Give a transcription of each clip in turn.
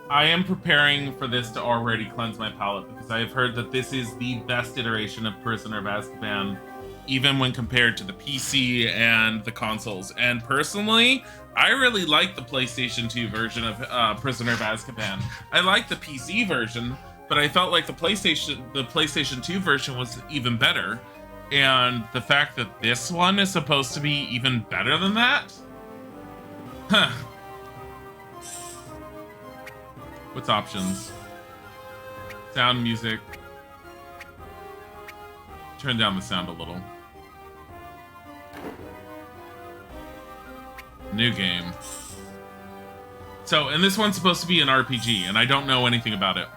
I am preparing for this to already cleanse my palate because I have heard that this is the best iteration of Prisoner of Azkaban, even when compared to the PC and the consoles. And personally, I really like the PlayStation 2 version of Prisoner of Azkaban. I like the PC version, but I felt like the PlayStation 2 version was even better. And the fact that this one is supposed to be even better than that? Huh. What's options? Sound, music. Turn down the sound a little. New game. So, and this one's supposed to be an RPG, and I don't know anything about it.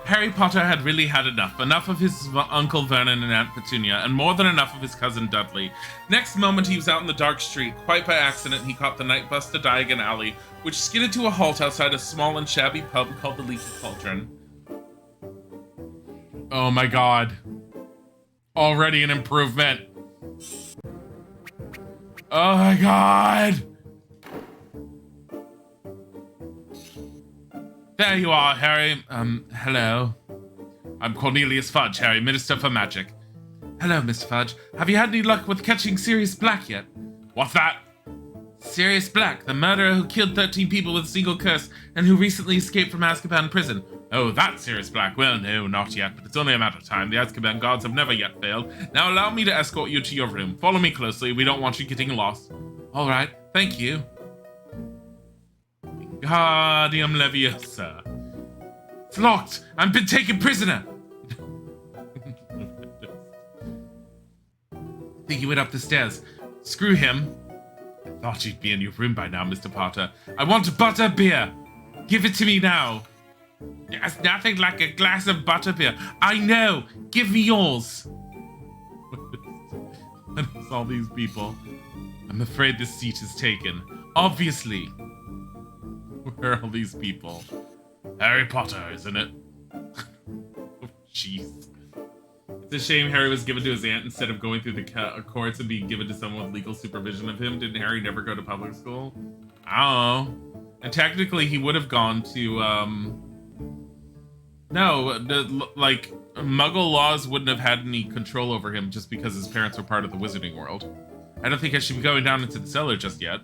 Harry Potter had really had enough. Enough of his Uncle Vernon and Aunt Petunia, and more than enough of his cousin Dudley. Next moment, he was out in the dark street. Quite by accident, he caught the night bus to Diagon Alley, which skidded to a halt outside a small and shabby pub called the Leaky Cauldron. Oh my god. Already an improvement. Oh my god! There you are, Harry. Hello. I'm Cornelius Fudge, Harry, Minister for Magic. Hello, Mr. Fudge. Have you had any luck with catching Sirius Black yet? What's that? Sirius Black, the murderer who killed 13 people with a single curse and who recently escaped from Azkaban prison. Oh, that's Sirius Black. Well, no, not yet, but it's only a matter of time. The Azkaban guards have never yet failed. Now allow me to escort you to your room. Follow me closely. We don't want you getting lost. All right. Thank you. Wingardium Leviosa. It's locked. I've been taken prisoner. I think he went up the stairs. Screw him. I thought you'd be in your room by now, Mr. Potter. I want butter beer. Give it to me now. There's nothing like a glass of butterbeer. I know. Give me yours. What is all these people? I'm afraid this seat is taken. Obviously. Where are all these people? Harry Potter, isn't it? Jeez. It's a shame Harry was given to his aunt instead of going through the courts and being given to someone with legal supervision of him. Didn't Harry never go to public school? I don't know. And technically he would have gone to, no, like, Muggle laws wouldn't have had any control over him just because his parents were part of the wizarding world. I don't think I should be going down into the cellar just yet.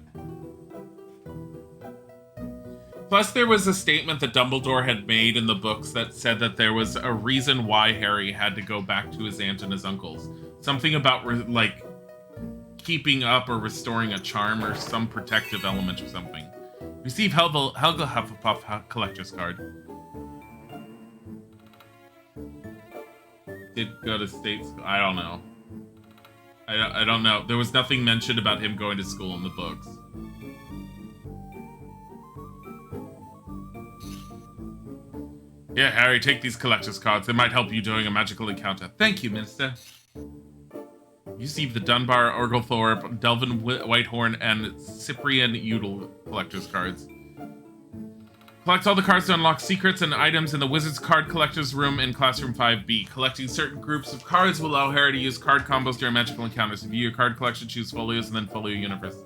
Plus, there was a statement that Dumbledore had made in the books that said that there was a reason why Harry had to go back to his aunt and his uncles. Something about, like, keeping up or restoring a charm or some protective element or something. Receive Helga Hufflepuff collector's card. Did go to state school. I don't know. I don't know. There was nothing mentioned about him going to school in the books. Yeah, Harry, take these collector's cards. They might help you during a magical encounter. Thank you, Minister. Receive the Dunbar, Oglethorpe, Delvin Whitehorn, and Cyprian Udall collector's cards. Collect all the cards to unlock secrets and items in the Wizard's Card Collector's Room in Classroom 5B. Collecting certain groups of cards will allow Harry to use card combos during magical encounters. View your card collection, choose folios, and then folio universe.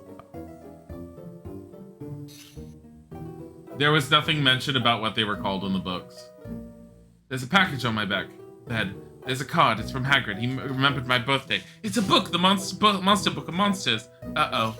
There was nothing mentioned about what they were called in the books. There's a package on my bed. There's a card. It's from Hagrid. He remembered my birthday. It's a book, the Monster Book of Monsters. Uh-oh.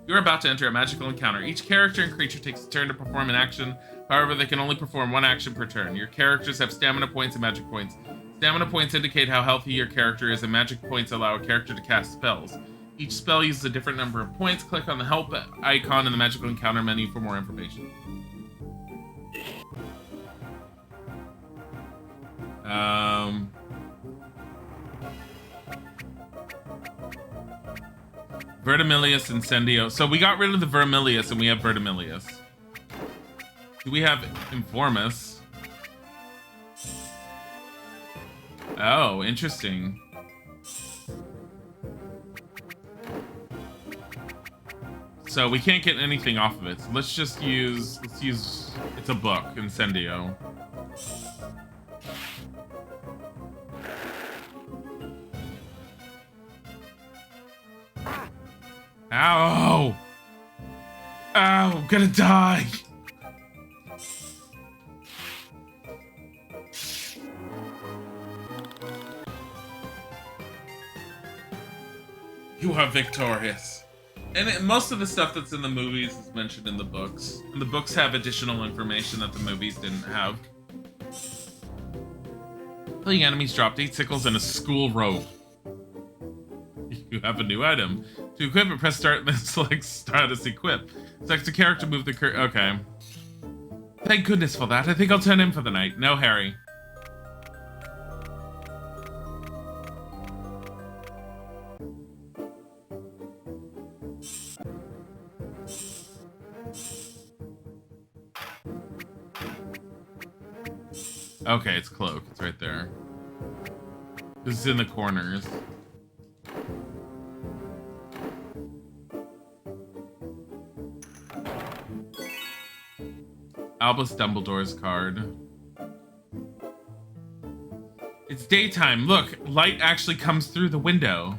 You're about to enter a magical encounter. Each character and creature takes a turn to perform an action. However, they can only perform one action per turn. Your characters have stamina points and magic points. Stamina points indicate how healthy your character is, and magic points allow a character to cast spells. Each spell uses a different number of points. Click on the help icon in the magical encounter menu for more information. Vertimilius Incendio. So we got rid of the Vermilius and we have Vertimilius. Do we have Informus? Oh, interesting. So we can't get anything off of it. So let's use, it's a book, Incendio. Ow! Ow, I'm gonna die! You are victorious. And most of the stuff that's in the movies is mentioned in the books. And the books have additional information that the movies didn't have. Killing enemies dropped 8 sickles and a school robe. You have a new item. To equip it, press start and then select status equip. Select a character, move the okay. Thank goodness for that. I think I'll turn in for the night. No, Harry. Okay, it's cloak. It's right there. This is in the corners. Albus Dumbledore's card. It's daytime. Look, light actually comes through the window.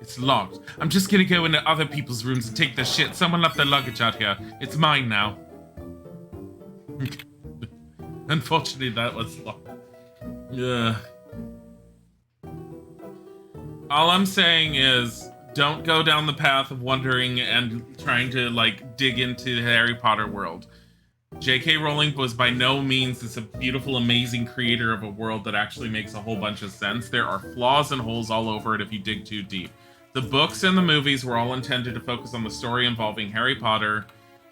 It's locked. I'm just gonna go into other people's rooms and take their shit. Someone left their luggage out here. It's mine now. Unfortunately, that was locked. Yeah. All I'm saying is, don't go down the path of wondering and trying to, like, dig into the Harry Potter world. J.K. Rowling was by no means this beautiful, amazing creator of a world that actually makes a whole bunch of sense. There are flaws and holes all over it if you dig too deep. The books and the movies were all intended to focus on the story involving Harry Potter,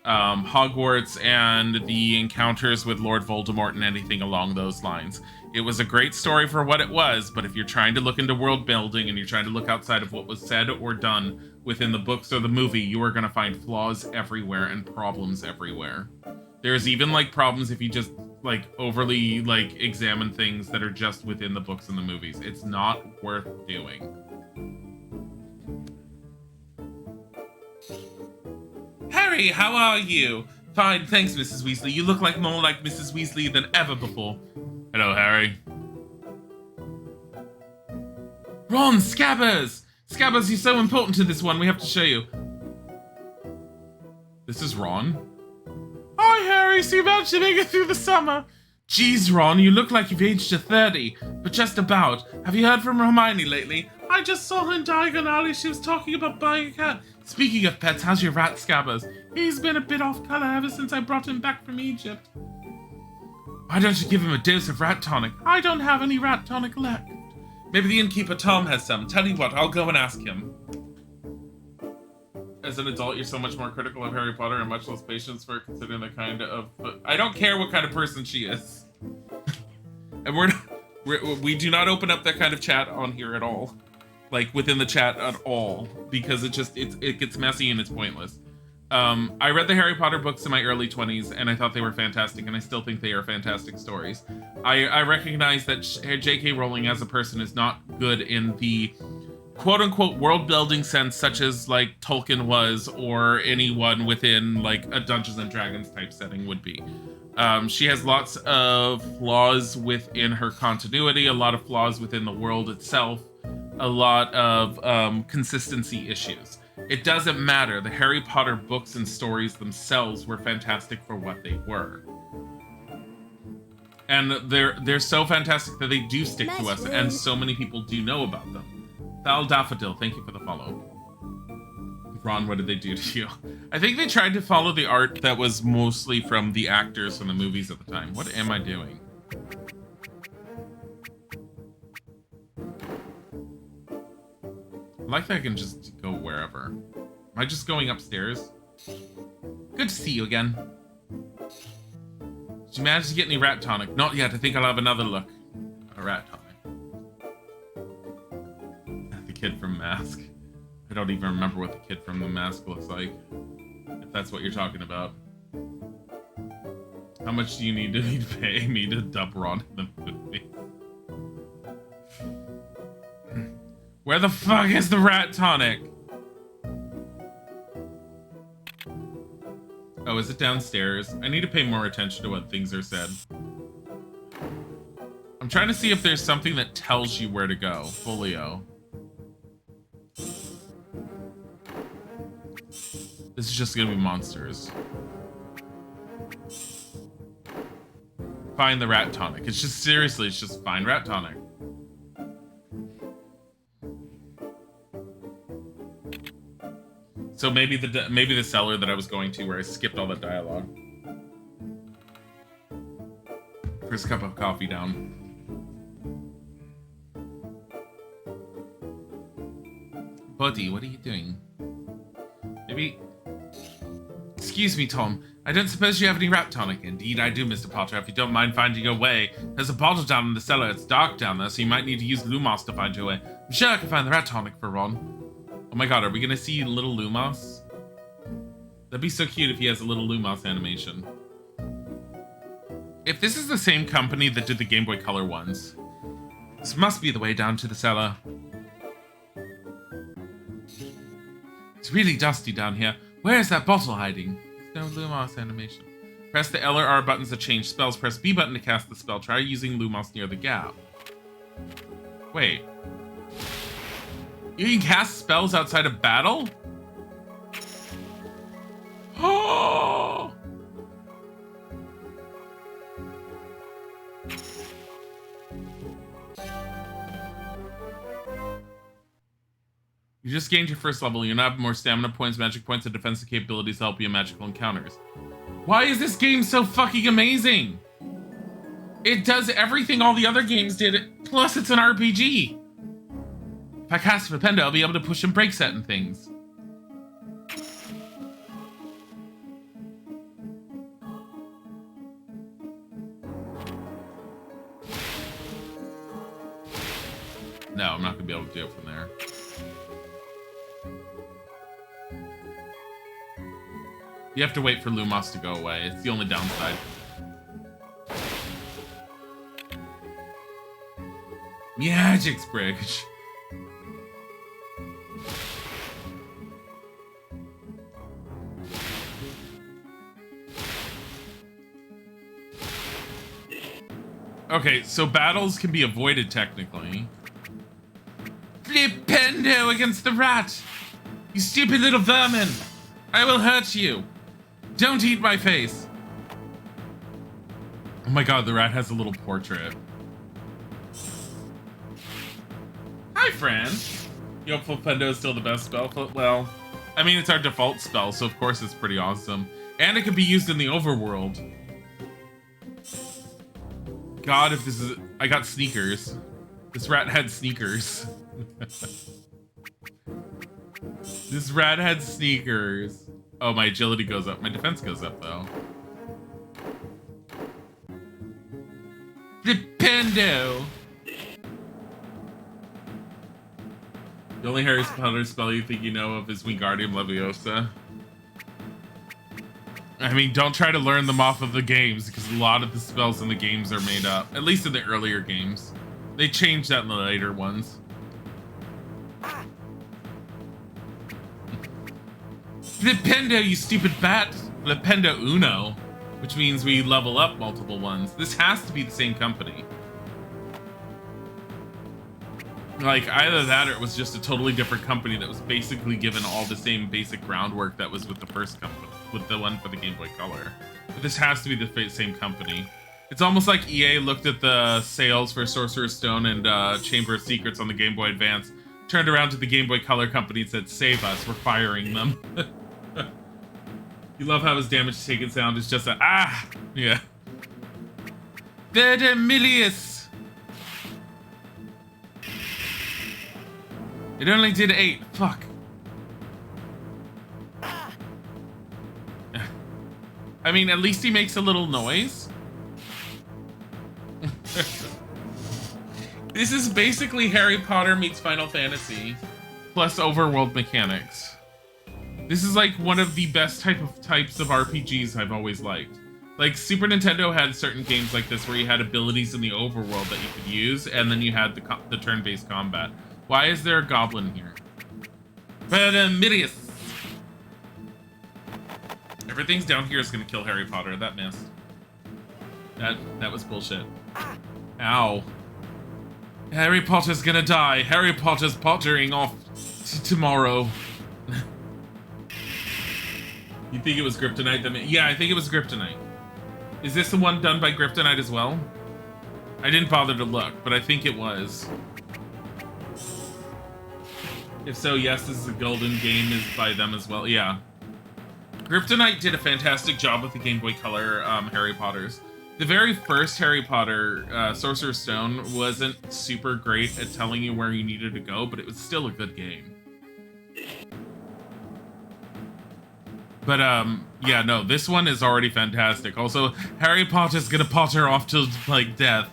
Hogwarts, and the encounters with Lord Voldemort and anything along those lines. It was a great story for what it was, but if you're trying to look into world building and you're trying to look outside of what was said or done within the books or the movie, you are going to find flaws everywhere and problems everywhere. There's even, like, problems if you just, like, overly, like, examine things that are just within the books and the movies. It's not worth doing. Harry, how are you? Fine, thanks, Mrs. Weasley. You look like more like Mrs. Weasley than ever before. Hello, Harry. Ron, Scabbers! Scabbers, you're so important to this one. We have to show you. This is Ron. Hi, Harry. So you managed to make it through the summer. Jeez, Ron, you look like you've aged to 30, but just about. Have you heard from Hermione lately? I just saw her in Diagon Alley. She was talking about buying a cat. Speaking of pets, how's your rat, Scabbers? He's been a bit off color ever since I brought him back from Egypt. Why don't you give him a dose of rat tonic? I don't have any rat tonic left. Maybe the innkeeper Tom has some. Tell you what, I'll go and ask him. As an adult, you're so much more critical of Harry Potter and much less patience for considering the kind of... I don't care what kind of person she is. And we do not open up that kind of chat on here at all. Like, within the chat at all. Because it gets messy and it's pointless. I read the Harry Potter books in my early 20s, and I thought they were fantastic, and I still think they are fantastic stories. I recognize that J.K. Rowling as a person is not good in the quote-unquote world-building sense, such as, like, Tolkien was, or anyone within, like, a Dungeons & Dragons type setting would be. She has lots of flaws within her continuity, a lot of flaws within the world itself, a lot of consistency issues. It doesn't matter. The Harry Potter books and stories themselves were fantastic for what they were. And they're so fantastic that they do stick to us, and so many people do know about them. Val Daffodil, thank you for the follow. Ron, what did they do to you? I think they tried to follow the art that was mostly from the actors from the movies at the time. What am I doing? I like that I can just go wherever. Am I just going upstairs? Good to see you again. Did you manage to get any rat tonic? Not yet. I think I'll have another look. A rat tonic. The kid from Mask. I don't even remember what the kid from the Mask looks like. If that's what you're talking about. How much do you need to pay me to dub Ron in the movie? Where the fuck is the rat tonic? Oh, is it downstairs? I need to pay more attention to what things are said. I'm trying to see if there's something that tells you where to go. Folio. This is just gonna be monsters. Find the rat tonic. It's just, seriously, it's just find rat tonic. So maybe the cellar that I was going to where I skipped all that dialogue. First cup of coffee down. Buddy, what are you doing? Maybe... Excuse me, Tom. I don't suppose you have any rat tonic. Indeed, I do, Mr. Potter. If you don't mind finding your way. There's a bottle down in the cellar. It's dark down there, so you might need to use Lumos to find your way. I'm sure I can find the rat tonic for Ron. Oh my god, are we gonna see little Lumos? That'd be so cute if he has a little Lumos animation. If this is the same company that did the Game Boy Color ones, this must be the way down to the cellar. It's really dusty down here. Where is that bottle hiding? There's no Lumos animation. Press the L or R buttons to change spells. Press B button to cast the spell. Try using Lumos near the gap. Wait. You can cast spells outside of battle? Oh! You just gained your first level. You now have more stamina points, magic points, and defensive capabilities to help you in magical encounters. Why is this game so fucking amazing? It does everything all the other games did, plus it's an RPG. If I cast Flipendo, I'll be able to push and break certain things. No, I'm not gonna be able to do it from there. You have to wait for Lumos to go away. It's the only downside. Magic's Bridge. Okay, so battles can be avoided technically. Flipendo against the rat! You stupid little vermin! I will hurt you! Don't eat my face! Oh my god, the rat has a little portrait. Hi, Fran! You know, Flipendo is still the best spell? Well, I mean, it's our default spell, so of course it's pretty awesome. And it can be used in the overworld. God, if this is... I got sneakers. This rat had sneakers. This rat had sneakers. Oh, my agility goes up. My defense goes up, though. Flipendo! The only Harry Potter spell you think you know of is Wingardium Leviosa. I mean, don't try to learn them off of the games, because a lot of the spells in the games are made up. At least in the earlier games. They changed that in the later ones. Flipendo, you stupid bat! Flipendo Uno, which means we level up multiple ones. This has to be the same company. Like, either that or it was just a totally different company that was basically given all the same basic groundwork that was with the first company, with the one for the Game Boy Color. But this has to be the same company. It's almost like EA looked at the sales for Sorcerer's Stone and Chamber of Secrets on the Game Boy Advance, turned around to the Game Boy Color company and said, "Save us, we're firing them." You love how his damage taken sound is just a ah! Yeah. Verdemilius! It only did 8. Fuck. I mean, at least he makes a little noise. This is basically Harry Potter meets Final Fantasy, plus overworld mechanics. This is like one of the best types of RPGs I've always liked. Like, Super Nintendo had certain games like this where you had abilities in the overworld that you could use, and then you had the turn-based combat. Why is there a goblin here? Verdemilius! Everything's down here is gonna kill Harry Potter. That missed. That was bullshit. Ow. Harry Potter's gonna die. Harry Potter's pottering off tomorrow. You think it was Kryptonite? Yeah, I think it was Kryptonite. Is this the one done by Kryptonite as well? I didn't bother to look, but I think it was. If so, yes, this is a golden game is by them as well. Yeah. Kryptonite did a fantastic job with the Game Boy Color Harry Potters. The very first Harry Potter, Sorcerer's Stone, wasn't super great at telling you where you needed to go, but it was still a good game. But, yeah, no, this one is already fantastic. Also, Harry Potter's gonna potter off to, like, death.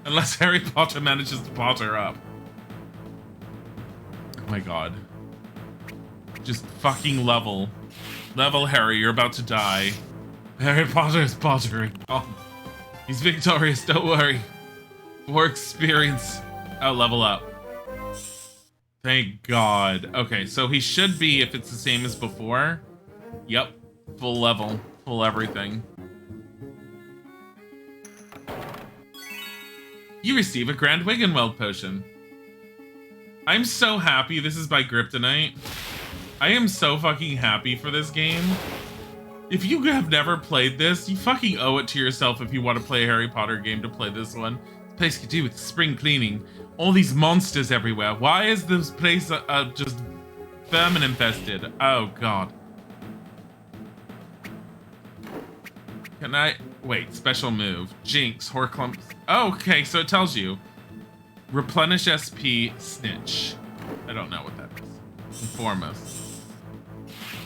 Unless Harry Potter manages to potter up. Oh my god. Just fucking level. Level, Harry, you're about to die. Harry Potter is pottering. Oh, he's victorious, don't worry. More experience. Oh, level up. Thank God. Okay, so he should be, if it's the same as before. Yep. Full level. Full everything. You receive a Grand Wiggenweld potion. I'm so happy this is by Kryptonite. I am so fucking happy for this game. If you have never played this, you fucking owe it to yourself if you want to play a Harry Potter game to play this one. This place could do with spring cleaning. All these monsters everywhere. Why is this place just vermin infested? Oh god. Can I... Wait, special move. Jinx, Horcrux. Oh, okay, so it tells you. Replenish SP, Snitch. I don't know what that is. Informus.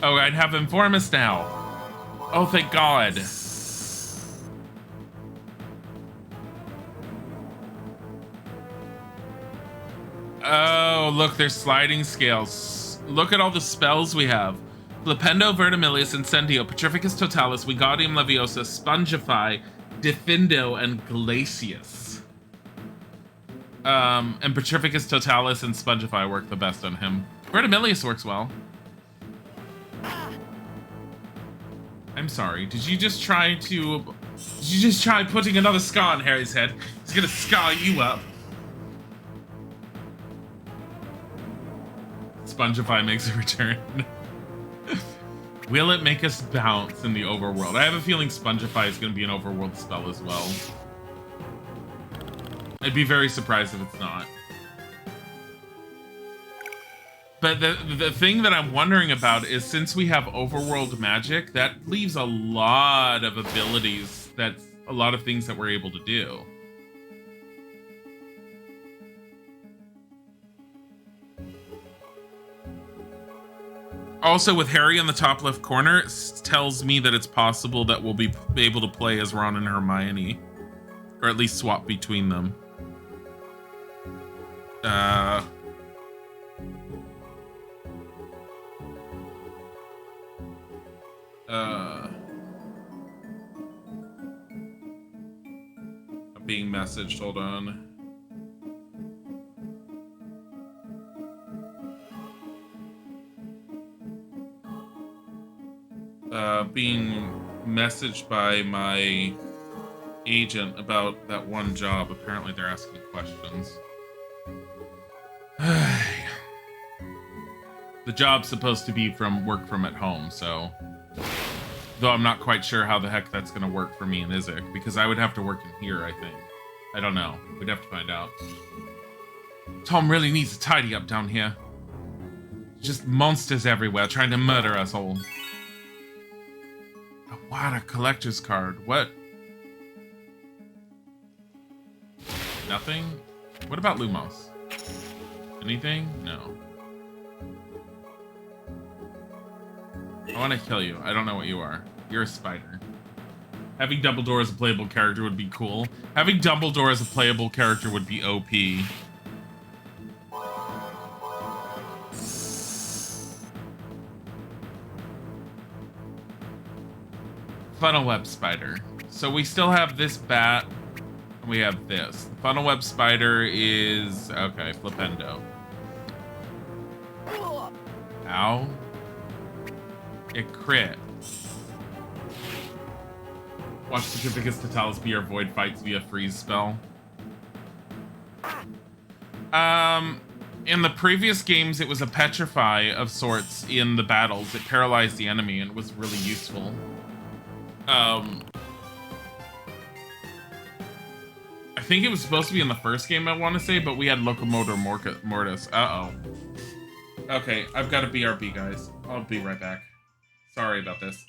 Oh, I'd have Informus now. Oh, thank God. Oh, look, there's sliding scales. Look at all the spells we have. Flipendo, Vertimilius, Incendio, Petrificus Totalis, Wingardium Leviosa, Spongify, Diffindo, and Glacius. And Petrificus Totalis and Spongify work the best on him. Vertimilius works well. I'm sorry. Did you just try putting another scar on Harry's head? He's gonna scar you up. Spongify makes a return. Will it make us bounce in the overworld? I have a feeling Spongify is gonna be an overworld spell as well. I'd be very surprised if it's not. But the thing that I'm wondering about is, since we have overworld magic, that leaves a lot of abilities, that's a lot of things that we're able to do. Also, with Harry in the top left corner, it tells me that it's possible that we'll be able to play as Ron and Hermione. Or at least swap between them. I'm being messaged, hold on. Being messaged by my agent about that one job. Apparently they're asking questions. The job's supposed to be work from at home, so... Though I'm not quite sure how the heck that's gonna work for me in Izek, because I would have to work in here, I think. I don't know. We'd have to find out. Tom really needs to tidy up down here. Just monsters everywhere trying to murder us all. What a collector's card. What? Nothing? What about Lumos? Anything? No. I want to kill you. I don't know what you are. You're a spider. Having Dumbledore as a playable character would be cool. Having Dumbledore as a playable character would be OP. Funnel web spider. So we still have this bat. And we have this. The funnel web spider is... Okay, Flipendo. Ow. It crit. Watch Petrificus Totalis be our void fights via freeze spell. In the previous games, it was a petrify of sorts in the battles. It paralyzed the enemy and was really useful. I think it was supposed to be in the first game, I want to say, but we had Locomotor Mortis. Uh-oh. Okay, I've got a BRB, guys. I'll be right back. Sorry about this.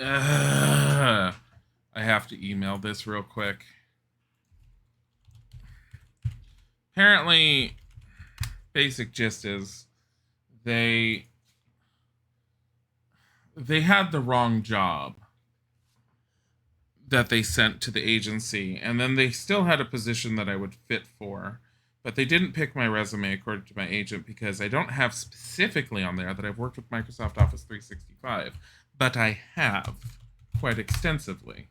I have to email this real quick. Apparently, basic gist is they had the wrong job that they sent to the agency, and then they still had a position that I would fit for, but they didn't pick my resume according to my agent because I don't have specifically on there that I've worked with Microsoft Office 365, but I have quite extensively,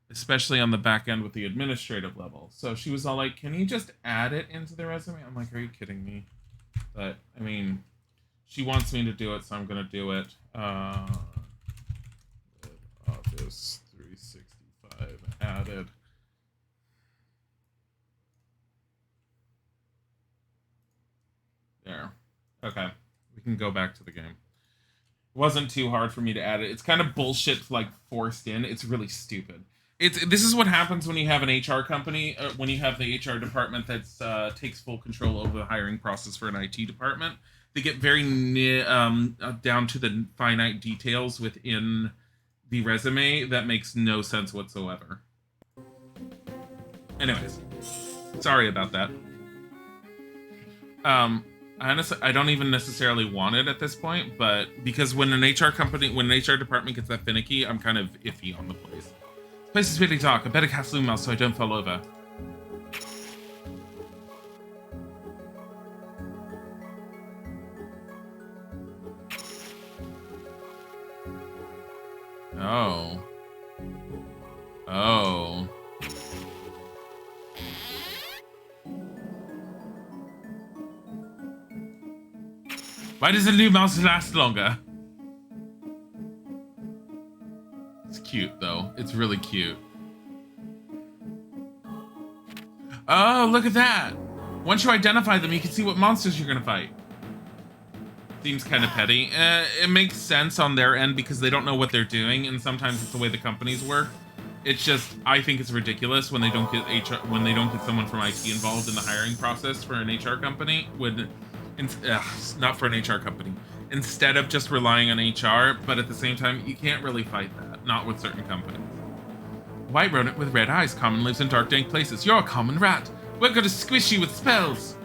especially on the back end with the administrative level. So she was all like, "Can you just add it into the resume?" I'm like, "Are you kidding me?" But I mean, she wants me to do it, so I'm gonna do it. Windows 365 added. There. Okay. We can go back to the game. It wasn't too hard for me to add it. It's kind of bullshit, like, forced in. It's really stupid. This is what happens when you have an HR company, when you have the HR department that takes full control over the hiring process for an IT department. They get very down to the finite details within the resume that makes no sense whatsoever. Anyways, sorry about that. Honestly, I don't even necessarily want it at this point, but because when an HR department gets that finicky, I'm kind of iffy on the place. This place is really dark. I better cast Luminous so I don't fall over. Oh. Oh. Why does the Lumos last longer? It's cute, though. It's really cute. Oh, look at that! Once you identify them, you can see what monsters you're gonna fight. Seems kind of petty. It makes sense on their end because they don't know what they're doing, and sometimes it's the way the companies work. It's just, I think it's ridiculous when they don't get someone from IT involved in the hiring process for an HR company. Not for an HR company. Instead of just relying on HR, but at the same time, you can't really fight that. Not with certain companies. White rodent with red eyes commonly lives in dark, dank places. You're a common rat. We're gonna squish you with spells.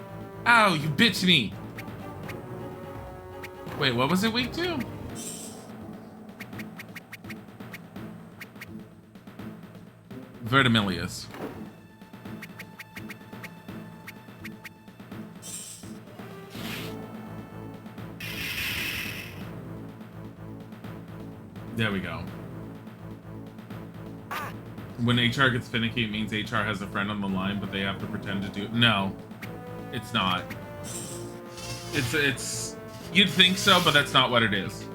Ow, you bit me. Wait, what was it weak to? Vertimilius. There we go. When HR gets finicky, it means HR has a friend on the line, but they have to pretend to do it. No, it's not. It's you'd think so, but that's not what it is.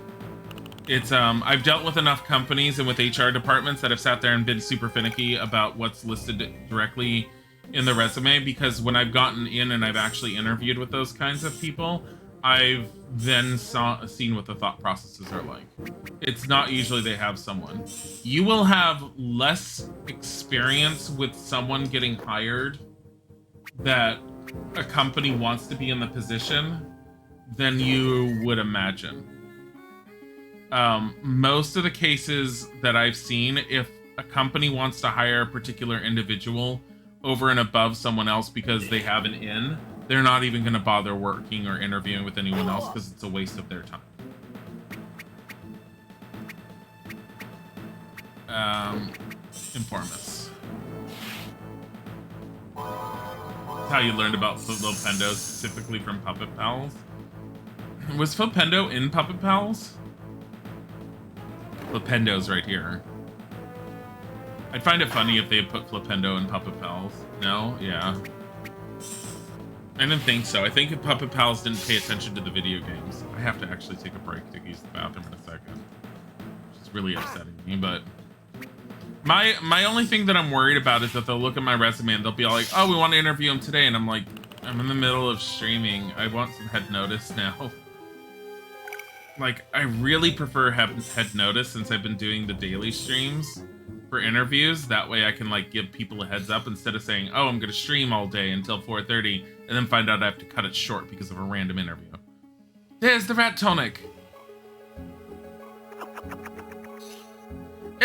It's I've dealt with enough companies and with HR departments that have sat there and been super finicky about what's listed directly in the resume, because when I've gotten in and I've actually interviewed with those kinds of people, I've then seen what the thought processes are like. It's not usually they have someone. You will have less experience with someone getting hired that a company wants to be in the position than you would imagine. Most of the cases that I've seen, if a company wants to hire a particular individual over and above someone else because they have an in, they're not even going to bother working or interviewing with anyone else because it's a waste of their time. Informants. That's how you learned about Flipendo specifically from Puppet Pals. Was Flipendo in Puppet Pals? Flipendo's right here. I'd find it funny if they had put Flipendo in Puppet Pals. No? Yeah. I didn't think so. I think if Puppet Pals didn't pay attention to the video games. I have to actually take a break to use the bathroom in a second. Which is really upsetting me, but... My only thing that I'm worried about is that they'll look at my resume and they'll be all like, oh, we want to interview him today. And I'm like, I'm in the middle of streaming. I want some head notice now. Like, I really prefer head notice since I've been doing the daily streams for interviews. That way I can, like, give people a heads up instead of saying, oh, I'm going to stream all day until 4:30 and then find out I have to cut it short because of a random interview. There's the rat tonic.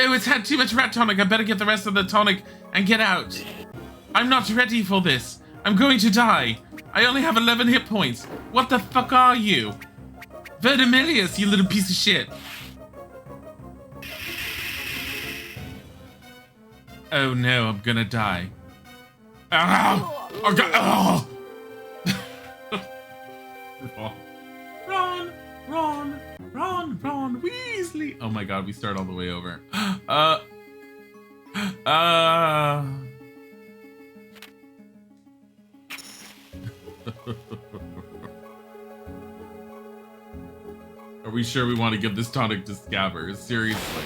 Oh, it's had too much rat tonic. I better get the rest of the tonic and get out. I'm not ready for this. I'm going to die. I only have 11 hit points. What the fuck are you? Vertimilius, you little piece of shit. Oh no, I'm gonna die. Oh, oh. Ron Weasley. Oh my god, we start all the way over. Are we sure we want to give this tonic to Scabbers? Seriously.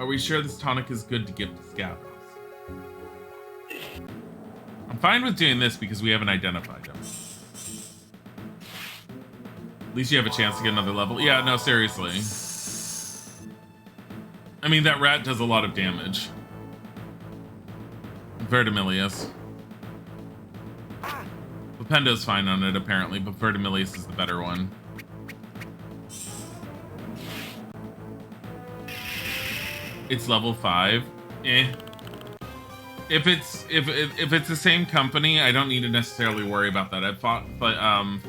Are we sure this tonic is good to give to scavengers? I'm fine with doing this because we haven't identified them. At least you have a chance to get another level. Yeah, no, seriously. I mean, that rat does a lot of damage. Vertimilius. Lependo's fine on it, apparently, but Vertimilius is the better one. It's level 5. Eh. If it's the same company, I don't need to necessarily worry about that. I've fought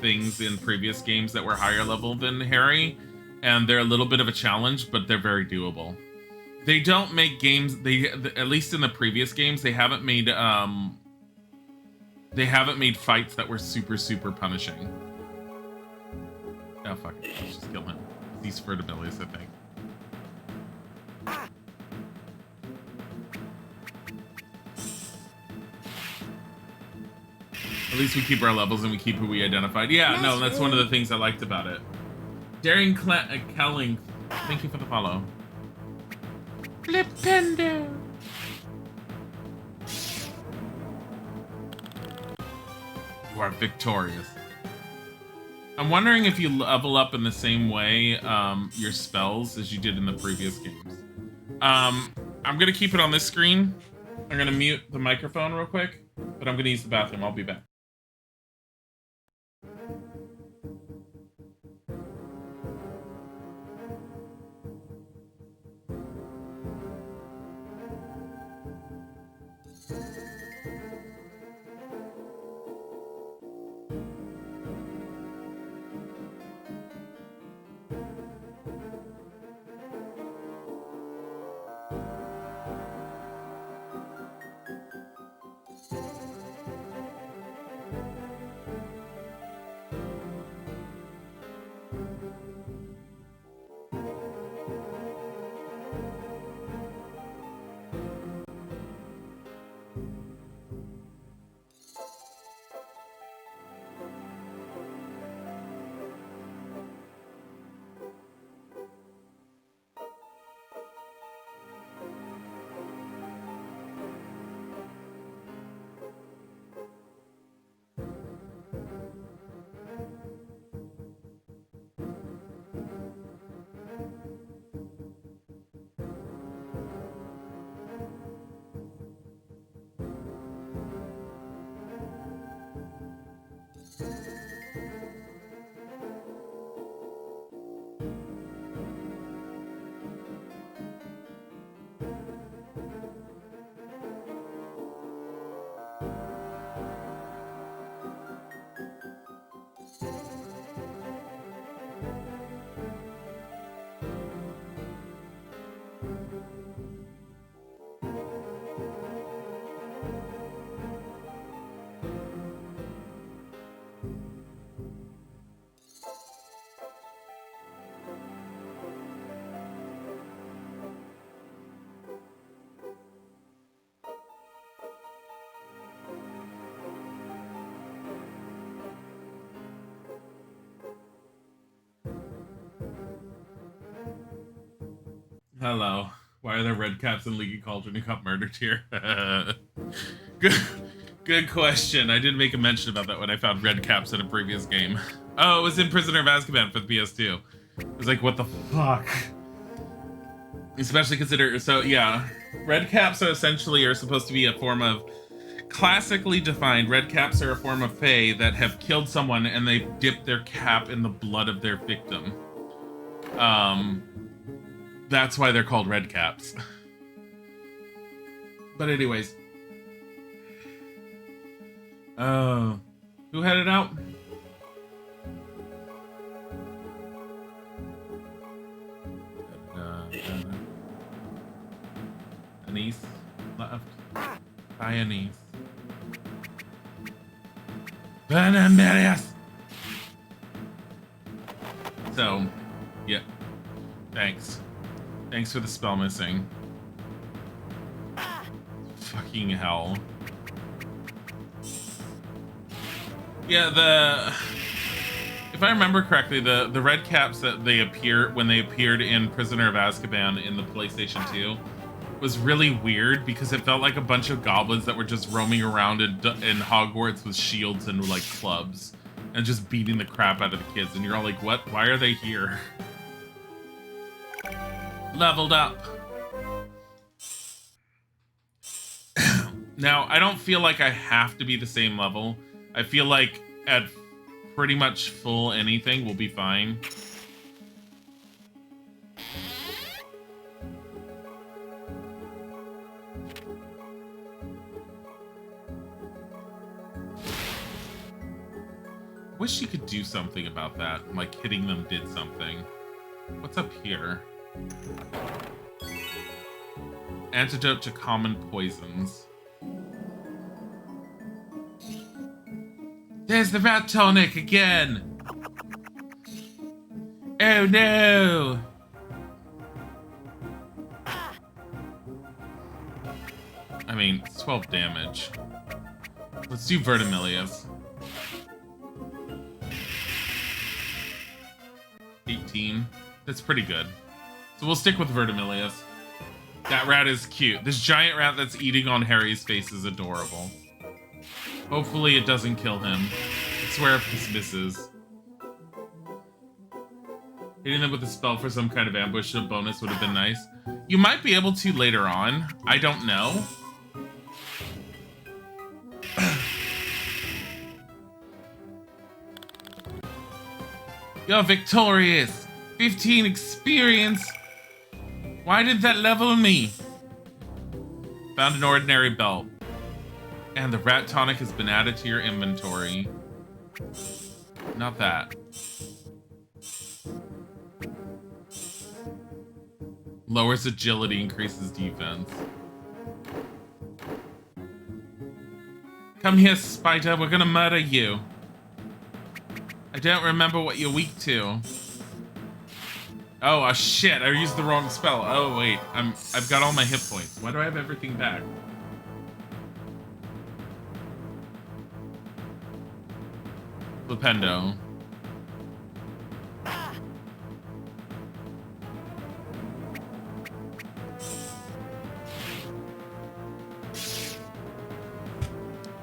things in previous games that were higher level than Harry, and they're a little bit of a challenge, but they're very doable. They don't make games. At least in the previous games, they haven't made fights that were super punishing. Oh fuck it, let's just kill him. These Vertimilius, I think. At least we keep our levels and we keep who we identified. Yeah, no, that's one of the things I liked about it. Daring Kelling, thank you for the follow. Flipendo. You are victorious. I'm wondering if you level up in the same way your spells as you did in the previous games. I'm gonna keep it on this screen. I'm gonna mute the microphone real quick, but I'm gonna use the bathroom. I'll be back. Hello. Why are there red caps in Leaky Cauldron who got murdered here? Good question. I did make a mention about that when I found red caps in a previous game. Oh, it was in Prisoner of Azkaban for the PS2. It was like, what the fuck? Especially consider, so yeah, red caps are essentially supposed to be a form of, classically defined, red caps are a form of fae that have killed someone and they dip their cap in the blood of their victim. That's why they're called red caps. But anyways. Who headed out? Anise left. Hi, Anise. Venomilius! So, yeah. Thanks. Thanks for the spell missing. Fucking hell. Yeah, if I remember correctly, the red caps that they appear when they appeared in Prisoner of Azkaban in the PlayStation 2 was really weird because it felt like a bunch of goblins that were just roaming around in Hogwarts with shields and like clubs and just beating the crap out of the kids. And you're all like, what? Why are they here? Leveled up. Now, I don't feel like I have to be the same level. I feel like at pretty much full anything, we'll be fine. Wish you could do something about that. Like, hitting them did something. What's up here? Antidote to common poisons. There's the rat tonic again! Oh no! I mean, it's 12 damage. Let's do Vertimillious. 18. That's pretty good. So we'll stick with Vertimillious. That rat is cute. This giant rat that's eating on Harry's face is adorable. Hopefully it doesn't kill him. I swear if this misses. Hitting them with a spell for some kind of ambush bonus would have been nice. You might be able to later on. I don't know. You're victorious! 15 experience! Why did that level me? Found an ordinary belt. And the rat tonic has been added to your inventory. Not that. Lowers agility, increases defense. Come here, Spider, we're gonna murder you. I don't remember what you're weak to. Oh, shit, I used the wrong spell. Oh, wait, I've got all my hit points. Why do I have everything back? Flipendo.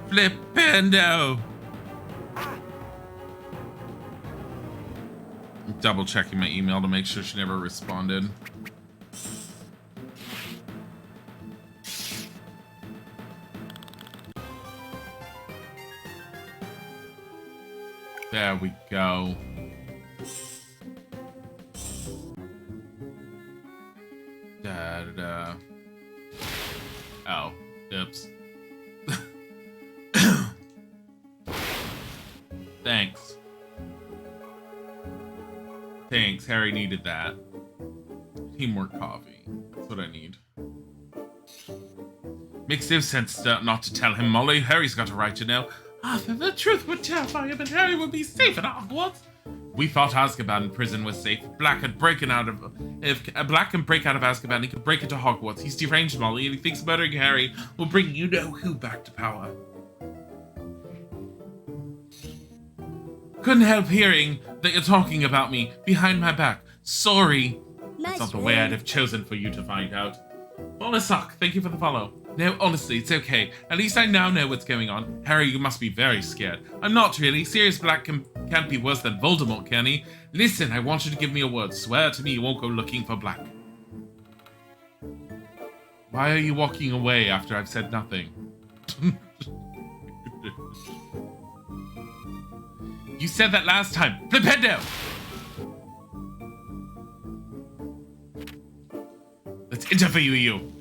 Flipendo! Double checking my email to make sure she never responded. There we go. Da, da, da. Oh, oops. Thanks. Thanks, Harry needed that. Need more coffee. That's what I need. Makes no sense not to tell him, Molly. Harry's got a right to know. Arthur, the truth would terrify him and Harry would be safe at Hogwarts. We thought Azkaban prison was safe. If Black can break out of Azkaban, he could break into Hogwarts. He's deranged, Molly, and he thinks murdering Harry will bring you-know-who back to power. Couldn't help hearing that you're talking about me behind my back. Sorry. That's not the way I'd have chosen for you to find out. Bonasock, thank you for the follow. No, honestly, it's okay. At least I now know what's going on. Harry, you must be very scared. I'm not really. Sirius Black can't be worse than Voldemort, can he? Listen, I want you to give me a word. Swear to me you won't go looking for Black. Why are you walking away after I've said nothing? You said that last time. Flipendo! Let's interview you.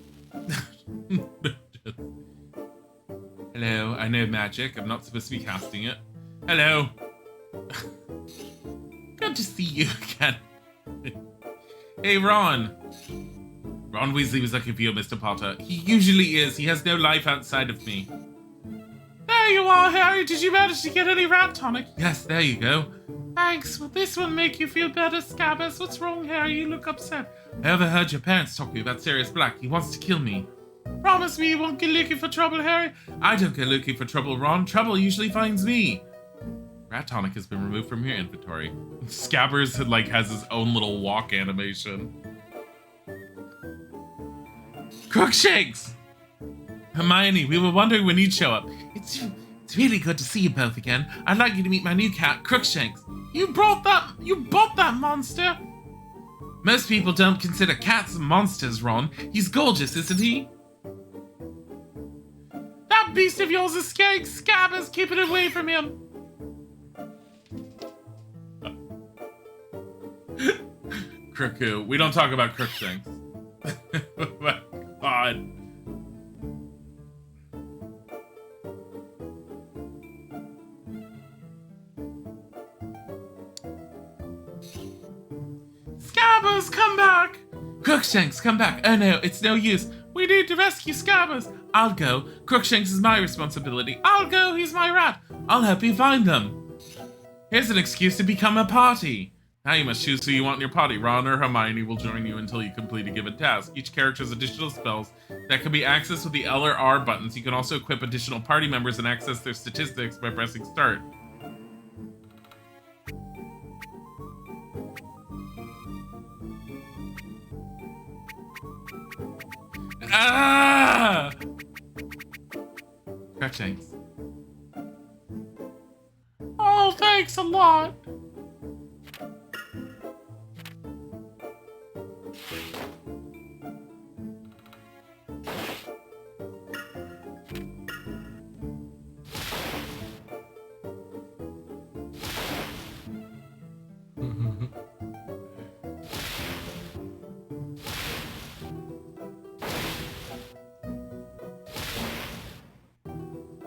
Hello, I know magic. I'm not supposed to be casting it. Hello. Good to see you again. Hey, Ron. Ron Weasley was looking for you, Mr. Potter. He usually is. He has no life outside of me. There you are, Harry. Did you manage to get any rat tonic? Yes, there you go. Thanks. Will this one make you feel better, Scabbers? What's wrong, Harry? You look upset. I overheard your parents talking about Sirius Black. He wants to kill me. Promise me you won't get looking for trouble, Harry. I don't get looking for trouble, Ron. Trouble usually finds me. Rat tonic has been removed from your inventory. Scabbers has his own little walk animation. Crookshanks! Hermione, we were wondering when you'd show up. It's really good to see you both again. I'd like you to meet my new cat, Crookshanks. You bought that monster? Most people don't consider cats monsters, Ron. He's gorgeous, isn't he? That beast of yours is scaring Scabbers. Keep it away from him. Crookoo. We don't talk about Crookshanks. Oh my god. Scabbers, come back! Crookshanks, come back. Oh no, it's no use. We need to rescue Scabbers. I'll go. Crookshanks is my responsibility. I'll go, he's my rat. I'll help you find them. Here's an excuse to become a party. Now you must choose who you want in your party. Ron or Hermione will join you until you complete a given task. Each character has additional spells that can be accessed with the L or R buttons. You can also equip additional party members and access their statistics by pressing start. Ah! Crookshanks. Oh, thanks a lot.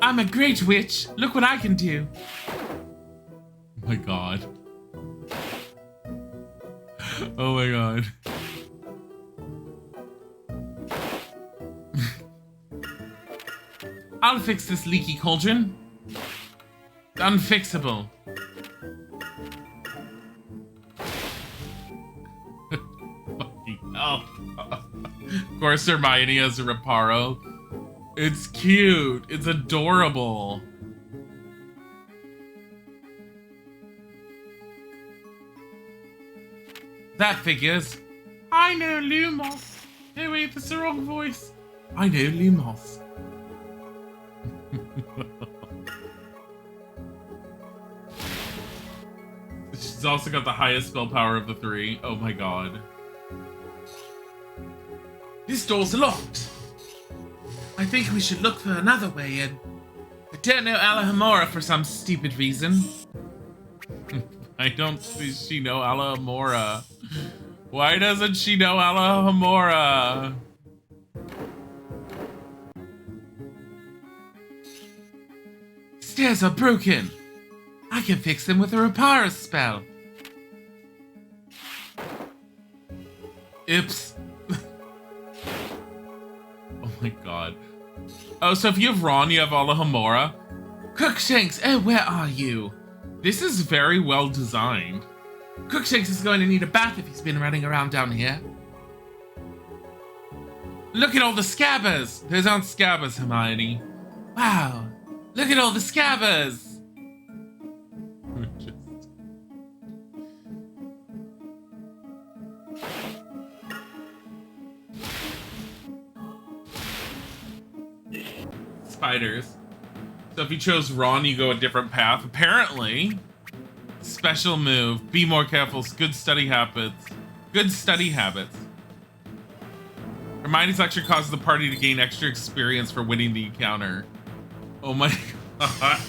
I'm a great witch. Look what I can do. Oh my god. Oh my god. I'll fix this leaky cauldron. It's unfixable. Fucking hell. Of course, Hermione has a Reparo. It's cute. It's adorable. That figures. I know Lumos. No, wait, that's the wrong voice. I know Lumos. She's also got the highest spell power of the three. Oh my god. This door's locked. I think we should look for another way in. I don't know Alohomora for some stupid reason. I don't see she know Alohomora. Why doesn't she know Alohomora? Stairs are broken. I can fix them with a Reparo spell. Oops. Oh my god. Oh, so if you have Ron, you have Alohomora. Crookshanks, oh, where are you? This is very well designed. Crookshanks is going to need a bath if he's been running around down here. Look at all the Scabbers. Those aren't Scabbers, Hermione. Wow. Look at all the Scabbers. Spiders. So if you chose Ron, you go a different path. Apparently, special move. Be more careful. Good study habits. Good study habits. Hermione's lecture causes the party to gain extra experience for winning the encounter. Oh my god.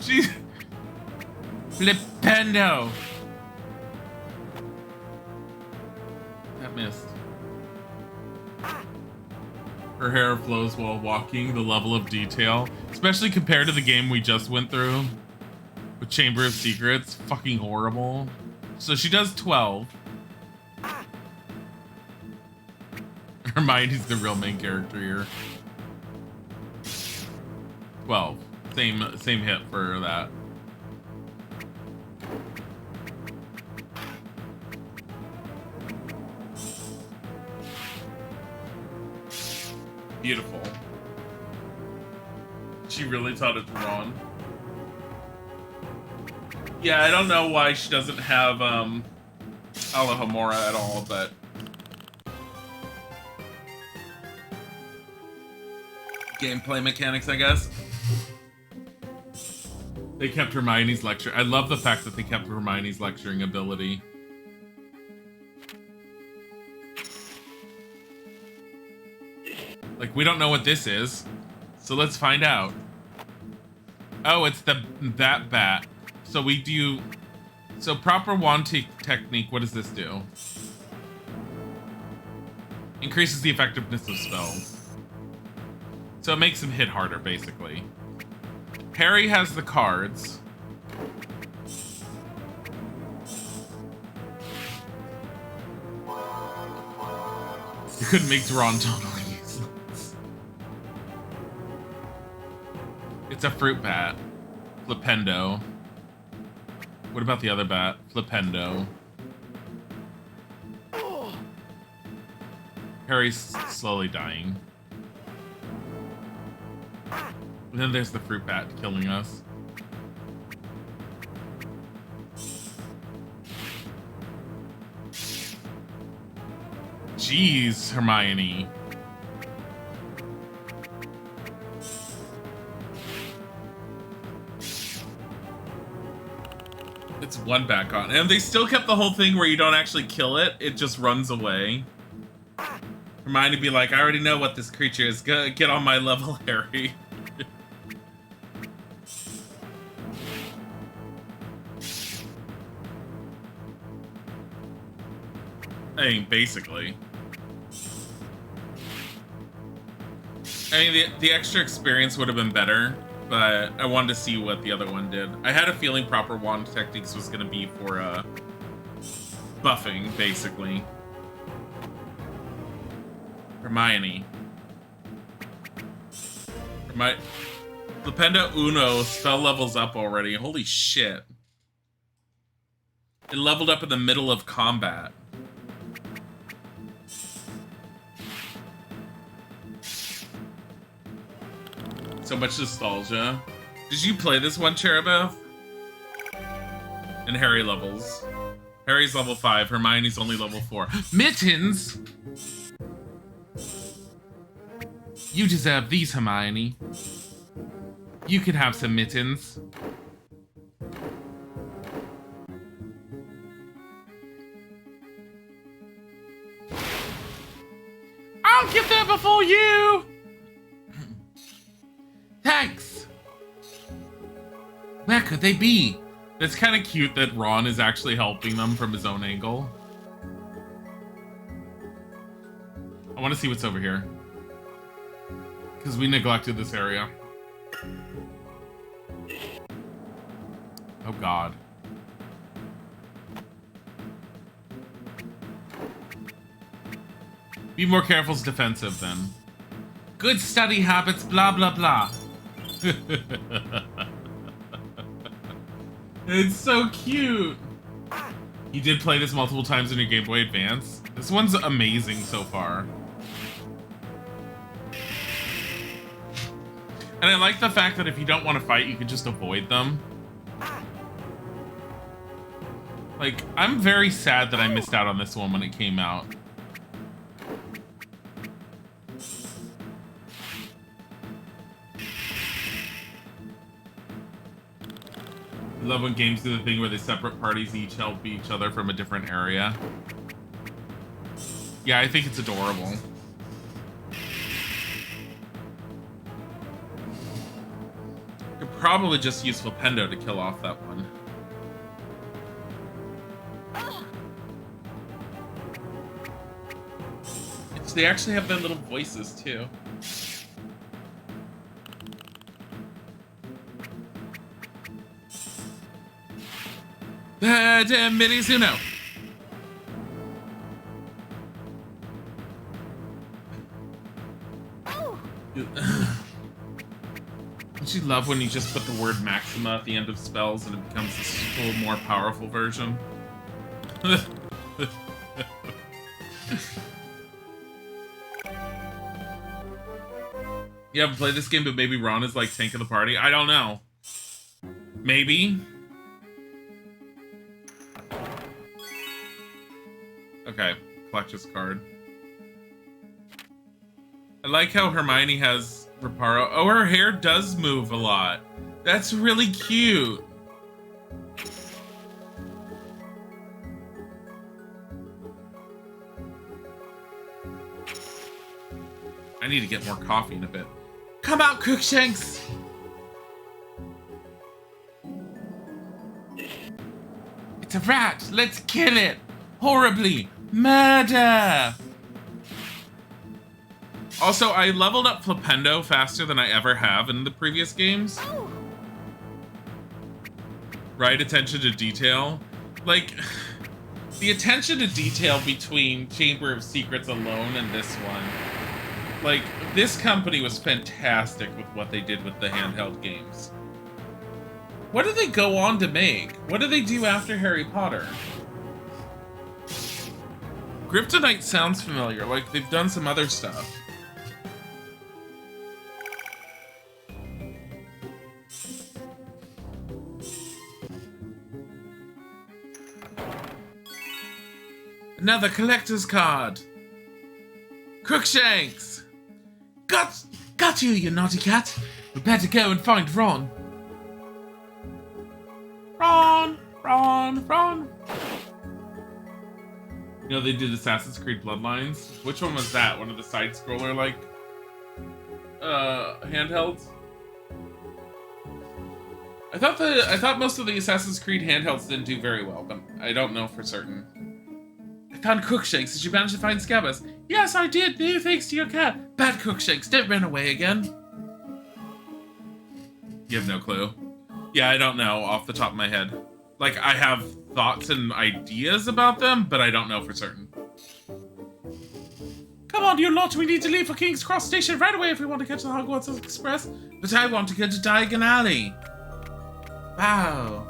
She's Flipendo. That missed. Her hair flows while walking. The level of detail, especially compared to the game we just went through with Chamber of Secrets, fucking horrible. So she does 12. Hermione's the real main character here. 12. Same hit for that. Beautiful. She really taught it to Ron. Yeah, I don't know why she doesn't have Alohomora at all, but gameplay mechanics, I guess. They kept Hermione's lecture. I love the fact that they kept Hermione's lecturing ability. Like, we don't know what this is, so let's find out. Oh, it's that bat. So we do... So proper wand technique, what does this do? Increases the effectiveness of spells. So it makes him hit harder, basically. Harry has the cards. You couldn't make Ron totally useless. It's a fruit bat. Flipendo. What about the other bat? Flipendo. Harry's slowly dying. And then there's the fruit bat killing us. Jeez, Hermione. It's one back on. And they still kept the whole thing where you don't actually kill it. It just runs away. Hermione be like, I already know what this creature is. Get on my level, Harry. I mean, basically. I mean, the extra experience would have been better, but I wanted to see what the other one did. I had a feeling proper wand techniques was going to be for buffing, basically. Hermione. Flipendo Uno spell levels up already. Holy shit. It leveled up in the middle of combat. So much nostalgia. Did you play this one, Cherubeth? And Harry levels. Harry's level 5, Hermione's only level 4. Mittens! You deserve these, Hermione. You can have some mittens. I'll get there before you! Thanks! Where could they be? It's kind of cute that Ron is actually helping them from his own angle. I want to see what's over here. Because we neglected this area. Oh god. Be more careful, it's defensive then. Good study habits, blah blah blah. It's so cute. You did play this multiple times in your Game Boy Advance. This one's amazing so far. And I like the fact that if you don't want to fight, you can just avoid them. Like, I'm very sad that I missed out on this one when it came out. I love when games do the thing where they separate parties each help each other from a different area. Yeah, I think it's adorable. Could probably just use Flipendo to kill off that one. They actually have their little voices too. Minis Uno. Don't you love when you just put the word Maxima at the end of spells and it becomes this full, more powerful version? You haven't played this game, but maybe Ron is like tank of the party? I don't know. Maybe. Okay, collector's card. I like how Hermione has Reparo. Oh, her hair does move a lot. That's really cute. I need to get more coffee in a bit. Come out, Crookshanks! It's a rat! Let's kill it! Horribly! Murder! Also, I leveled up Flipendo faster than I ever have in the previous games. Right attention to detail. Like, the attention to detail between Chamber of Secrets alone and this one. Like, this company was fantastic with what they did with the handheld games. What did they go on to make? What did they do after Harry Potter? Kryptonite sounds familiar, like they've done some other stuff. Another collector's card. Crookshanks! Got you, you naughty cat. We better go and find Ron. Ron. You know, they did Assassin's Creed Bloodlines. Which one was that? One of the side-scroller, like, handhelds? I thought most of the Assassin's Creed handhelds didn't do very well, but I don't know for certain. I found Crookshanks. Did you manage to find Scabbers? Yes, I did. No, thanks to your cat. Bad Crookshanks, don't run away again. You have no clue. Yeah, I don't know off the top of my head. Like, I have thoughts and ideas about them, but I don't know for certain. Come on, you lot. We need to leave for King's Cross Station right away if we want to catch the Hogwarts Express. But I want to go to Diagon Alley. Wow.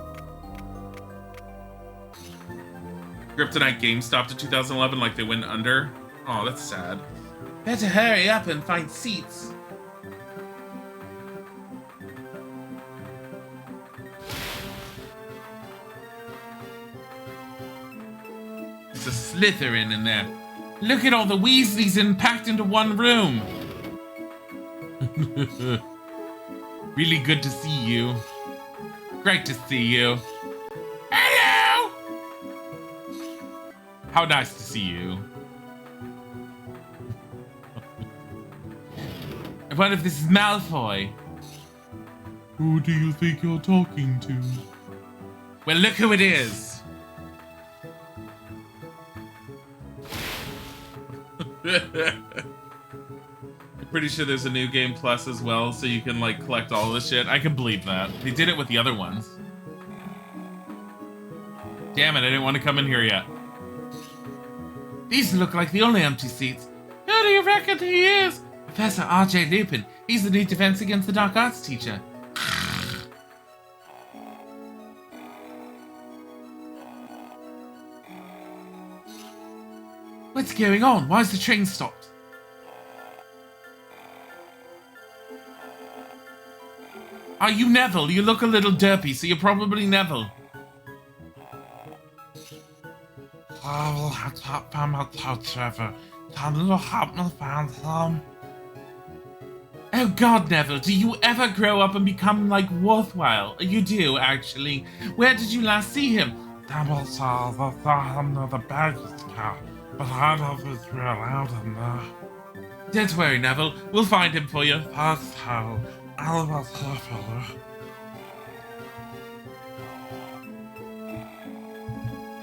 Kryptonite Games stopped in 2011 like they went under. Oh, that's sad. Better hurry up and find seats. It's a Slytherin in there. Look at all the Weasleys packed into one room. Really good to see you. Great to see you. Hello! How nice to see you. I wonder if this is Malfoy. Who do you think you're talking to? Well, look who it is. I'm pretty sure there's a new game plus as well, so you can like collect all this shit. I can believe that. They did it with the other ones. Damn it, I didn't want to come in here yet. These look like the only empty seats. Who do you reckon he is? Professor R.J. Lupin. He's the new Defense Against the Dark Arts teacher. What's going on? Why is the train stopped? Are you Neville? You look a little derpy, so you're probably Neville. Oh God, Neville, do you ever grow up and become, like, worthwhile? You do, actually. Where did you last see him? The baggage car, but I don't know if it's real out in there. Don't worry, Neville. We'll find him for you. That's how.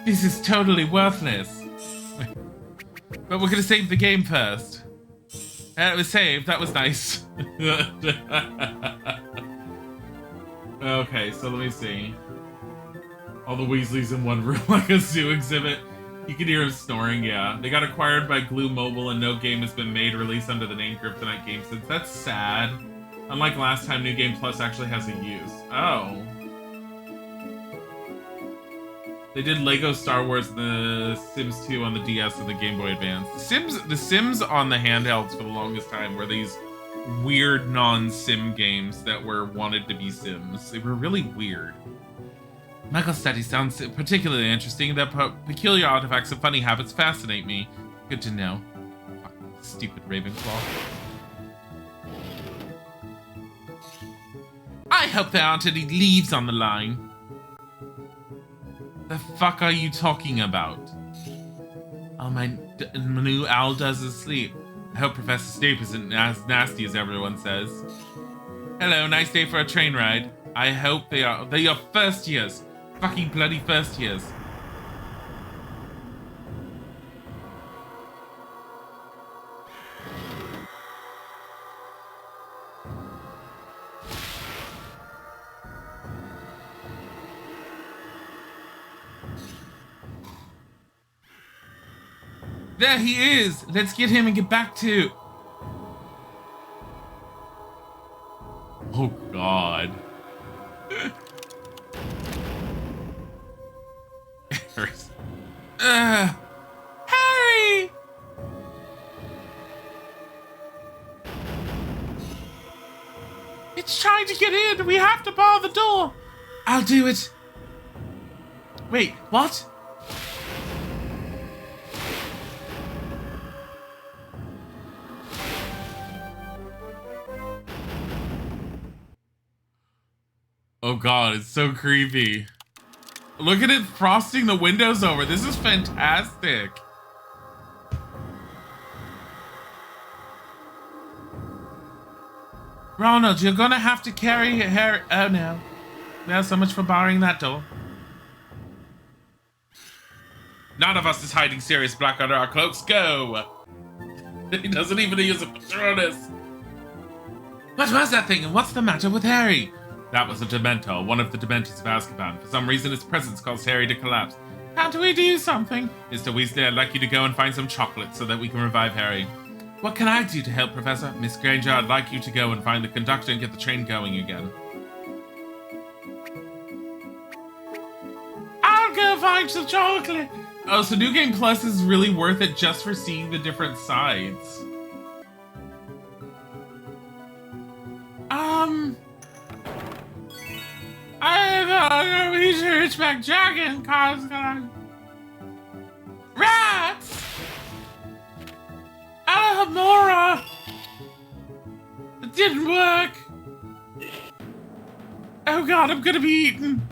This is totally worthless. But we're gonna save the game first. It was saved. That was nice. Okay, so let me see. All the Weasleys in one room like a zoo exhibit. You can hear him snoring, yeah. They got acquired by Glue Mobile and no game has been made released under the name Kryptonite Games since. That's sad. Unlike last time, New Game Plus actually has a use. Oh. They did Lego Star Wars and The Sims 2 on the DS and the Game Boy Advance. The Sims on the handhelds for the longest time were these weird non-sim games that were wanted to be Sims. They were really weird. Medical studies sounds particularly interesting. Their peculiar artifacts and funny habits fascinate me. Good to know. Fucking stupid Ravenclaw. I hope there aren't any leaves on the line. The fuck are you talking about? Oh, my new owl does is sleep. I hope Professor Snape isn't as nasty as everyone says. Hello, nice day for a train ride. I hope they're your first years. Fucking bloody first years. There he is! Let's get him and get back to... Oh, God. Harry! It's trying to get in! We have to bar the door! I'll do it! Wait, what? Oh God, it's so creepy. Look at it frosting the windows over. This is fantastic. Ronald, you're gonna have to carry Harry. Oh no. Well, so much for barring that door. None of us is hiding Sirius Black under our cloaks. Go! He doesn't even use a Patronus. What was that thing and what's the matter with Harry? That was a Dementor, one of the Dementors of Azkaban. For some reason, its presence caused Harry to collapse. Can't we do something? Mr. Weasley, I'd like you to go and find some chocolate so that we can revive Harry. What can I do to help, Professor? Miss Granger, I'd like you to go and find the conductor and get the train going again. I'll go find some chocolate! Oh, so New Game Plus is really worth it just for seeing the different sides. I'm gonna research back dragon cause rats! Alamora! It didn't work! Oh God, I'm gonna be eaten!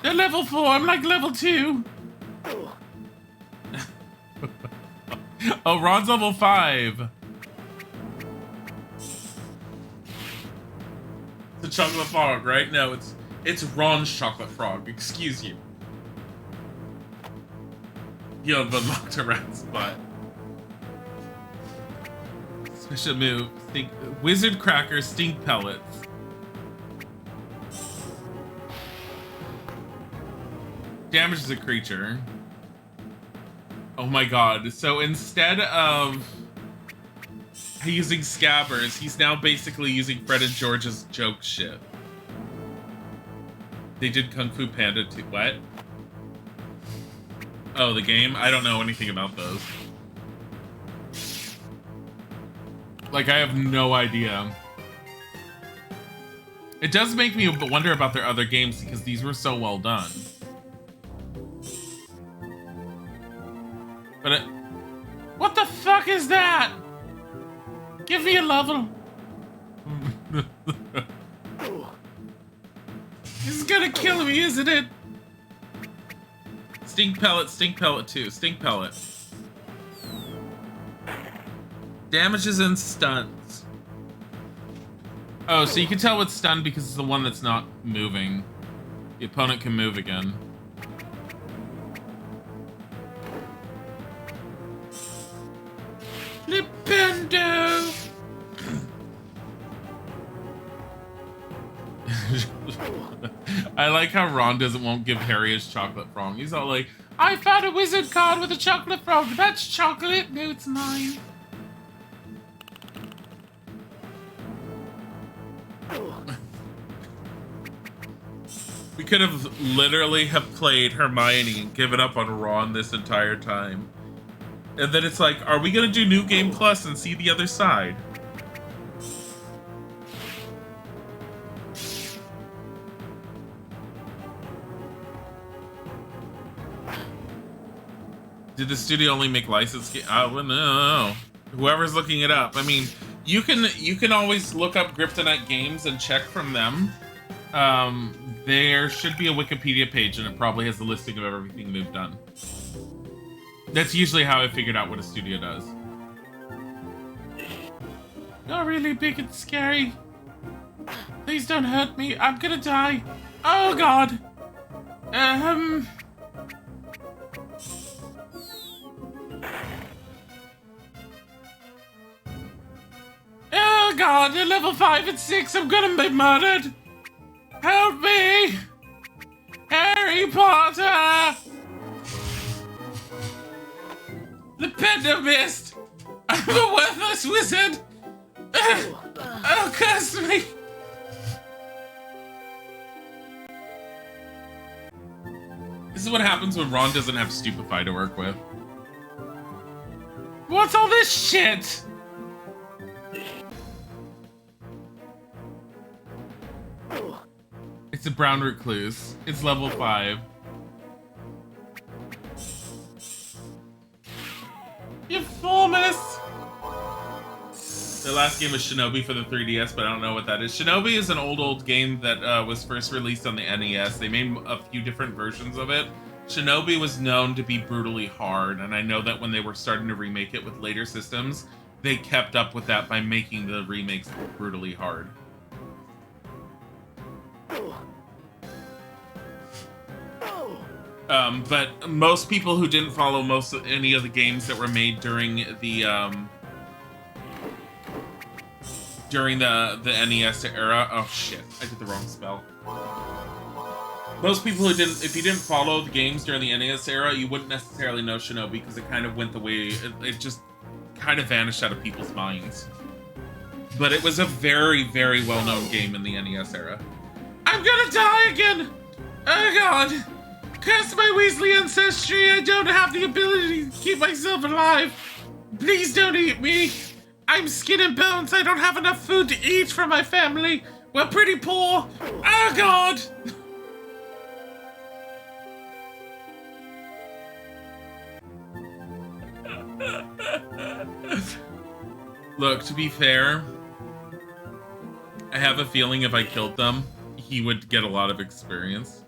They're level 4, I'm like level 2. Oh, Ron's level 5. The chocolate frog, right? No, it's Ron's chocolate frog. Excuse you. You have unlocked a rat's butt. Special move. Wizard Cracker Stink Pellets. Damages a creature. Oh my God. So instead of using Scabbers, he's now basically using Fred and George's joke shit. They did Kung Fu Panda too. What? Oh, the game? I don't know anything about those. Like, I have no idea. It does make me wonder about their other games because these were so well done. But what the fuck is that? Give me a level. This is gonna kill me, isn't it? Stink Pellet 2. Stink Pellet. Damages and stuns. Oh, so you can tell it's stunned because it's the one that's not moving. The opponent can move again. Flipendo! I like how Ron won't give Harry his chocolate frog. He's all like, I found a wizard card with a chocolate frog. That's chocolate. No, it's mine. We could have literally have played Hermione and given up on Ron this entire time. And then it's like, are we gonna do New Game Plus and see the other side? Did the studio only make licensed games? Oh, no. Whoever's looking it up. I mean, you can always look up Kryptonite Games and check from them. There should be a Wikipedia page, and it probably has a listing of everything they've done. That's usually how I figured out what a studio does. You're really big and scary. Please don't hurt me. I'm gonna die. Oh, God. Oh, God. At level 5 and 6, I'm gonna be murdered. Help me. Harry Potter. The Pendomist. I'm a worthless wizard. Oh, curse me. This is what happens when Ron doesn't have Stupefy to work with. What's all this shit? It's a brown recluse. It's level 5. You formous! The last game was Shinobi for the 3DS, but I don't know what that is. Shinobi is an old game that was first released on the NES. They made a few different versions of it. Shinobi was known to be brutally hard, and I know that when they were starting to remake it with later systems, they kept up with that by making the remakes brutally hard. But most people who didn't follow any of the games that were made during the NES era. Oh shit, I did the wrong spell. Most people who didn't, if you didn't follow the games during the NES era, you wouldn't necessarily know Shinobi because it kind of went the way, it just kind of vanished out of people's minds. But it was a very, very well-known game in the NES era. I'm gonna die again! Oh god! Curse my Weasley ancestry, I don't have the ability to keep myself alive! Please don't eat me! I'm skin and bones, I don't have enough food to eat for my family! We're pretty poor! Oh god! Look, to be fair, I have a feeling if I killed them, he would get a lot of experience.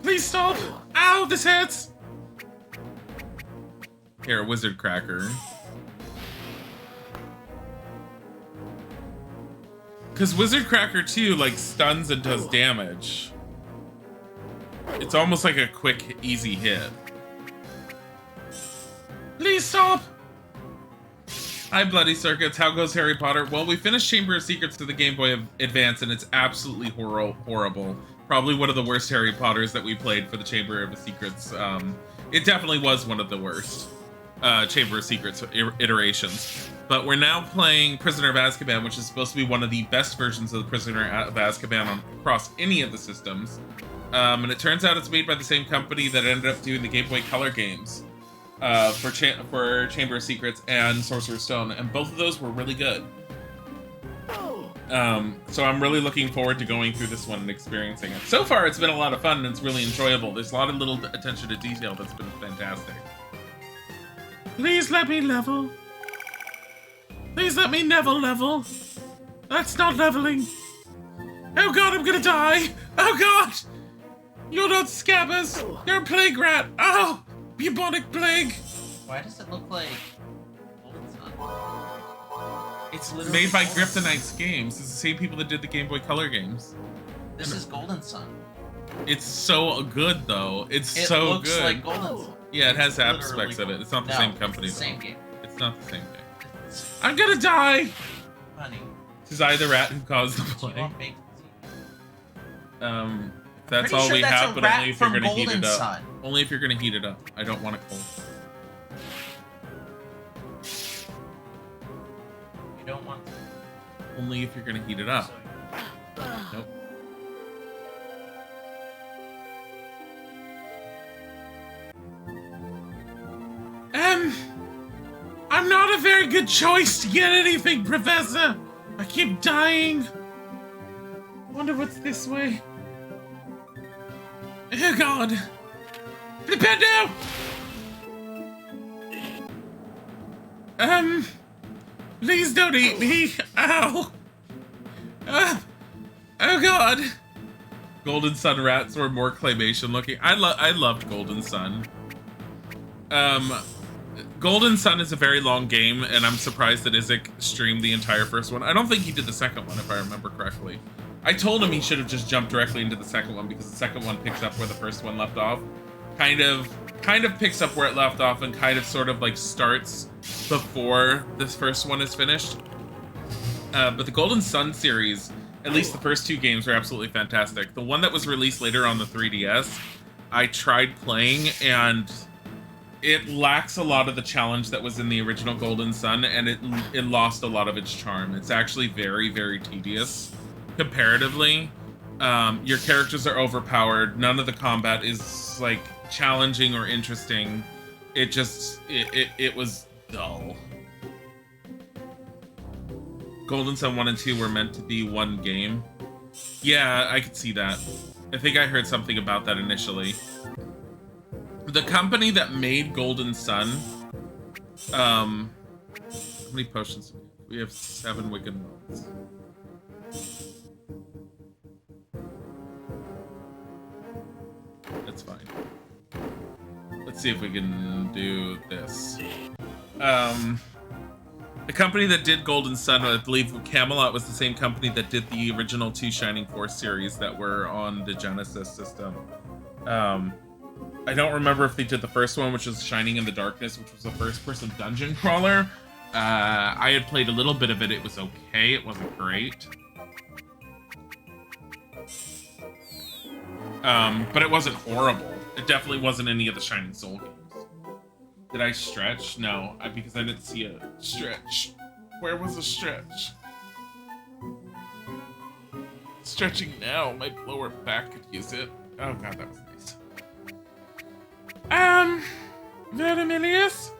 Please stop! Ow, this hurts! Here, Wizard Cracker. Because Wizard Cracker, too, like, stuns and does damage. It's almost like a quick, easy hit. Please stop! Hi, Bloody Circuits. How goes Harry Potter? Well, we finished Chamber of Secrets to the Game Boy Advance, and it's absolutely horrible. Probably one of the worst Harry Potters that we played for the Chamber of Secrets. It definitely was one of the worst Chamber of Secrets iterations. But we're now playing Prisoner of Azkaban, which is supposed to be one of the best versions of the Prisoner of Azkaban across any of the systems. And it turns out it's made by the same company that ended up doing the Game Boy Color games. For Chamber of Secrets and Sorcerer's Stone, and both of those were really good. So I'm really looking forward to going through this one and experiencing it. So far, it's been a lot of fun and it's really enjoyable. There's a lot of little attention to detail that's been fantastic. Please let me level. Please let me level. That's not leveling. Oh god, I'm gonna die. Oh god! You're not scabbers. You're a plague rat. Oh! Bubonic plague! Why does it look like Golden Sun? It's made by Kryptonite's Games. It's the same people that did the Game Boy Color games. This is Golden Sun. It's so good, though. It looks like Golden Sun. Yeah, it has aspects of it. It's not the same company. It's the same game. It's not the same game. I'm gonna die! Honey. Is I the rat who caused the plague? That's all we have, but only if you're gonna heat it up. Only if you're gonna heat it up. I don't want it cold. You don't want to. Only if you're gonna heat it up. Nope. I'm not a very good choice to get anything, Professor. I keep dying. Wonder what's this way. Oh god. Flipendo! Please don't eat me. Ow. Oh god. Golden Sun rats were more claymation looking. I loved Golden Sun. Golden Sun is a very long game, and I'm surprised that Isaac streamed the entire first one. I don't think he did the second one, if I remember correctly. I told him he should have just jumped directly into the second one because the second one picks up where the first one left off. Kind of picks up where it left off and kind of sort of like starts before this first one is finished. But the Golden Sun series, at least the first two games, are absolutely fantastic. The one that was released later on the 3DS, I tried playing, and it lacks a lot of the challenge that was in the original Golden Sun, and it lost a lot of its charm. It's actually very, very tedious comparatively. Your characters are overpowered. None of the combat is like challenging or interesting. It was dull. Golden Sun 1 and 2 were meant to be one game. Yeah, I could see that. I think I heard something about that initially. The company that made Golden Sun, how many potions? We have 7 wicked moments. That's fine. Let's see if we can do this. The company that did Golden Sun, I believe Camelot, was the same company that did the original 2 Shining Force series that were on the Genesis system. I don't remember if they did the first one, which was Shining in the Darkness, which was a first-person dungeon crawler. I had played a little bit of it. It was okay. It wasn't great. But it wasn't horrible. It definitely wasn't any of the Shining Soul games. Did I stretch? No, because I didn't see a stretch. Where was the stretch? Stretching now. My lower back could use it. Oh god, that was nice. Vermilius?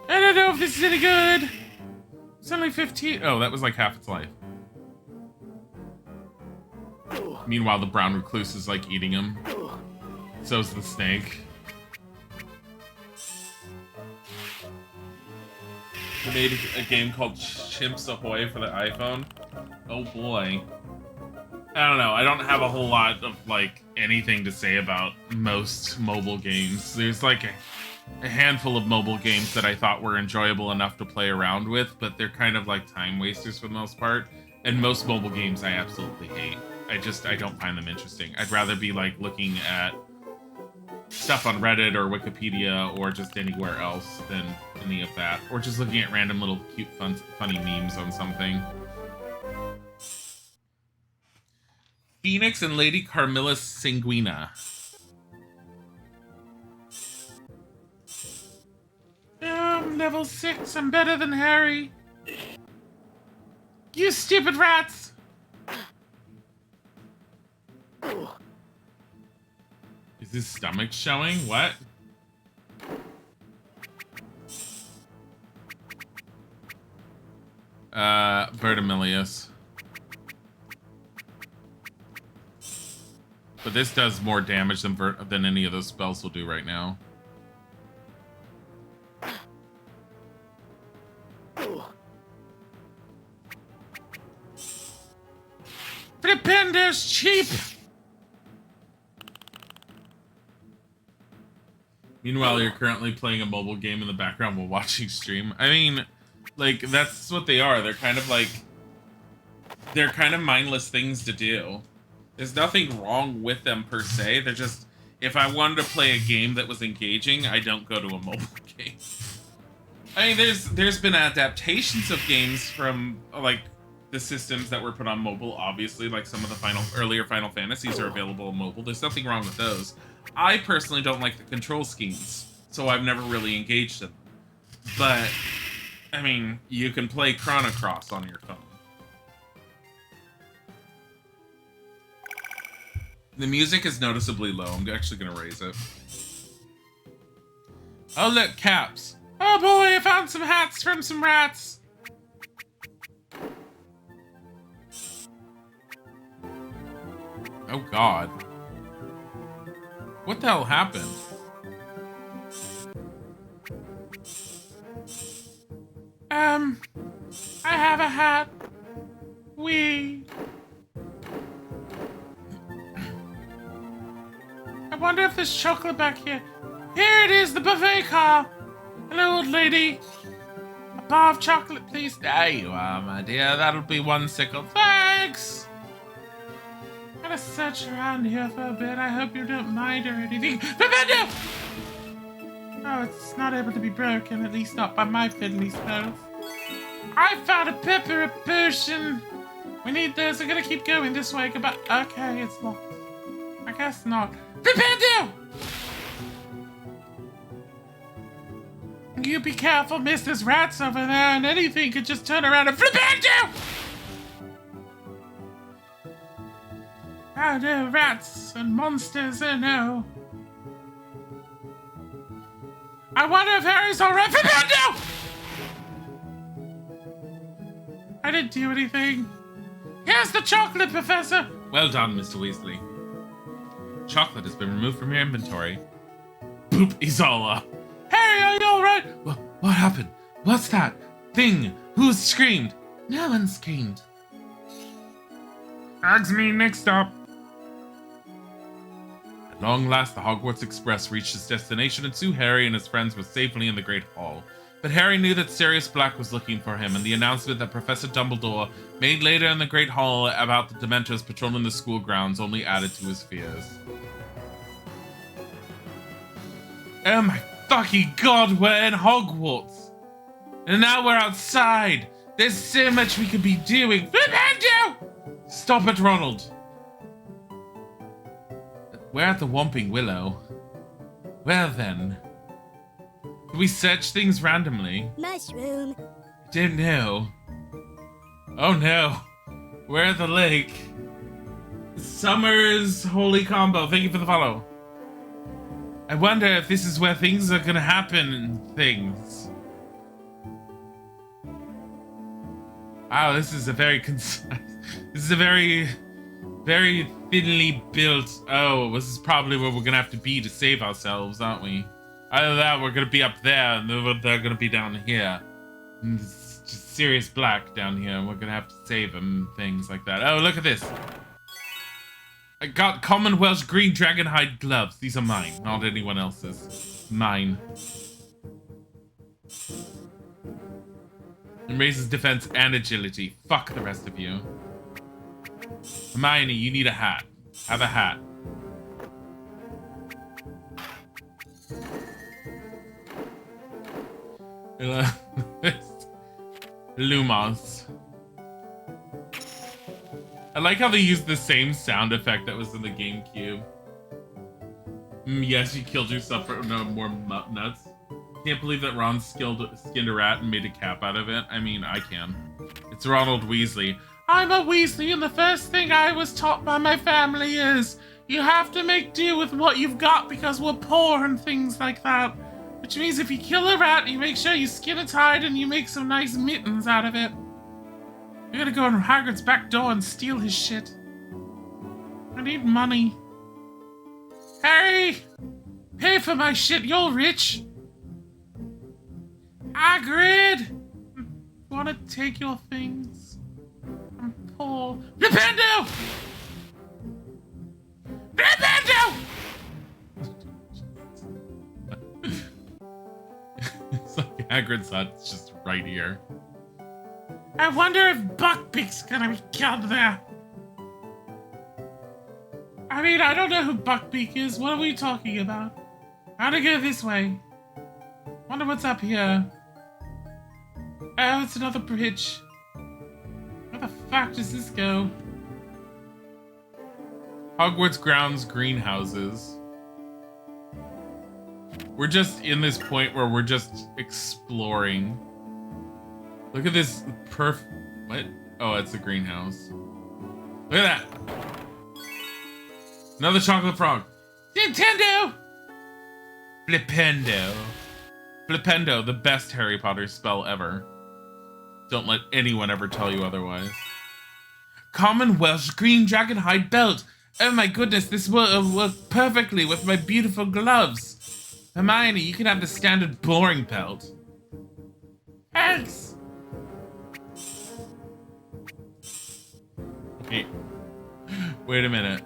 I don't know if this is any good. It's only 15. Oh, that was like half its life. Meanwhile, the brown recluse is like eating him. So's the snake. They made a game called Chimps Ahoy for the iPhone. Oh boy. I don't know. I don't have a whole lot of like anything to say about most mobile games. There's like a handful of mobile games that I thought were enjoyable enough to play around with, but they're kind of like time wasters for the most part. And most mobile games I absolutely hate. I don't find them interesting. I'd rather be like looking at stuff on Reddit or Wikipedia or just anywhere else than any of that. Or just looking at random little cute, funny memes on something. Phoenix and Lady Carmilla Sanguina. I'm level 6. I'm better than Harry. You stupid rats! Is his stomach showing? What? Vertimilius. But this does more damage than any of those spells will do right now. Flipendo's cheap! Meanwhile, you're currently playing a mobile game in the background while watching stream. I mean, like, that's what they are. They're kind of like... They're kind of mindless things to do. There's nothing wrong with them per se. They're just... If I wanted to play a game that was engaging, I don't go to a mobile game. I mean, there's been adaptations of games from, like, the systems that were put on mobile, obviously. Like, some of the earlier Final Fantasies are available on mobile. There's nothing wrong with those. I personally don't like the control schemes, so I've never really engaged in them. But, I mean, you can play Chrono Cross on your phone. The music is noticeably low. I'm actually going to raise it. Oh, look, caps. Oh boy, I found some hats from some rats. Oh, God. What the hell happened? I have a hat. I wonder if there's chocolate back here. Here it is, the buffet car. Hello, old lady. A bar of chocolate, please. There you are, my dear. That'll be one sickle. Thanks. I'm gonna search around here for a bit. I hope you don't mind or anything. Fernando! Oh, it's not able to be broken, at least not by my fiddly spells. I found a pepper potion. We need this. We're gonna keep going this way. Goodbye. Okay, it's locked. I guess not. Fernando! You be careful, miss. There's rats over there, and anything could just turn around and Fernando! Oh no, rats and monsters, oh no. I wonder if Harry's alright. Fernando! I didn't do anything. Here's the chocolate, Professor! Well done, Mr. Weasley. Chocolate has been removed from your inventory. Boop, he's all up. Harry, are you alright? What happened? What's that thing? Who screamed? No one screamed. Ask me next stop. At long last, the Hogwarts Express reached its destination, and soon Harry and his friends were safely in the Great Hall. But Harry knew that Sirius Black was looking for him, and the announcement that Professor Dumbledore made later in the Great Hall about the Dementors patrolling the school grounds only added to his fears. Oh my fucking god, we're in Hogwarts! And now we're outside! There's so much we could be doing! Fernando! Stop it, Ronald! We're at the Whomping Willow. Well then. Do we search things randomly? Mushroom. I don't know. Oh no. We're at the lake. Summer's holy combo. Thank you for the follow. I wonder if this is where things are gonna happen. Things. Wow, this is a very concise. This is a very thinly built. Oh, this is probably where we're gonna have to be to save ourselves, aren't we? Either that, we're gonna be up there, and they're gonna be down here. And it's just Sirius Black down here, and we're gonna have to save him, things like that. Oh, look at this. I got Commonwealth green dragonhide gloves. These are mine, not anyone else's. Mine. And raises defense and agility. Fuck the rest of you. Hermione, you need a hat. Have a hat. Lumos. I like how they used the same sound effect that was in the GameCube. Yes, you killed yourself for no more nuts. Can't believe that Ron skinned a rat and made a cap out of it. I mean, I can. It's Ronald Weasley. I'm a Weasley, and the first thing I was taught by my family is you have to make do with what you've got because we're poor and things like that. Which means if you kill a rat, you make sure you skin its hide and you make some nice mittens out of it. You're gonna go in Hagrid's back door and steal his shit. I need money. Harry! Pay for my shit, you're rich! Hagrid! Wanna take your things? I'm poor. Nintendo! Nintendo! It's like Hagrid's hut's just right here. I wonder if Buckbeak's gonna be killed there. I mean, I don't know who Buckbeak is. What are we talking about? How to go this way? Wonder what's up here. Oh, it's another bridge. Where the fuck does this go? Hogwarts grounds greenhouses. We're just in this point where we're just exploring. Look at this what? Oh, it's a greenhouse. Look at that. Another chocolate frog. Nintendo! Flipendo. Flipendo, the best Harry Potter spell ever. Don't let anyone ever tell you otherwise. Commonwealth green dragonhide belt. Oh my goodness, this will work perfectly with my beautiful gloves. Hermione, you can have the standard boring pelt. Thanks! Okay. Wait a minute.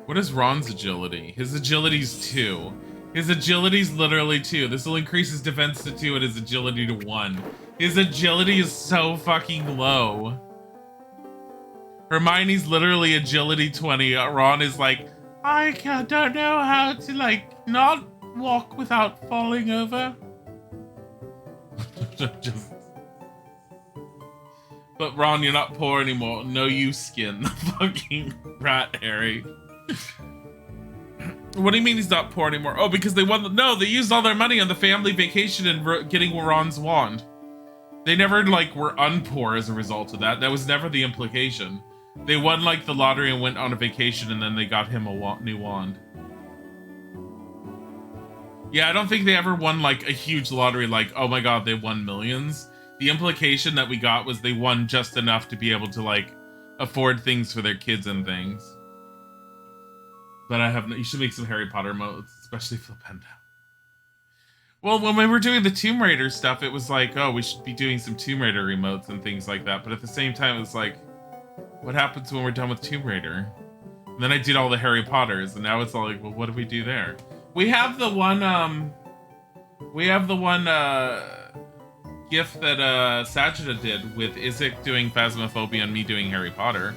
What is Ron's agility? His agility's 2. His agility's literally 2. This will increase his defense to 2 and his agility to 1. His agility is so fucking low. Hermione's literally agility 20. Ron is like, don't know how to, like, not walk without falling over. Just... But Ron, you're not poor anymore. No, you skin the fucking rat, Harry. What do you mean he's not poor anymore? Oh, because they won. No, they used all their money on the family vacation and getting Ron's wand. They never, like, were unpoor as a result of that. That was never the implication. They won, like, the lottery and went on a vacation, and then they got him a new wand. Yeah, I don't think they ever won, like, a huge lottery, like, oh my god, they won millions. The implication that we got was they won just enough to be able to, like, afford things for their kids and things. But you should make some Harry Potter modes, especially Flipendo. Well, when we were doing the Tomb Raider stuff, it was like, oh, we should be doing some Tomb Raider emotes and things like that. But at the same time, it was like, what happens when we're done with Tomb Raider? And then I did all the Harry Potters, and now it's all like, well, what do we do there? We have the one, GIF that, Sajida did with Isaac doing Phasmophobia and me doing Harry Potter.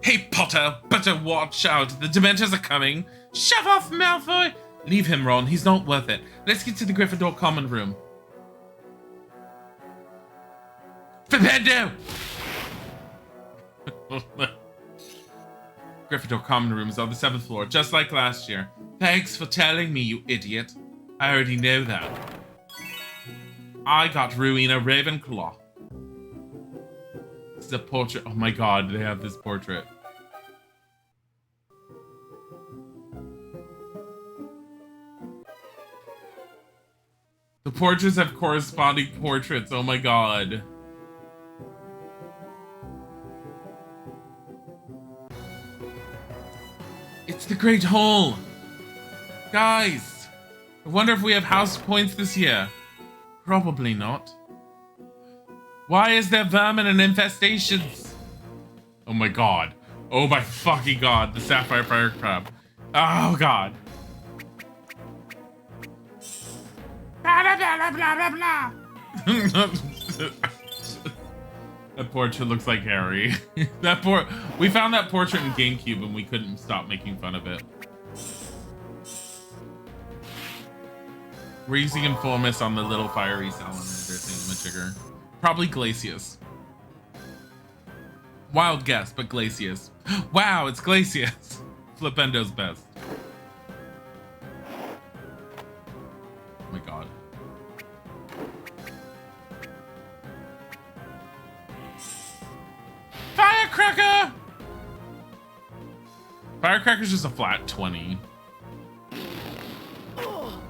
Hey, Potter, better watch out. The Dementors are coming. Shove off, Malfoy! Leave him, Ron. He's not worth it. Let's get to the Gryffindor common room. Flipendo! Gryffindor common room is on the 7th floor, just like last year. Thanks for telling me, you idiot. I already know that. I got Rowena Ravenclaw. This is a portrait. Oh my god, they have this portrait. The portraits have corresponding portraits. Oh my god. It's the Great Hall! Guys! I wonder if we have house points this year. Probably not. Why is there vermin and infestations? Oh my god. Oh my fucking god. The Sapphire Fire Crab. Oh god. Blah, blah, blah, blah, blah. That portrait looks like Harry. We found that portrait in GameCube and we couldn't stop making fun of it. We're using Informus on the little fiery salamander thingamajigger. Probably Glacius. Wild guess, but Glacius. Wow, it's Glacius. Flipendo's best. Oh my god. Firecracker! Firecracker's just a flat 20.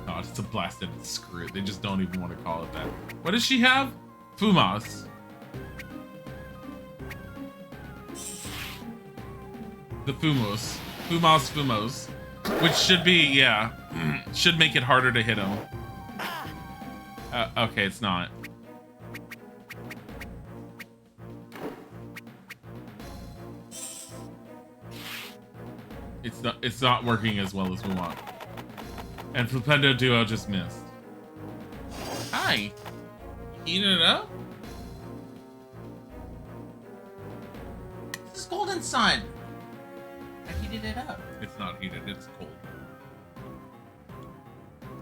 God, it's a blasted screw. They just don't even want to call it that. What does she have? Fumas. The Fumos. Fumos. Which should be, yeah. Should make it harder to hit him. Okay, it's not. It's not working as well as we want. And Flipendo Duo just missed. Hi. Heating it up? This is Golden Sun. I heated it up. It's not heated, it's cold.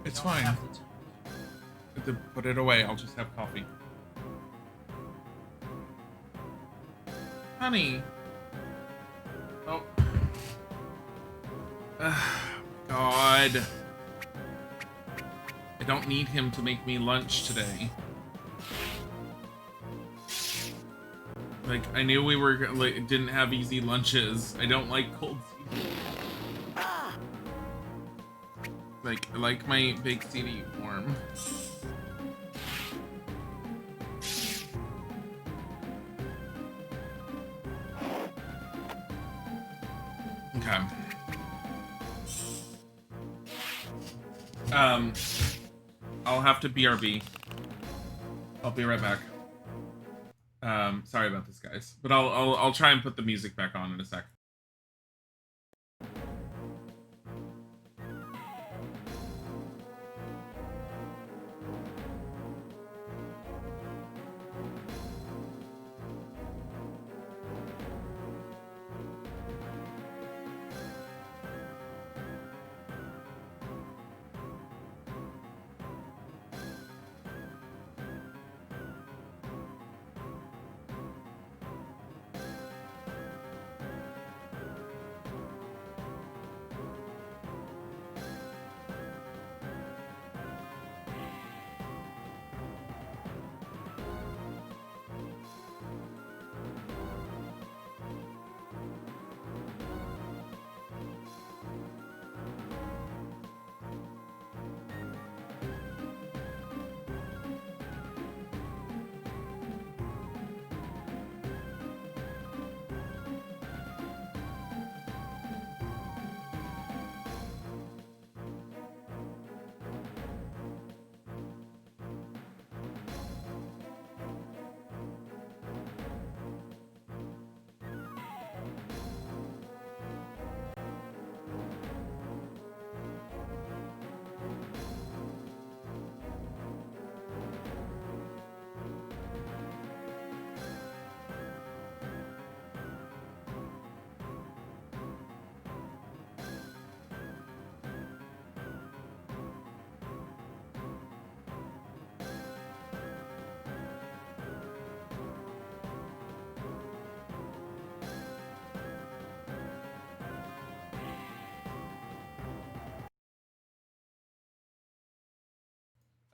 It's Don't fine. have the time. Put it away, I'll just have coffee. Honey. Oh. God. I don't need him to make me lunch today. Like, I knew we were, like, didn't have easy lunches. I don't like cold seafood. like my baked CD warm. Okay. I'll have to BRB. I'll be right back. Sorry about this, guys, but I'll try and put the music back on in a sec.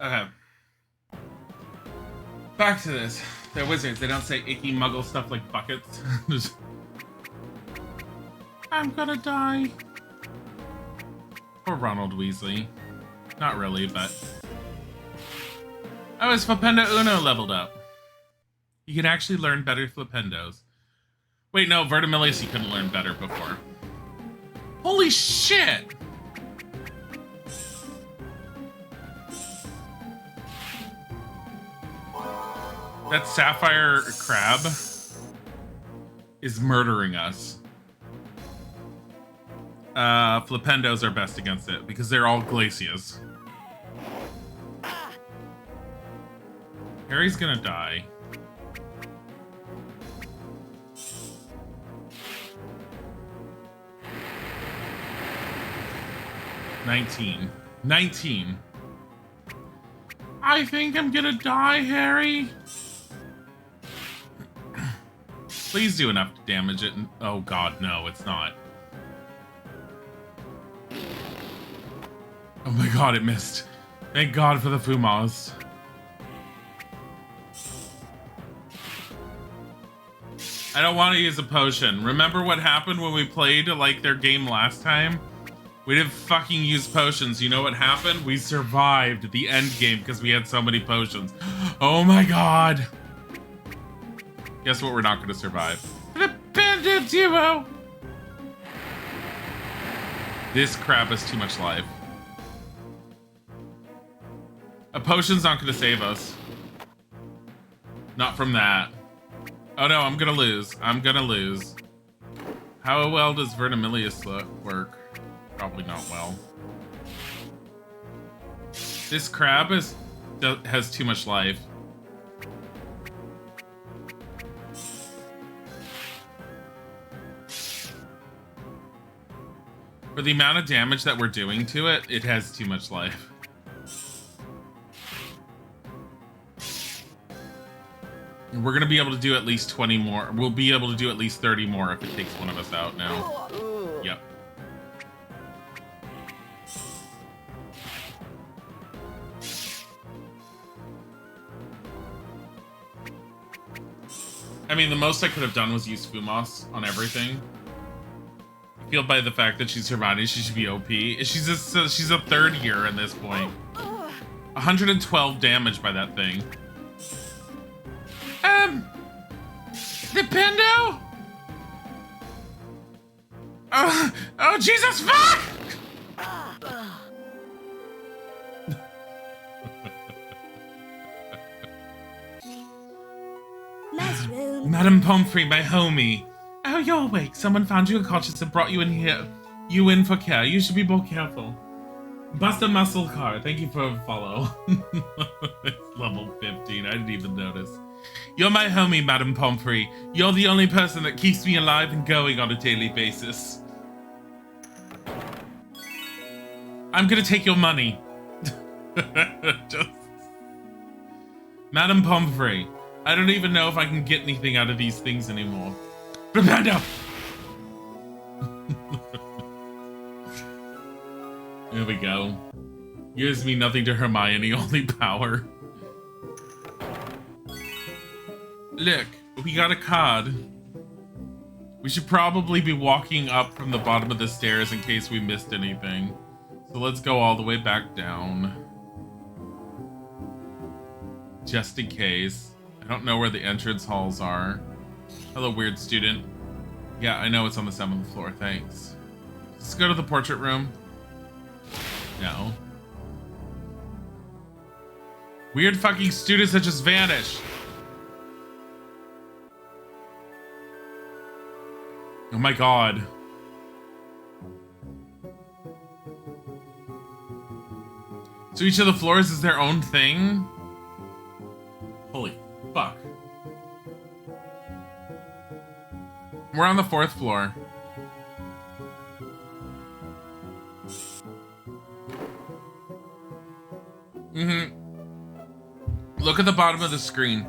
Okay. Back to this. They're wizards. They don't say icky muggle stuff like buckets. I'm gonna die. Poor Ronald Weasley. Not really, but... Oh, his Flipendo Uno leveled up. You can actually learn better Flipendos. Wait, no, Vertimillious you couldn't learn better before. Holy shit! That Sapphire Crab is murdering us. Flipendos are best against it because they're all Glacias. Harry's gonna die. Nineteen. I think I'm gonna die, Harry. Please do enough to damage it. Oh god, no, it's not. Oh my god, it missed. Thank god for the Fumas. I don't want to use a potion. Remember what happened when we played like their game last time? We didn't fucking use potions. You know what happened? We survived the end game because we had so many potions. Oh my god. Guess what we're not going to survive? The Panda Duo! This crab has too much life. A potion's not going to save us. Not from that. Oh no, I'm going to lose. I'm going to lose. How well does Vertimillious work? Probably not well. This crab has too much life. For the amount of damage that we're doing to it, it has too much life. And we're gonna be able to do at least 20 more. We'll be able to do at least 30 more if it takes one of us out now. Yep. I mean, the most I could have done was use Fumas on everything. feel by the fact that she's Hermione, she should be OP. She's a third year at this point. 112 damage by that thing. Nintendo? Oh, Jesus, fuck! Nice room. Madame Pomfrey, my homie. Oh, you're awake. Someone found you unconscious and brought you in here. You in for care. You should be more careful. Buster Muscle Car, thank you for a follow. It's level 15, I didn't even notice. You're my homie, Madame Pomfrey. You're the only person that keeps me alive and going on a daily basis. I'm gonna take your money. Just... Madame Pomfrey, I don't even know if I can get anything out of these things anymore. Repanda! There we go. Gives me nothing to Hermione, only power. Look, we got a card. We should probably be walking up from the bottom of the stairs in case we missed anything. So let's go all the way back down. Just in case. I don't know where the entrance halls are. Hello, weird student. Yeah, I know it's on the 7th floor, thanks. Let's go to the portrait room. No. Weird fucking students that just vanish. Oh my god. So each of the floors is their own thing? Holy fuck. We're on the 4th floor. Look at the bottom of the screen.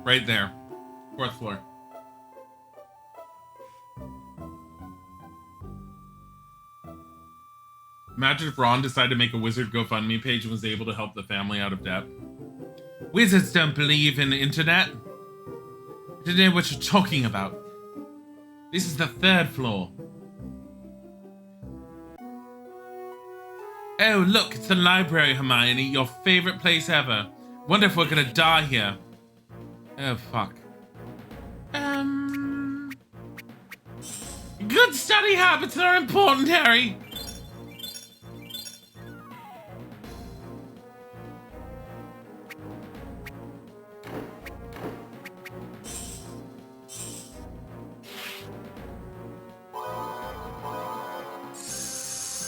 Right there. 4th floor. Imagine if Ron decided to make a wizard GoFundMe page and was able to help the family out of debt. Wizards don't believe in the internet. I don't know what you're talking about. This is the 3rd floor. Oh, look, it's the library, Hermione. Your favorite place ever. Wonder if we're gonna die here. Oh, fuck. Good study habits are important, Harry.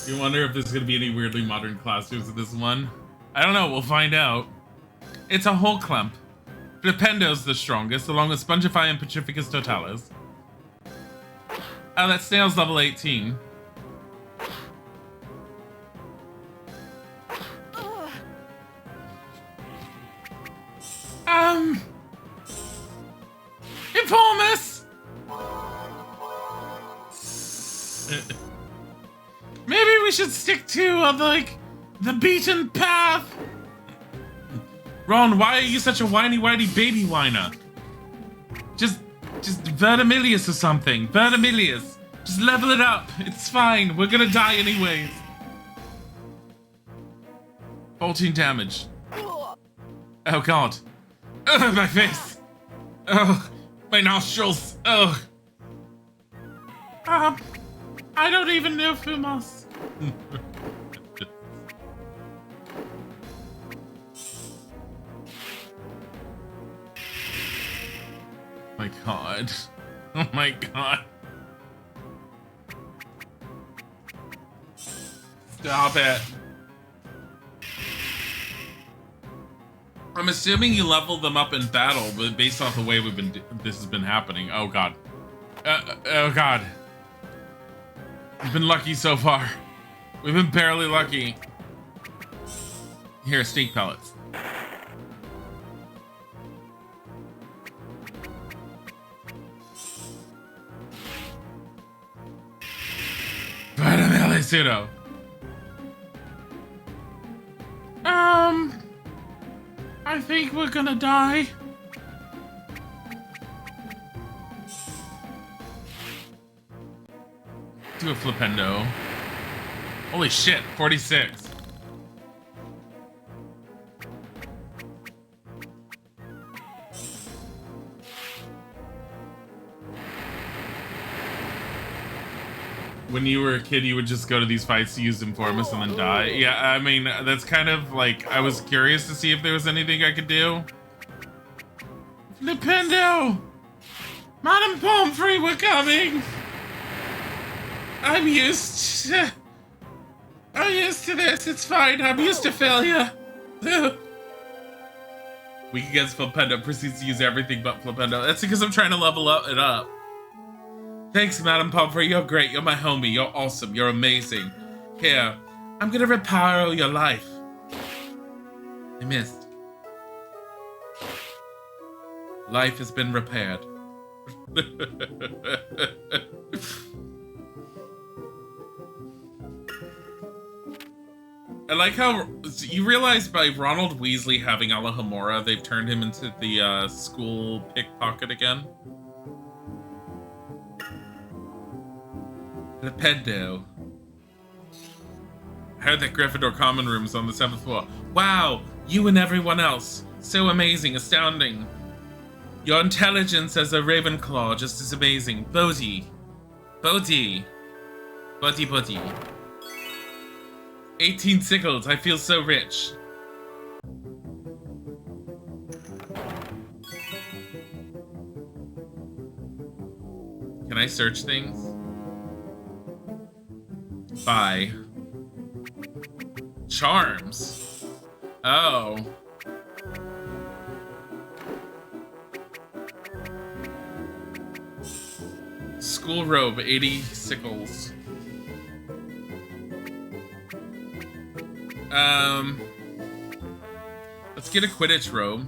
You wonder if there's gonna be any weirdly modern classrooms in this one? I don't know, we'll find out. It's a whole clump. Flipendo's the strongest, along with Spongify and Petrificus Totalis. Oh, that snail's level 18. Informus! Maybe we should stick to, like, the beaten path. Ron, why are you such a whiny baby whiner? Just Vertimilius or something. Vertimilius. Just level it up. It's fine. We're gonna die anyways. 14 damage. Oh god. Ugh, my face. Oh, my nostrils. Oh. I don't even know Fumas. My god. Oh my god. Stop it. I'm assuming you leveled them up in battle, but based off the way this has been happening. Oh god. Oh god. We've been lucky so far. We've been barely lucky. Here, stink pellets. Vitamin pseudo. I think we're gonna die. to a Flipendo. Holy shit, 46. When you were a kid, you would just go to these fights to use Informus and then die. Yeah, I mean, that's kind of like, I was curious to see if there was anything I could do. Flipendo! Madame Pomfrey, we're coming! I'm used to this, it's fine, I'm used to failure. Weak against Flipendo, proceeds to use everything but Flipendo. That's because I'm trying to level it up. Thanks, Madame Pomfrey, you're great, you're my homie, you're awesome, you're amazing. Here, I'm gonna repower your life. I missed. Life has been repaired. I like how you realize by Ronald Weasley having Alohomora, they've turned him into the school pickpocket again. Flipendo. I heard that Gryffindor common room is on the 7th floor. Wow, you and everyone else. So amazing, astounding. Your intelligence as a Ravenclaw, just as amazing. Bodhi. 18 sickles, I feel so rich. Can I search things? By charms. Oh. School robe, 80 sickles. Let's get a Quidditch robe.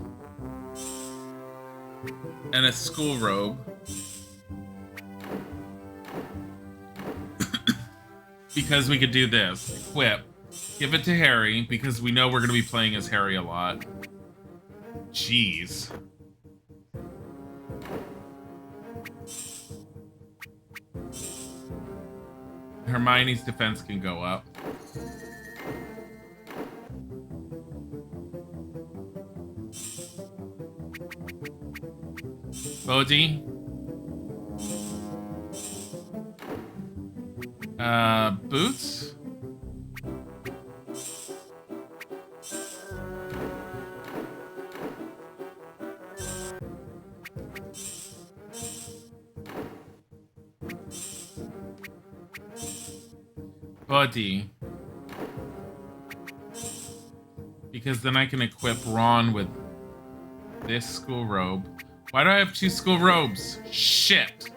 And a school robe. Because we could do this. Equip. Give it to Harry, because we know we're going to be playing as Harry a lot. Jeez. Hermione's defense can go up. Bodhi. Boots? Buddy. Because then I can equip Ron with this school robe. Why do I have 2 school robes? Shit.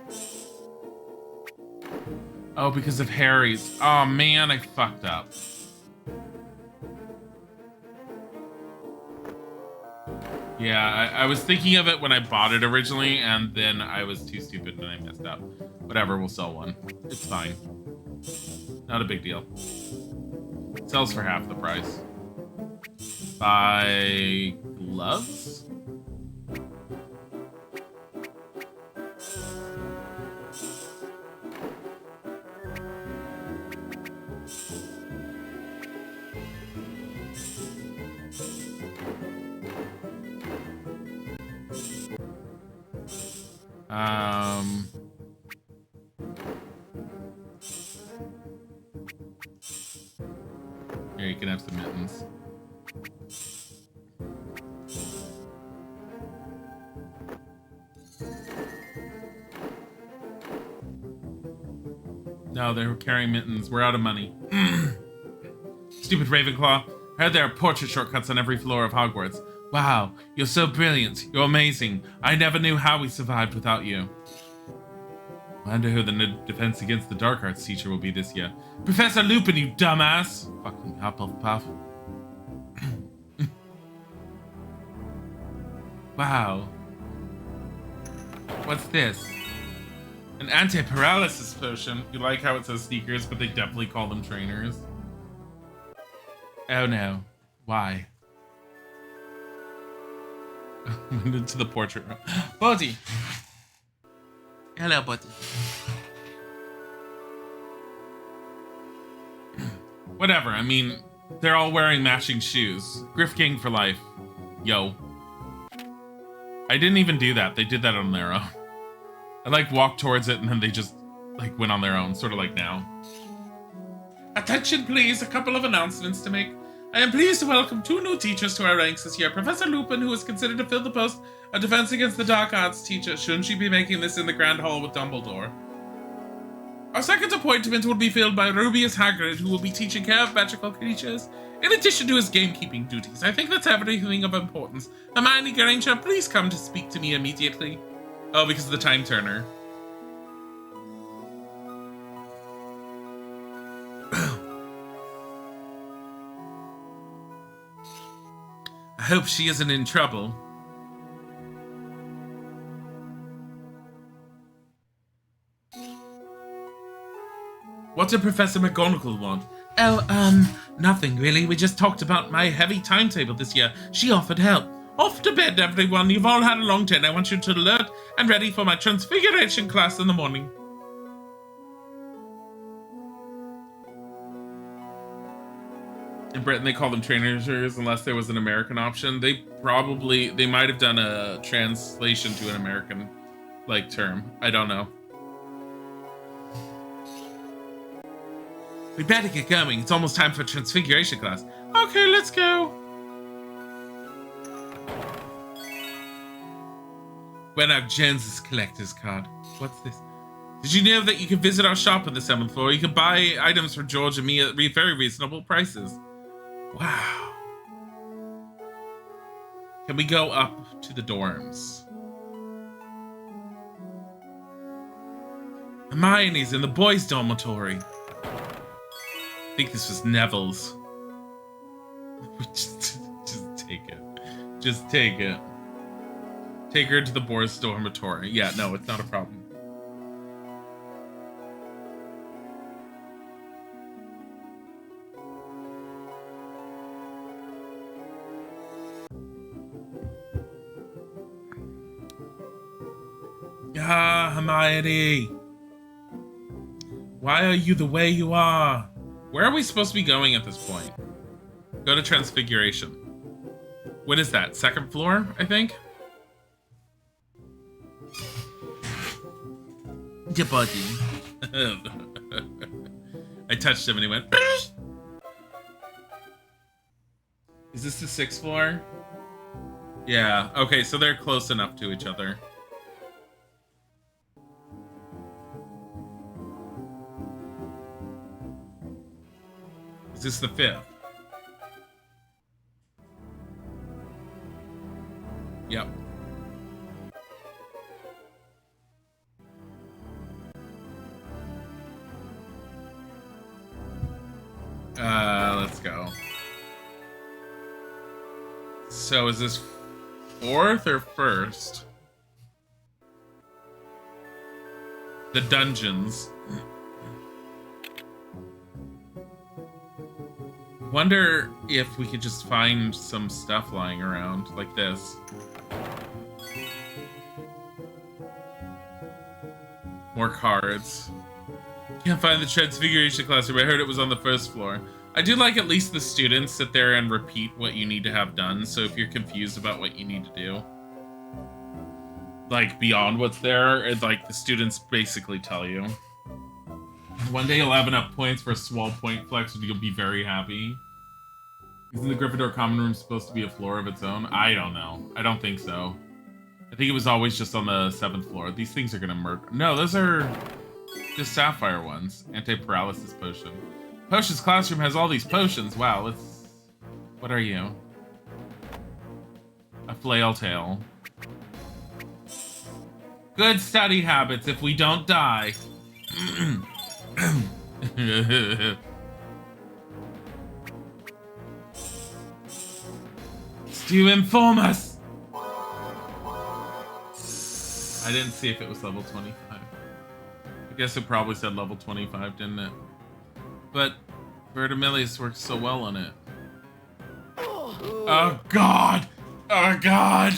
Oh, because of Harry's. Oh man, I fucked up. Yeah, I was thinking of it when I bought it originally, and then I was too stupid and I messed up. Whatever, we'll sell one. It's fine. Not a big deal. Sells for half the price. Buy gloves? Here, you can have some mittens. No, they're carrying mittens. We're out of money. Stupid Ravenclaw. I heard there are portrait shortcuts on every floor of Hogwarts. Wow, you're so brilliant. You're amazing. I never knew how we survived without you. I wonder who the Defense Against the Dark Arts teacher will be this year. Professor Lupin, you dumbass! Fucking Hufflepuff. Wow. What's this? An anti-paralysis potion. You like how it says sneakers, but they definitely call them trainers. Oh no. Why? Went into the portrait room. Buddy! Hello, buddy. Whatever, I mean, they're all wearing matching shoes. Griff Gang for life. Yo. I didn't even do that. They did that on their own. I like walked towards it and then they just like went on their own, sort of like now. Attention please, a couple of announcements to make. I am pleased to welcome 2 new teachers to our ranks this year. Professor Lupin, who is considered to fill the post of Defense Against the Dark Arts teacher. Shouldn't she be making this in the Grand Hall with Dumbledore? Our second appointment will be filled by Rubius Hagrid, who will be teaching care of magical creatures, in addition to his gamekeeping duties. I think that's everything of importance. Hermione Granger, please come to speak to me immediately. Oh, because of the time turner. I hope she isn't in trouble. What did Professor McGonagall want? Oh, nothing really. We just talked about my heavy timetable this year. She offered help. Off to bed, everyone. You've all had a long day. I want you to alert and ready for my transfiguration class in the morning. In Britain, they call them trainers unless there was an American option. They might have done a translation to an American, like, term. I don't know. We better get going. It's almost time for transfiguration class. Okay, let's go. Gwenard Jones's collector's card. What's this? Did you know that you can visit our shop on the 7th floor? You can buy items for George and me at very reasonable prices. Wow. Can we go up to the dorms? Hermione's in the boys' dormitory. I think this was Neville's. just take it. Just take it. Take her to the boys' dormitory. Yeah, no, it's not a problem. Ah, Hermione. Why are you the way you are? Where are we supposed to be going at this point? Go to Transfiguration. What is that? 2nd floor, I think? Your body. I touched him and he went. Is this the 6th floor? Yeah. Okay, so they're close enough to each other. Is this the 5th? Yep. Let's go. So is this 4th or 1st? The dungeons. Wonder if we could just find some stuff lying around like this. More cards. Can't find the Transfiguration classroom. I heard it was on the 1st floor. I do like at least the students sit there and repeat what you need to have done. So if you're confused about what you need to do, like beyond what's there, it's like the students basically tell you. One day you'll have enough points for a small point flex and you'll be very happy. Isn't the Gryffindor common room supposed to be a floor of its own? I don't know. I don't think so. I think it was always just on the 7th floor. These things are gonna murder. No, those are just sapphire ones. Anti-paralysis potion. Potions classroom has all these potions. Wow, let's... What are you? A flail tail. Good study habits if we don't die. Stu, inform us! I didn't see if it was level 25. I guess it probably said level 25, didn't it? But Vertimillius works so well on it. Oh god! Oh god!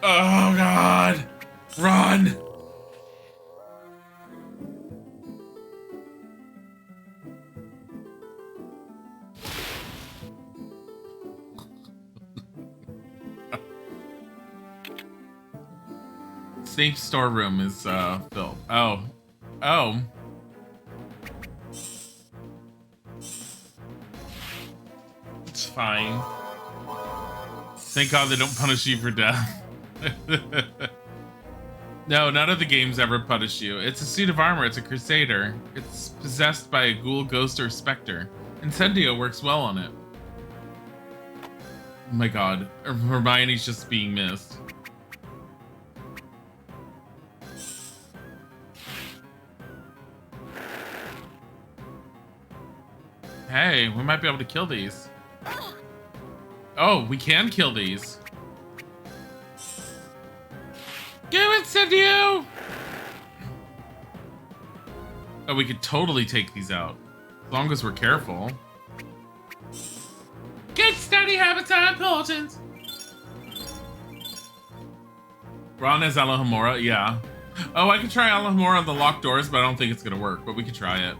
Oh god! Run! Snape's storeroom is filled. Oh. Oh. It's fine. Thank God they don't punish you for death. No, none of the games ever punish you. It's a suit of armor. It's a crusader. It's possessed by a ghoul, ghost, or specter. Incendio works well on it. Oh my God. Hermione's just being missed. Hey, we might be able to kill these. Oh, we can kill these. Go, Incendio! Oh, we could totally take these out. As long as we're careful. Good study habits are important. Ron has Alohomora, yeah. Oh, I could try Alohomora on the locked doors, but I don't think it's gonna work, but we could try it.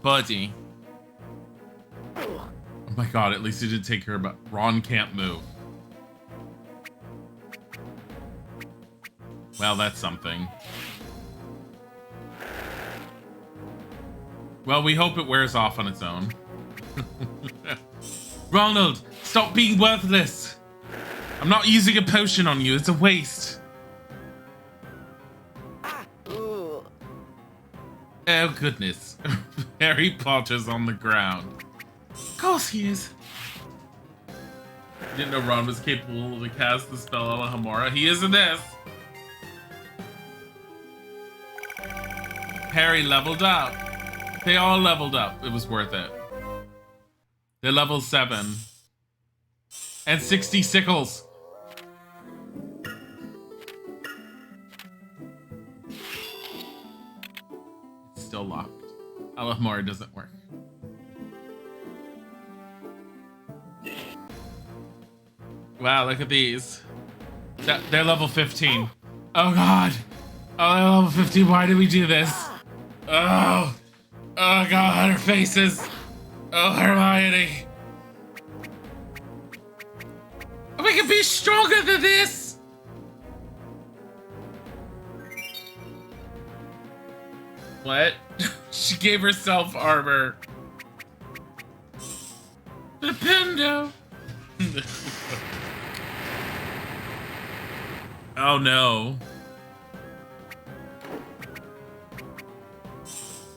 Buddy. Oh my God, at least he did take care of it. Ron can't move. Well, that's something. Well, we hope it wears off on its own. Ronald, stop being worthless! I'm not using a potion on you, it's a waste. Oh, goodness. Harry Potter's on the ground. Of course he is. You didn't know Ron was capable to cast the spell Alohomora. He is in this. Harry leveled up. They all leveled up. It was worth it. They're level 7. And 60 sickles. It's still locked. Alohomora doesn't work. Wow, look at these. They're level 15. Oh God. Oh, they're level 15. Why did we do this? Oh. Oh God, her faces. Oh, Hermione. We can be stronger than this. What? She gave herself armor. Flipendo. Oh no.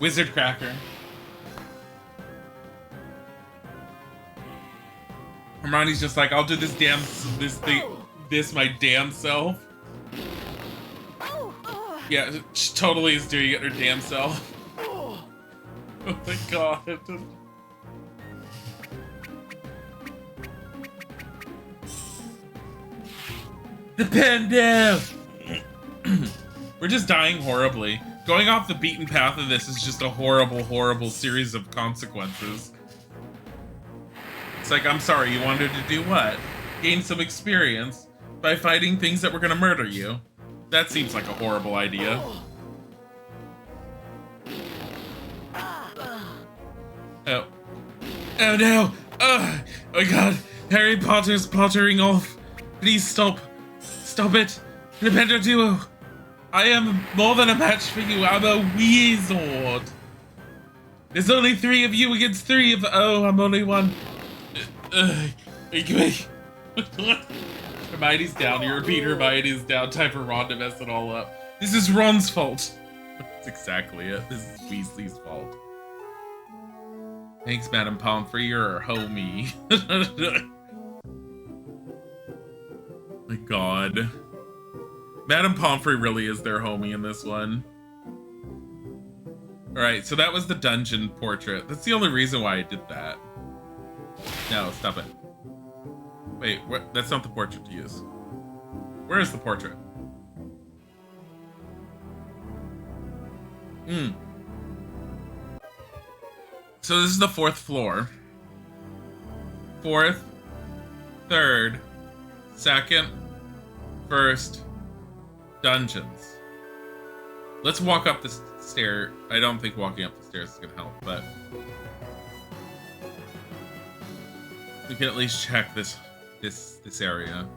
Wizard Cracker. Hermione's just like, I'll do this my damn self. Yeah, she totally is doing it her damn self. Oh my God. The Pando! We're just dying horribly. Going off the beaten path of this is just a horrible, horrible series of consequences. It's like, I'm sorry, you wanted to do what? Gain some experience by fighting things that were gonna murder you. That seems like a horrible idea. Oh. Oh no! Oh my God! Harry Potter's pottering off! Please stop! Stop it! Flipendo Duo! I am more than a match for you. I'm a wizard. There's only 3 of you against 3 of... Oh, I'm only one. Hermione's down. You repeat Hermione's down. Time for Ron to mess it all up. This is Ron's fault. That's exactly it. This is Weasley's fault. Thanks, Madam Pomfrey. You're a homie. My God. Madame Pomfrey really is their homie in this one. Alright, so that was the dungeon portrait. That's the only reason why I did that. No, stop it. Wait, what? That's not the portrait to use. Where is the portrait? So this is the 4th floor. 4th, 3rd, 2nd, 1st, dungeons. Let's walk up the stair. I don't think walking up the stairs is gonna help, but We can at least check this area.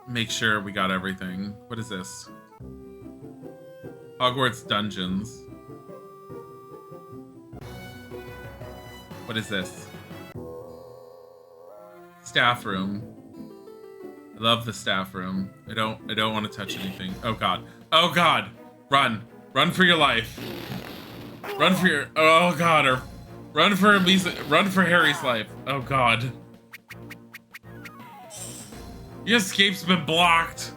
Make sure we got everything. What is this? Hogwarts Dungeons. What is this? Staff room. I love the staff room. I don't want to touch anything. Oh god. Oh god. Run. Run for your life. Run for your oh god. Or run for Harry's life. Oh god. Your escape's been blocked.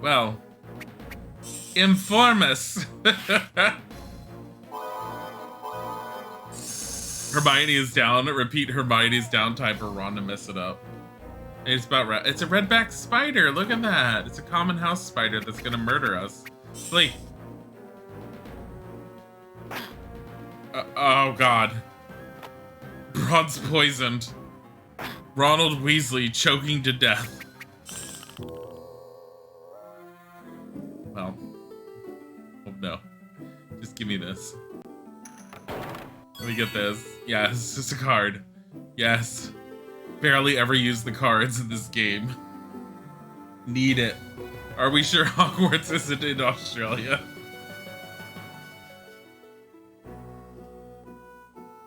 Well, inform us. Hermione is down. Repeat, Hermione is down. Time for Ron to mess it up. It's about it's a redback spider. Look at that. It's a common house spider that's gonna murder us. Flee. Oh god. Ron's poisoned. Ronald Weasley choking to death. Well. Oh no. Just give me this. Let me get this. Yes, it's a card. Yes. Barely ever use the cards in this game. Need it. Are we sure Hogwarts isn't in Australia?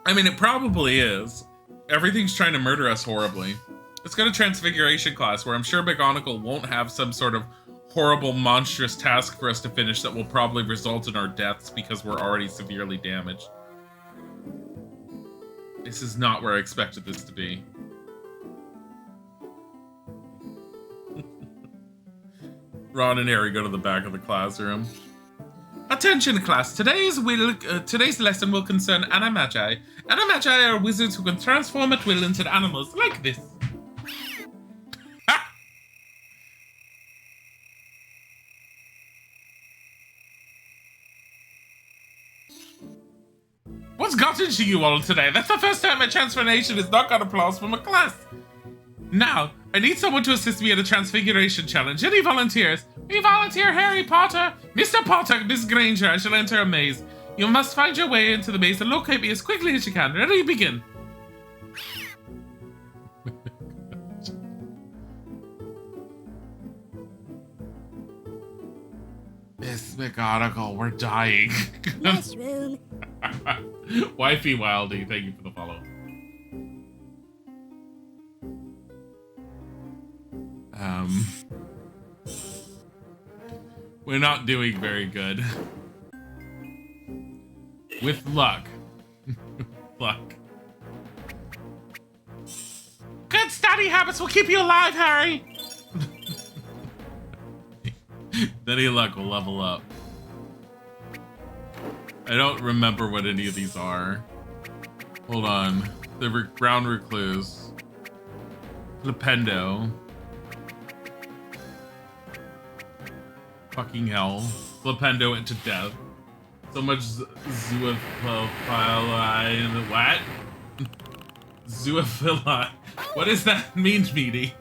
I mean, it probably is. Everything's trying to murder us horribly. Let's go to Transfiguration class, where I'm sure McGonagall won't have some sort of horrible, monstrous task for us to finish that will probably result in our deaths because we're already severely damaged. This is not where I expected this to be. Ron and Harry go to the back of the classroom. Attention, class. Today's lesson will concern Animagi. Animagi are wizards who can transform at will into animals like this. What's gotten to you all today? That's the first time a transformation has not got applause from a class. Now, I need someone to assist me in a transfiguration challenge. Any volunteers? We volunteer Harry Potter. Mr. Potter, Miss Granger, I shall enter a maze. You must find your way into the maze and locate me as quickly as you can. Ready, begin. Miss McGonagall, we're dying. Yes, room. Wifey Wildy, thank you for the follow. We're not doing very good. With luck. Luck. Good study habits will keep you alive, Harry! Any luck will level up. I don't remember what any of these are. Hold on. The Brown Recluse. Flipendo. Fucking hell. Flipendo into death. So much zoophili. What? Zoophili. What does that mean, Meaty?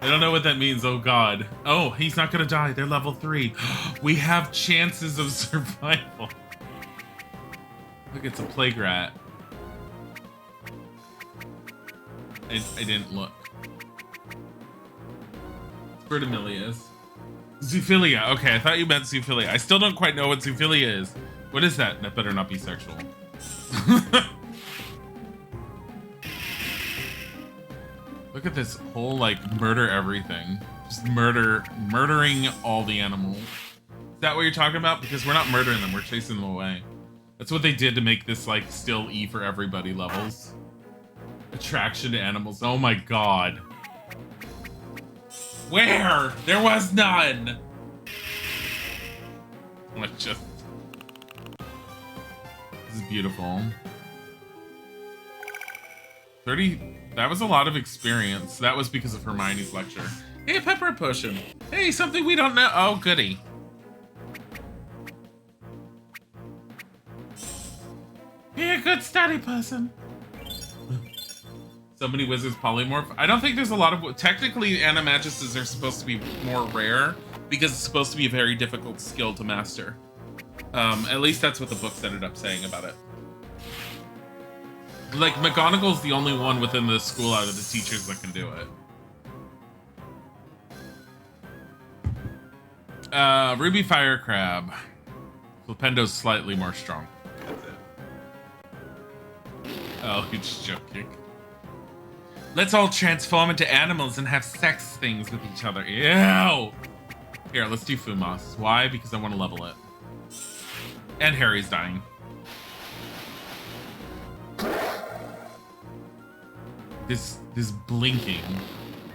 I don't know what that means. Oh god. Oh, he's not gonna die. They're level 3. We have chances of survival. Look, it's a plague rat. I didn't look. Bertamilius. Zoophilia. Okay, I thought you meant zoophilia. I still don't quite know what zoophilia is. What is that? That better not be sexual. Look at this whole, like, murder everything. Just murdering all the animals. Is that what you're talking about? Because we're not murdering them, we're chasing them away. That's what they did to make this, like, still E for everybody levels. Attraction to animals. Oh my god. Where? There was none! Let's just... This is beautiful. 30... That was a lot of experience. That was because of Hermione's lecture. Hey, a pepper potion. Hey, something we don't know. Oh, goody. Be a good study person. So many wizards polymorph. I don't think there's a lot of... Technically, animaguses are supposed to be more rare because it's supposed to be a very difficult skill to master. At least that's what the books ended up saying about it. Like, McGonagall's the only one within the school out of the teachers that can do it. Ruby Fire Crab. Flipendo's slightly more strong. That's it. Oh, you're just joking. Let's all transform into animals and have sex things with each other. Ew! Here, let's do Fumas. Why? Because I want to level it. And Harry's dying. This blinking.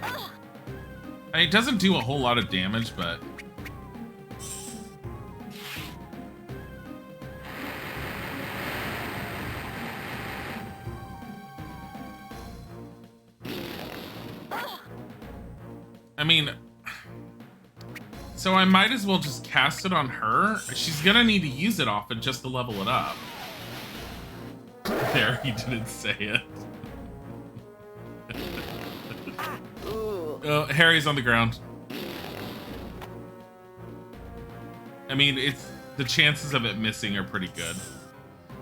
I mean, it doesn't do a whole lot of damage, but... I mean... So I might as well just cast it on her. She's gonna need to use it often just to level it up. There, he didn't say it. Oh, Harry's on the ground. I mean, the chances of it missing are pretty good.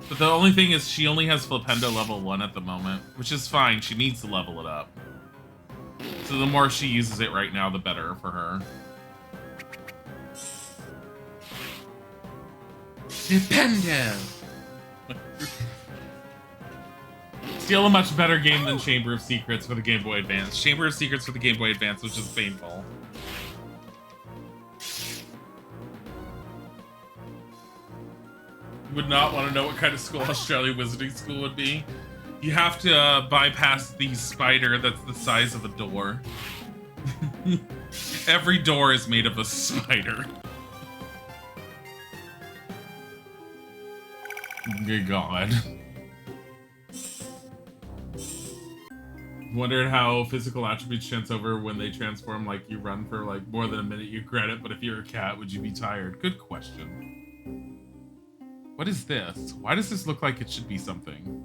But the only thing is she only has Flipendo level 1 at the moment, which is fine. She needs to level it up. So the more she uses it right now, the better for her. Flipendo! Still a much better game than Chamber of Secrets for the Game Boy Advance. Chamber of Secrets for the Game Boy Advance was just painful. You would not want to know what kind of school Australia Wizarding School would be. You have to bypass the spider that's the size of a door. Every door is made of a spider. Good God. Wondered how physical attributes chance over when they transform, like you run for like more than a minute, you regret it, but if you're a cat, would you be tired? Good question. What is this? Why does this look like it should be something?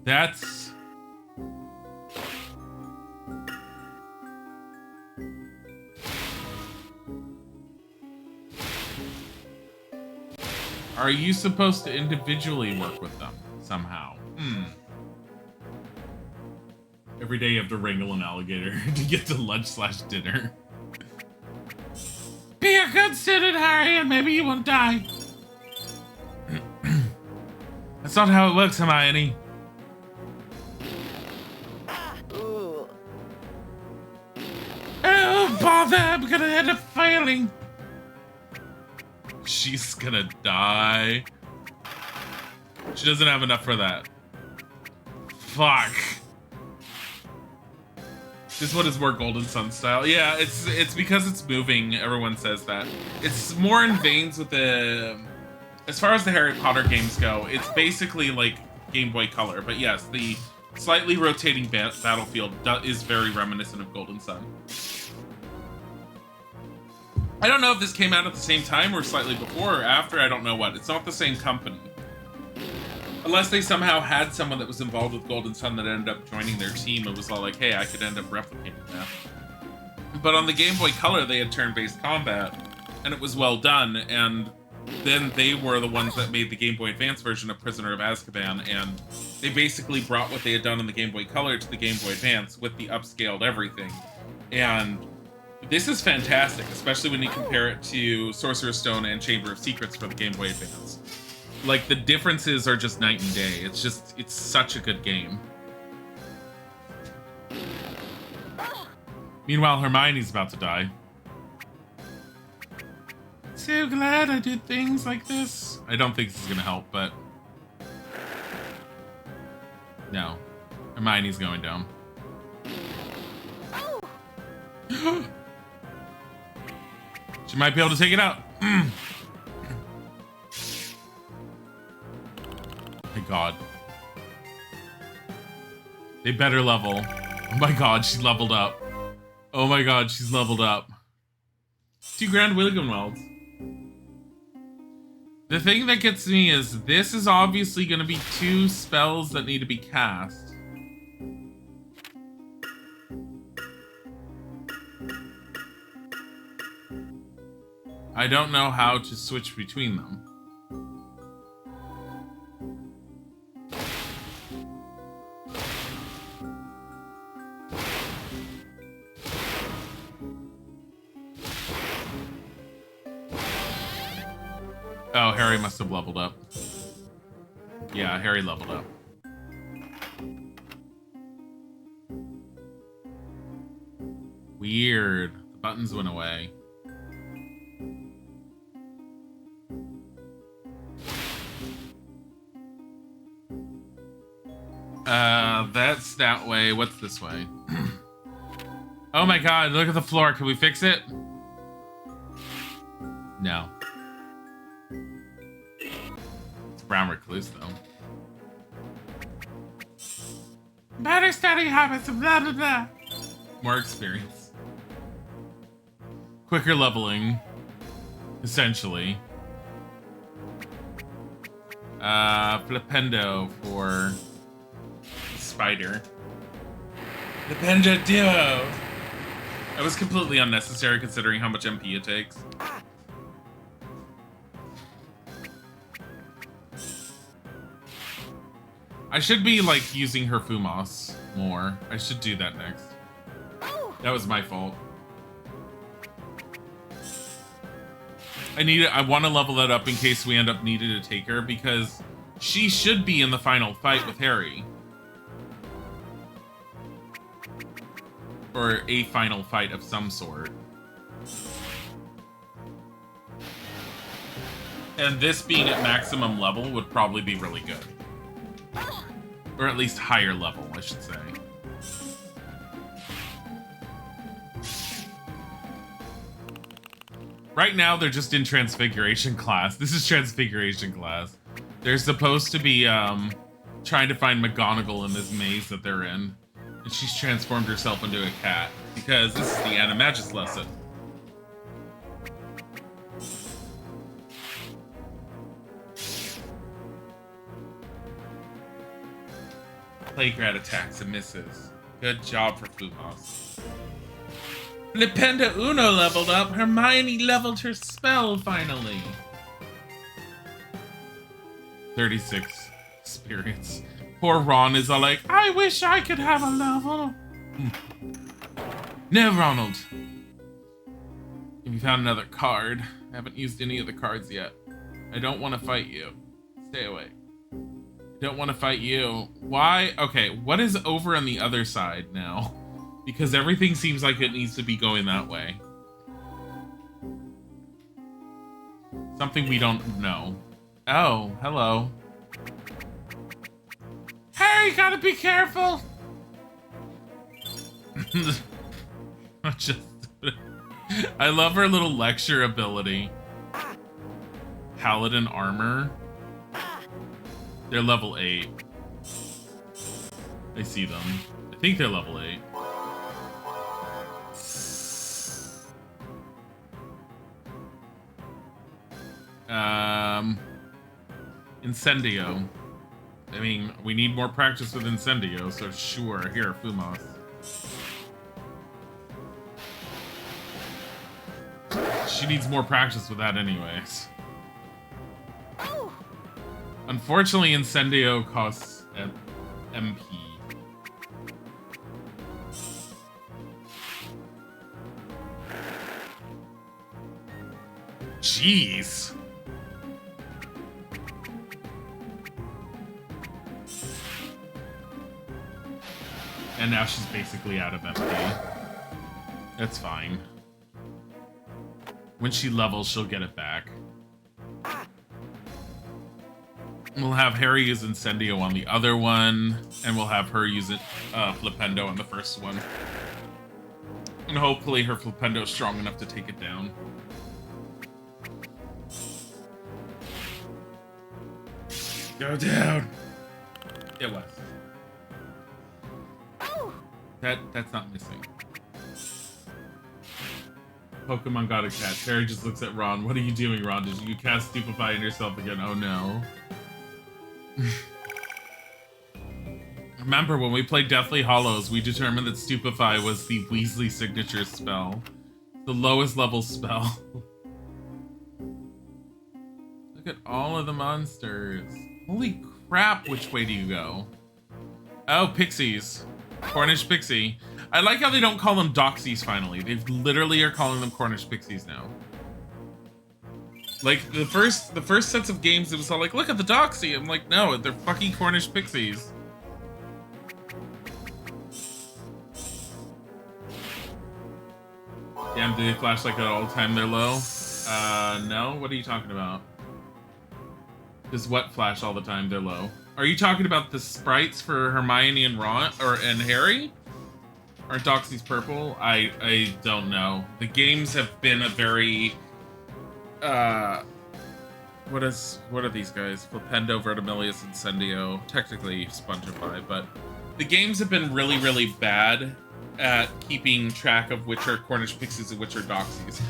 That's... Are you supposed to individually work with them somehow? Every day you have to wrangle an alligator to get to lunch/dinner. Be a good student, Harry, and maybe you won't die. That's not how it works, Hermione. Oh, bother! I'm gonna end up failing. She's gonna die. She doesn't have enough for that. Fuck. This one is more Golden Sun style. Yeah, it's because it's moving. Everyone says that. It's more in veins with the... As far as the Harry Potter games go, it's basically like Game Boy Color. But yes, the slightly rotating battlefield is very reminiscent of Golden Sun. I don't know if this came out at the same time or slightly before or after. I don't know what. It's not the same company. Unless they somehow had someone that was involved with Golden Sun that ended up joining their team. It was all like, hey, I could end up replicating that. But on the Game Boy Color, they had turn-based combat, and it was well done. And then they were the ones that made the Game Boy Advance version of Prisoner of Azkaban, and they basically brought what they had done on the Game Boy Color to the Game Boy Advance with the upscaled everything. And this is fantastic, especially when you compare it to Sorcerer's Stone and Chamber of Secrets for the Game Boy Advance. Like, the differences are just night and day. It's such a good game. Meanwhile, Hermione's about to die. So glad I did things like this. I don't think this is gonna help, but... No. Hermione's going down. She might be able to take it out. My God. They better level. Oh my God, she leveled up. Oh my God, she's leveled up. 2 Grand Wiggenwelds. The thing that gets me is this is obviously going to be 2 spells that need to be cast. I don't know how to switch between them. Oh, Harry must have leveled up. Yeah, Harry leveled up. Weird. The buttons went away. That's that way. What's this way? Oh my god, look at the floor. Can we fix it? No. It's brown recluse, though. Better study habits, blah, blah, blah. More experience. Quicker leveling. Essentially. Flipendo for spider. Flipendo Duo! That was completely unnecessary considering how much MP it takes. I should be, like, using her Fumos more. I should do that next. That was my fault. I want to level that up in case we end up needing to take her, because she should be in the final fight with Harry. Or a final fight of some sort. And this being at maximum level would probably be really good. Or at least higher level, I should say. Right now, they're just in Transfiguration class. This is Transfiguration class. They're supposed to be trying to find McGonagall in this maze that they're in. And she's transformed herself into a cat. Because this is the Animagus lesson. Playgrad attacks and misses. Good job for Fumos. Flipendo Uno leveled up. Hermione leveled her spell finally. 36 experience. Poor Ron is all like, I wish I could have a level. No, Ronald. Have you found another card? I haven't used any of the cards yet. I don't want to fight you. Stay away. I don't want to fight you. Why? Okay, what is over on the other side now? Because everything seems like it needs to be going that way. Something we don't know. Oh, hello. Harry, gotta be careful! I love her little lecture ability. Paladin armor. They're level 8. I see them. I think they're level 8. Incendio. I mean, we need more practice with Incendio, so sure. Here, Fumos. She needs more practice with that anyways. Unfortunately, Incendio costs MP. Jeez. And now she's basically out of MP. That's fine. When she levels, she'll get it back. We'll have Harry use Incendio on the other one, and we'll have her use it, Flipendo on the first one. And hopefully her Flipendo is strong enough to take it down. Go down! It was. That's not missing. Pokemon got a cat. Harry just looks at Ron. What are you doing, Ron? Did you cast Stupefy on yourself again? Oh no. Remember, when we played Deathly Hallows, we determined that Stupefy was the Weasley signature spell. The lowest level spell. Look at all of the monsters. Holy crap, which way do you go? Oh, pixies. Cornish pixie. I like how they don't call them doxies finally. They literally are calling them Cornish pixies now. Like, the first sets of games, it was all like, look at the doxy. I'm like, no, they're fucking Cornish pixies. Damn, do they flash like at all time they're low? No? What are you talking about? Does what flash all the time they're low? Are you talking about the sprites for Hermione and Ron and Harry? Aren't doxies purple? I don't know. The games have been a very what are these guys? Flipendo, Vertimilius, Incendio. Technically Spongify, but the games have been really, really bad at keeping track of which are Cornish pixies and which are doxies.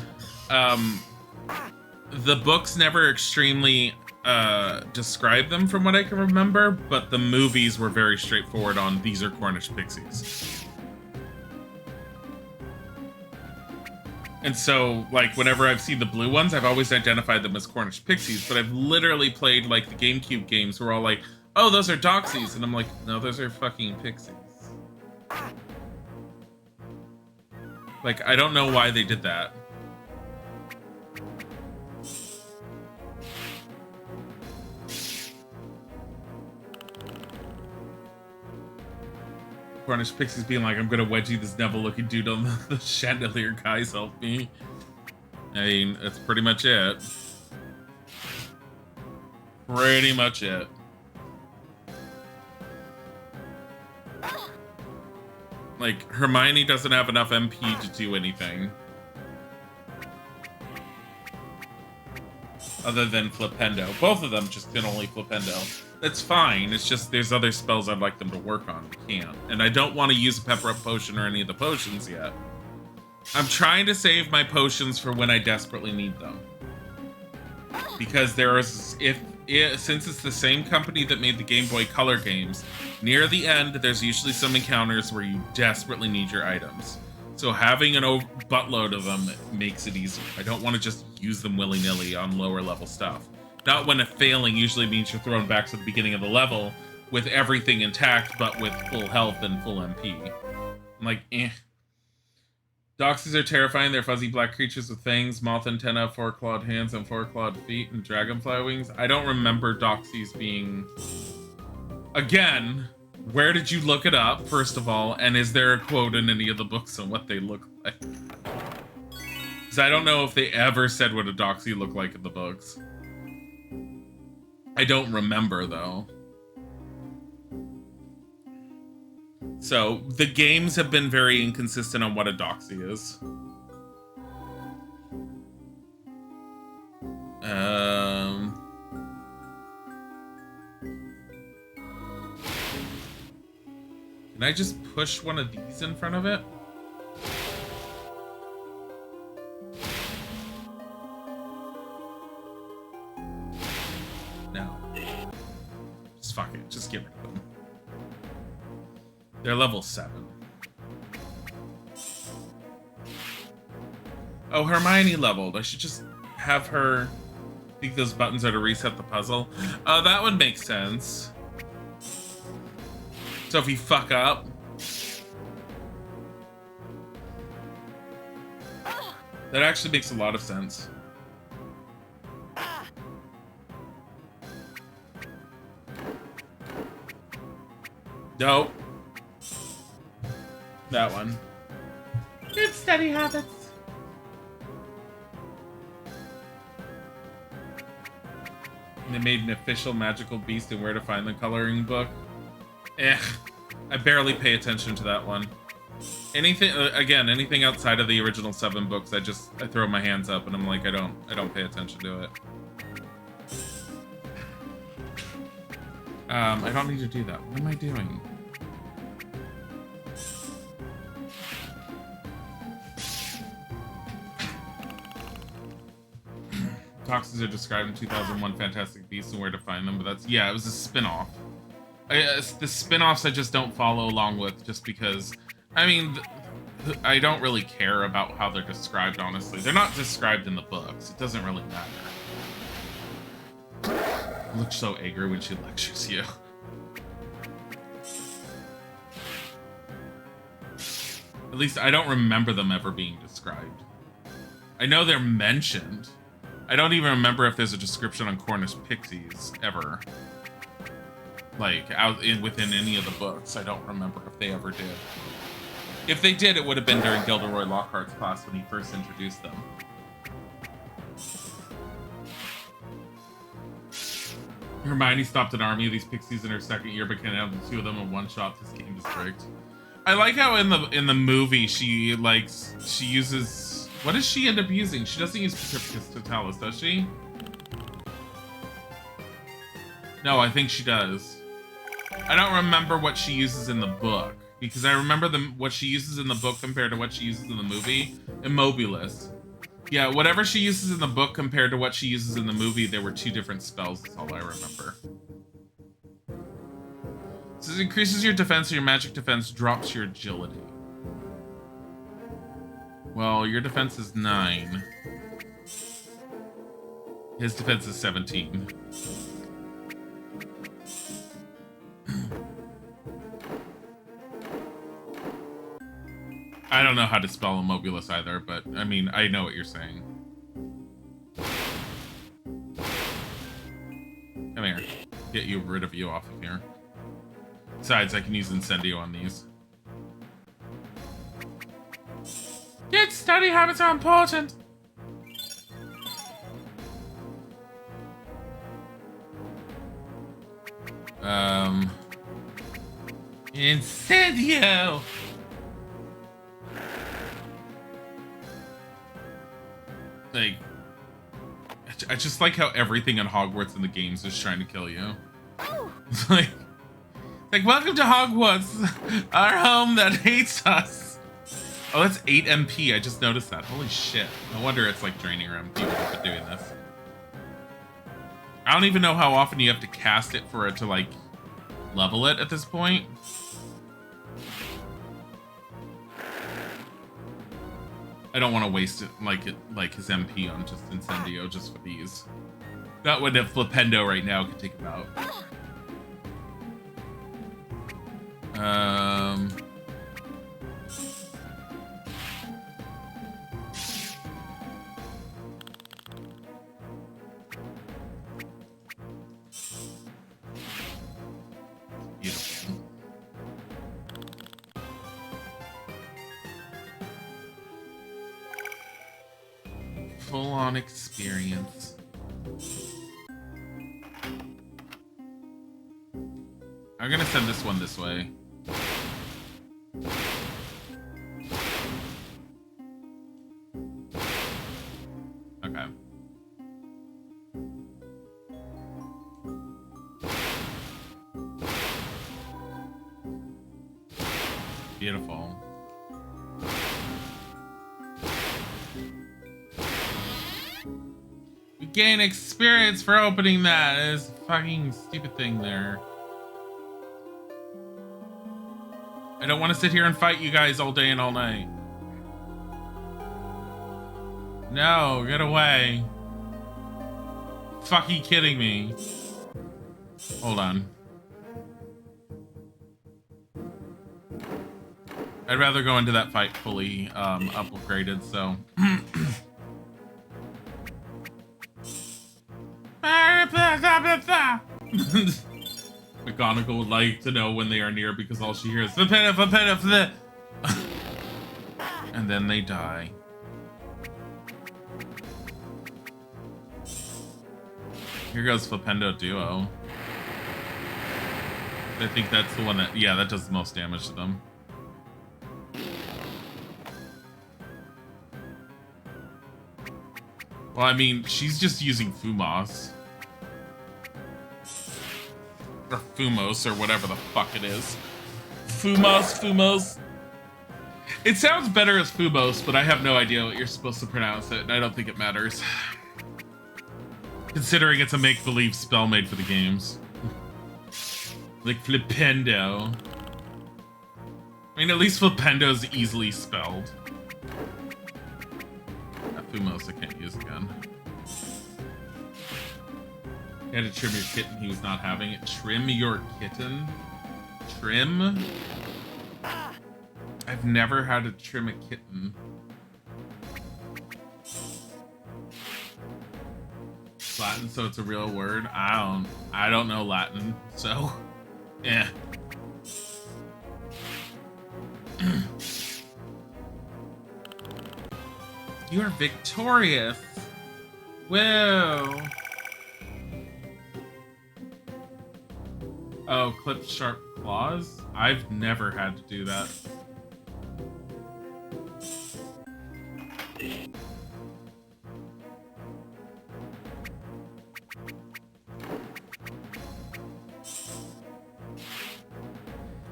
The books never extremely describe them from what I can remember, but the movies were very straightforward on these are Cornish pixies. And so, like, whenever I've seen the blue ones, I've always identified them as Cornish pixies, but I've literally played, like, the GameCube games where all like, oh, those are doxies, and I'm like, no, those are fucking pixies. Like, I don't know why they did that. Cornish pixies being like, I'm gonna wedgie this Neville-looking dude on the chandelier, guys, help me. I mean, that's pretty much it. Pretty much it. Like, Hermione doesn't have enough MP to do anything. Other than Flipendo. Both of them just can only Flipendo. That's fine, it's just there's other spells I'd like them to work on. We can't. And I don't want to use a Pepper Up potion or any of the potions yet. I'm trying to save my potions for when I desperately need them. Because there is, since it's the same company that made the Game Boy Color games, near the end, there's usually some encounters where you desperately need your items. So having an buttload of them makes it easier. I don't want to just use them willy-nilly on lower level stuff. Not when a failing usually means you're thrown back to the beginning of the level with everything intact, but with full health and full MP. I'm like, eh. Doxies are terrifying. They're fuzzy black creatures with fangs, moth antenna, four-clawed hands, and four-clawed feet, and dragonfly wings. I don't remember Doxies being... Again, where did you look it up, first of all? And is there a quote in any of the books on what they look like? Because I don't know if they ever said what a Doxie looked like in the books. I don't remember, though. So, the games have been very inconsistent on what a doxie is. Can I just push one of these in front of it? No. Just fuck it. Just get rid of them. They're level 7. Oh, Hermione leveled. I should just have her think those buttons are to reset the puzzle. Oh, that would make sense. So if you fuck up... That actually makes a lot of sense. Nope. That one. Good study habits. They made an official magical beast and where to find the coloring book. I barely pay attention to that one. Anything again, anything outside of the original 7 books, I throw my hands up and I'm like, I don't pay attention to it. I don't need to do that. What am I doing? Toxins are described in 2001 Fantastic Beasts and Where to Find Them, but that's, yeah, it was a spin-off. The spin-offs I just don't follow along with just because, I mean, I don't really care about how they're described, honestly. They're not described in the books. It doesn't really matter. looks so angry when she lectures you. At least I don't remember them ever being described. I know they're mentioned. I don't even remember if there's a description on Cornish pixies ever. Like, within any of the books. I don't remember if they ever did. If they did, it would have been during Gilderoy Lockhart's class when he first introduced them. Hermione stopped an army of these pixies in her second year, but can have the two of them in one shot. This game district. I like how in the movie she uses, what does she end up using? She doesn't use Petrificus Totalis, does she? No, I think she does. I don't remember what she uses in the book because I remember what she uses in the book compared to what she uses in the movie. Immobilis. Yeah, whatever she uses in the book compared to what she uses in the movie, there were two different spells. That's all I remember. So it increases your defense, or your magic defense drops your agility. Well, your defense is 9. His defense is 17. I don't know how to spell Immobilis either, but I mean, I know what you're saying. Come here. Get you rid of you off of here. Besides, I can use Incendio on these. Good study habits are important. Incendio! Like, I just like how everything in Hogwarts in the games is trying to kill you. It's like, welcome to Hogwarts, our home that hates us. Oh, that's 8 MP. I just noticed that. Holy shit. No wonder it's like draining her MP for doing this. I don't even know how often you have to cast it for it to like level it at this point. I don't want to waste it like his MP on just Incendio just for these. Not when if Flipendo right now could take him out. Beautiful. Full-on experience. I'm gonna send this one this way. Okay. Beautiful. We gain experience for opening that. There's a fucking stupid thing there. I don't want to sit here and fight you guys all day and all night. No, get away. Fucking kidding me. Hold on. I'd rather go into that fight fully upgraded, so. McGonagall would like to know when they are near because all she hears is and then they die. Here goes Flipendo Duo. I think that's the one that, yeah, that does the most damage to them. Well, I mean, she's just using Fumos. Or Fumos, or whatever the fuck it is. Fumos. It sounds better as Fumos, but I have no idea what you're supposed to pronounce it, and I don't think it matters. Considering it's a make-believe spell made for the games. Like Flipendo. I mean, at least Flipendo's easily spelled. Fumos I can't use again. You had to trim your kitten, he was not having it. Trim your kitten? Trim? I've never had to trim a kitten. Latin, so it's a real word? I don't know Latin, so yeah. You are victorious. Whoa. Oh, clip sharp claws? I've never had to do that.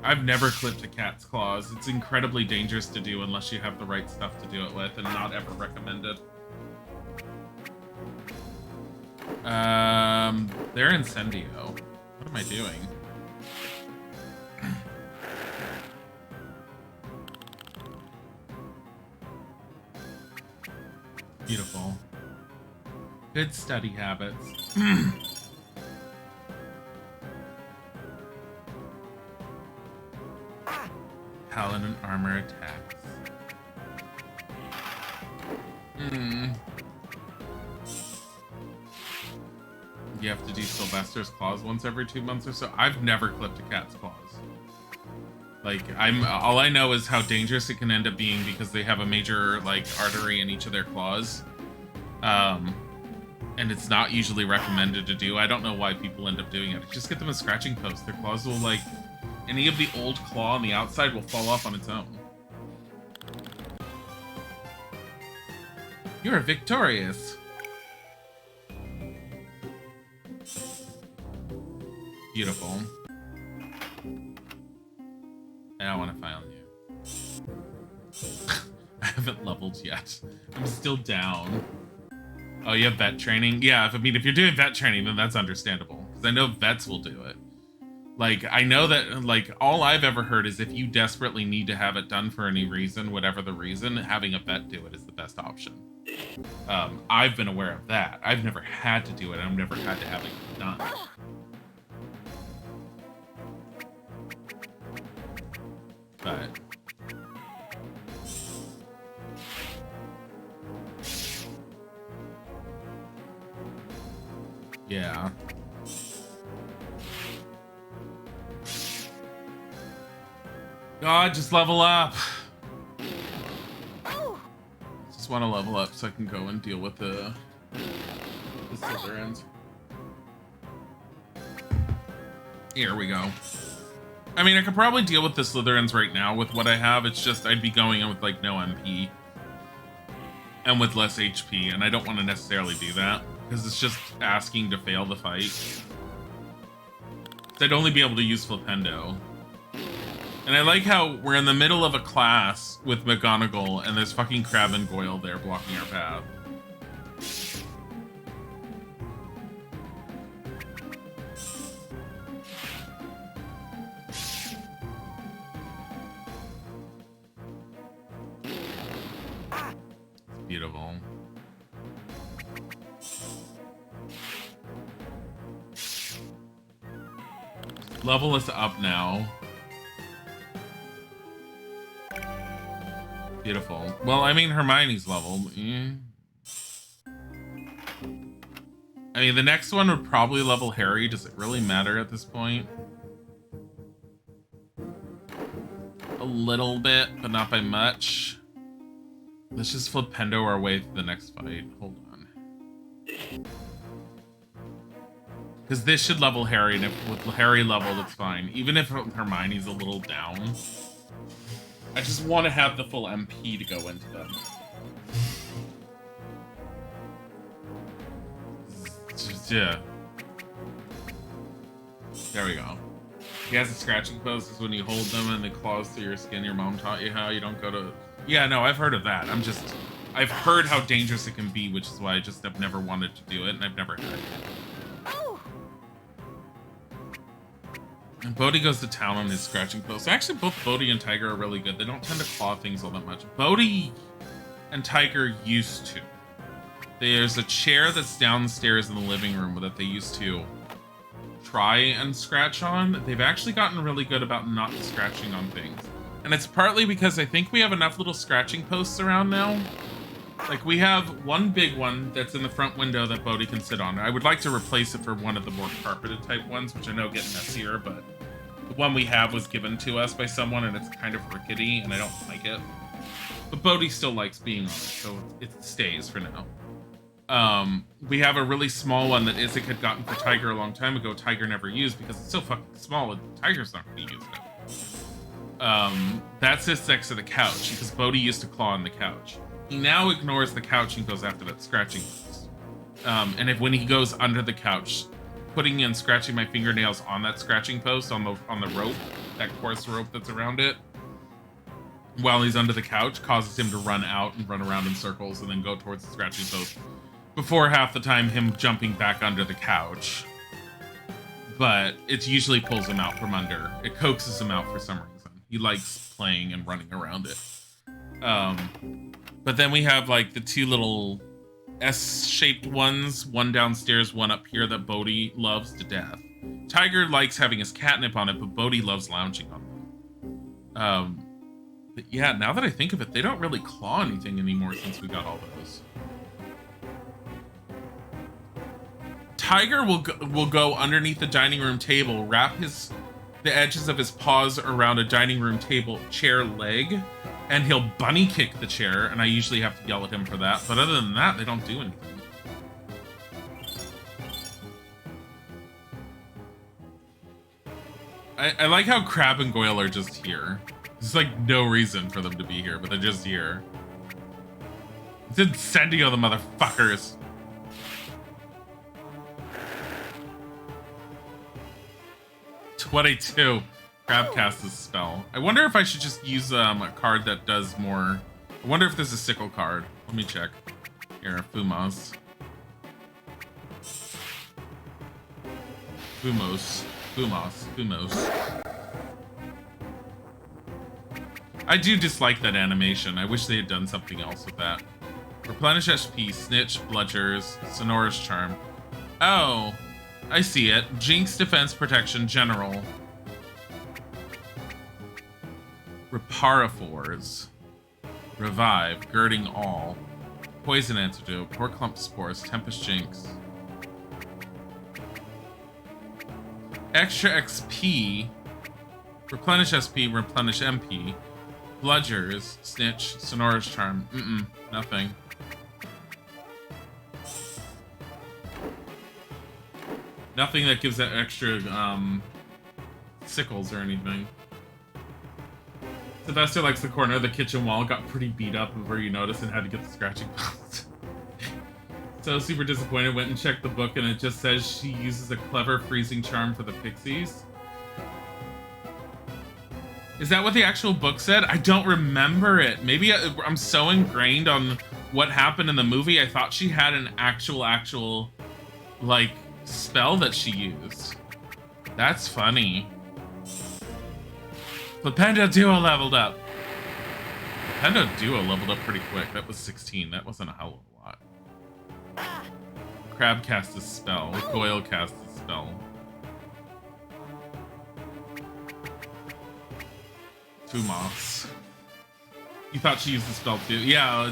I've never clipped a cat's claws. It's incredibly dangerous to do unless you have the right stuff to do it with, and not ever recommended. They're Incendio. What am I doing? Beautiful. Good study habits. Paladin armor attacks. You have to do Sylvester's claws once every 2 months or so. I've never clipped a cat's claws. Like, all I know is how dangerous it can end up being because they have a major, like, artery in each of their claws. And it's not usually recommended to do. I don't know why people end up doing it. Just get them a scratching post. Their claws will, like, any of the old claw on the outside will fall off on its own. You're victorious. Beautiful. I don't want to find you. I haven't leveled yet. I'm still down. Oh, you have vet training? Yeah, if you're doing vet training, then that's understandable. Because I know vets will do it. Like, I know that, like, all I've ever heard is if you desperately need to have it done for any reason, whatever the reason, having a vet do it is the best option. I've been aware of that. I've never had to do it. I've never had to have it done. But yeah. God, just level up. Just want to level up so I can go and deal with the Slytherins. Here we go. I mean, I could probably deal with the Slytherins right now with what I have. It's just I'd be going in with, like, no MP. And with less HP, and I don't want to necessarily do that. Because it's just asking to fail the fight. So I'd only be able to use Flipendo. And I like how we're in the middle of a class with McGonagall, and there's fucking Crabbe and Goyle there blocking our path. Beautiful. Level us up now. Beautiful. Well, I mean, Hermione's level. I mean, the next one would probably level Harry. Does it really matter at this point? A little bit, but not by much. Let's just Flipendo our way through the next fight. Hold on. Because this should level Harry, and if with Harry leveled, it's fine. Even if Hermione's a little down. I just want to have the full MP to go into them. Yeah. There we go. He has a scratching post is when you hold them and they claws through your skin. Your mom taught you how. You don't go to... Yeah, no, I've heard of that. I've heard how dangerous it can be, which is why I just have never wanted to do it, and I've never had it. And Bodhi goes to town on his scratching post. Actually, both Bodhi and Tiger are really good. They don't tend to claw things all that much. Bodhi and Tiger used to. There's a chair that's downstairs in the living room that they used to try and scratch on. They've actually gotten really good about not scratching on things. And it's partly because I think we have enough little scratching posts around now. Like, we have one big one that's in the front window that Bodhi can sit on. I would like to replace it for one of the more carpeted type ones, which I know get messier, but the one we have was given to us by someone and it's kind of rickety and I don't like it. But Bodhi still likes being on it, so it stays for now. We have a really small one that Isaac had gotten for Tiger a long time ago. Tiger never used because it's so fucking small and Tiger's not going to use it. That sits next to the couch because Bodhi used to claw on the couch. He now ignores the couch and goes after that scratching post. And when he goes under the couch, putting and scratching my fingernails on that scratching post on the rope, that coarse rope that's around it, while he's under the couch, causes him to run out and run around in circles and then go towards the scratching post before half the time him jumping back under the couch. But it usually pulls him out from under. It coaxes him out for some reason. He likes playing and running around it. But then we have like the two little S-shaped ones, one downstairs, one up here that Bodhi loves to death. Tiger likes having his catnip on it, but Bodhi loves lounging on them. But yeah, now that I think of it, they don't really claw anything anymore since we got all those. Tiger will go underneath the dining room table, wrap the edges of his paws around a dining room table chair leg, and he'll bunny kick the chair, and I usually have to yell at him for that. But other than that, they don't do anything. I like how Crab and Goyle are just here. There's like no reason for them to be here, but they're just here. It's incendio, the motherfuckers. $22. Crab casts a spell. I wonder if I should just use a card that does more. I wonder if there's a sickle card. Let me check. Here, Fumos. I do dislike that animation. I wish they had done something else with that. Replenish HP, Snitch, Bludgers, Sonorous Charm. Oh, I see it. Jinx, Defense, Protection, General. Reparaphores. Revive, Girding All. Poison Antidote, Poor Clump Spores, Tempest Jinx. Extra XP. Replenish SP, Replenish MP. Bludgers, Snitch, Sonorous Charm. Nothing. Nothing that gives that extra sickles or anything. Sylvester likes the corner of the kitchen wall, got pretty beat up before you noticed and had to get the scratching post. So super disappointed, went and checked the book and it just says she uses a clever freezing charm for the pixies. Is that what the actual book said? I don't remember it. Maybe I'm so ingrained on what happened in the movie, I thought she had an actual, like, spell that she used. That's funny. Flipendo Duo leveled up. Flipendo Duo leveled up pretty quick. That was 16. That wasn't a hell of a lot. Crab cast a spell. Goyle cast a spell. Fumos. You thought she used the spell too? Yeah,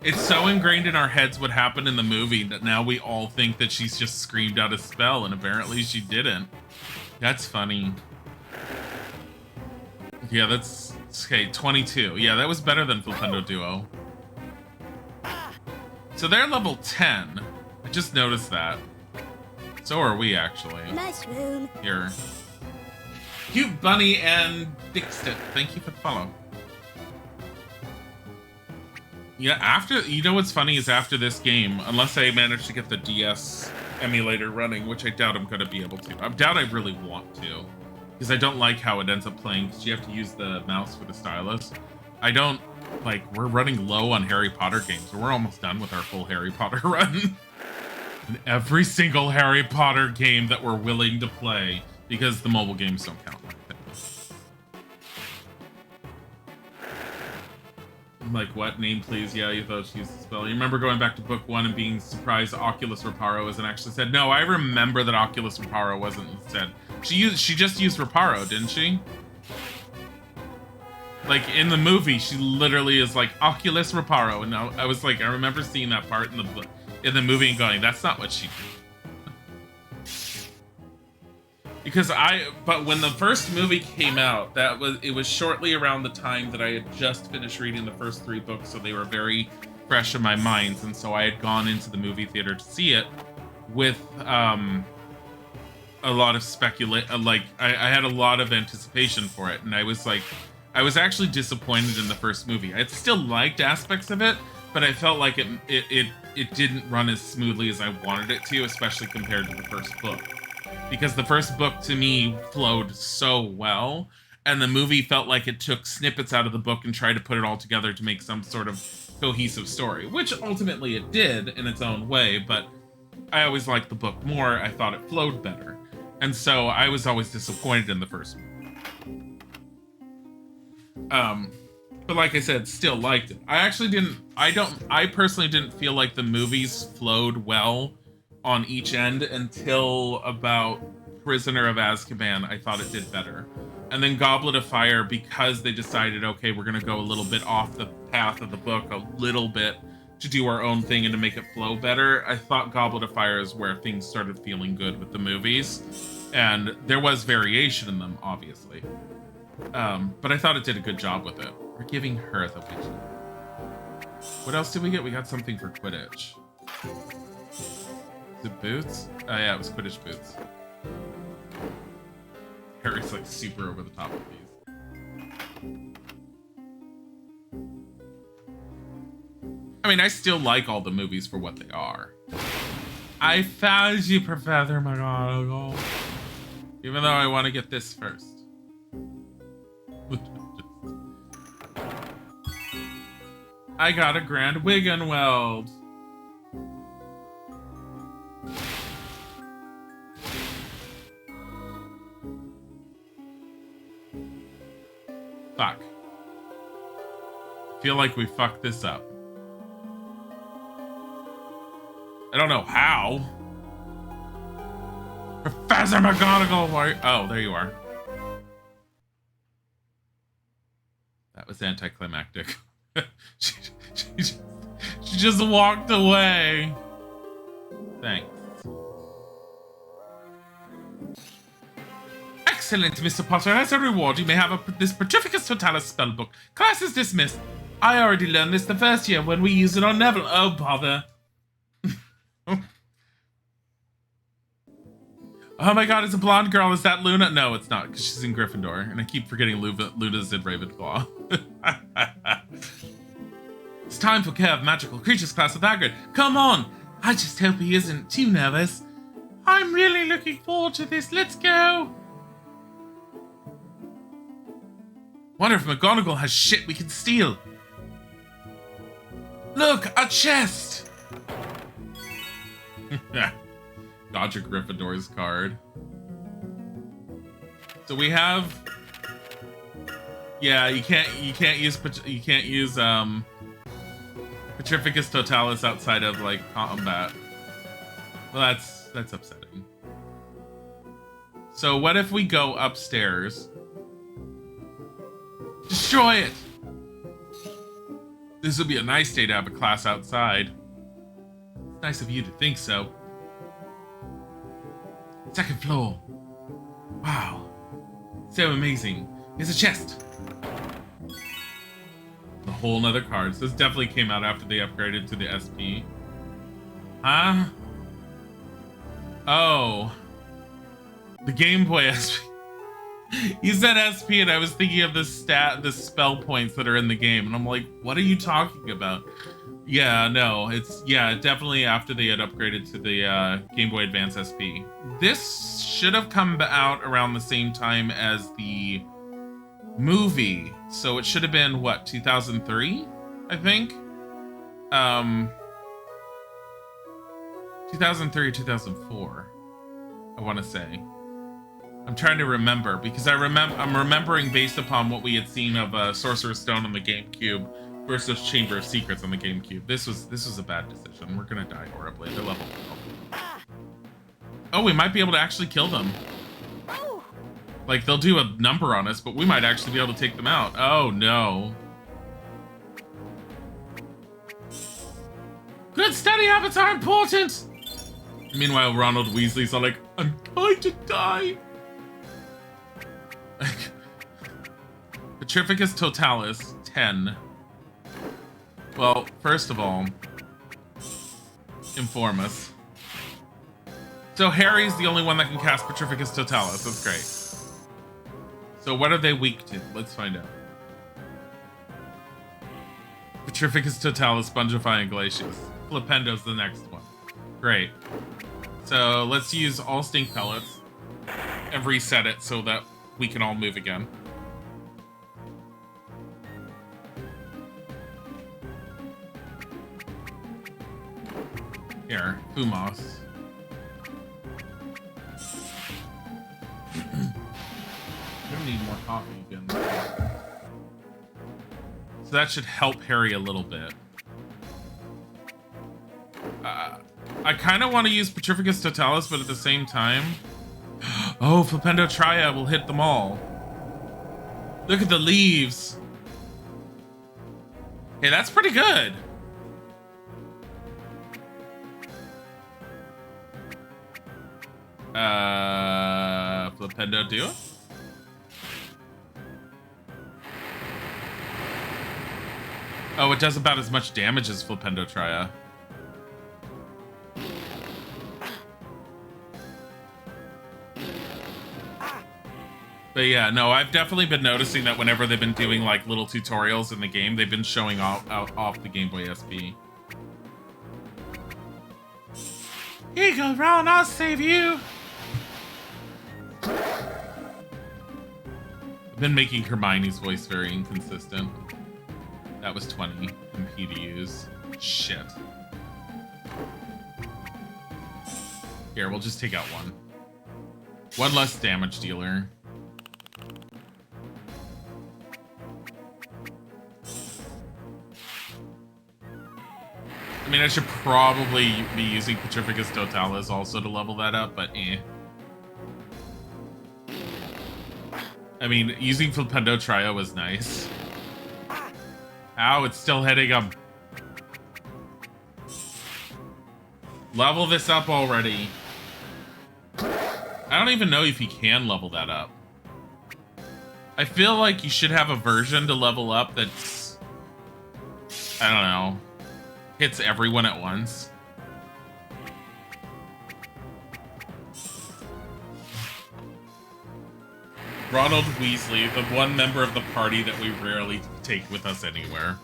it's so ingrained in our heads what happened in the movie that now we all think that she's just screamed out a spell, and apparently she didn't. That's funny. Yeah, that's... Okay, 22. Yeah, that was better than Flipendo Duo. So they're level 10. I just noticed that. So are we, actually. Nice room. Here. Cute Bunny and Dixit, thank you for the follow. Yeah, you know what's funny is after this game, unless I manage to get the DS emulator running, which I doubt I'm going to be able to. I doubt I really want to, because I don't like how it ends up playing, because you have to use the mouse for the stylus. I don't, like, we're running low on Harry Potter games, so we're almost done with our full Harry Potter run. And every single Harry Potter game that we're willing to play, because the mobile games don't count like that. I'm like, what? Name, please? Yeah, you thought she used to spell. You remember going back to book 1 and being surprised Oculus Reparo wasn't actually said? No, I remember that Oculus Reparo wasn't said. She just used Reparo, didn't she? Like, in the movie, she literally is like, Oculus Reparo. And I was like, I remember seeing that part in the movie and going, that's not what she did. Because but when the first movie came out, it was shortly around the time that I had just finished reading the first 3 books, so they were very fresh in my minds, and so I had gone into the movie theater to see it with a lot of I had a lot of anticipation for it, and I was actually disappointed in the first movie. I still liked aspects of it, but I felt like it didn't run as smoothly as I wanted it to, especially compared to the first book. Because the first book, to me, flowed so well, and the movie felt like it took snippets out of the book and tried to put it all together to make some sort of cohesive story, which ultimately it did in its own way, but I always liked the book more. I thought it flowed better. And so I was always disappointed in the first movie. But like I said, still liked it. I personally didn't feel like the movies flowed well on each end until about Prisoner of Azkaban. I thought it did better. And then Goblet of Fire, because they decided, okay, we're going to go a little bit off the path of the book a little bit to do our own thing and to make it flow better, I thought Goblet of Fire is where things started feeling good with the movies. And there was variation in them, obviously. But I thought it did a good job with it. We're giving her the witch. What else did we get? We got something for Quidditch. The boots? Oh yeah, it was Quidditch boots. Harry's like super over the top of these. I mean, I still like all the movies for what they are. I found you, Professor McGonagall. Even though I want to get this first. I got a Grand Wiggenweld. Fuck. Feel like we fucked this up. I don't know how. Professor McGonagall, why? Oh, there you are. That was anticlimactic. she just walked away. Thanks. Excellent, Mr. Potter. As a reward, you may have this Petrificus Totalis spellbook. Class is dismissed. I already learned this the first year when we used it on Neville. Oh, bother. Oh my god, it's a blonde girl. Is that Luna? No, it's not, because she's in Gryffindor. And I keep forgetting Luna's in Ravenclaw. It's time for Care of Magical Creatures class with Hagrid. Come on! I just hope he isn't too nervous. I'm really looking forward to this. Let's go! Wonder if McGonagall has shit we can steal. Look, a chest! Dodger Gryffindor's card. So we have... Yeah, you can't use Petrificus Totalis outside of like combat. Well, that's upsetting. So what if we go upstairs? Destroy it! This would be a nice day to have a class outside. It's nice of you to think so. Second floor. Wow. So amazing. Here's a chest. A whole nother card. So this definitely came out after they upgraded to the SP. Huh? Oh. The Game Boy SP. You said SP and I was thinking of the spell points that are in the game. And I'm like, what are you talking about? Yeah, no, it's, yeah, definitely after they had upgraded to the Game Boy Advance SP. This should have come out around the same time as the movie. So it should have been, what, 2003, I think? 2003 or 2004, I want to say. I'm trying to remember, because I'm remembering based upon what we had seen of Sorcerer's Stone on the GameCube versus Chamber of Secrets on the GameCube. This was a bad decision. We're gonna die horribly. They're level 12. Oh, we might be able to actually kill them. Like, they'll do a number on us, but we might actually be able to take them out. Oh, no. Good steady habits are important! Meanwhile, Ronald Weasley's all like, I'm going to die. Petrificus Totalis, 10. Well, first of all, inform us. So Harry's the only one that can cast Petrificus Totalis. That's great. So what are they weak to? Let's find out. Petrificus Totalis, Spongify, and Glacius. Flipendo's the next one. Great. So let's use all stink pellets and reset it so that we can all move again. Here, Fumos. I'm gonna need more coffee again. So that should help Harry a little bit. I kind of want to use Petrificus Totalis, but at the same time... Oh, Flipendo Tria will hit them all. Look at the leaves. Hey, that's pretty good. Flipendo do it? Oh, it does about as much damage as Flipendo Tria. But yeah, no, I've definitely been noticing that whenever they've been doing like little tutorials in the game, they've been showing off the Game Boy SP. Here you go, Ron, I'll save you. I've been making Hermione's voice very inconsistent. That was 20 MP to use. Shit. Here, we'll just take out one. One less damage dealer. I mean, I should probably be using Petrificus Totalis also to level that up, but eh. I mean, using Flipendo Trio was nice. Ow, it's still hitting him. Level this up already. I don't even know if you can level that up. I feel like you should have a version to level up that's... I don't know. Hits everyone at once. Ronald Weasley, the one member of the party that we rarely take with us anywhere.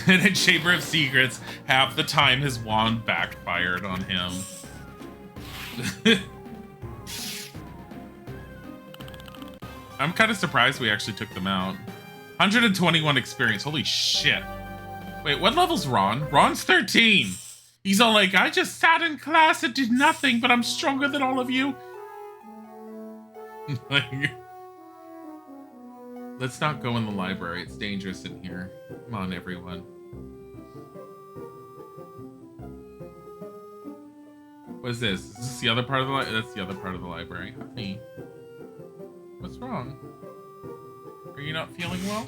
And in Chamber of Secrets, half the time his wand backfired on him. I'm kind of surprised we actually took them out. 121 experience, holy shit. Wait, what level's Ron? Ron's 13! He's all like, I just sat in class and did nothing, but I'm stronger than all of you. Like, let's not go in the library. It's dangerous in here. Come on, everyone. What is this? Is this the other part of the library? That's the other part of the library. Honey, what's wrong? Are you not feeling well?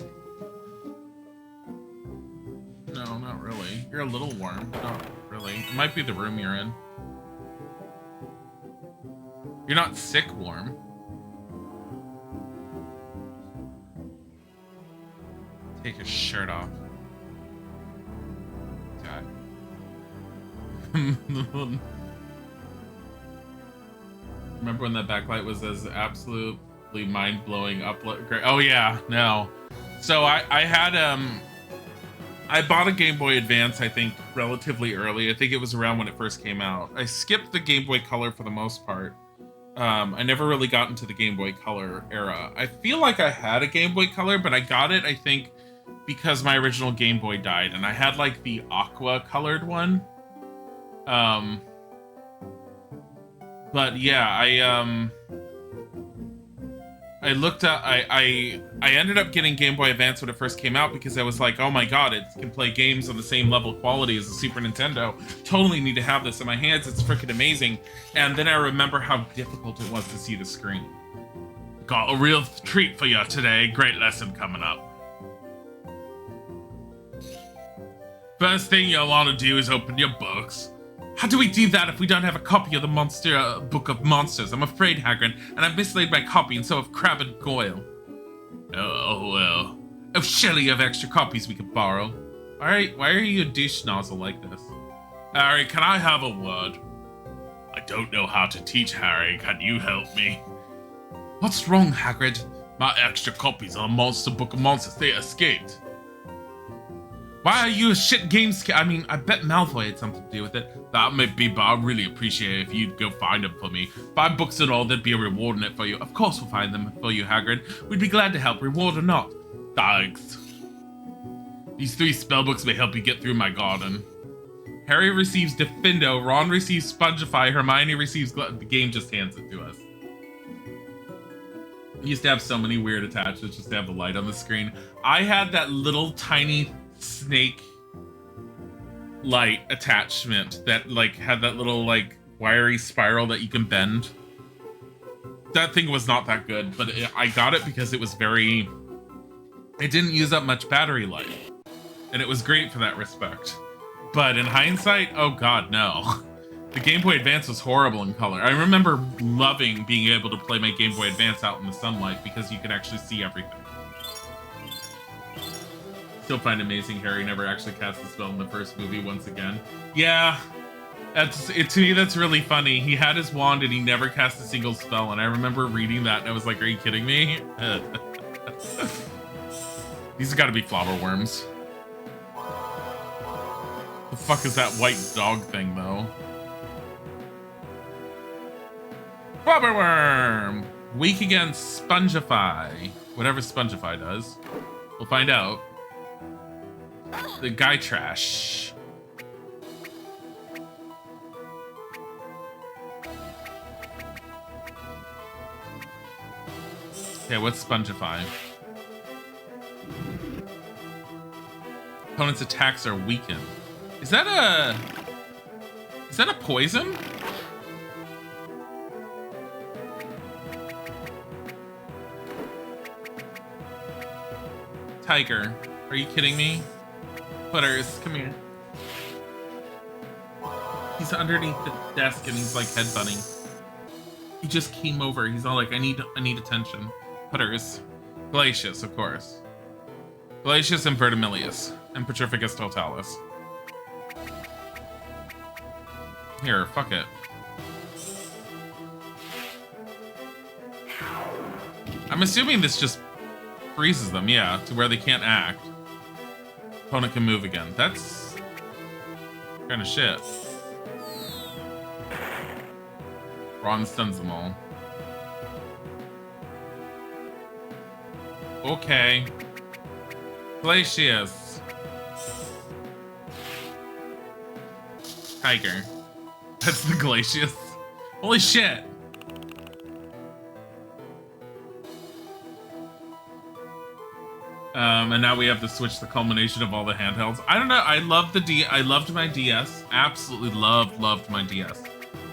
No, not really. You're a little warm, but not really. It might be the room you're in. You're not sick warm. Take his shirt off. God. Remember when that backlight was as absolutely mind-blowing upload? Great. Oh yeah, no. So I had I bought a Game Boy Advance, I think, relatively early. I think it was around when it first came out. I skipped the Game Boy Color for the most part. I never really got into the Game Boy Color era. I feel like I had a Game Boy Color, but I got it, I think, because my original Game Boy died, and I had, like, the aqua colored one. But yeah, I I looked up. I ended up getting Game Boy Advance when it first came out because I was like, oh my god, it can play games on the same level of quality as the Super Nintendo. Totally need to have this in my hands. It's freaking amazing. And then I remember how difficult it was to see the screen. Got a real treat for you today. Great lesson coming up. First thing you'll want to do is open your books. How do we do that if we don't have a copy of the Monster Book of Monsters? I'm afraid, Hagrid, and I've mislaid my copy, and so have Crabbe and Goyle. Oh, well. Oh, surely you have extra copies we could borrow. Alright, why are you a douche nozzle like this? Harry, can I have a word? I don't know how to teach, Harry. Can you help me? What's wrong, Hagrid? My extra copies of the Monster Book of Monsters, they escaped. Why are you a shit games? I mean, I bet Malfoy had something to do with it. That may be, but I'd really appreciate it if you'd go find them for me. 5 books and all, there'd be a reward in it for you. Of course we'll find them for you, Hagrid. We'd be glad to help, reward or not. Thanks. These 3 spellbooks may help you get through my garden. Harry receives Defendo, Ron receives Spongify, Hermione receives the game just hands it to us. We used to have so many weird attachments just to have the light on the screen. I had that little tiny snake light attachment that like had that little like wiry spiral that you can bend. That thing was not that good, but I got it because it was it didn't use up much battery life, and it was great for that respect. But in hindsight, oh god, no. The Game Boy Advance was horrible in color. I remember loving being able to play my Game Boy Advance out in the sunlight because you could actually see everything. Still find amazing Harry never actually cast the spell in the first movie once again. Yeah, to me that's really funny. He had his wand and he never cast a single spell, and I remember reading that and I was like, are you kidding me? These have got to be flower worms. The fuck is that white dog thing though? Flower worm! Weak against Spongify. Whatever Spongify does. We'll find out. The guy trash. Okay, what's Spongify? Opponent's attacks are weakened. Is that a poison? Tiger, are you kidding me? Butters, come here. He's underneath the desk and he's like headbutting. He just came over. He's all like, I need attention. Butters. Glacius, of course. Glacius and Vertimilius. And Petrificus Totalis. Here, fuck it. I'm assuming this just freezes them, yeah, to where they can't act. Opponent can move again. That's kind of shit. Ron stuns them all. Okay. Glacius. Tiger. That's the Glacius. Holy shit. And now we have to switch the culmination of all the handhelds. I don't know. I loved my DS. Absolutely loved my DS.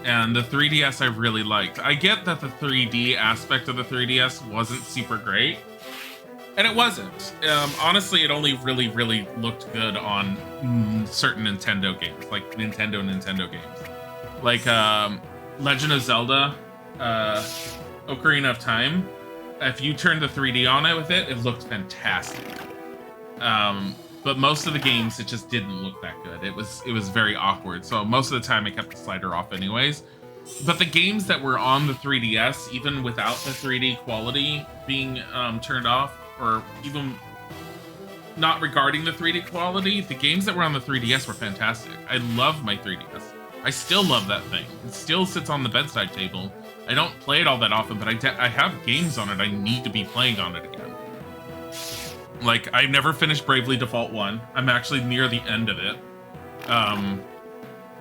And the 3DS I really liked. I get that the 3D aspect of the 3DS wasn't super great. And it wasn't. Honestly, it only really looked good on certain Nintendo games. Like Nintendo games. Like Legend of Zelda, Ocarina of Time. If you turned the 3D on it with it, it looked fantastic. But most of the games, it just didn't look that good. It was very awkward. So most of the time, I kept the slider off anyways. But the games that were on the 3DS, even without the 3D quality being turned off, or even not regarding the 3D quality, the games that were on the 3DS were fantastic. I love my 3DS. I still love that thing. It still sits on the bedside table. I don't play it all that often, but I have games on it I need to be playing on it again. Like, I've never finished Bravely Default 1. I'm actually near the end of it.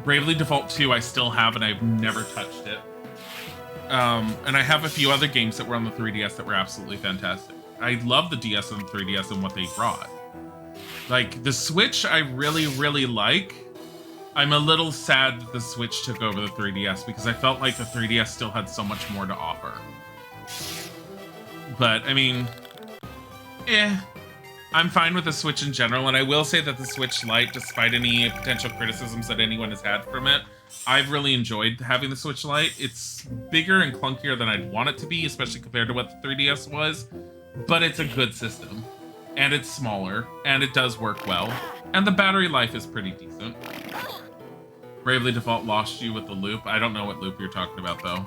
Bravely Default 2 I still have, and I've never touched it. And I have a few other games that were on the 3DS that were absolutely fantastic. I love the DS and the 3DS and what they brought. Like, the Switch I really, really like. I'm a little sad that the Switch took over the 3DS because I felt like the 3DS still had so much more to offer. But, I mean, I'm fine with the Switch in general, and I will say that the Switch Lite, despite any potential criticisms that anyone has had from it, I've really enjoyed having the Switch Lite. It's bigger and clunkier than I'd want it to be, especially compared to what the 3DS was, but it's a good system, and it's smaller, and it does work well, and the battery life is pretty decent. Bravely Default lost you with the loop. I don't know what loop you're talking about, though.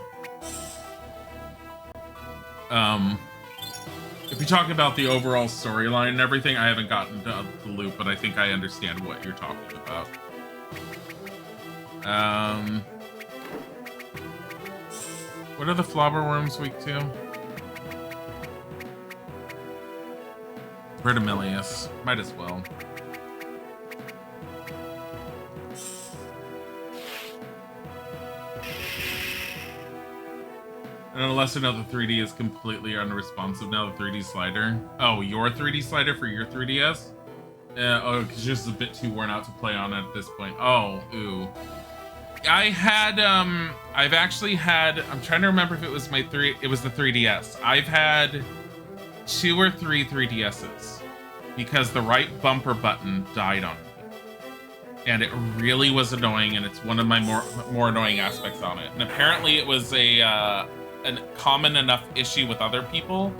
If you're talking about the overall storyline and everything, I haven't gotten to the loop, but I think I understand what you're talking about. What are the Flobber Worms week 2? Vertimilius. Might as well. And unless another 3D is completely unresponsive now, the 3D slider. Oh, your 3D slider for your 3DS? Oh, because yours is a bit too worn out to play on at this point. Oh, ooh. I had, I've actually had, I'm trying to remember if it was it was the 3DS. I've had 2 or 3 3DSs because the right bumper button died on me. And it really was annoying, and it's one of my more annoying aspects on it. And apparently it was a common enough issue with other people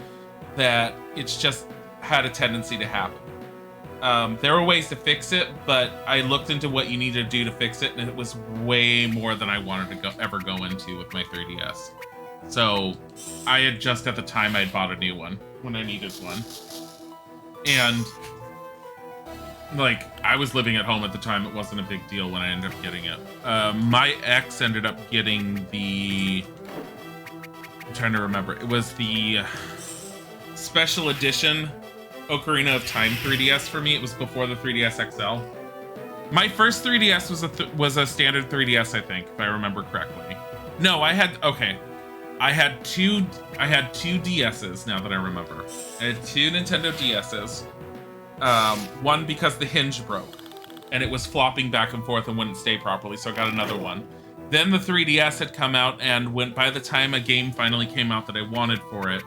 that it's just had a tendency to happen. There were ways to fix it, but I looked into what you needed to do to fix it, and it was way more than I wanted to ever go into with my 3DS. So I had just at the time I had bought a new one when I needed one. And like, I was living at home at the time. It wasn't a big deal when I ended up getting it. My ex ended up getting the... I'm trying to remember. It was the special edition Ocarina of Time 3DS for me. It was before the 3DS XL. My first 3DS was a standard 3DS, I think, if I remember correctly. No, I had two DSs now that I remember. I had 2 Nintendo DSs. One because the hinge broke and it was flopping back and forth and wouldn't stay properly, so I got another one. Then the 3DS had come out, and by the time a game finally came out that I wanted for it,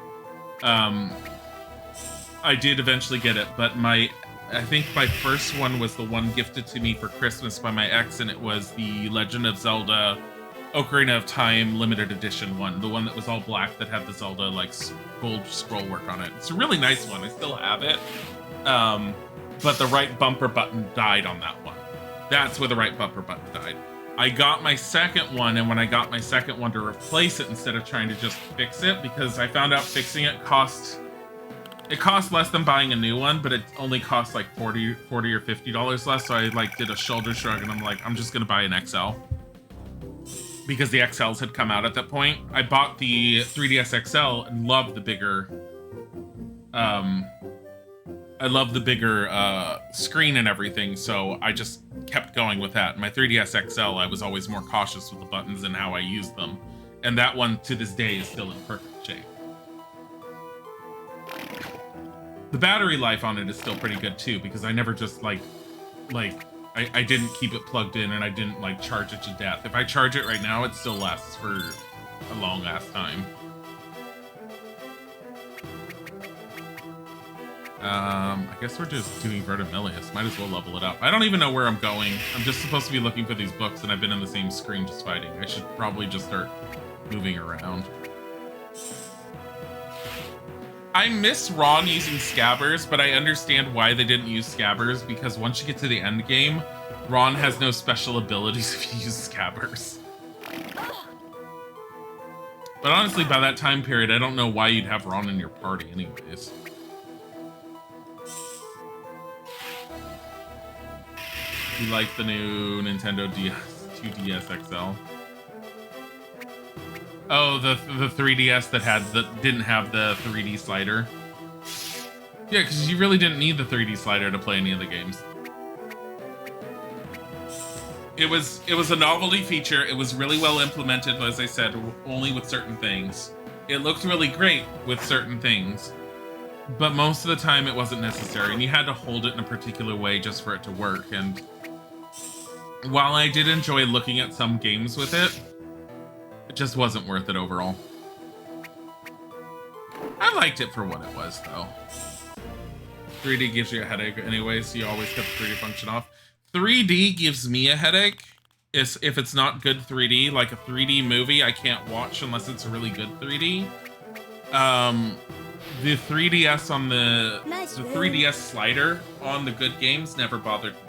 I did eventually get it, but I think my first one was the one gifted to me for Christmas by my ex, and it was the Legend of Zelda Ocarina of Time limited edition one, the one that was all black that had the Zelda like gold scroll work on it. It's a really nice one. I still have it. But the right bumper button died on that one. That's where the right bumper button died. I got my second one, and when I got my second one to replace it instead of trying to just fix it, because I found out fixing it cost less than buying a new one, but it only cost like $40 or $50 less, so I like did a shoulder shrug, and I'm like, I'm just gonna buy an XL. Because the XLs had come out at that point. I bought the 3DS XL and loved the bigger screen and everything, so I just kept going with that. My 3DS XL, I was always more cautious with the buttons and how I used them. And that one, to this day, is still in perfect shape. The battery life on it is still pretty good, too, because I never just, I didn't keep it plugged in, and I didn't, charge it to death. If I charge it right now, it still lasts for a long-ass time. I guess we're just doing Vertimilius. Might as well level it up. I don't even know where I'm going. I'm just supposed to be looking for these books, and I've been in the same screen just fighting. I should probably just start moving around. I miss Ron using Scabbers, but I understand why they didn't use Scabbers, because once you get to the end game, Ron has no special abilities if you use Scabbers. But honestly, by that time period, I don't know why you'd have Ron in your party anyways. You like the new Nintendo 2DS XL? Oh, the 3DS that didn't have the 3D slider. Yeah, because you really didn't need the 3D slider to play any of the games. It was a novelty feature. It was really well implemented, as I said, only with certain things. It looked really great with certain things, but most of the time it wasn't necessary, and you had to hold it in a particular way just for it to work. And while I did enjoy looking at some games with it, it just wasn't worth it overall. I liked it for what it was, though. 3D gives you a headache anyway, so you always kept the 3D function off. 3D gives me a headache if it's not good 3D, like a 3D movie I can't watch unless it's a really good 3D. The 3DS on the 3DS slider on the good games never bothered me.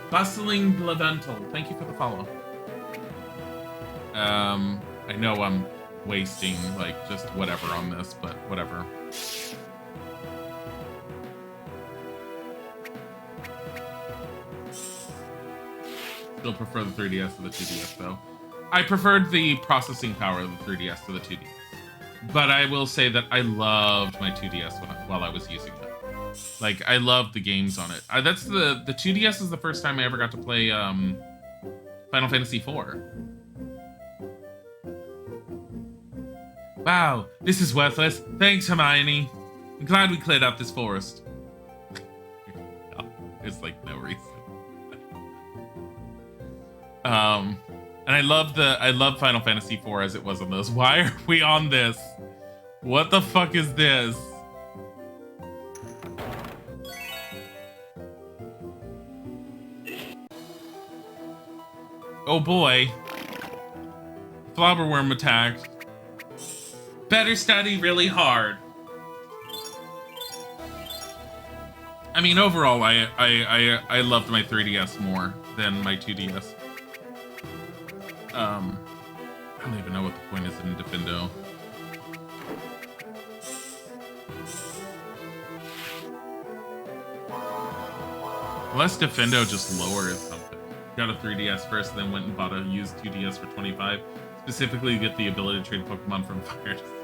Bustling Blavental, thank you for the follow. I know I'm wasting like just whatever on this, but whatever. Still prefer the 3DS to the 2DS though. I preferred the processing power of the 3DS to the 2DS. But I will say that I loved my 2DS while I was using it. Like, I loved the games on it. That's the 2DS is the first time I ever got to play Final Fantasy IV. Wow, this is worthless. Thanks, Hermione. I'm glad we cleared out this forest. There's like no reason. And I love Final Fantasy IV as it was on those. Why are we on this? What the fuck is this? Oh boy. Flobberworm attacked. Better study really hard. I mean, overall, I loved my 3DS more than my 2DS. I don't even know what the point is in Defendo. Unless Defendo just lowers something. Got a 3DS first, and then went and bought a used 2DS for $25. Specifically to get the ability to trade Pokemon from Fire to Silver.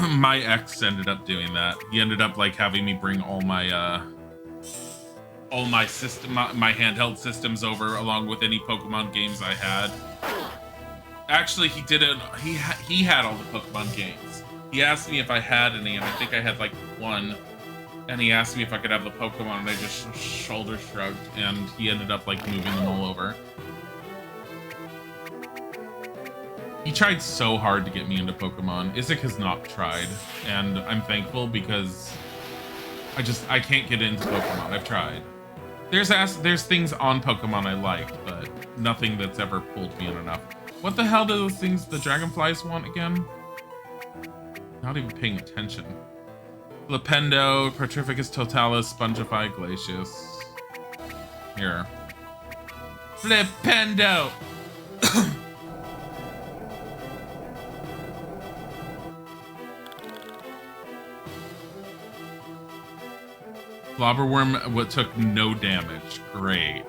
My ex ended up doing that. He ended up like having me bring all my handheld systems over, along with any Pokemon games I had. Actually, he didn't. He had all the Pokemon games. He asked me if I had any, and I think I had like one. And he asked me if I could have the Pokemon, and I just shoulder shrugged, and he ended up like moving them all over. He tried so hard to get me into Pokemon. Isaac has not tried, and I'm thankful because I can't get into Pokemon. I've tried. There's things on Pokemon I like, but nothing that's ever pulled me in enough. What the hell do those things the dragonflies want again? Not even paying attention. Flipendo, Petrificus Totalis, Spongify, Glacius. Here. Flipendo! Flobberworm took no damage. Great.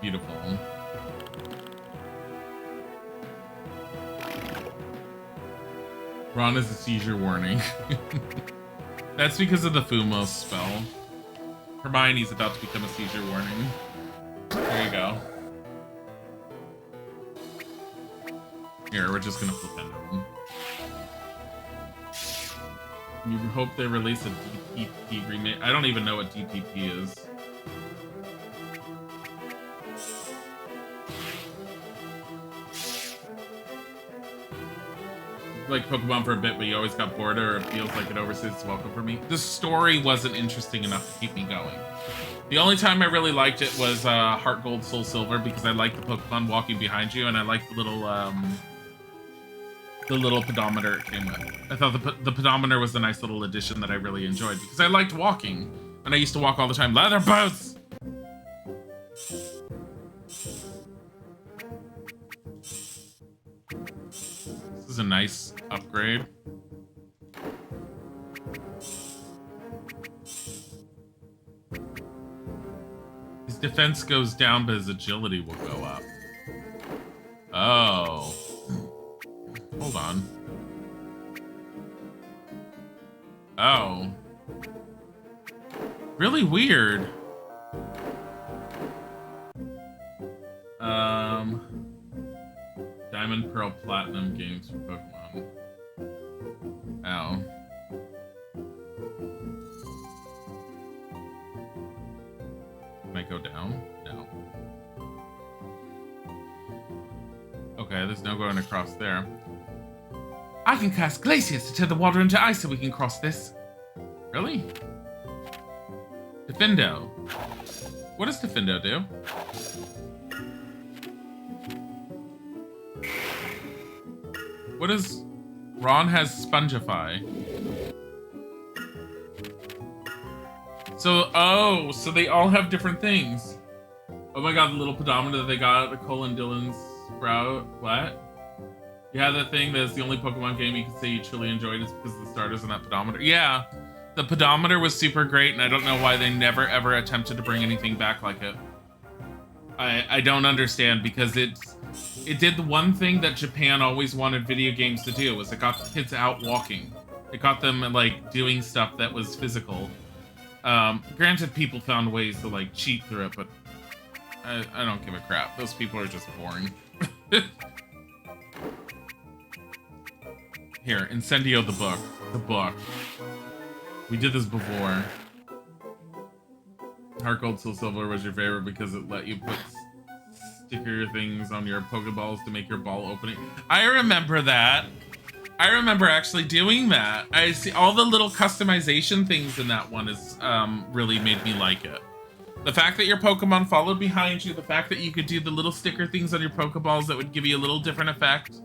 Beautiful. Ron is a seizure warning. That's because of the Fumos spell. Hermione's about to become a seizure warning. There you go. Here, we're just gonna flip into them. You hope they release a DPP remake. I don't even know what DPP is. Like Pokemon for a bit, but you always got bored, or it feels like it overstays its welcome for me. The story wasn't interesting enough to keep me going. The only time I really liked it was Heart Gold, Soul Silver, because I liked the Pokemon walking behind you, and I liked the little pedometer it came with. I thought the pedometer was a nice little addition that I really enjoyed, because I liked walking, and I used to walk all the time. Leather boots! This is a nice upgrade. His defense goes down, but his agility will go up. Oh. Hold on. Oh. Really weird. Diamond, Pearl, Platinum games for Pokemon. Oh. Can I go down? No. Okay, there's no going across there. I can cast glaciers to turn the water into ice so we can cross this. Really? Defendo. What does Defendo do? What does... Ron has Spongify. So, oh, so they all have different things. Oh my god, the little pedometer that they got at the Colin Dillon's Sprout. What? Yeah, the thing that's the only Pokemon game you can say you truly enjoyed is because of the starters and that pedometer. Yeah, the pedometer was super great, and I don't know why they never ever attempted to bring anything back like it. I don't understand, because it did the one thing that Japan always wanted video games to do, was it got the kids out walking. It got them, like, doing stuff that was physical. Granted, people found ways to, like, cheat through it, but I don't give a crap. Those people are just boring. Here, Incendio the book. The book. We did this before. Heart Gold Soul Silver was your favorite because it let you put sticker things on your Pokeballs to make your ball opening. I remember that. I remember actually doing that. I see all the little customization things in that one is really made me like it. The fact that your Pokemon followed behind you, the fact that you could do the little sticker things on your Pokeballs that would give you a little different effect.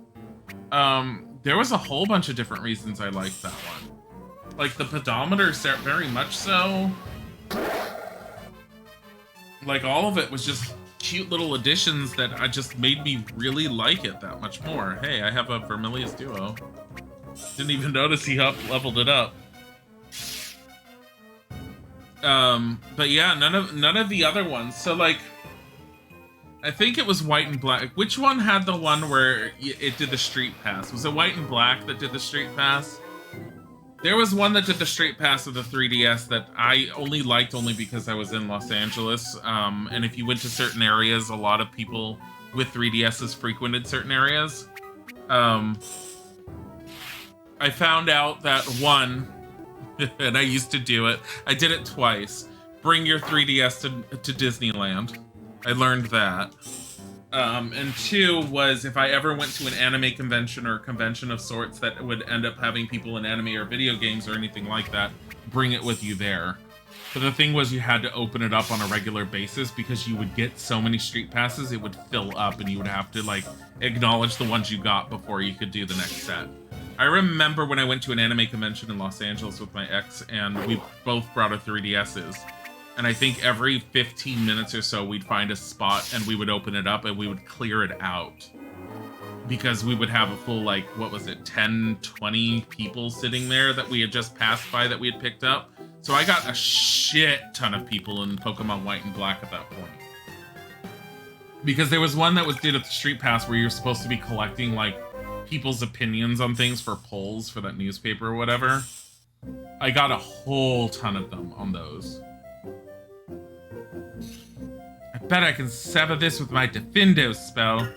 There was a whole bunch of different reasons I liked that one. Like the pedometer, very much so. Like all of it was just cute little additions that I just made me really like it that much more. Hey, I have a Vermilius Duo. Didn't even notice he leveled it up. But yeah, none of the other ones. So like, I think it was White and Black. Which one had the one where it did the Street Pass? Was it White and Black that did the Street Pass? There was one that did the Straight Pass of the 3DS that I only liked because I was in Los Angeles. And if you went to certain areas, a lot of people with 3DSs frequented certain areas. I found out that one, and I used to do it, I did it twice. Bring your 3DS to Disneyland. I learned that. And two was if I ever went to an anime convention or a convention of sorts that would end up having people in anime or video games or anything like that, bring it with you there. But the thing was you had to open it up on a regular basis because you would get so many street passes, it would fill up and you would have to like acknowledge the ones you got before you could do the next set. I remember when I went to an anime convention in Los Angeles with my ex and we both brought our 3DSs. And I think every 15 minutes or so, we'd find a spot and we would open it up and we would clear it out. Because we would have a full, like, what was it, 10, 20 people sitting there that we had just passed by that we had picked up. So I got a shit ton of people in Pokemon White and Black at that point. Because there was one that was did at the Street Pass where you're supposed to be collecting, like, people's opinions on things for polls for that newspaper or whatever. I got a whole ton of them on those. I bet I can sever this with my Defendo spell.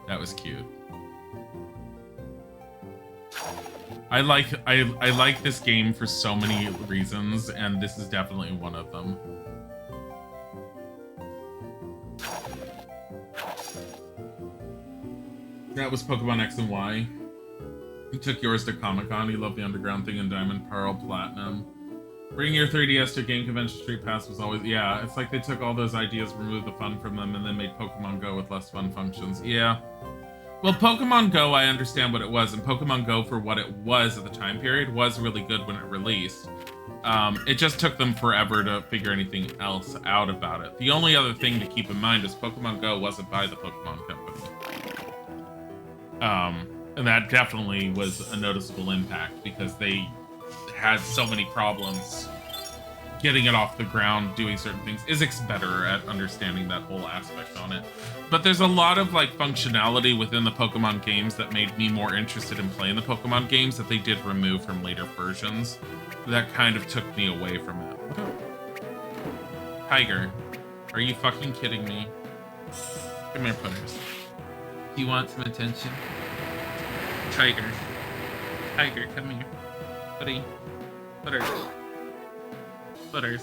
That was cute. I like this game for so many reasons, and this is definitely one of them. That was Pokemon X and Y. You took yours to Comic-Con. You love the underground thing in Diamond, Pearl, Platinum. Bringing your 3DS to a game convention Street Pass was always... Yeah, it's like they took all those ideas, removed the fun from them, and then made Pokemon Go with less fun functions. Yeah. Well, Pokemon Go, I understand what it was, and Pokemon Go, for what it was at the time period, was really good when it released. It just took them forever to figure anything else out about it. The only other thing to keep in mind is Pokemon Go wasn't by the Pokemon Company. And that definitely was a noticeable impact because they had so many problems getting it off the ground, doing certain things. Isaac's better at understanding that whole aspect on it. But there's a lot of like functionality within the Pokemon games that made me more interested in playing the Pokemon games that they did remove from later versions. That kind of took me away from it. Tiger, are you fucking kidding me? Come here, Putters. Do you want some attention? Tiger. Tiger, come here. Buddy. Putters. Putters.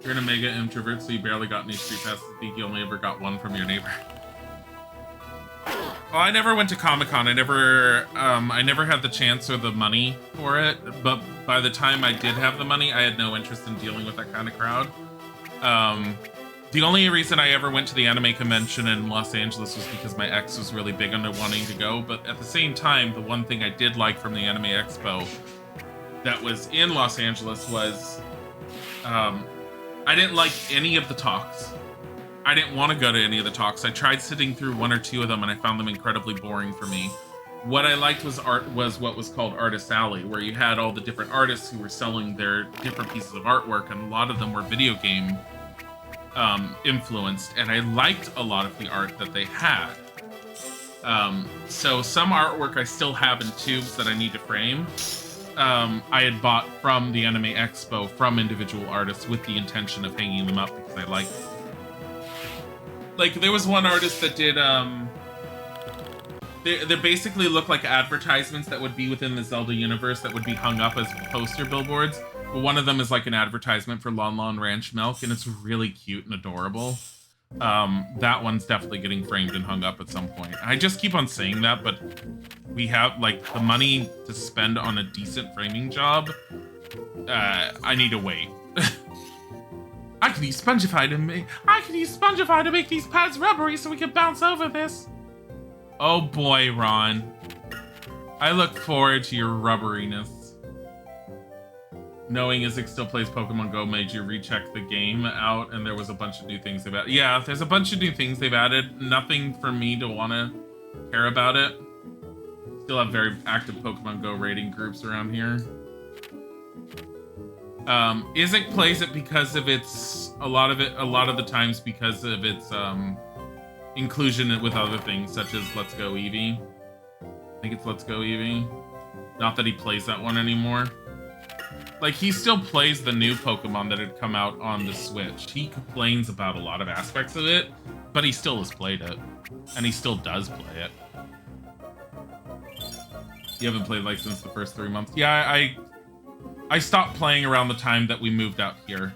You're an Omega introvert, so you barely got any street passes. I think you only ever got one from your neighbor. Well, I never went to Comic-Con. I never had the chance or the money for it. But by the time I did have the money, I had no interest in dealing with that kind of crowd. The only reason I ever went to the anime convention in Los Angeles was because my ex was really big into wanting to go. But at the same time, the one thing I did like from the Anime Expo that was in Los Angeles was I didn't like any of the talks. I didn't want to go to any of the talks. I tried sitting through one or two of them, and I found them incredibly boring for me. What I liked was what was called Artist Alley, where you had all the different artists who were selling their different pieces of artwork, and a lot of them were video game influenced, and I liked a lot of the art that they had. So some artwork I still have in tubes that I need to frame. I had bought from the Anime Expo from individual artists with the intention of hanging them up because I liked them. Like, there was one artist that did, they basically look like advertisements that would be within the Zelda universe that would be hung up as poster billboards. But one of them is like an advertisement for Lon Lon Ranch Milk, and it's really cute and adorable. That one's definitely getting framed and hung up at some point. I just keep on saying that, but we have, like, the money to spend on a decent framing job. I need to wait. I can use Spongify to make these pads rubbery so we can bounce over this. Oh boy, Ron. I look forward to your rubberiness. Knowing Isaac still plays Pokemon Go made you recheck the game out, and there was a bunch of new things they've added. Yeah, there's a bunch of new things they've added. Nothing for me to want to care about it. Still have very active Pokemon Go rating groups around here. Isaac plays it because of its a lot of the times because of its inclusion with other things such as Let's Go Eevee. I think it's Let's Go Eevee. Not that he plays that one anymore. Like, he still plays the new Pokemon that had come out on the Switch. He complains about a lot of aspects of it, but he still has played it. And he still does play it. You haven't played, like, since the first 3 months? Yeah, I stopped playing around the time that we moved out here.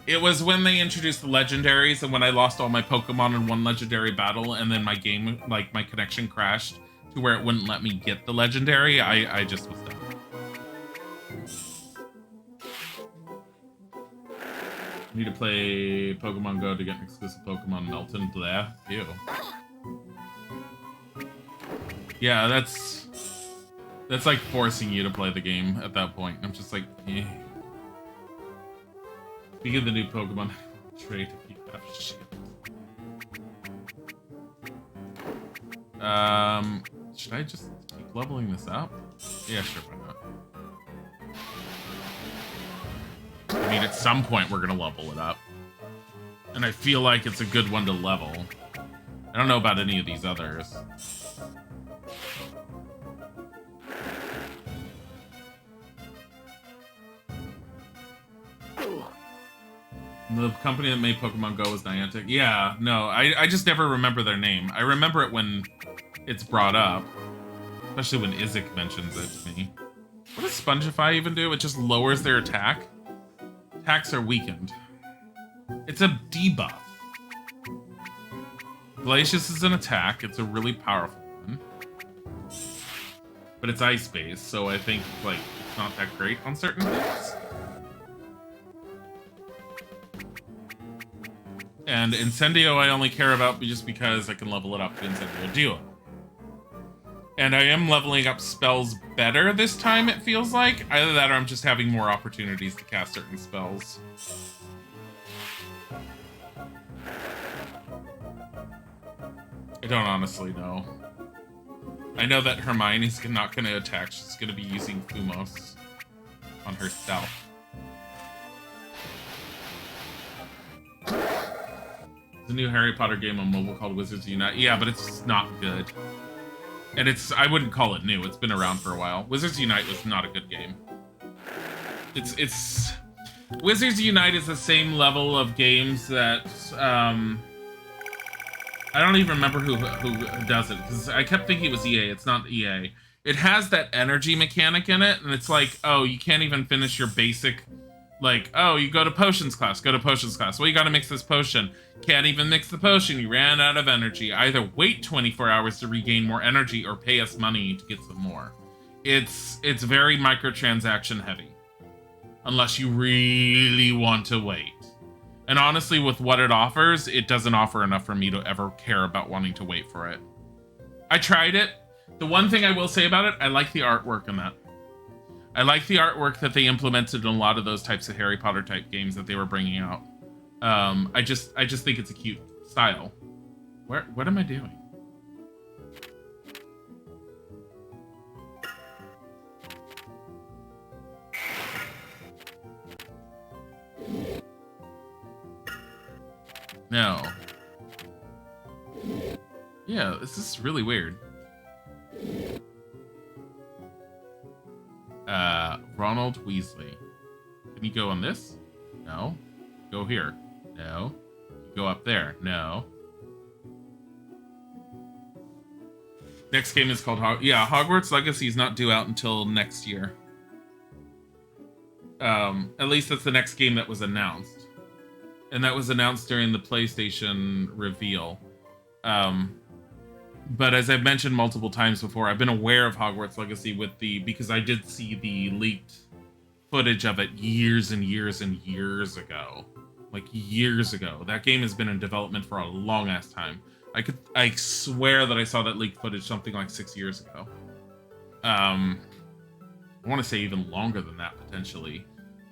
It was when they introduced the legendaries, and when I lost all my Pokemon in one legendary battle, and then my game, like, my connection crashed to where it wouldn't let me get the legendary, I just was done. I need to play Pokemon Go to get an exclusive Pokemon Melton. Blah. Ew. Yeah, that's like forcing you to play the game at that point. I'm just like, eh. Speaking of the new Pokemon trait, if you have shit. Should I just keep leveling this up? Yeah, sure, why not? I mean, at some point we're gonna level it up. And I feel like it's a good one to level. I don't know about any of these others. The company that made Pokemon Go was Niantic. Yeah, no, I just never remember their name. I remember it when it's brought up. Especially when Isaac mentions it to me. What does Spongify even do? It just lowers their attack? Attacks are weakened. It's a debuff. Glacius is an attack. It's a really powerful one. But it's ice-based, so I think, like, it's not that great on certain things. And Incendio I only care about just because I can level it up to Incendio Duo. And I am leveling up spells better this time, it feels like. Either that or I'm just having more opportunities to cast certain spells. I don't honestly know. I I know that Hermione's not going to attack. She's going to be using Fumos on herself. There's a new Harry Potter game on mobile called Wizards Unite. Yeah, but it's not good. And I wouldn't call it new. It's been around for a while. Wizards Unite was not a good game. Wizards Unite is the same level of games that, I don't even remember who does it, because I kept thinking it was EA. It's not EA. It has that energy mechanic in it, and it's like, oh, you can't even finish your basic, like, oh, you go to potions class, go to potions class. Well, you gotta mix this potion. Can't even mix the potion, you ran out of energy. Either wait 24 hours to regain more energy or pay us money to get some more. It's very microtransaction heavy. Unless you really want to wait. And honestly, with what it offers, it doesn't offer enough for me to ever care about wanting to wait for it. I tried it. The one thing I will say about it, I like the artwork in that. I like the artwork that they implemented in a lot of those types of Harry Potter type games that they were bringing out. I just think it's a cute style. What am I doing? No. Yeah, this is really weird. Ronald Weasley. Can you go on this? No. Go here. No. You go up there. No. Next game is called Hogwarts Legacy is not due out until next year. At least that's the next game that was announced. And that was announced during the PlayStation reveal. But as I've mentioned multiple times before, I've been aware of Hogwarts Legacy because I did see the leaked footage of it years and years and years ago. Like years ago. That game has been in development for a long ass time. I swear that I saw that leaked footage something like 6 years ago. I want to say even longer than that potentially.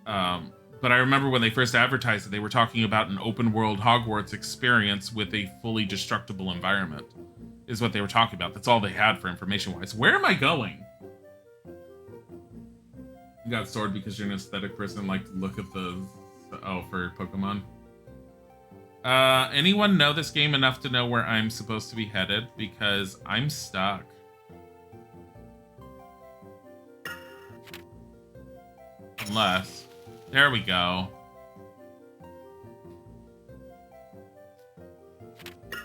But I remember when they first advertised it, they were talking about an open world Hogwarts experience with a fully destructible environment, is what they were talking about. That's all they had for information wise. Where am I going? You got Sword because you're an aesthetic person, like to look at the, for Pokemon. Anyone know this game enough to know where I'm supposed to be headed? Because I'm stuck. Unless... There we go.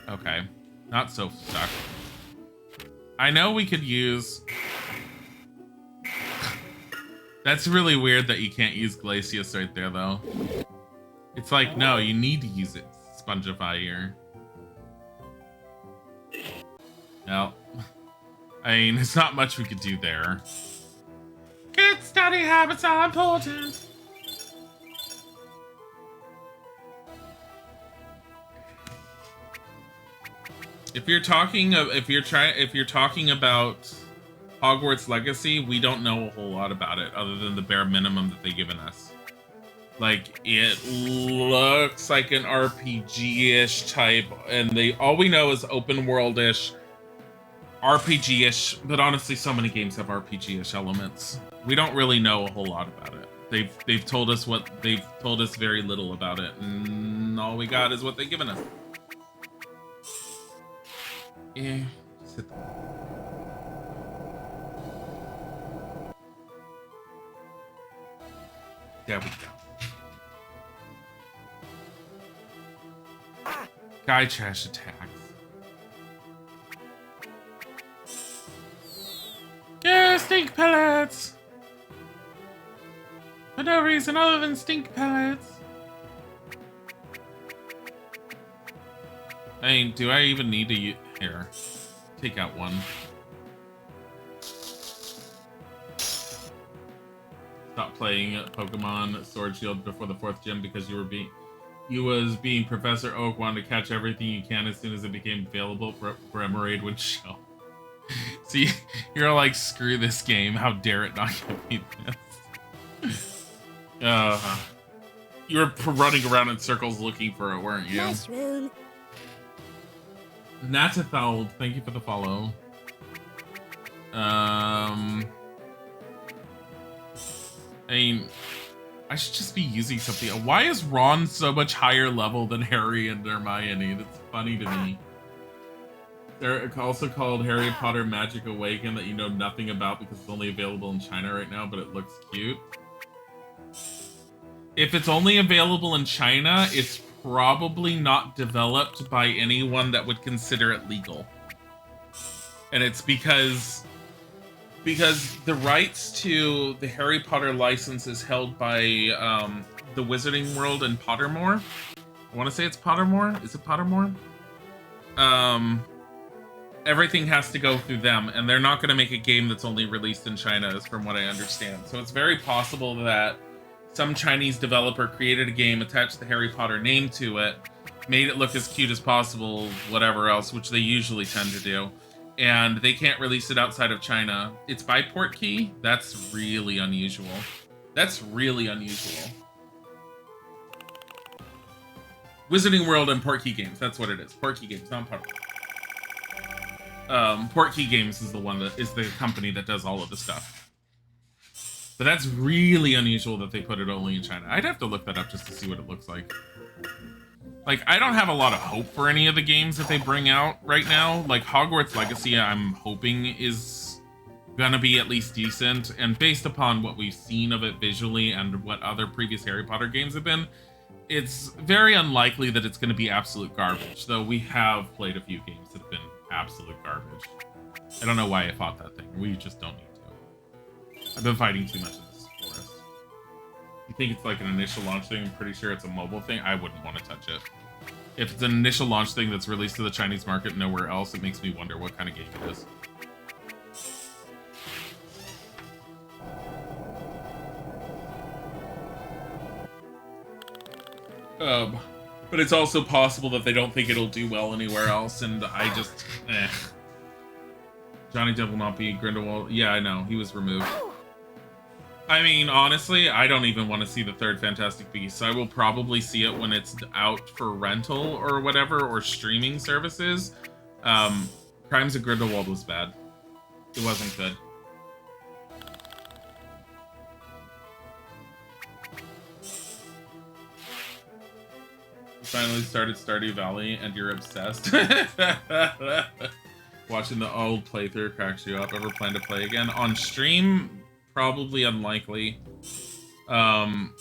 Okay. Not so stuck. I know we could use... That's really weird that you can't use Glacius right there, though. It's like, no, you need to use it. Spongify here. No. I mean, there's not much we could do there. Good study habits are important. If you're talking about Hogwarts Legacy, we don't know a whole lot about it other than the bare minimum that they've given us. Like, it looks like an RPG-ish type, and all we know is open world-ish, RPG-ish, but honestly, so many games have RPG-ish elements. We don't really know a whole lot about it. They've told us very little about it, and all we got is what they've given us. Yeah, sit there. There we go. Guy trash attacks. Yeah, stink pellets! For no reason other than stink pellets. I mean, do I even need to here, take out one. Stop playing Pokemon Sword Shield before the 4th gym because you was being Professor Oak, wanted to catch everything you can as soon as it became available for Emerald would show. See, you're like, screw this game. How dare it not give me this? You were running around in circles looking for it, weren't you? Mushroom. Natafeld, thank you for the follow. I mean, I should just be using something. Why is Ron so much higher level than Harry and Hermione? That's funny to me. They're also called Harry Potter Magic Awaken that you know nothing about because it's only available in China right now, but it looks cute. If it's only available in China, it's probably not developed by anyone that would consider it legal. And it's because the rights to the Harry Potter license is held by the Wizarding World and Pottermore. I want to say it's Pottermore. Is it Pottermore? Everything has to go through them, and they're not going to make a game that's only released in China, is from what I understand. So it's very possible that some Chinese developer created a game, attached the Harry Potter name to it, made it look as cute as possible, whatever else, which they usually tend to do. And they can't release it outside of China. It's by Portkey? That's really unusual. That's really unusual. Wizarding World and Portkey Games, that's what it is. Portkey Games, not Portkey. Portkey Games is the one that is the company that does all of the stuff. But that's really unusual that they put it only in China. I'd have to look that up just to see what it looks like. Like, I don't have a lot of hope for any of the games that they bring out right now. Like, Hogwarts Legacy, I'm hoping is gonna be at least decent. And based upon what we've seen of it visually and what other previous Harry Potter games have been, it's very unlikely that it's gonna be absolute garbage. Though we have played a few games that have been absolute garbage. I don't know why I fought that thing. We just don't need to. I've been fighting too much in this forest. You think it's like an initial launch thing? I'm pretty sure it's a mobile thing. I wouldn't want to touch it. If it's an initial launch thing that's released to the Chinese market nowhere else, it makes me wonder what kind of game it is. But it's also possible that they don't think it'll do well anywhere else, and I just, Johnny Depp will not be Grindelwald. Yeah, I know. He was removed. I mean, honestly, I don't even want to see the third Fantastic Beasts. I will probably see it when it's out for rental or whatever, or streaming services. Crimes of Grindelwald was bad. It wasn't good. Finally started Stardew Valley and you're obsessed. Watching the old playthrough cracks you up. Ever plan to play again? On stream, probably unlikely. On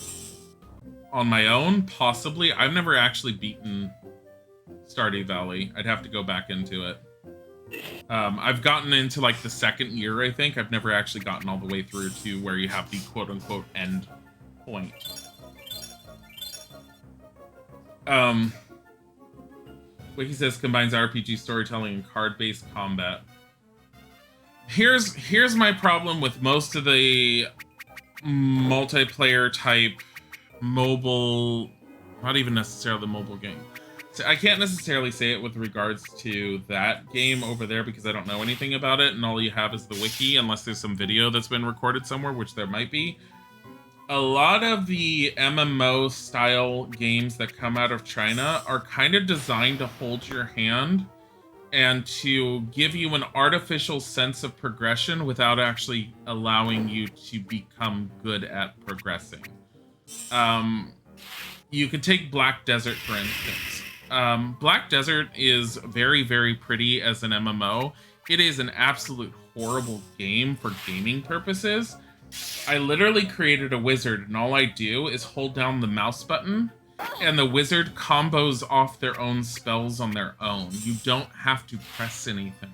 my own, possibly. I've never actually beaten Stardew Valley. I'd have to go back into it. I've gotten into like the second year, I think. I've never actually gotten all the way through to where you have the quote-unquote end point. Wiki says combines RPG storytelling and card-based combat. Here's my problem with most of the multiplayer type mobile, not even necessarily the mobile game. So I can't necessarily say it with regards to that game over there because I don't know anything about it, and all you have is the wiki, unless there's some video that's been recorded somewhere, which there might be. A lot of the MMO style games that come out of China are kind of designed to hold your hand and to give you an artificial sense of progression without actually allowing you to become good at progressing. You could take Black Desert, for instance. Black Desert is very, very pretty as an MMO. It is an absolute horrible game for gaming purposes. I literally created a wizard, and all I do is hold down the mouse button, and the wizard combos off their own spells on their own. You don't have to press anything.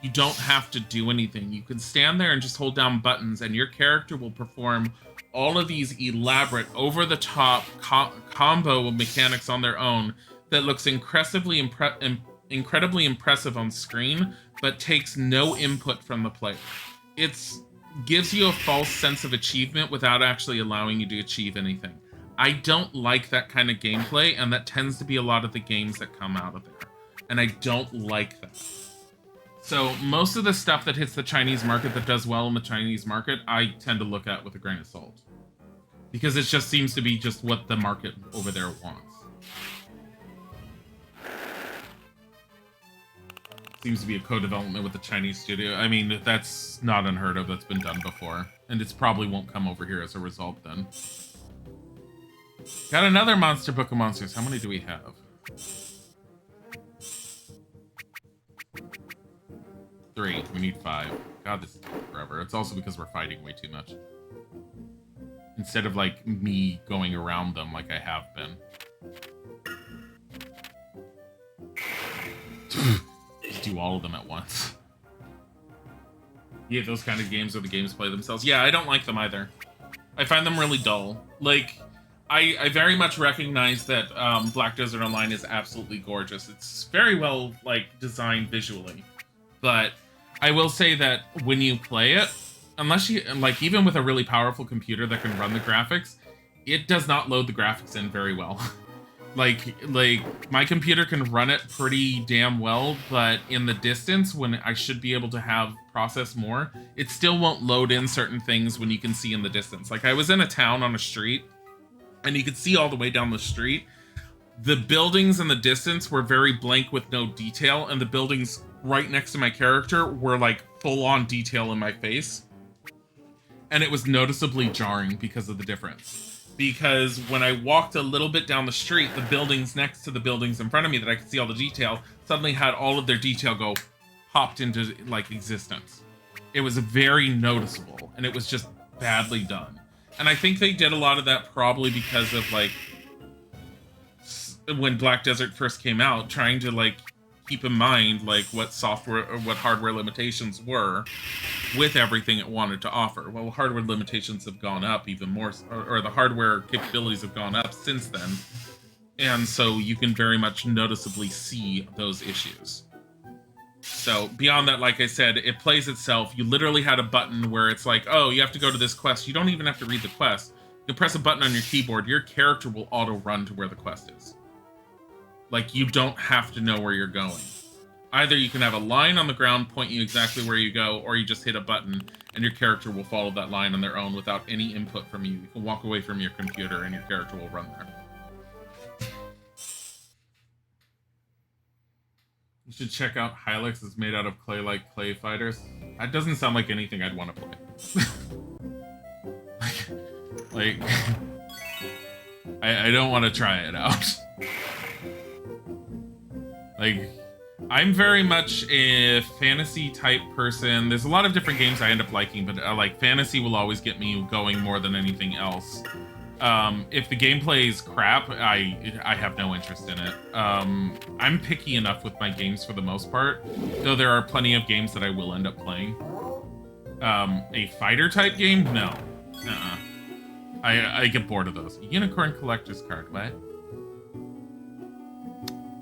You don't have to do anything. You can stand there and just hold down buttons, and your character will perform all of these elaborate, over-the-top combo mechanics on their own that looks incredibly impressive on screen, but takes no input from the player. It's gives you a false sense of achievement without actually allowing you to achieve anything. I don't like that kind of gameplay, and that tends to be a lot of the games that come out of there. And I don't like that. So most of the stuff that hits the Chinese market that does well in the Chinese market, I tend to look at with a grain of salt. Because it just seems to be just what the market over there wants. Seems to be a co-development with the Chinese studio. I mean, that's not unheard of. That's been done before. And it's probably won't come over here as a result then. Got another monster book of monsters. How many do we have? 3. We need 5. God, this is taking forever. It's also because we're fighting way too much. Instead of, like, me going around them like I have been. Just do all of them at once. Yeah, those kind of games where the games play themselves. Yeah, I don't like them either. I find them really dull. Like, I very much recognize that Black Desert Online is absolutely gorgeous. It's very well, like, designed visually. But I will say that when you play it, unless you, like, even with a really powerful computer that can run the graphics, it does not load the graphics in very well. Like, my computer can run it pretty damn well, but in the distance, when I should be able to have process more, it still won't load in certain things when you can see in the distance. Like, I was in a town on a street, and you could see all the way down the street. The buildings in the distance were very blank with no detail, and the buildings right next to my character were, like, full-on detail in my face. And it was noticeably jarring because of the difference. Because when I walked a little bit down the street, the buildings next to the buildings in front of me that I could see all the detail suddenly had all of their detail go popped into, like, existence. It was very noticeable, and it was just badly done. And I think they did a lot of that probably because of, like, when Black Desert first came out, trying to, like, keep in mind, like, what software or what hardware limitations were with everything it wanted to offer. Well, hardware limitations have gone up even more, or the hardware capabilities have gone up since then. And so you can very much noticeably see those issues. So beyond that, like I said, it plays itself. You literally had a button where it's like, oh, you have to go to this quest. You don't even have to read the quest. You press a button on your keyboard, your character will auto-run to where the quest is. Like, you don't have to know where you're going. Either you can have a line on the ground point you exactly where you go, or you just hit a button and your character will follow that line on their own without any input from you. You can walk away from your computer and your character will run there. You should check out Hylics. It's made out of clay-like clay fighters. That doesn't sound like anything I'd want to play. like I don't want to try it out. Like, I'm very much a fantasy type person. There's a lot of different games I end up liking, but like fantasy will always get me going more than anything else. If the gameplay is crap, I have no interest in it. I'm picky enough with my games for the most part, though there are plenty of games that I will end up playing. A fighter type game? No. I get bored of those. Unicorn collector's card, what?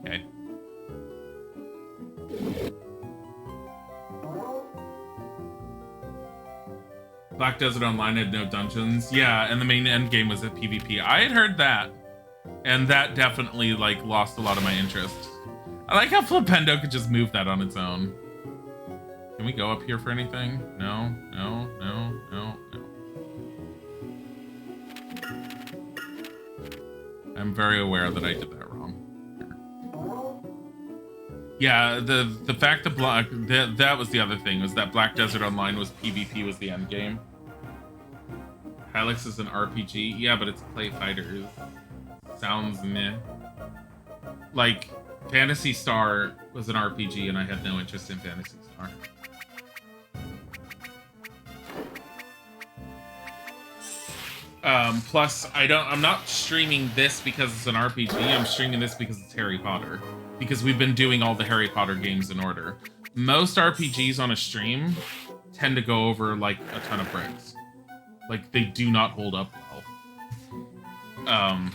Okay. Black Desert Online had no dungeons. Yeah, and the main end game was a PvP. I had heard that. And that definitely, like, lost a lot of my interest. I like how Flipendo could just move that on its own. Can we go up here for anything? No, no, no, no, no. I'm very aware that I did that wrong. Yeah, the fact that that was the other thing, was that Black Desert Online was PvP was the end game. Hylics is an RPG. Yeah, but it's Clay Fighters. Sounds meh. Like, Phantasy Star was an RPG and I had no interest in Phantasy Star. Plus, I'm not streaming this because it's an RPG, I'm streaming this because it's Harry Potter. Because we've been doing all the Harry Potter games in order. Most RPGs on a stream tend to go over, like, a ton of bricks. Like, they do not hold up well.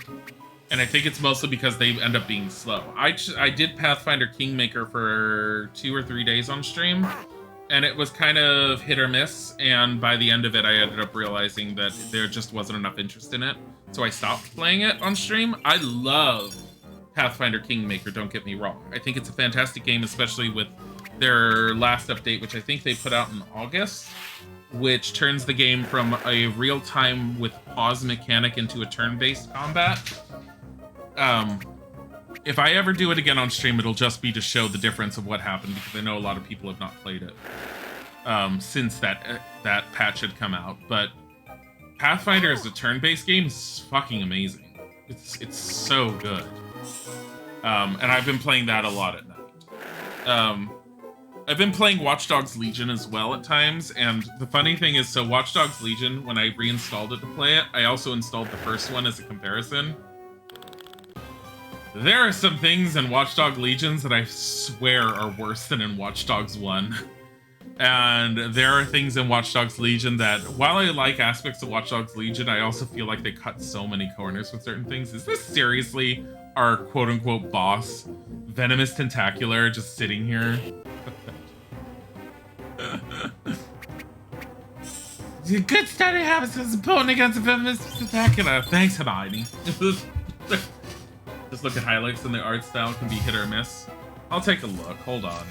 And I think it's mostly because they end up being slow. I did Pathfinder Kingmaker for 2 or 3 days on stream, and it was kind of hit or miss, and by the end of it, I ended up realizing that there just wasn't enough interest in it, so I stopped playing it on stream. I love Pathfinder Kingmaker, don't get me wrong. I think it's a fantastic game, especially with their last update, which I think they put out in August, which turns the game from a real-time with pause mechanic into a turn-based combat. if I ever do it again on stream, it'll just be to show the difference of what happened, because I know a lot of people have not played it since that patch had come out. But Pathfinder as a turn-based game is fucking amazing. It's so good. And I've been playing that a lot at night. I've been playing Watch Dogs Legion as well at times, and the funny thing is, so Watch Dogs Legion, when I reinstalled it to play it, I also installed the first one as a comparison. There are some things in Watch Dogs Legions that I swear are worse than in Watch Dogs 1. And there are things in Watch Dogs Legion that, while I like aspects of Watch Dogs Legion, I also feel like they cut so many corners with certain things. Is this seriously our quote-unquote boss, Venomous Tentacular, just sitting here? Good study habits is important against the Venomous Tentacular. Thanks, Hermione. Just look at highlights, and the art style can be hit or miss. I'll take a look. Hold on.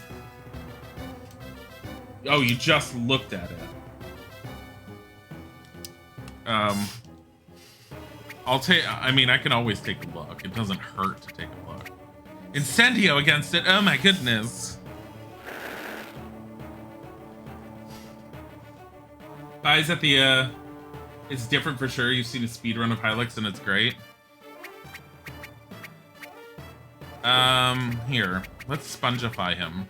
Oh, you just looked at it. I'll take... I mean, I can always take a look. It doesn't hurt to take a look. Incendio against it. Oh my goodness. Eyes at the, it's different for sure. You've seen a speedrun of Hylix and it's great. Here. Let's spongify him.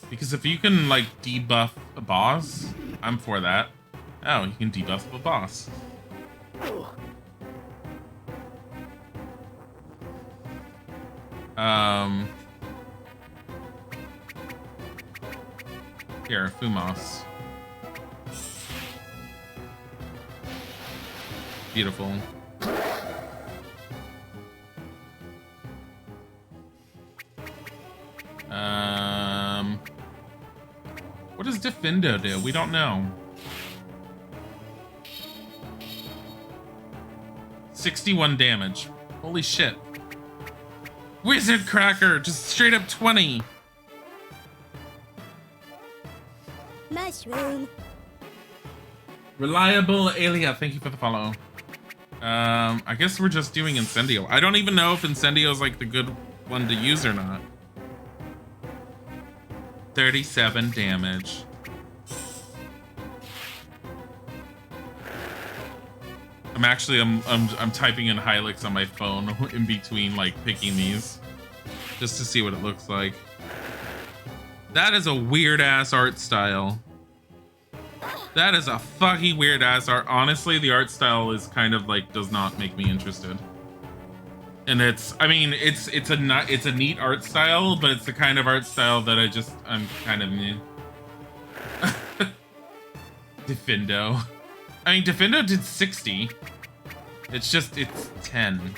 Because if you can, like, debuff a boss, I'm for that. Oh, you can debuff a boss. Here, Fumos. Beautiful. What does Defendo do? We don't know. 61 damage. Holy shit. Wizard Cracker! Just straight up 20! Mushroom. Reliable Alia, thank you for the follow. I guess we're just doing Incendio. I don't even know if Incendio is like the good one to use or not. 37 damage. I'm typing in Hylix on my phone in between like picking these just to see what it looks like. That is a weird ass art style. That is a fucking weird ass art. Honestly, the art style is kind of like does not make me interested. And it's a neat art style, but it's the kind of art style that I'm kind of meh. Defendo. I mean, Defendo did 60. It's 10.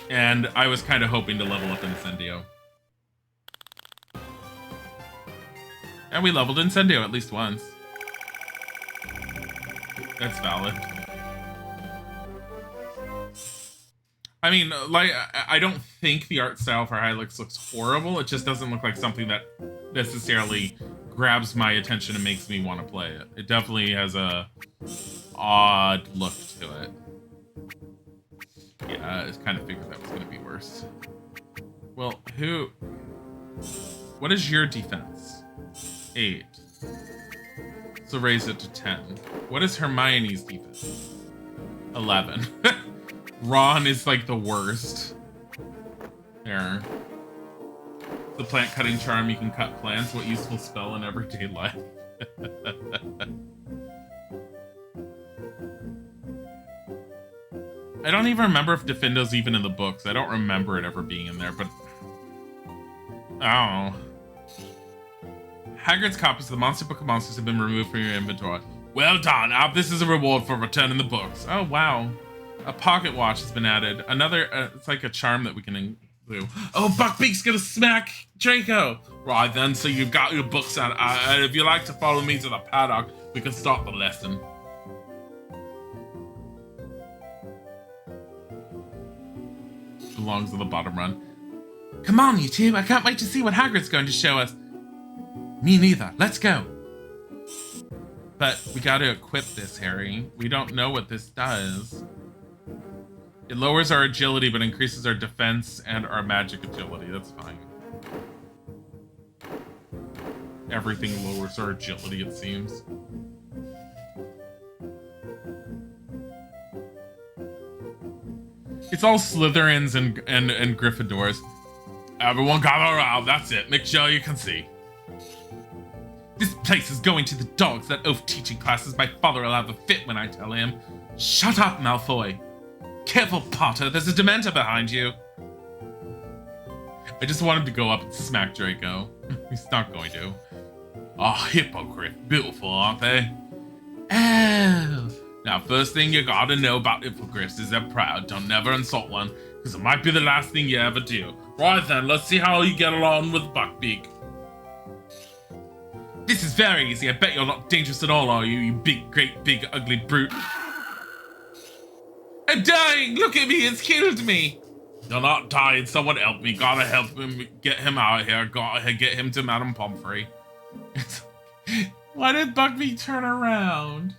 And I was kind of hoping to level up Incendio. And we leveled Incendio at least once. That's valid. I mean, like, I don't think the art style for Hylix looks horrible. It just doesn't look like something that necessarily grabs my attention and makes me want to play it. It definitely has a odd look to it. Yeah, I kind of figured that was going to be worse. Well, what is your defense? 8. So raise it to 10. What is Hermione's defense? 11. Ron is like the worst. There. The plant cutting charm, you can cut plants. What useful spell in everyday life? I don't even remember if Defendo's even in the books. I don't remember it ever being in there, but... Oh. Hagrid's copies of the Monster Book of Monsters have been removed from your inventory. Well done! This is a reward for returning the books. Oh, wow. A pocket watch has been added. Another, it's like a charm that we can include. Oh, Buckbeak's gonna smack Draco! Right then, so you've got your books out. If you like to follow me to the paddock, we can start the lesson. Belongs to the bottom run. Come on, you two. I can't wait to see what Hagrid's going to show us. Me neither. Let's go. But we gotta equip this, Harry. We don't know what this does. It lowers our agility, but increases our defense and our magic agility. That's fine. Everything lowers our agility, it seems. It's all Slytherins and Gryffindors. Everyone gather around, that's it. Make sure you can see. This place is going to the dogs. That oaf teaching classes. My father will have a fit when I tell him. Shut up, Malfoy. Careful, Potter. There's a Dementor behind you. I just want him to go up and smack Draco. He's not going to. Oh, hippogriff. Beautiful, aren't they? Oh. Now, first thing you gotta know about hippogriffs is they're proud. Don't never insult one, because it might be the last thing you ever do. Right then, let's see how you get along with Buckbeak. This is very easy. I bet you're not dangerous at all, are you, you big, great, big, ugly brute? I'm dying! Look at me, it's killed me! You're not dying, someone help me. Gotta help him, get him out of here. Gotta get him to Madame Pomfrey. Why did Buckbeak turn around?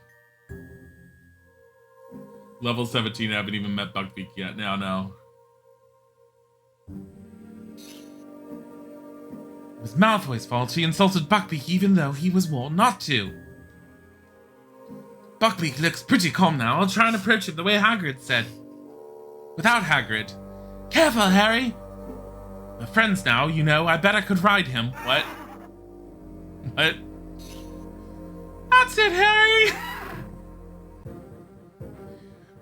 Level 17, I haven't even met Buckbeak yet. Now, no. It was Malfoy's fault. He insulted Buckbeak even though he was warned not to. Buckbeak looks pretty calm now. I'll try and approach him the way Hagrid said. Without Hagrid. Careful, Harry! We're friends now, you know. I bet I could ride him. What? What? That's it, Harry!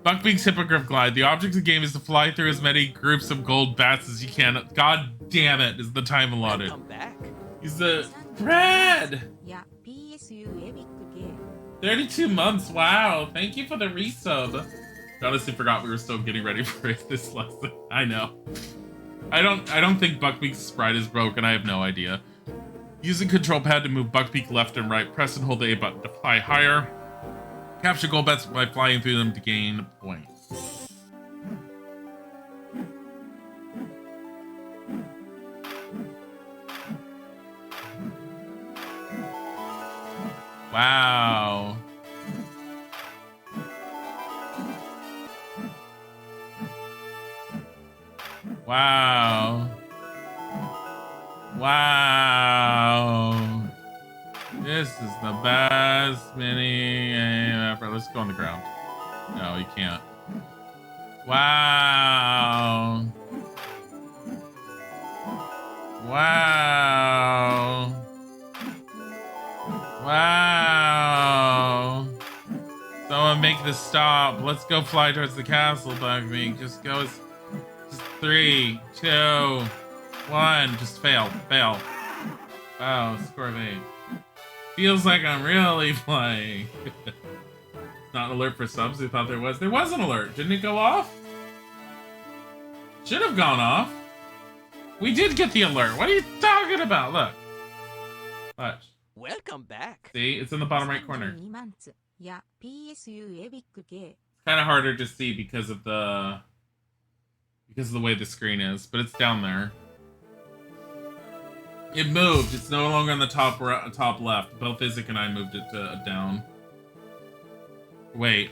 Buckbeak's Hippogriff Glide. The object of the game is to fly through as many groups of gold bats as you can. God damn it, is the time allotted. Come back. He's the... Brad! 32 months, wow. Thank you for the resub. I honestly forgot we were still getting ready for this lesson. I know. I don't think Buckbeak's sprite is broken. I have no idea. Use the control pad to move Buckbeak left and right. Press and hold the A button to fly higher. Capture gold bats by flying through them to gain points. Wow. Wow. Wow. This is the best mini game ever. Let's go on the ground. No, you can't. Wow. Wow. Wow. Someone make this stop. Let's go fly towards the castle, Buckbeak. Just go. Just 3, 2, 1. Just fail. Fail. Wow, score of 8. Feels like I'm really playing. It's not an alert for subs. They thought there was. There was an alert. Didn't it go off? Should have gone off. We did get the alert. What are you talking about? Look. Watch. Welcome back. See? It's in the bottom right corner. It's kind of harder to see because of the way the screen is, but it's down there. It moved. It's no longer on the top left. Both Isaac and I moved it to down. Wait.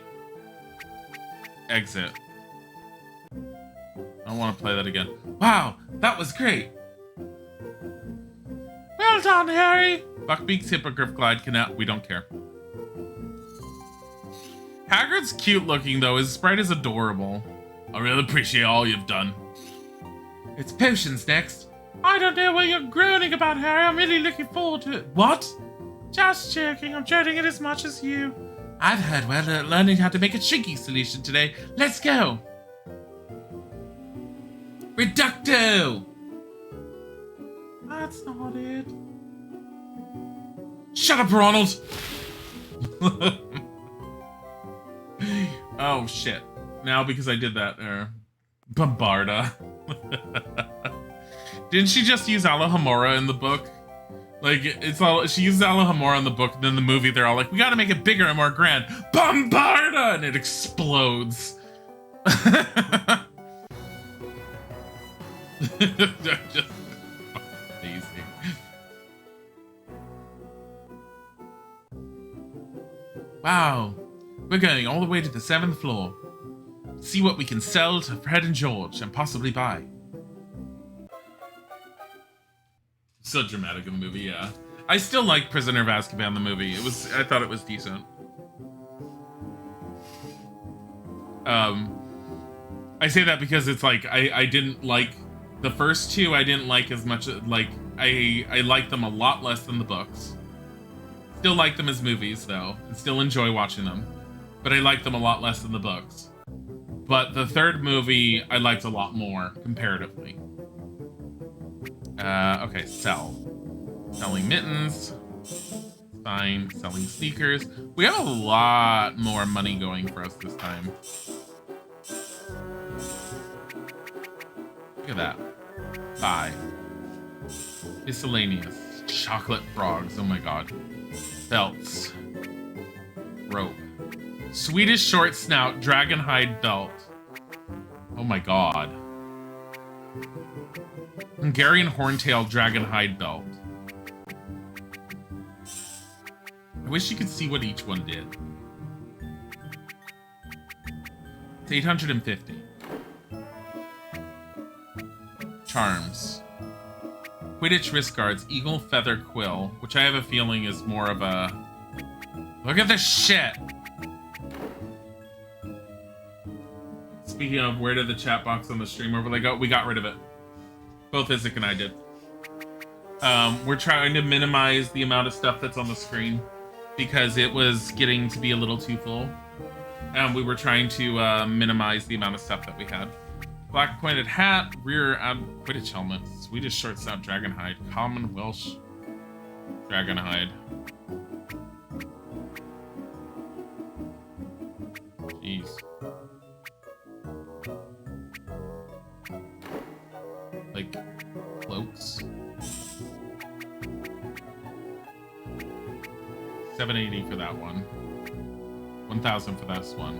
Exit. I don't want to play that again. Wow, that was great. Well done, Harry. Buckbeak's Hippogriff Glide can we don't care. Hagrid's cute looking though. His sprite is adorable. I really appreciate all you've done. It's potions next. I don't know what you're groaning about, Harry. I'm really looking forward to it. What? Just joking. I'm dreading it as much as you. I've heard we're learning how to make a shrinking solution today. Let's go. Reducto. That's not it. Shut up, Ronald. Oh, shit. Now because I did that, Bombarda. Didn't she just use Alohomora in the book? Like, it's all, she uses Alohomora in the book, and then the movie, they're all like, we gotta make it bigger and more grand. Bombarda! And it explodes. Just amazing. Wow. We're going all the way to the 7th floor. See what we can sell to Fred and George and possibly buy. So dramatic in the movie, yeah. I still like Prisoner of Azkaban, the movie. I thought it was decent. I say that because it's like, I didn't like the first two. I didn't like as much, like, I liked them a lot less than the books. Still like them as movies, though, and still enjoy watching them. But I liked them a lot less than the books. But the third movie, I liked a lot more, comparatively. Okay, sell. Selling mittens. Fine. Selling sneakers. We have a lot more money going for us this time. Look at that. Buy. Miscellaneous. Chocolate frogs. Oh my god. Belts. Rope. Swedish short snout dragon hide belt. Oh my god. Hungarian horntail dragon hide belt. I wish you could see what each one did. It's 850. Charms. Quidditch wrist guards, eagle feather quill, which I have a feeling is more of a... Look at this shit! Speaking of, where did the chat box on the stream overlay go? We got rid of it. Both Isaac and I did. We're trying to minimize the amount of stuff that's on the screen because it was getting to be a little too full. And we were trying to minimize the amount of stuff that we had. Black pointed hat, rear Quidditch helmet, Swedish short snout dragon hide, common Welsh dragon hide. Jeez. Like cloaks. 780 for that one. 1,000 for this one.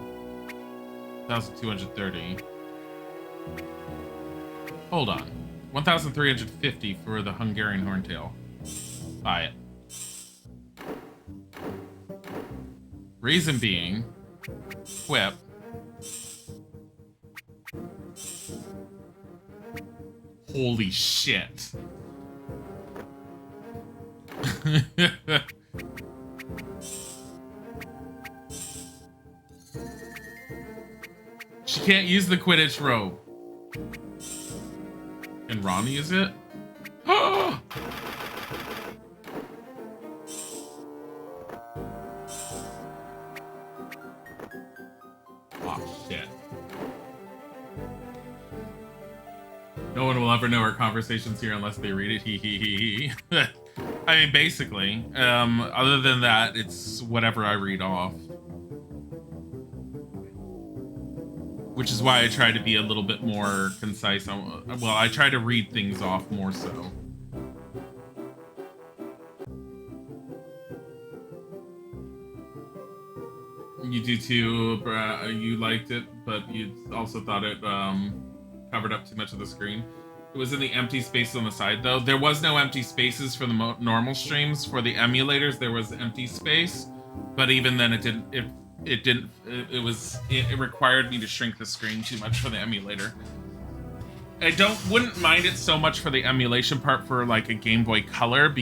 1,230. Hold on. 1,350 for the Hungarian horntail. Buy it. Reason being, whip. Holy shit. She can't use the Quidditch robe. Can Ron use it? Oh! Oh, shit. No one will ever know our conversations here unless they read it. Hee hee hee hee. I mean, basically. Other than that, it's whatever I read off. Which is why I try to be a little bit more concise. Well, I try to read things off more so. You do too, you liked it, but you also thought it covered up too much of the screen. It was in the empty space on the side, though. There was no empty spaces for the normal streams. For the emulators, there was empty space, but even then, it didn't. It required me to shrink the screen too much for the emulator. I wouldn't mind it so much for the emulation part for like a Game Boy Color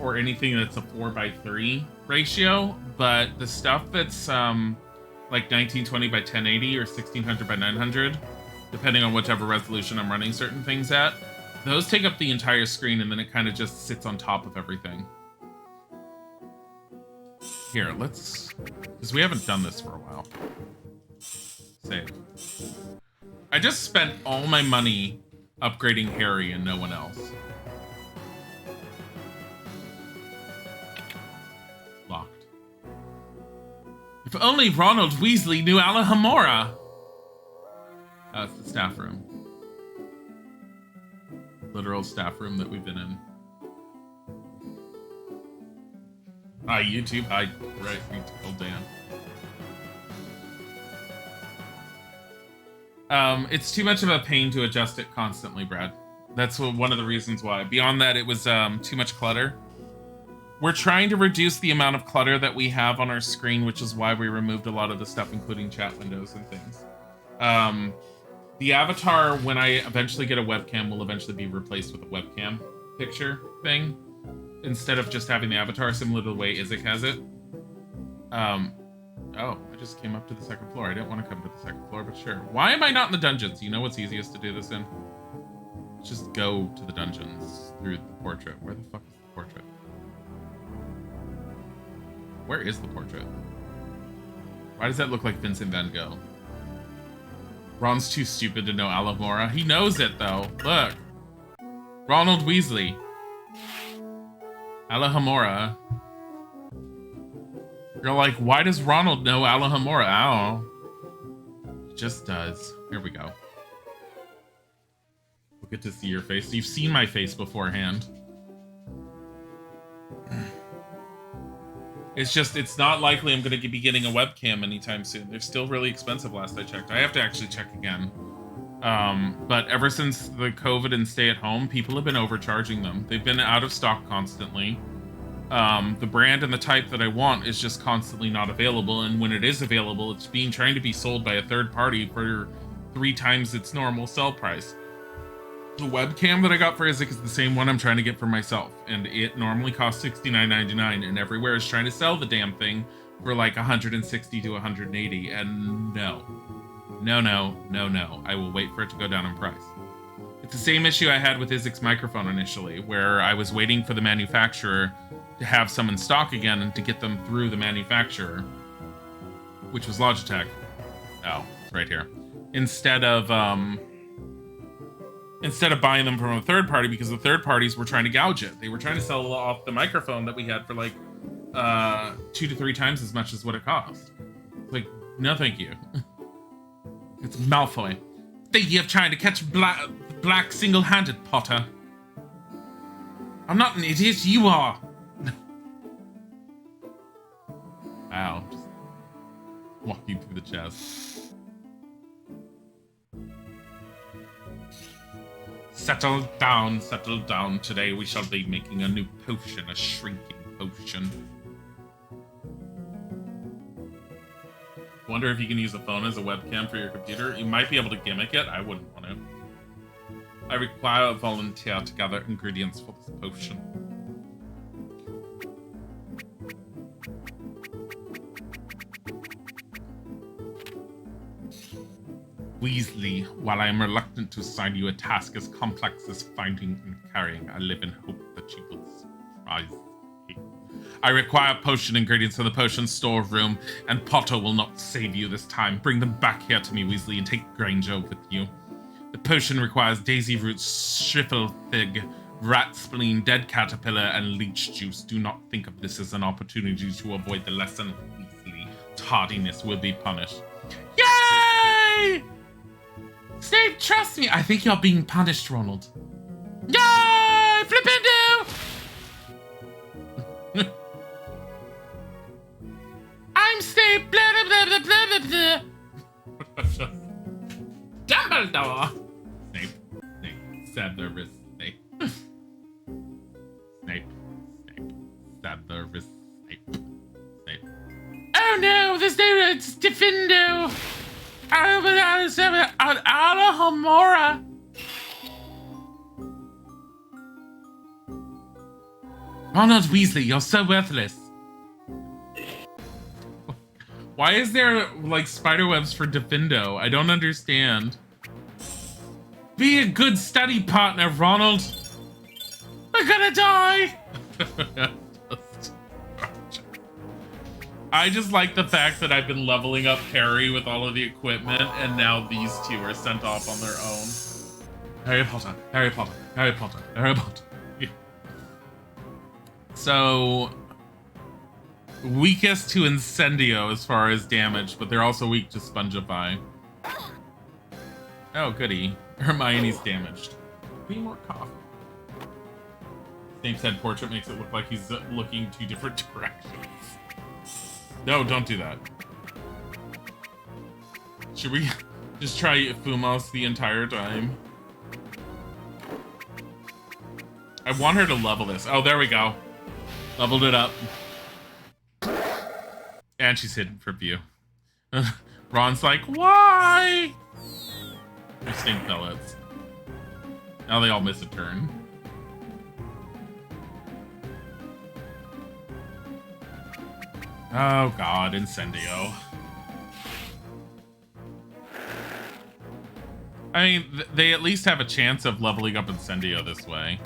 or anything that's a 4:3 ratio, but the stuff that's like 1920 by 1080 or 1600 by 900, depending on whichever resolution I'm running certain things at, those take up the entire screen and then it kind of just sits on top of everything. Here, because we haven't done this for a while. Save. I just spent all my money upgrading Harry and no one else. Locked. If only Ronald Weasley knew Alohomora! Oh, it's the staff room. Literal staff room that we've been in. Hi, YouTube. Hi, right, we told Dan. It's too much of a pain to adjust it constantly, Brad. That's one of the reasons why. Beyond that, it was too much clutter. We're trying to reduce the amount of clutter that we have on our screen, which is why we removed a lot of the stuff, including chat windows and things. The avatar, when I eventually get a webcam, will eventually be replaced with a webcam picture thing, instead of just having the avatar similar to the way Isaac has it. Oh, I just came up to the second floor. I didn't want to come to the second floor, but sure. Why am I not in the dungeons? You know what's easiest to do this in? Let's just go to the dungeons through the portrait. Where the fuck is the portrait? Where is the portrait? Why does that look like Vincent van Gogh? Ron's too stupid to know Alohomora. He knows it, though. Look. Ronald Weasley. Alohomora. You're like, why does Ronald know Alohomora? Ow. He just does. Here we go. We'll get to see your face. You've seen my face beforehand. It's not likely I'm going to be getting a webcam anytime soon. They're still really expensive last I checked. I have to actually check again. But ever since the COVID and stay at home, people have been overcharging them. They've been out of stock constantly. The brand and the type that I want is just constantly not available. And when it is available, it's trying to be sold by a third party for 3 times its normal sell price. The webcam that I got for Isaac is the same one I'm trying to get for myself, and it normally costs $69.99, and everywhere is trying to sell the damn thing for like $160 to $180, and no. I will wait for it to go down in price. It's the same issue I had with Isaac's microphone initially, where I was waiting for the manufacturer to have some in stock again and to get them through the manufacturer, which was Logitech. Oh, it's right here. Instead of buying them from a third party, because the third parties were trying to gouge it. They were trying to sell off the microphone that we had for like 2 to 3 times as much as what it cost. Like, no thank you. It's Malfoy. Thinking of trying to catch black single-handed, Potter. I'm not an idiot, you are. Wow. Just walking through the chest. Settle down. Today we shall be making a new potion, a shrinking potion. Wonder if you can use a phone as a webcam for your computer. You might be able to gimmick it. I wouldn't want to. I require a volunteer to gather ingredients for this potion. Weasley, while I am reluctant to assign you a task as complex as finding and carrying, I live in hope that you will surprise me. I require potion ingredients in the potion storeroom, and Potter will not save you this time. Bring them back here to me, Weasley, and take Granger with you. The potion requires daisy root, shrivel fig, rat spleen, dead caterpillar, and leech juice. Do not think of this as an opportunity to avoid the lesson, Weasley. Tardiness will be punished. Yay! Snape, trust me. I think you're being punished, Ronald. Yay! Flipendo! I'm Snape. Blah, blah, blah, blah, blah, blah. Dumbledore. Snape. Stab the wrist. Snape. Snape. Stab the wrist. Snape. Oh no! There's no Defendo. Alohomora. Ronald Weasley, you're so worthless. Why is there like spiderwebs for Defendo? I don't understand. Be a good study partner, Ronald. We're gonna die. I just like the fact that I've been leveling up Harry with all of the equipment, and now these two are sent off on their own. Harry Potter. So, weakest to Incendio as far as damage, but they're also weak to Spongify. Oh, goody. Hermione's damaged. Be more cough. Snape's head portrait makes it look like he's looking 2 different directions. No, don't do that. Should we just try Fumos the entire time? I want her to level this. Oh, there we go. Leveled it up. And she's hidden from view. Ron's like, why? Your stink pellets. Now they all miss a turn. Oh god, Incendio. I mean, they at least have a chance of leveling up Incendio this way.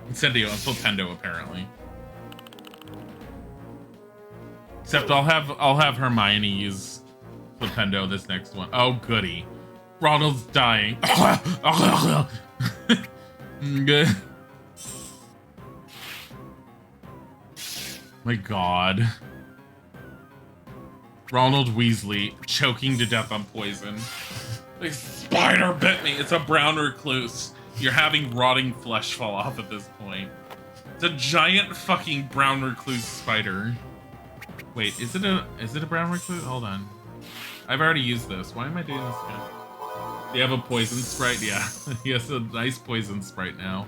Incendio and Flipendo, apparently. Except I'll have Hermione use Flipendo this next one. Oh goody. Ronald's dying. Good. My god. Ronald Weasley choking to death on poison. The spider bit me. It's a brown recluse. You're having rotting flesh fall off at this point. It's a giant fucking brown recluse spider. Wait, is it a brown recluse? Hold on. I've already used this. Why am I doing this again? Do you have a poison sprite? Yeah. He has a nice poison sprite now.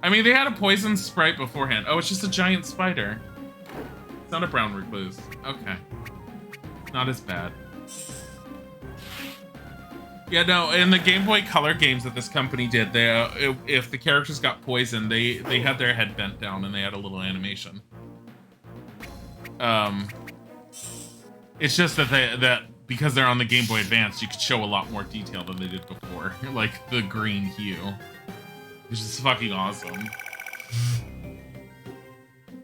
I mean, they had a poison sprite beforehand. Oh, it's just a giant spider. It's not a brown recluse. Okay. Not as bad. Yeah, no, in the Game Boy Color games that this company did, if the characters got poisoned, they had their head bent down and they had a little animation. It's just that because they're on the Game Boy Advance, you could show a lot more detail than they did before. Like the green hue. Which is fucking awesome.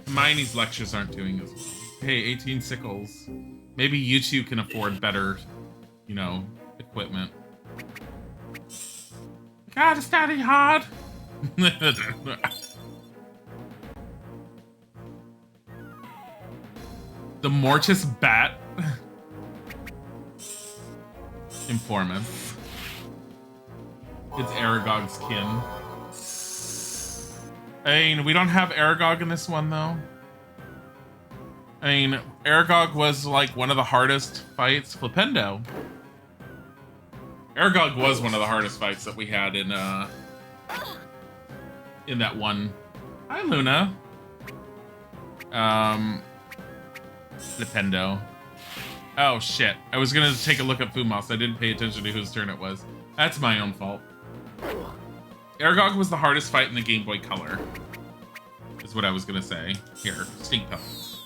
Hermione's lectures aren't doing as well. Hey, 18 sickles. Maybe you two can afford better, you know, equipment. God, it's study hard. The Mortis Bat. Informant. It's Aragog's kin. I mean, we don't have Aragog in this one, though. I mean, Aragog was, like, one of the hardest fights. Flipendo. Aragog was one of the hardest fights that we had in that one. Hi, Luna. Flipendo. Oh, shit. I was gonna take a look at Fumos. I didn't pay attention to whose turn it was. That's my own fault. Aragog was the hardest fight in the Game Boy Color. Is what I was gonna say. Here, stink pellets.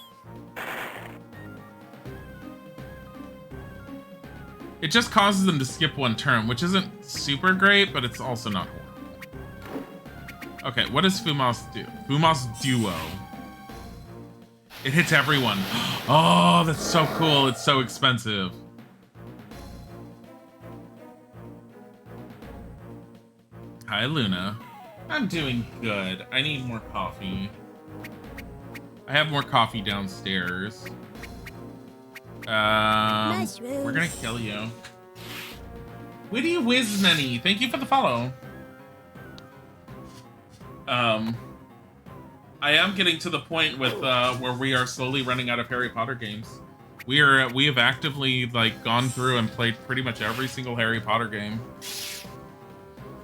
It just causes them to skip one turn, which isn't super great, but it's also not horrible. Okay, what does Fumos do? Fumos Duo. It hits everyone. Oh, that's so cool. It's so expensive. Hi, Luna. I'm doing good. I need more coffee. I have more coffee downstairs. We're gonna kill you. Witty Wizmany, thank you for the follow. I am getting to the point with where we are slowly running out of Harry Potter games. We have actively like gone through and played pretty much every single Harry Potter game.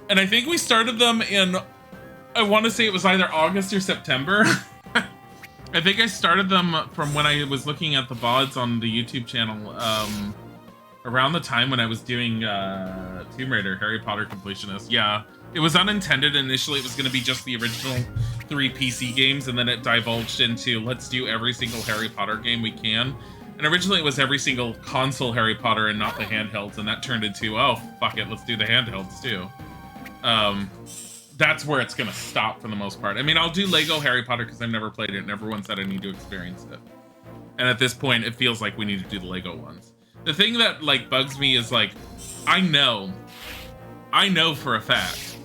And I think we started them in, I want to say it was either August or September. I think I started them from when I was looking at the VODs on the YouTube channel, around the time when I was doing Tomb Raider, Harry Potter Completionist. Yeah, it was unintended. Initially, it was going to be just the original 3 PC games, and then it divulged into, let's do every single Harry Potter game we can. And originally, it was every single console Harry Potter and not the handhelds, and that turned into, oh, fuck it, let's do the handhelds, too. That's where it's gonna stop for the most part. I mean, I'll do Lego Harry Potter because I've never played it and everyone said I need to experience it. And at this point, it feels like we need to do the Lego ones. The thing that, like, bugs me is, like, I know for a fact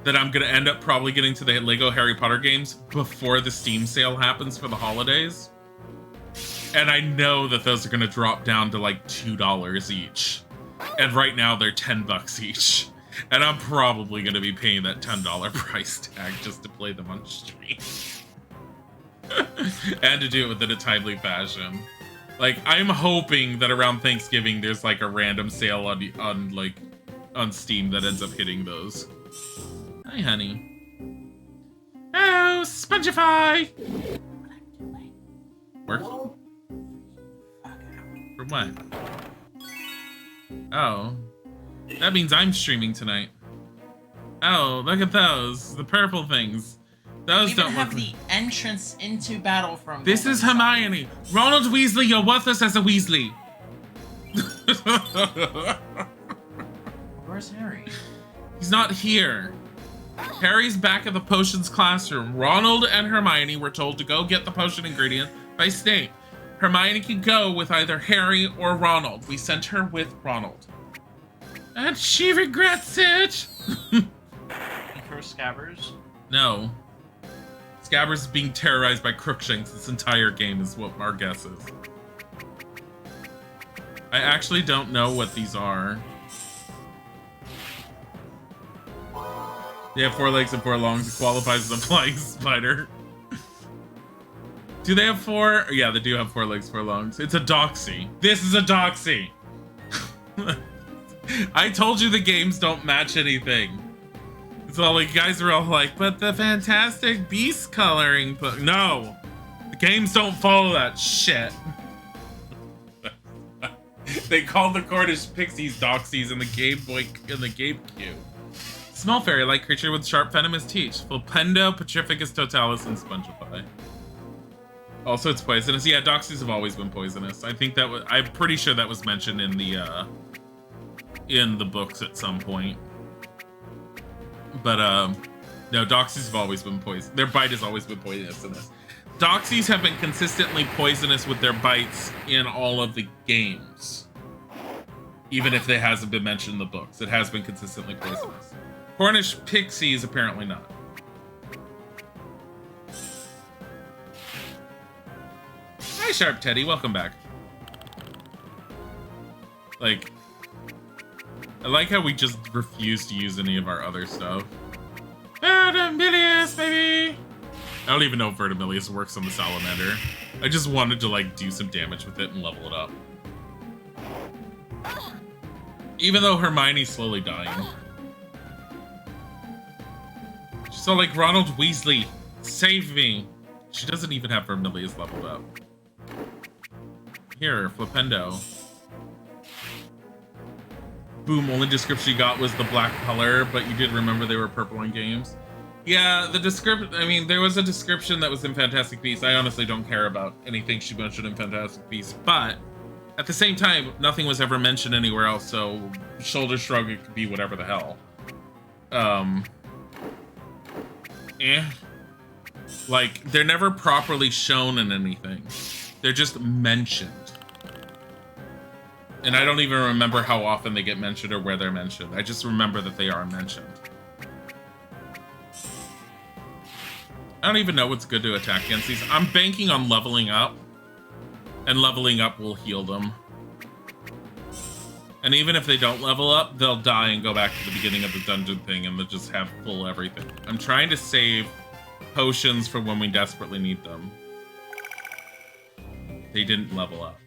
that I'm gonna end up probably getting to the Lego Harry Potter games before the Steam sale happens for the holidays. And I know that those are gonna drop down to, like, $2 each. And right now, they're $10 each. And I'm probably going to be paying that $10 price tag just to play them on stream. And to do it within a timely fashion. Like, I'm hoping that around Thanksgiving there's like a random sale on Steam that ends up hitting those. Hi, honey. Oh, Spongify! Working? For For what? Oh. That means I'm streaming tonight. Oh, look at those. The purple things. Those We even don't have look... the entrance into battle from This is Hermione. Ronald Weasley, you're worthless as a Weasley. Where's Harry? He's not here. Harry's back at the potions classroom. Ronald and Hermione were told to go get the potion ingredient by Snape. Hermione can go with either Harry or Ronald. We sent her with Ronald. And she regrets it. For Scabbers? No. Scabbers is being terrorized by Crookshanks this entire game is what our guess is. I actually don't know what these are. They have 4 legs and 4 lungs. It qualifies as a flying spider. Do they have 4? Yeah, they do have 4 legs, 4 lungs. It's a doxy. This is a doxy. I told you the games don't match anything. It's all like, guys are all like, but the Fantastic Beast coloring book. No, the games don't follow that shit. They called the Cornish pixies doxies in the Game Boy in the GameCube. Small fairy-like creature with sharp venomous teeth. Flipendo, Petrificus totalis, and Spongify. Also, it's poisonous. Yeah, doxies have always been poisonous. I think that was. I'm pretty sure that was mentioned in the books at some point. But no, doxies have always been poison. Their bite has always been poisonous in this. Doxies have been consistently poisonous with their bites in all of the games. Even if it hasn't been mentioned in the books, it has been consistently poisonous. Cornish pixies, apparently not. Hi, Sharp Teddy. Welcome back. Like, I like how we just refuse to use any of our other stuff. Vertimilius, baby! I don't even know if Vertimilius works on the Salamander. I just wanted to, like, do some damage with it and level it up. Even though Hermione's slowly dying. She's all like, Ronald Weasley, save me! She doesn't even have Vermilius leveled up. Here, Flipendo. Boom, only description you got was the black color, but you did remember they were purple in games. Yeah, the description, I mean, there was a description that was in Fantastic Beasts. I honestly don't care about anything she mentioned in Fantastic Beasts, but at the same time, nothing was ever mentioned anywhere else, so shoulder shrug, it could be whatever the hell. Like, they're never properly shown in anything. They're just mentioned. And I don't even remember how often they get mentioned or where they're mentioned. I just remember that they are mentioned. I don't even know what's good to attack against these. I'm banking on leveling up. And leveling up will heal them. And even if they don't level up, they'll die and go back to the beginning of the dungeon thing and they'll just have full everything. I'm trying to save potions for when we desperately need them. They didn't level up.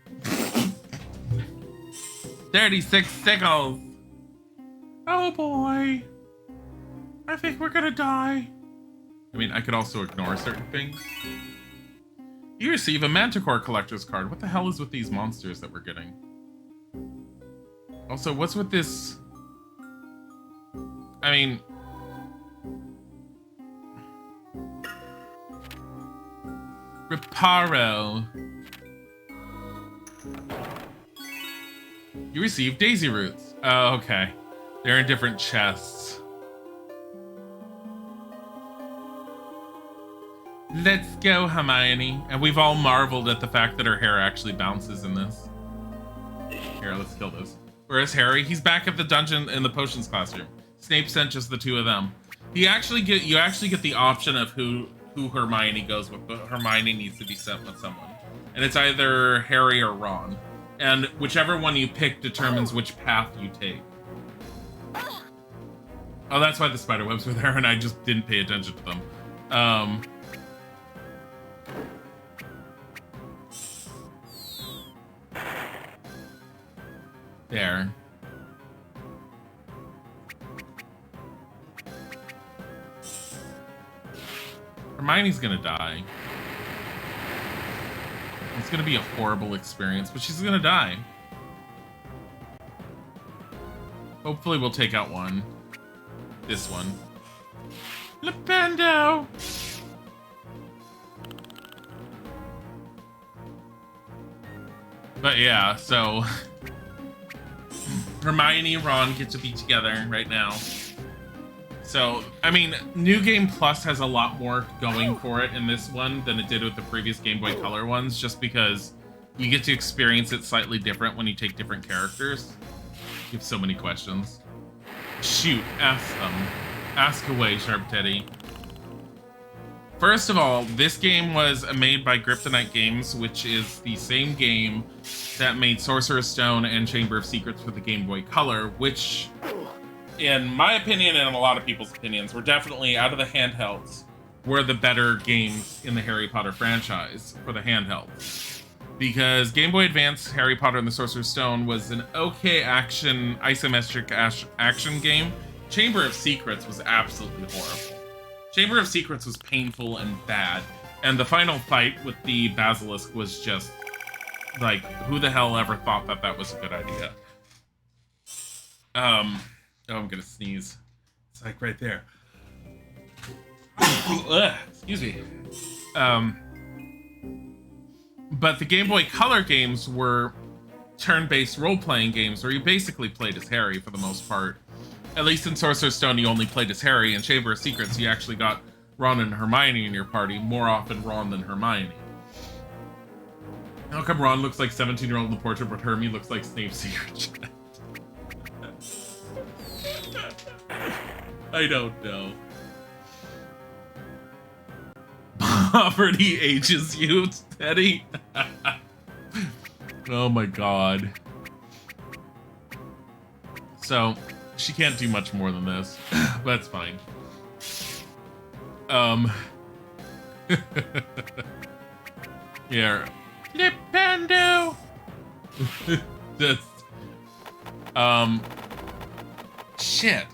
36 sickles! Oh boy! I think we're gonna die. I mean, I could also ignore certain things. You receive a Manticore collector's card. What the hell is with these monsters that we're getting? Also, what's with this? I mean... Reparo. You receive daisy roots. Oh, okay. They're in different chests. Let's go, Hermione. And we've all marveled at the fact that her hair actually bounces in this. Here, let's kill this. Whereas Harry, he's back at the dungeon in the potions classroom. Snape sent just the 2 of them. You actually get the option of who Hermione goes with, but Hermione needs to be sent with someone. And it's either Harry or Ron. And whichever one you pick determines which path you take. Oh, that's why the spiderwebs were there and I just didn't pay attention to them. There. Hermione's gonna die. It's gonna be a horrible experience, but she's gonna die. Hopefully we'll take out one. This one. Lependo! But yeah, so Hermione and Ron get to be together right now. So, I mean, New Game Plus has a lot more going for it in this one than it did with the previous Game Boy Color ones, just because you get to experience it slightly different when you take different characters. You have so many questions. Shoot, ask them. Ask away, Sharp Teddy. First of all, this game was made by Kryptonite Games, which is the same game that made Sorcerer's Stone and Chamber of Secrets for the Game Boy Color, which, in my opinion and a lot of people's opinions, were definitely, out of the handhelds, were the better games in the Harry Potter franchise for the handhelds. Because Game Boy Advance Harry Potter and the Sorcerer's Stone was an okay action, isometric action game. Chamber of Secrets was absolutely horrible. Chamber of Secrets was painful and bad, and the final fight with the Basilisk was just, like, who the hell ever thought that that was a good idea? Oh, I'm gonna sneeze. It's like right there. Excuse me. But the Game Boy Color games were turn-based role-playing games where you basically played as Harry for the most part. At least in Sorcerer's Stone, you only played as Harry. In Chamber of Secrets, you actually got Ron and Hermione in your party. More often Ron than Hermione. How come Ron looks like 17-year-old in the portrait, but Hermione looks like Snape's secret? I don't know. Poverty ages you, Teddy. Oh my god. So, she can't do much more than this. But that's fine. Here. Flipendo! Just... Shit.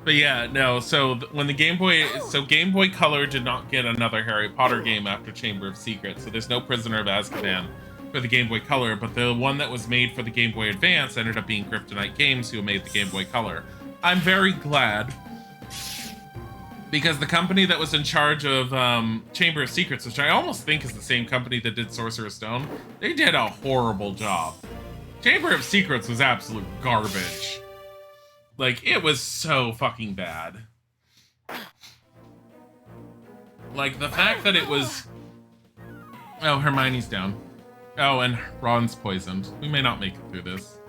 But yeah, no, so when the Game Boy... So Game Boy Color did not get another Harry Potter game after Chamber of Secrets, so there's no Prisoner of Azkaban for the Game Boy Color, but the one that was made for the Game Boy Advance ended up being Kryptonite Games, who made the Game Boy Color. I'm very glad, because the company that was in charge of Chamber of Secrets, which I almost think is the same company that did Sorcerer's Stone, they did a horrible job. Chamber of Secrets was absolute garbage. Like, it was so fucking bad. Like, the fact that it was... Oh, Hermione's down. Oh, and Ron's poisoned. We may not make it through this.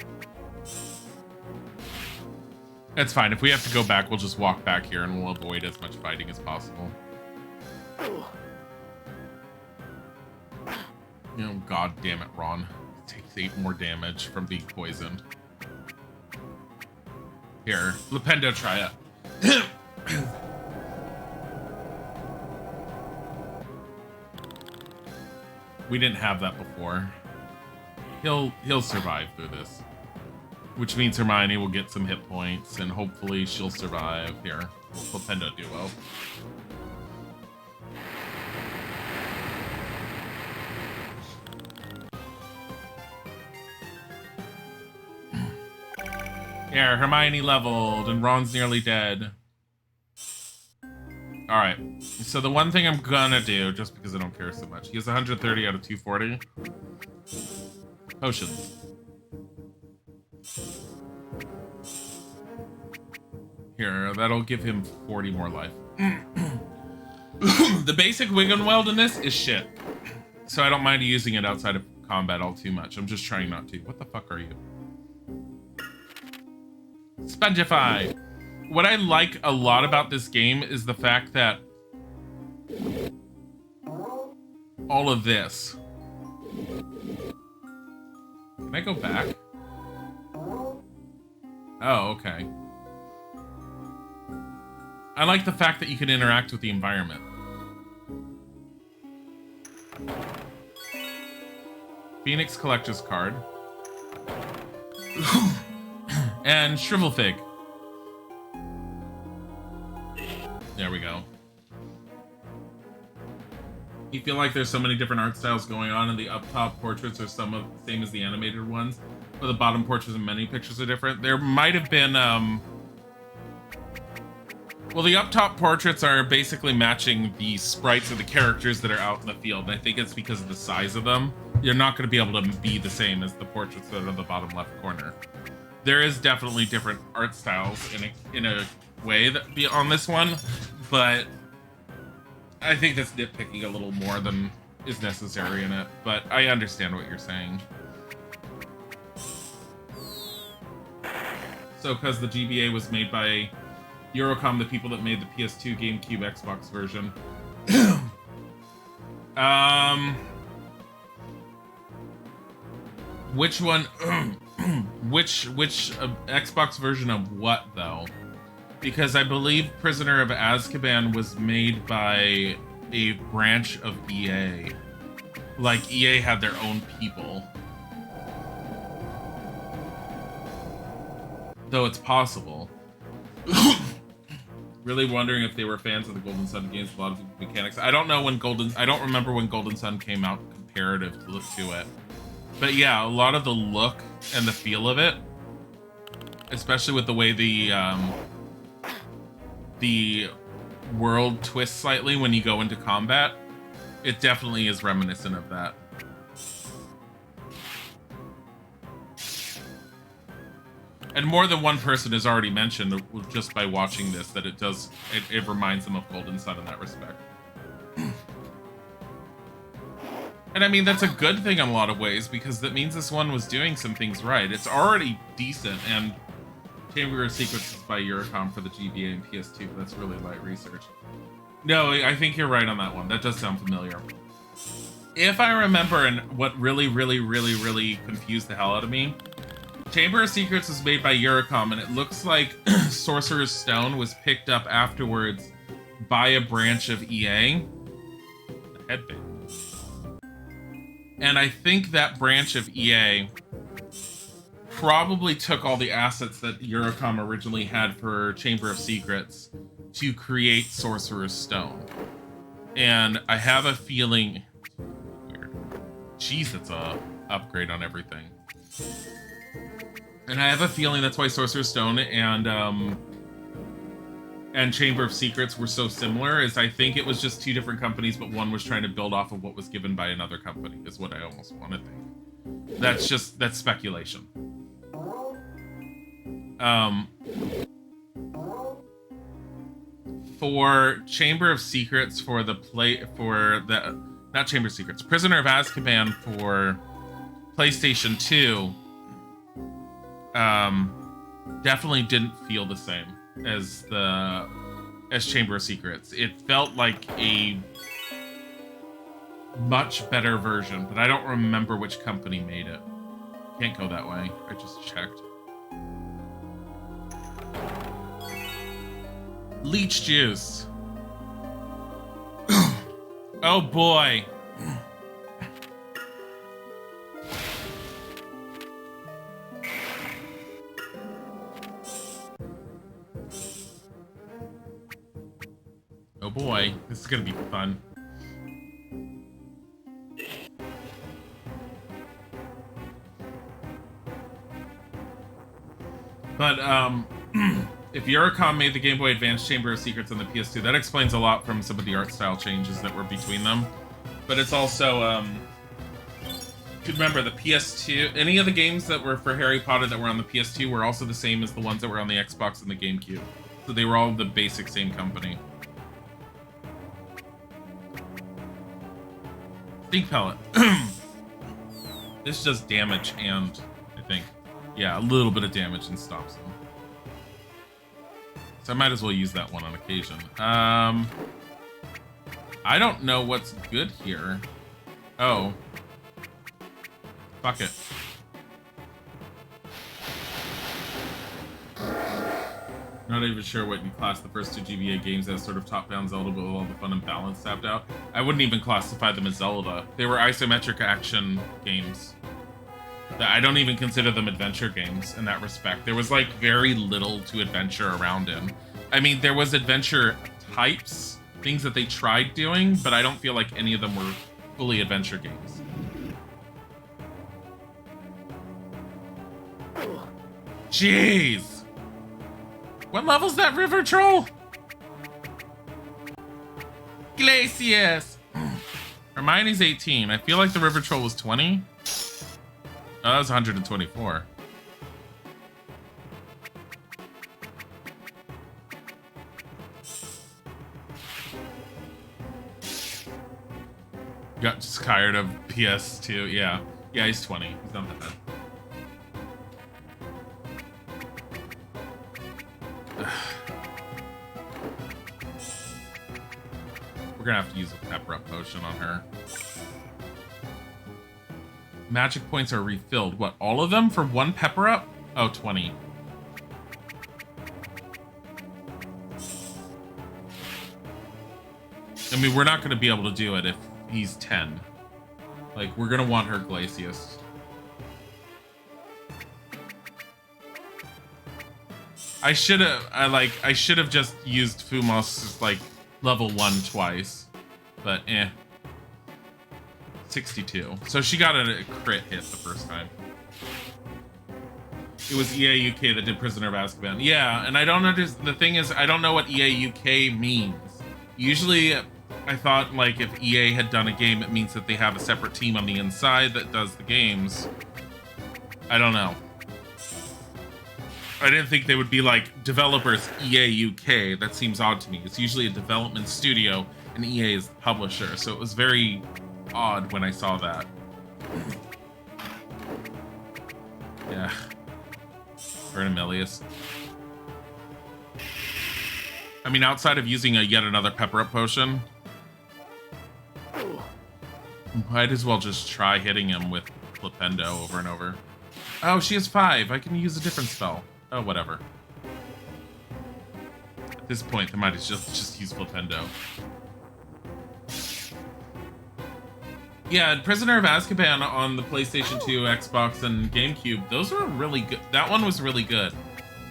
It's fine. If we have to go back, we'll just walk back here and we'll avoid as much fighting as possible. Oh, god damn it, Ron. Takes 8 more damage from being poisoned. Here, Lependo, try it. We didn't have that before. He'll survive through this. Which means Hermione will get some hit points, and hopefully she'll survive. Here, Lependo duo. Here, Hermione leveled, and Ron's nearly dead. Alright, so the one thing I'm gonna do, just because I don't care so much, he has 130 out of 240. Potions. Here, that'll give him 40 more life. The basic Wiggenweld in this is shit. So I don't mind using it outside of combat all too much. I'm just trying not to. What the fuck are you? Spongify! What I like a lot about this game is the fact that all of this. Can I go back? Oh, okay. I like the fact that you can interact with the environment. Phoenix Collector's Card. And Shrivelfig. There we go. You feel like there's so many different art styles going on, and the up top portraits are some of the same as the animated ones, but the bottom portraits and many pictures are different. There might have been, well, the up top portraits are basically matching the sprites of the characters that are out in the field, and I think it's because of the size of them. You're not going to be able to be the same as the portraits that are in the bottom left corner. There is definitely different art styles in a way that be on this one, but I think that's nitpicking a little more than is necessary in it, but I understand what you're saying. So, because the GBA was made by Eurocom, the people that made the PS2, GameCube, Xbox version. Which one? which Xbox version of what, though? Because I believe Prisoner of Azkaban was made by a branch of EA. Like, EA had their own people. Though it's possible. Really wondering if they were fans of the Golden Sun games, a lot of mechanics. I don't remember when Golden Sun came out comparative to it. But yeah, a lot of the look and the feel of it, especially with the way the world twists slightly when you go into combat, it definitely is reminiscent of that. And more than one person has already mentioned, just by watching this, that it reminds them of Golden Sun in that respect. And I mean, that's a good thing in a lot of ways, because that means this one was doing some things right. It's already decent, and Chamber of Secrets is by Eurocom for the GBA and PS2, but that's really light research. No, I think you're right on that one. That does sound familiar. If I remember, and what really confused the hell out of me, Chamber of Secrets was made by Eurocom, and it looks like Sorcerer's Stone was picked up afterwards by a branch of EA. The headband. And I think that branch of EA probably took all the assets that Eurocom originally had for Chamber of Secrets to create Sorcerer's Stone. And I have a feeling... Weird. Jeez, that's a upgrade on everything. And I have a feeling that's why Sorcerer's Stone and Chamber of Secrets were so similar, is I think it was just two different companies, but one was trying to build off of what was given by another company, is what I almost want to think. That's speculation. For Chamber of Secrets, not Chamber of Secrets, Prisoner of Azkaban for PlayStation 2, definitely didn't feel the same as Chamber of Secrets. It felt like a much better version, but I don't remember which company made it. Can't go that way. I just checked. Leech juice. Oh boy. Oh boy, this is gonna be fun. But, if Eurocom made the Game Boy Advance Chamber of Secrets on the PS2, that explains a lot from some of the art style changes that were between them. But it's also, you could remember the PS2, any of the games that were for Harry Potter that were on the PS2 were also the same as the ones that were on the Xbox and the GameCube. So they were all the basic same company. Stink pellet. This does damage and, I think, yeah, a little bit of damage and stops them. So I might as well use that one on occasion. I don't know what's good here. Oh. Fuck it. Not even sure what you class the first two GBA games as, sort of top-down Zelda, but with all the fun and balance tapped out. I wouldn't even classify them as Zelda. They were isometric action games. I don't even consider them adventure games in that respect. There was like very little to adventure around in. I mean, there was adventure types, things that they tried doing, but I don't feel like any of them were fully adventure games. Jeez! What level's that river troll? Glacius! Hermione's 18. I feel like the river troll was 20. Oh, that was 124. Got just tired of PS2. Yeah. Yeah, he's 20. He's not that bad. We're gonna have to use a pepper up potion on her. Magic points are refilled. What, all of them for one pepper up? Oh, 20. I mean, we're not gonna be able to do it if he's 10. Like, we're gonna want her Glacius. I should have just used Fumos like level 1 twice, but 62. So she got a crit hit the first time. It was EA UK that did Prisoner of Azkaban. Yeah, and I don't understand. The thing is, I don't know what EA UK means. Usually, I thought like if EA had done a game, it means that they have a separate team on the inside that does the games. I don't know. I didn't think they would be like developers EA UK. That seems odd to me. It's usually a development studio and EA is the publisher. So it was very odd when I saw that. Yeah. Vernimilius. I mean, outside of using yet another pepper up potion, might as well just try hitting him with Flipendo over and over. Oh, she has 5. I can use a different spell. Oh, whatever. At this point, they might as just use Flipendo. Yeah, Prisoner of Azkaban on the PlayStation 2, Xbox, and GameCube, those were really good. That one was really good.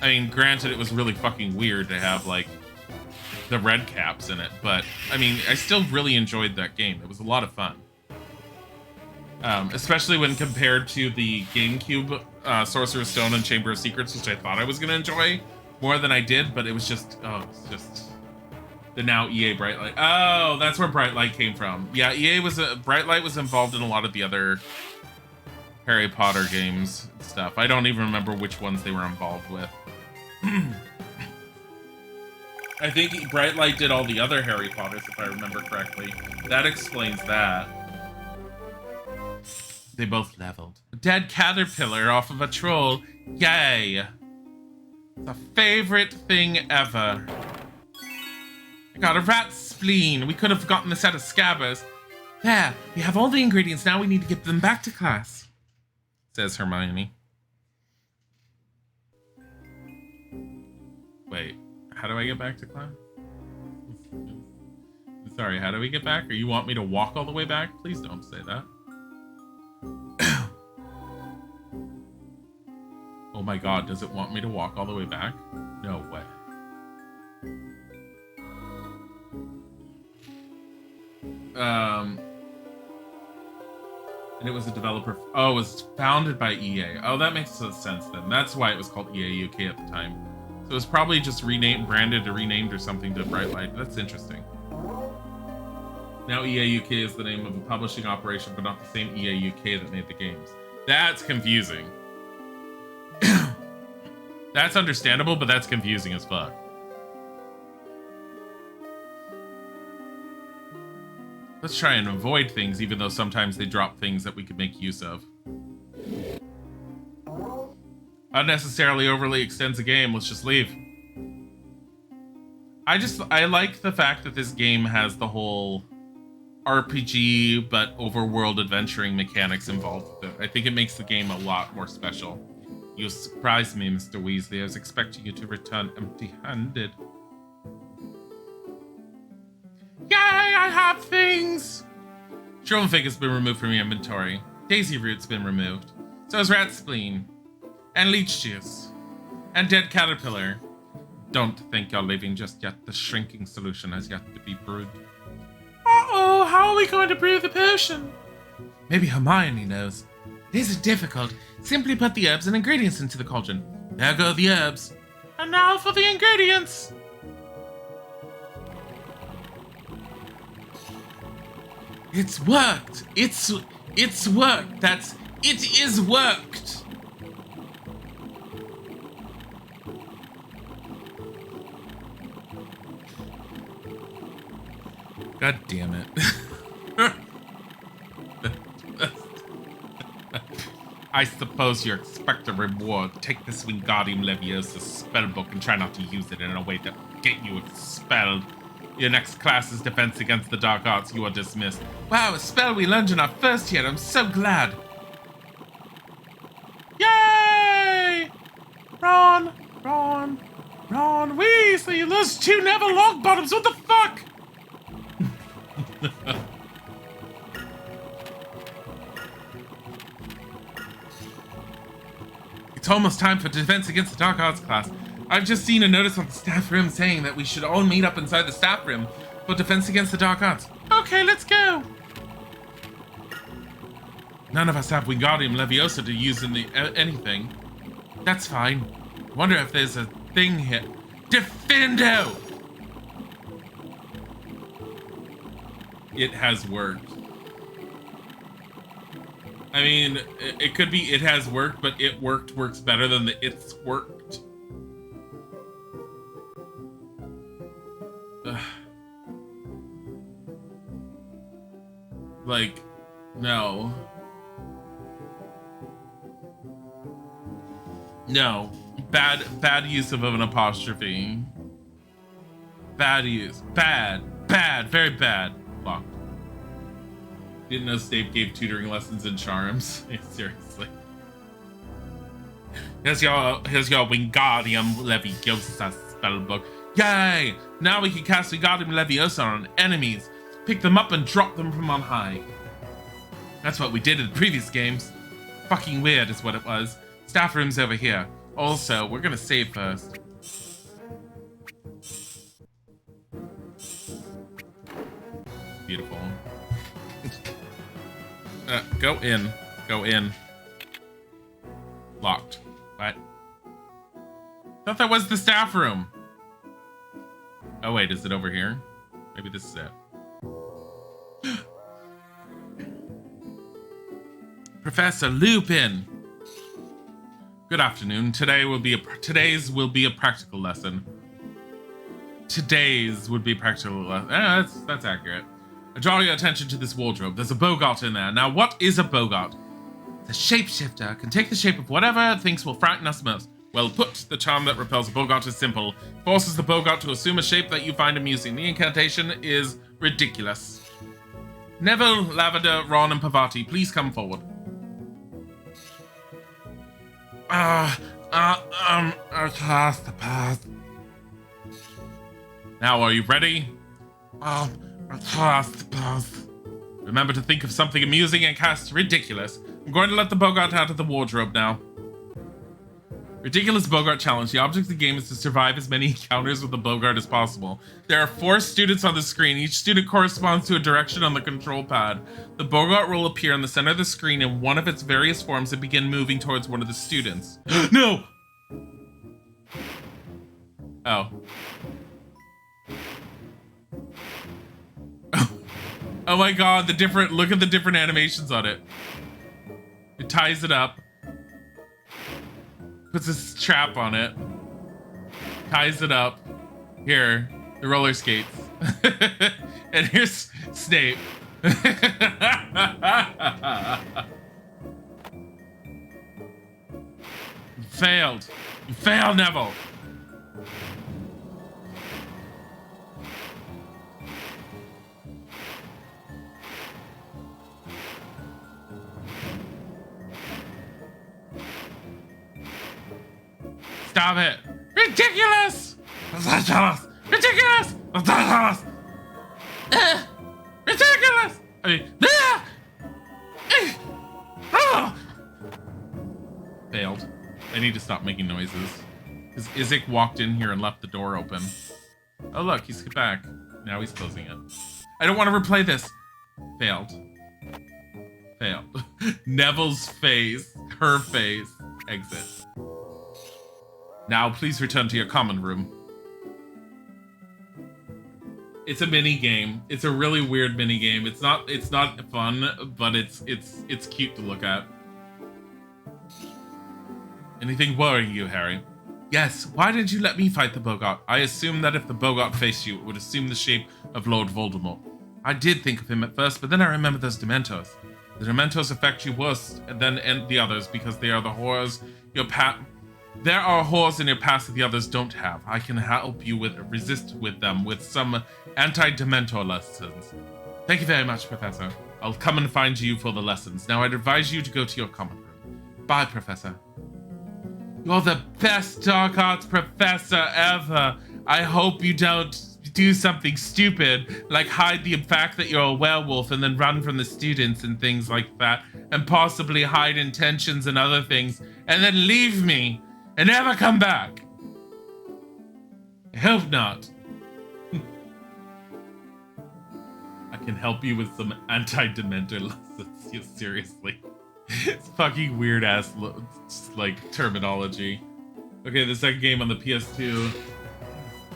I mean, granted, it was really fucking weird to have, like, the red caps in it, but, I mean, I still really enjoyed that game. It was a lot of fun. Especially when compared to the GameCube Sorcerer's Stone and Chamber of Secrets, which I thought I was going to enjoy more than I did, but it was just, it's just the now EA Brightlight. Oh, that's where Brightlight came from. Yeah, Brightlight was involved in a lot of the other Harry Potter games and stuff. I don't even remember which ones they were involved with. I think Brightlight did all the other Harry Potters, if I remember correctly. That explains that. They both leveled. A dead caterpillar off of a troll. Yay! It's a favorite thing ever. I got a rat spleen. We could have gotten this out of Scabbers. There, we have all the ingredients. Now we need to get them back to class, says Hermione. Wait, how do I get back to class? Sorry, how do we get back? Or you want me to walk all the way back? Please don't say that. Oh my god, does it want me to walk all the way back? No way. And it was a developer. Oh, it was founded by EA. Oh, that makes sense then. That's why it was called EA UK at the time. So it was probably just branded or renamed or something to Brightlight. That's interesting. Now EA UK is the name of a publishing operation, but not the same EA UK that made the games. That's confusing. That's understandable, but that's confusing as fuck. Let's try and avoid things, even though sometimes they drop things that we could make use of. Unnecessarily overly extends the game. Let's just leave. I like the fact that this game has the whole RPG but overworld adventuring mechanics involved with it. I think it makes the game a lot more special. You surprised me, Mr. Weasley. I was expecting you to return empty-handed. Yay, I have things! Trophy has been removed from your inventory. Daisy Root's been removed. So is Rat Spleen. And Leech Juice. And Dead Caterpillar. Don't think you're leaving just yet. The shrinking solution has yet to be brewed. Uh-oh, how are we going to brew the potion? Maybe Hermione knows. It isn't difficult. Simply put the herbs and ingredients into the cauldron. There go the herbs. And now for the ingredients. It's worked. It's worked. It is worked. God damn it. I suppose you expect a reward. Take this Wingardium Leviosa spellbook and try not to use it in a way that will get you expelled. Your next class is Defense Against the Dark Arts. You are dismissed. Wow, a spell we learned in our first year. I'm so glad. Yay! Ron, Weasley, you lose 2 Neville Longbottoms. What the fuck? It's almost time for Defense Against the Dark Arts class. I've just seen a notice on the staff room saying that we should all meet up inside the staff room for Defense Against the Dark Arts. Okay, let's go. None of us have Wingardium Leviosa to use in anything. That's fine. Wonder if there's a thing here. Defendo! It has worked. I mean, it could be it has worked, but it works better than the it's worked. Ugh. Like, no. No. Bad use of an apostrophe. Bad use. Bad, very bad. Locked. Didn't know Snape gave tutoring lessons in charms. Seriously. Here's your Wingardium Leviosa spellbook. Yay! Now we can cast Wingardium Leviosa on enemies. Pick them up and drop them from on high. That's what we did in the previous games. Fucking weird is what it was. Staff room's over here. Also, we're gonna save first. Beautiful. Go in. Go in. Locked. What? Thought that was the staff room. Oh wait, is it over here? Maybe this is it. Professor Lupin. Good afternoon. Today's will be a practical lesson. Today's would be a practical lesson. That's accurate. I draw your attention to this wardrobe. There's a Bogart in there. Now, what is a Bogart? The shapeshifter can take the shape of whatever it thinks will frighten us most. Well put, the charm that repels a Bogart is simple. Forces the Bogart to assume a shape that you find amusing. The incantation is ridiculous. Neville, Lavender, Ron, and Pavati, please come forward. Cast the path. Now, are you ready? Cast the path. Remember to think of something amusing and cast ridiculous. I'm going to let the Bogart out of the wardrobe now. Ridiculous Bogart Challenge. The object of the game is to survive as many encounters with the Bogart as possible. There are 4 students on the screen. Each student corresponds to a direction on the control pad. The Bogart will appear in the center of the screen in one of its various forms and begin moving towards one of the students. No! Oh. Oh my god, look at the different animations on it. It ties it up. Puts a trap on it. Ties it up. Here, the roller skates. And here's Snape. You failed. You failed, Neville. Stop it! Ridiculous! Ridiculous! Ridiculous! Ridiculous! Ridiculous! Failed. I need to stop making noises. Because Isaac walked in here and left the door open. Oh look, he's back. Now he's closing it. I don't want to replay this. Failed. Failed. Neville's face. Her face. Exit. Now please return to your common room. It's a mini game. It's a really weird mini game. It's not fun, but it's cute to look at. Anything worrying you, Harry? Yes, why didn't you let me fight the Bogart? I assumed that if the Bogart faced you, it would assume the shape of Lord Voldemort. I did think of him at first, but then I remembered those Dementors. The Dementors affect you worse than the others because they are the horrors there are horrors in your past that the others don't have. I can help you resist with them with some anti-Dementor lessons. Thank you very much, Professor. I'll come and find you for the lessons. Now I'd advise you to go to your common room. Bye, Professor. You're the best dark arts professor ever. I hope you don't do something stupid, like hide the fact that you're a werewolf and then run from the students and things like that, and possibly hide intentions and other things, and then leave me and never come back. I hope not. I can help you with some anti-Dementor lessons. Yeah, seriously. It's fucking weird ass like terminology. Okay, the second game on the PS2.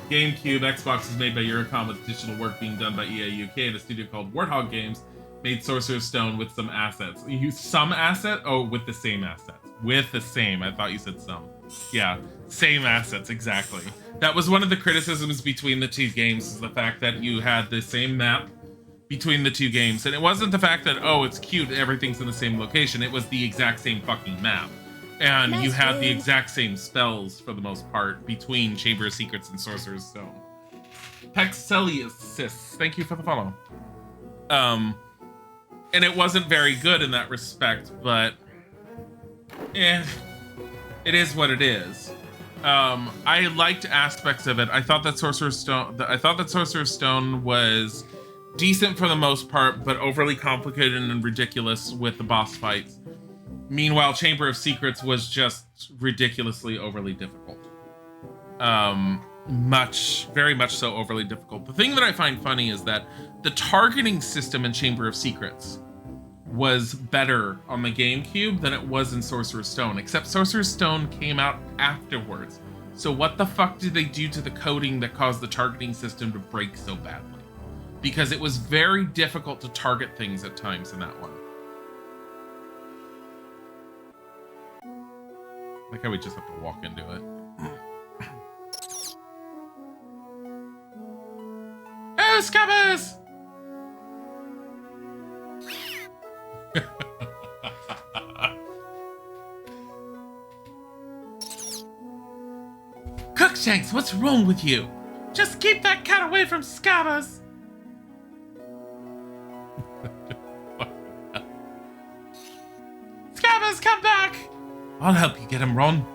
GameCube, Xbox is made by Eurocom with digital work being done by EA UK, and a studio called Warthog Games made Sorcerer's Stone with some assets. You use some asset? Oh, with the same assets. With the same. I thought you said some. Yeah, same assets, exactly. That was one of the criticisms between the two games, is the fact that you had the same map between the two games. And it wasn't the fact that, oh, it's cute, everything's in the same location. It was the exact same fucking map. And you had the exact same spells, for the most part, between Chamber of Secrets and Sorcerer's Stone. Pexelius, thank you for the follow. And it wasn't very good in that respect, but it is what it is. I liked aspects of it. I thought that Sorcerer's Stone was decent for the most part, but overly complicated and ridiculous with the boss fights. Meanwhile, Chamber of Secrets was just ridiculously overly difficult. Very much so overly difficult. The thing that I find funny is that the targeting system in Chamber of Secrets was better on the GameCube than it was in Sorcerer's Stone, except Sorcerer's Stone came out afterwards. So what the fuck did they do to the coding that caused the targeting system to break so badly? Because it was very difficult to target things at times in that one. Like how we just have to walk into it. Oh, Scabbers! Crookshanks, what's wrong with you? Just keep that cat away from Scabbers! Scabbers, come back! I'll help you get him, Ron.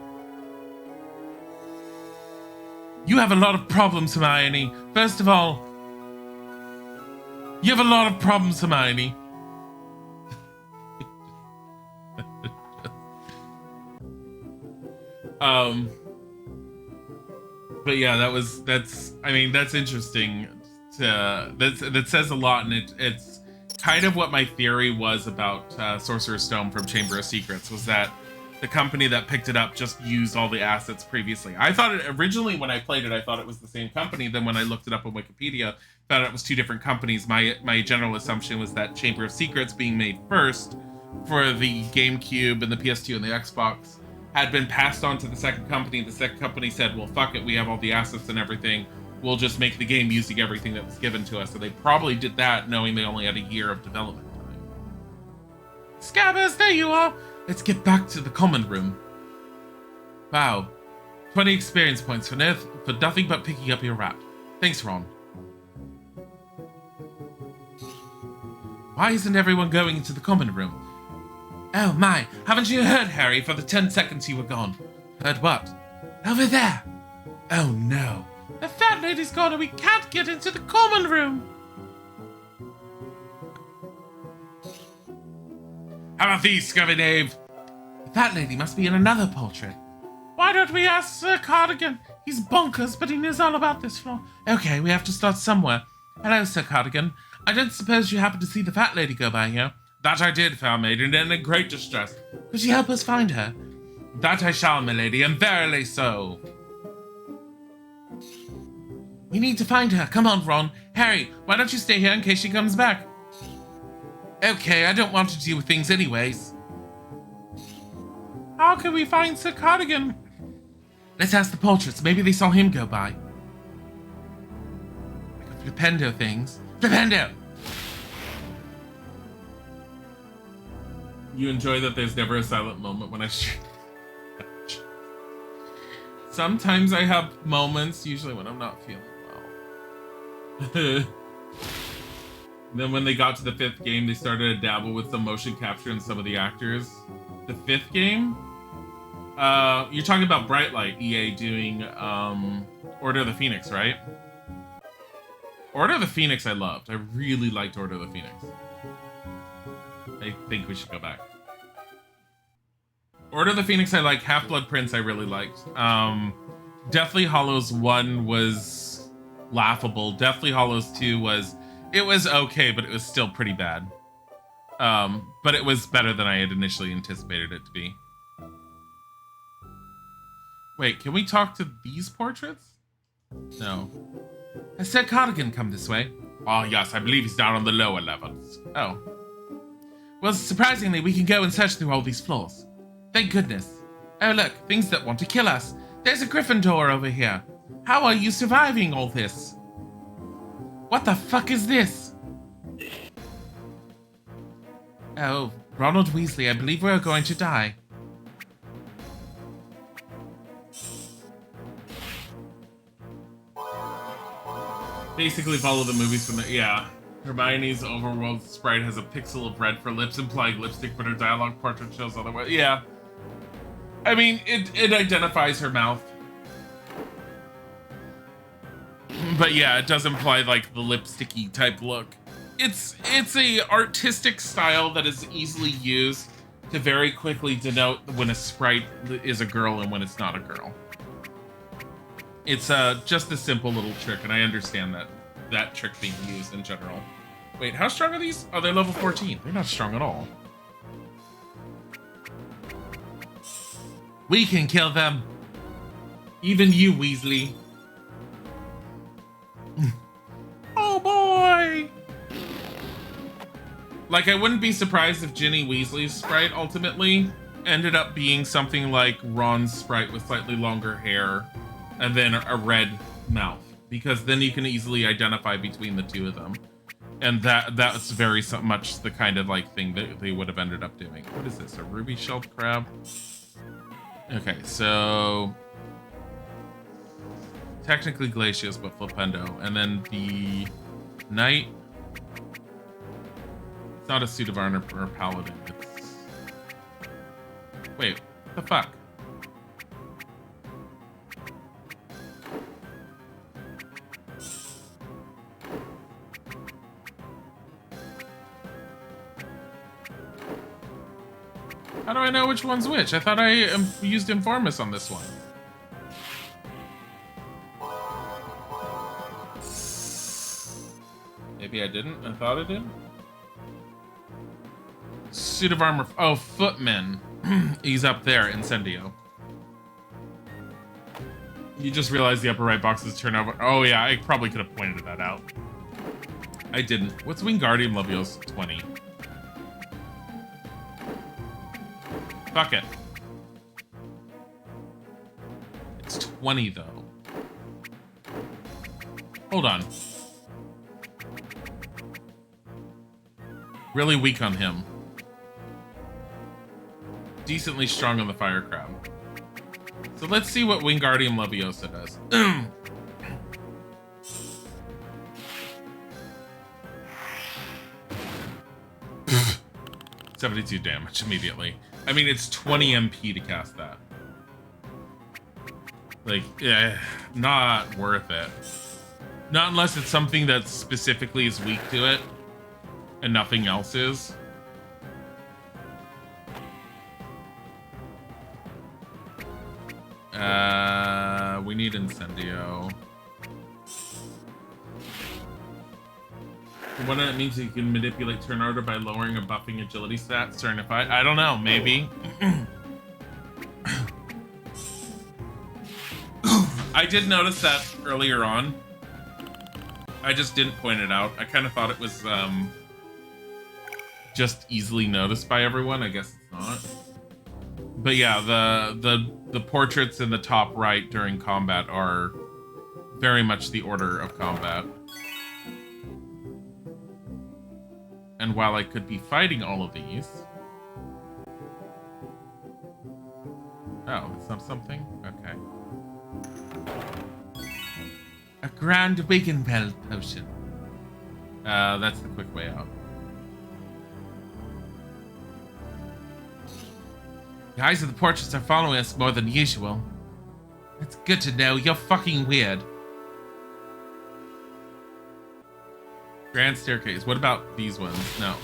You have a lot of problems, Hermione. First of all, you have a lot of problems, Hermione. But yeah, that's interesting. That says a lot, and it's kind of what my theory was about Sorcerer's Stone from Chamber of Secrets, was that the company that picked it up just used all the assets previously. I thought it originally, when I played it, I thought it was the same company. Then when I looked it up on Wikipedia, found out it was two different companies. My general assumption was that Chamber of Secrets being made first for the GameCube and the PS2 and the Xbox had been passed on to the second company. The second company said, well, fuck it, we have all the assets and everything. We'll just make the game using everything that was given to us. So they probably did that knowing they only had a year of development time. Scabbers, there you are! Let's get back to the common room. Wow. 20 experience points for nothing but picking up your rat. Thanks, Ron. Why isn't everyone going into the common room? Oh my, haven't you heard, Harry, for the 10 seconds you were gone? Heard what? Over there! Oh no. The fat lady's gone and we can't get into the common room! How about these, scummy Dave? The fat lady must be in another portrait. Why don't we ask Sir Cardigan? He's bonkers, but he knows all about this floor. Okay, we have to start somewhere. Hello, Sir Cardigan. I don't suppose you happened to see the fat lady go by here? That I did, fair maiden, and in great distress. Could you help us find her? That I shall, my lady, and verily so. We need to find her. Come on, Ron. Harry, why don't you stay here in case she comes back? Okay, I don't want to deal with things anyways. How can we find Sir Cardigan? Let's ask the portraits. Maybe they saw him go by. Like a flipendo things. Flipendo! You enjoy that there's never a silent moment when I stream. Sometimes I have moments, usually when I'm not feeling well. Then when they got to the 5th game, they started to dabble with some motion capture in some of the actors. The 5th game? You're talking about Bright Light, EA doing Order of the Phoenix, right? Order of the Phoenix I loved. I really liked Order of the Phoenix. I think we should go back. Order of the Phoenix I like. Half-Blood Prince I really liked. Deathly Hallows 1 was laughable. Deathly Hallows 2 was... It was okay, but it was still pretty bad. But it was better than I had initially anticipated it to be. Wait, can we talk to these portraits? No. Has Sir Cardigan come this way? Oh, yes, I believe he's down on the lower levels. Oh. Well, surprisingly, we can go and search through all these floors. Thank goodness. Oh, look, things that want to kill us. There's a Gryffindor over here. How are you surviving all this? What the fuck is this? Oh, Ronald Weasley, I believe we're going to die. Basically follow the movies from the... Yeah. Hermione's overworld sprite has a pixel of red for lips, implying lipstick, but her dialogue portrait shows otherwise. Yeah. I mean, it identifies her mouth. But yeah, it does imply, like, the lipsticky type look. It's a artistic style that is easily used to very quickly denote when a sprite is a girl and when it's not a girl. It's just a simple little trick, and I understand that trick being used in general. Wait, how strong are these? Oh, they're level 14. They're not strong at all. We can kill them. Even you, Weasley. Oh boy! Like, I wouldn't be surprised if Ginny Weasley's sprite ultimately ended up being something like Ron's sprite with slightly longer hair and then a red mouth, because then you can easily identify between the two of them. And that's very much the kind of like thing that they would have ended up doing. What is this? A ruby shelled crab? Okay, so technically Glacius, but Flipendo. And then the knight. It's not a suit of armor or a paladin. It's... Wait, what the fuck? How do I know which one's which? I thought I used Informus on this one. Maybe I didn't? I thought I did? Suit of armor. Oh, Footman. He's up there, Incendio. You just realized the upper right box is turned over. Oh yeah, I probably could have pointed that out. I didn't. What's Wingardium Leviosa 20? Fuck it. It's 20 though. Hold on. Really weak on him. Decently strong on the fire crab. So let's see what Wingardium Leviosa does. 72 damage immediately. I mean, it's 20 MP to cast that. Like, yeah, not worth it. Not unless it's something that specifically is weak to it, and nothing else is. We need Incendio. What it means you can manipulate turn order by lowering or buffing agility stats during a fight. I don't know, maybe. I did notice that earlier on. I just didn't point it out. I kind of thought it was just easily noticed by everyone. I guess it's not. But yeah, the portraits in the top right during combat are very much the order of combat. And while I could be fighting all of these... Oh, it's not something? Okay. A Grand Wagenfeld potion. That's the quick way out. The eyes of the portraits are following us more than usual. It's good to know. You're fucking weird. Grand staircase. What about these ones? No.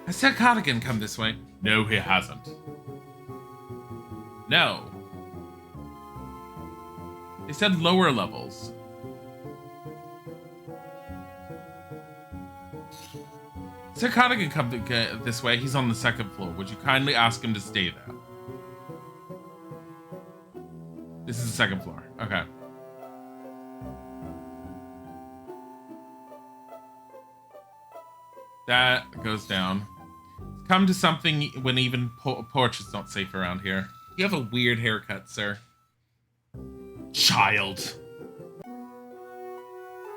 Has Sir Cardigan come this way? No, he hasn't. No. They said lower levels. Sir Cardigan come this way. He's on the second floor. Would you kindly ask him to stay there? This is the second floor. Okay. That goes down. Come to something when even portrait's not safe around here. You have a weird haircut, sir. Child.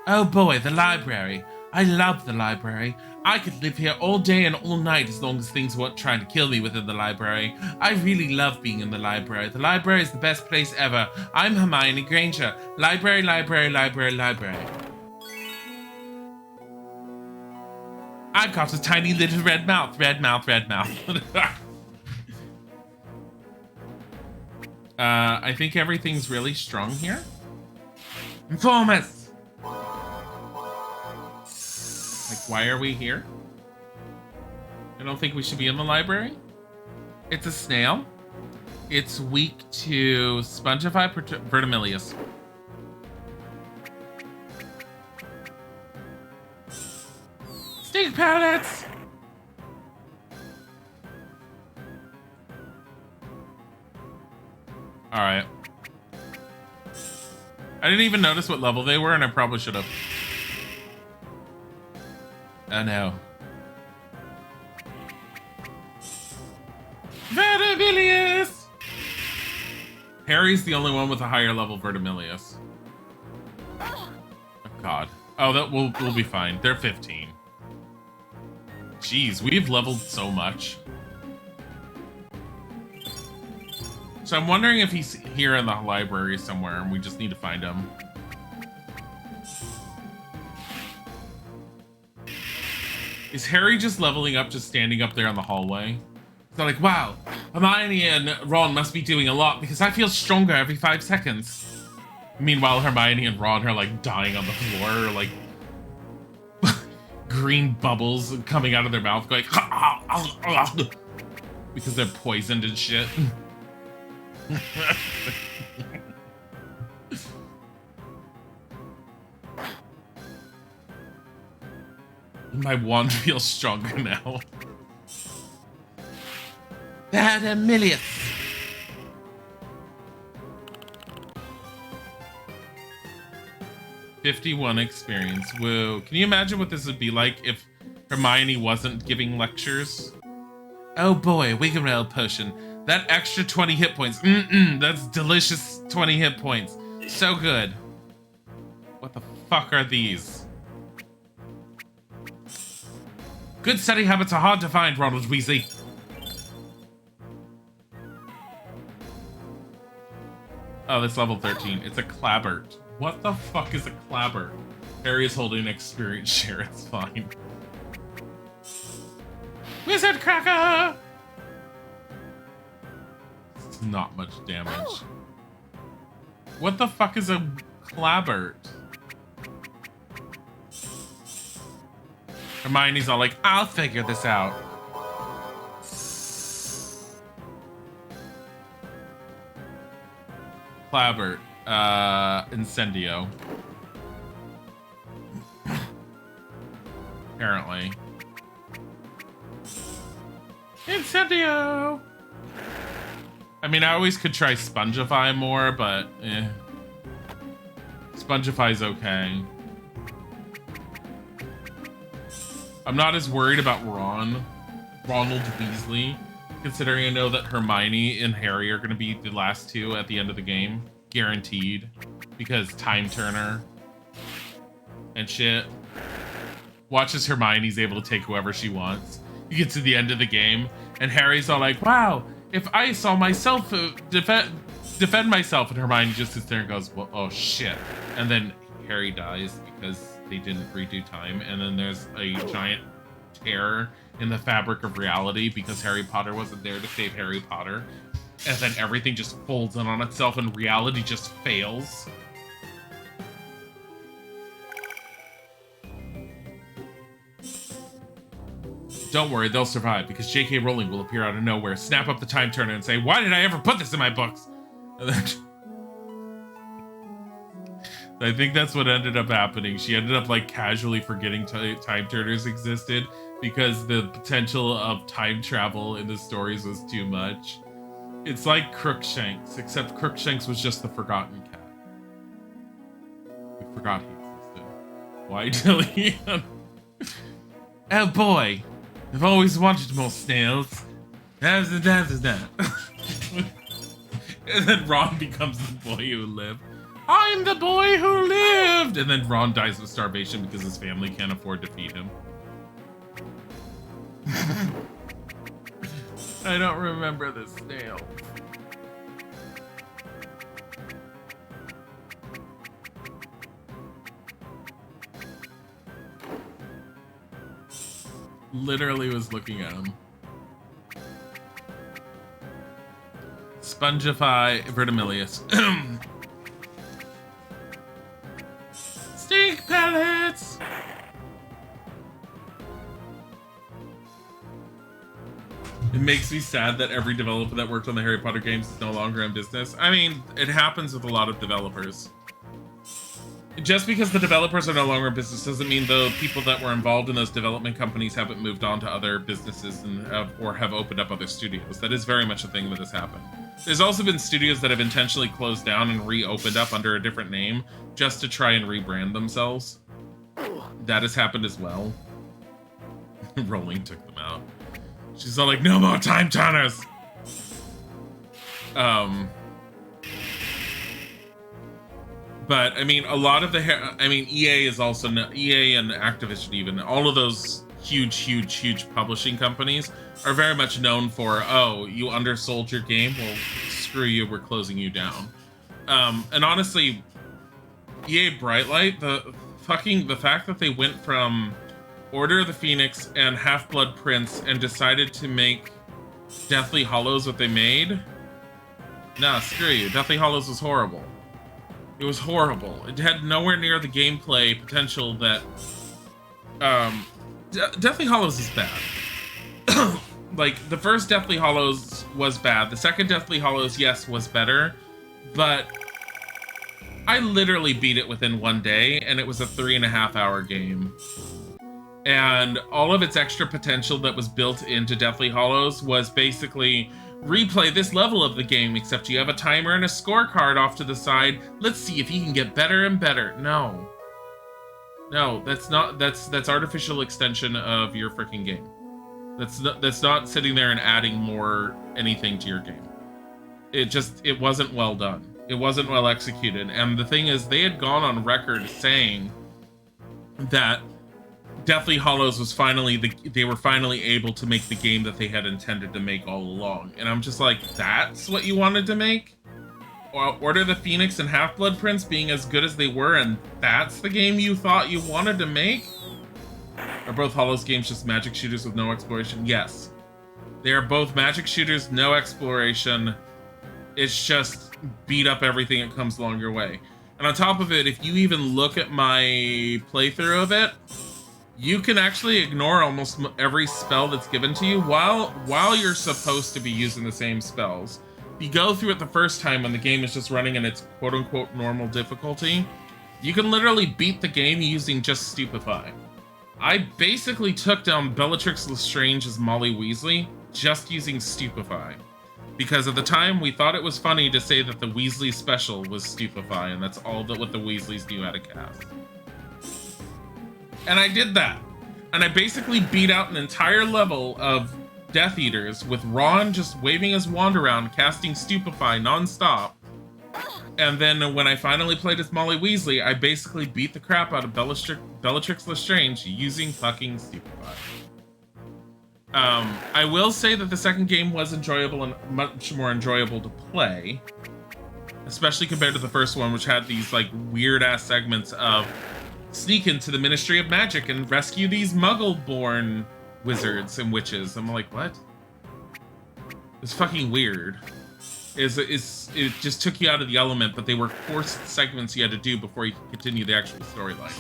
Oh boy, the library. I love the library. I could live here all day and all night as long as things weren't trying to kill me within the library. I really love being in the library. The library is the best place ever. I'm Hermione Granger. Library, library, library, library. I've got a tiny little red mouth. Red mouth, red mouth. I think everything's really strong here. Informers! Like, why are we here? I don't think we should be in the library. It's a snail. It's weak to Spongify Vertimilius. Stink pellets! Alright. I didn't even notice what level they were, and I probably should have. Oh no. Vertimilius! Harry's the only one with a higher level Vertimilius. Oh god. Oh, that we'll be fine. They're 15. Jeez, we've leveled so much. So I'm wondering if he's here in the library somewhere and we just need to find him. Is Harry just leveling up, just standing up there in the hallway? They're like, wow, Hermione and Ron must be doing a lot because I feel stronger every 5 seconds. Meanwhile, Hermione and Ron are like dying on the floor, like green bubbles coming out of their mouth going because they're poisoned and shit. My wand feels stronger now. Vertimilius. $51 experience. Whoa. Can you imagine what this would be like if Hermione wasn't giving lectures? Oh boy, Wiggerell potion. That extra 20 hit points. That's delicious 20 hit points. So good. What the fuck are these? Good study habits are hard to find, Ronald Weasley. Oh, that's level 13. It's a Clabbert. What the fuck is a Clabbert? Harry is holding an experience share. It's fine. Wizard Cracker! It's not much damage. What the fuck is a Clabbert? Hermione's all like, I'll figure this out. Clabbert, Incendio. Apparently. Incendio! I mean, I always could try Spongify more, but Spongify's okay. I'm not as worried about Ronald Weasley, considering I know that Hermione and Harry are going to be the last two at the end of the game. Guaranteed. Because Time Turner and shit. Watch as Hermione's able to take whoever she wants. You get to the end of the game, and Harry's all like, wow, if I saw myself defend myself, and Hermione just sits there and goes, well, oh shit. And then Harry dies because they didn't redo time, and then there's a giant tear in the fabric of reality because Harry Potter wasn't there to save Harry Potter. And then everything just folds in on itself and reality just fails. Don't worry, they'll survive, because J.K. Rowling will appear out of nowhere, snap up the Time Turner, and say, why did I ever put this in my books? And then I think that's what ended up happening. She ended up, like, casually forgetting Time Turners existed, because the potential of time travel in the stories was too much. It's like Crookshanks, except Crookshanks was just the forgotten cat. We forgot he existed. Why, Dilly? Oh boy! I've always wanted more snails. And then Ron becomes the boy who lived. I'm the boy who lived! And then Ron dies of starvation because his family can't afford to feed him. I don't remember the snail. Literally was looking at him. Spongify Vertimilius. Stink pellets! It makes me sad that every developer that worked on the Harry Potter games is no longer in business. I mean, it happens with a lot of developers. Just because the developers are no longer in business doesn't mean the people that were involved in those development companies haven't moved on to other businesses and or have opened up other studios. That is very much a thing that has happened. There's also been studios that have intentionally closed down and reopened up under a different name just to try and rebrand themselves. That has happened as well. Rowling took them out. She's all like, no more Time Turners! But, I mean, a lot of EA is also, EA and Activision even, all of those huge publishing companies are very much known for, oh, you undersold your game? Well, screw you, we're closing you down. And honestly, EA Brightlight, the fact that they went from Order of the Phoenix and Half-Blood Prince and decided to make Deathly Hallows what they made? Nah, screw you. Deathly Hallows was horrible. It was horrible. It had nowhere near the gameplay potential that... Deathly Hallows is bad. Like, the first Deathly Hallows was bad. The second Deathly Hallows, yes, was better. But I literally beat it within one day, and it was a 3.5-hour game. And all of its extra potential that was built into Deathly Hallows was basically... replay this level of the game, except you have a timer and a scorecard off to the side. Let's see if you can get better and better. No, that's artificial extension of your freaking game. That's not sitting there and adding more anything to your game. It wasn't well done. It wasn't well executed. And the thing is, they had gone on record saying that Deathly Hallows was they were finally able to make the game that they had intended to make all along. And I'm just like, that's what you wanted to make? Order the Phoenix and Half-Blood Prince being as good as they were, and that's the game you thought you wanted to make? Are both Hallows games just magic shooters with no exploration? Yes. They are both magic shooters, no exploration. It's just beat up everything that comes along your way. And on top of it, if you even look at my playthrough of it, you can actually ignore almost every spell that's given to you while you're supposed to be using the same spells. if you go through it the first time when the game is just running in its quote-unquote normal difficulty, you can literally beat the game using just Stupefy. I basically took down Bellatrix Lestrange as Molly Weasley just using Stupefy. Because at the time, we thought it was funny to say that the Weasley special was Stupefy, and that's all that what the Weasleys knew how to cast. And I did that. And I basically beat out an entire level of Death Eaters with Ron just waving his wand around, casting Stupefy nonstop. And then when I finally played as Molly Weasley, I basically beat the crap out of Bellatrix Lestrange using fucking Stupefy. I will say that the second game was enjoyable and much more enjoyable to play, especially compared to the first one, which had these like weird-ass segments of sneak into the Ministry of Magic and rescue these Muggle-born wizards and witches. I'm like, what? It's fucking weird. It just took you out of the element, but they were forced segments you had to do before you could continue the actual storyline.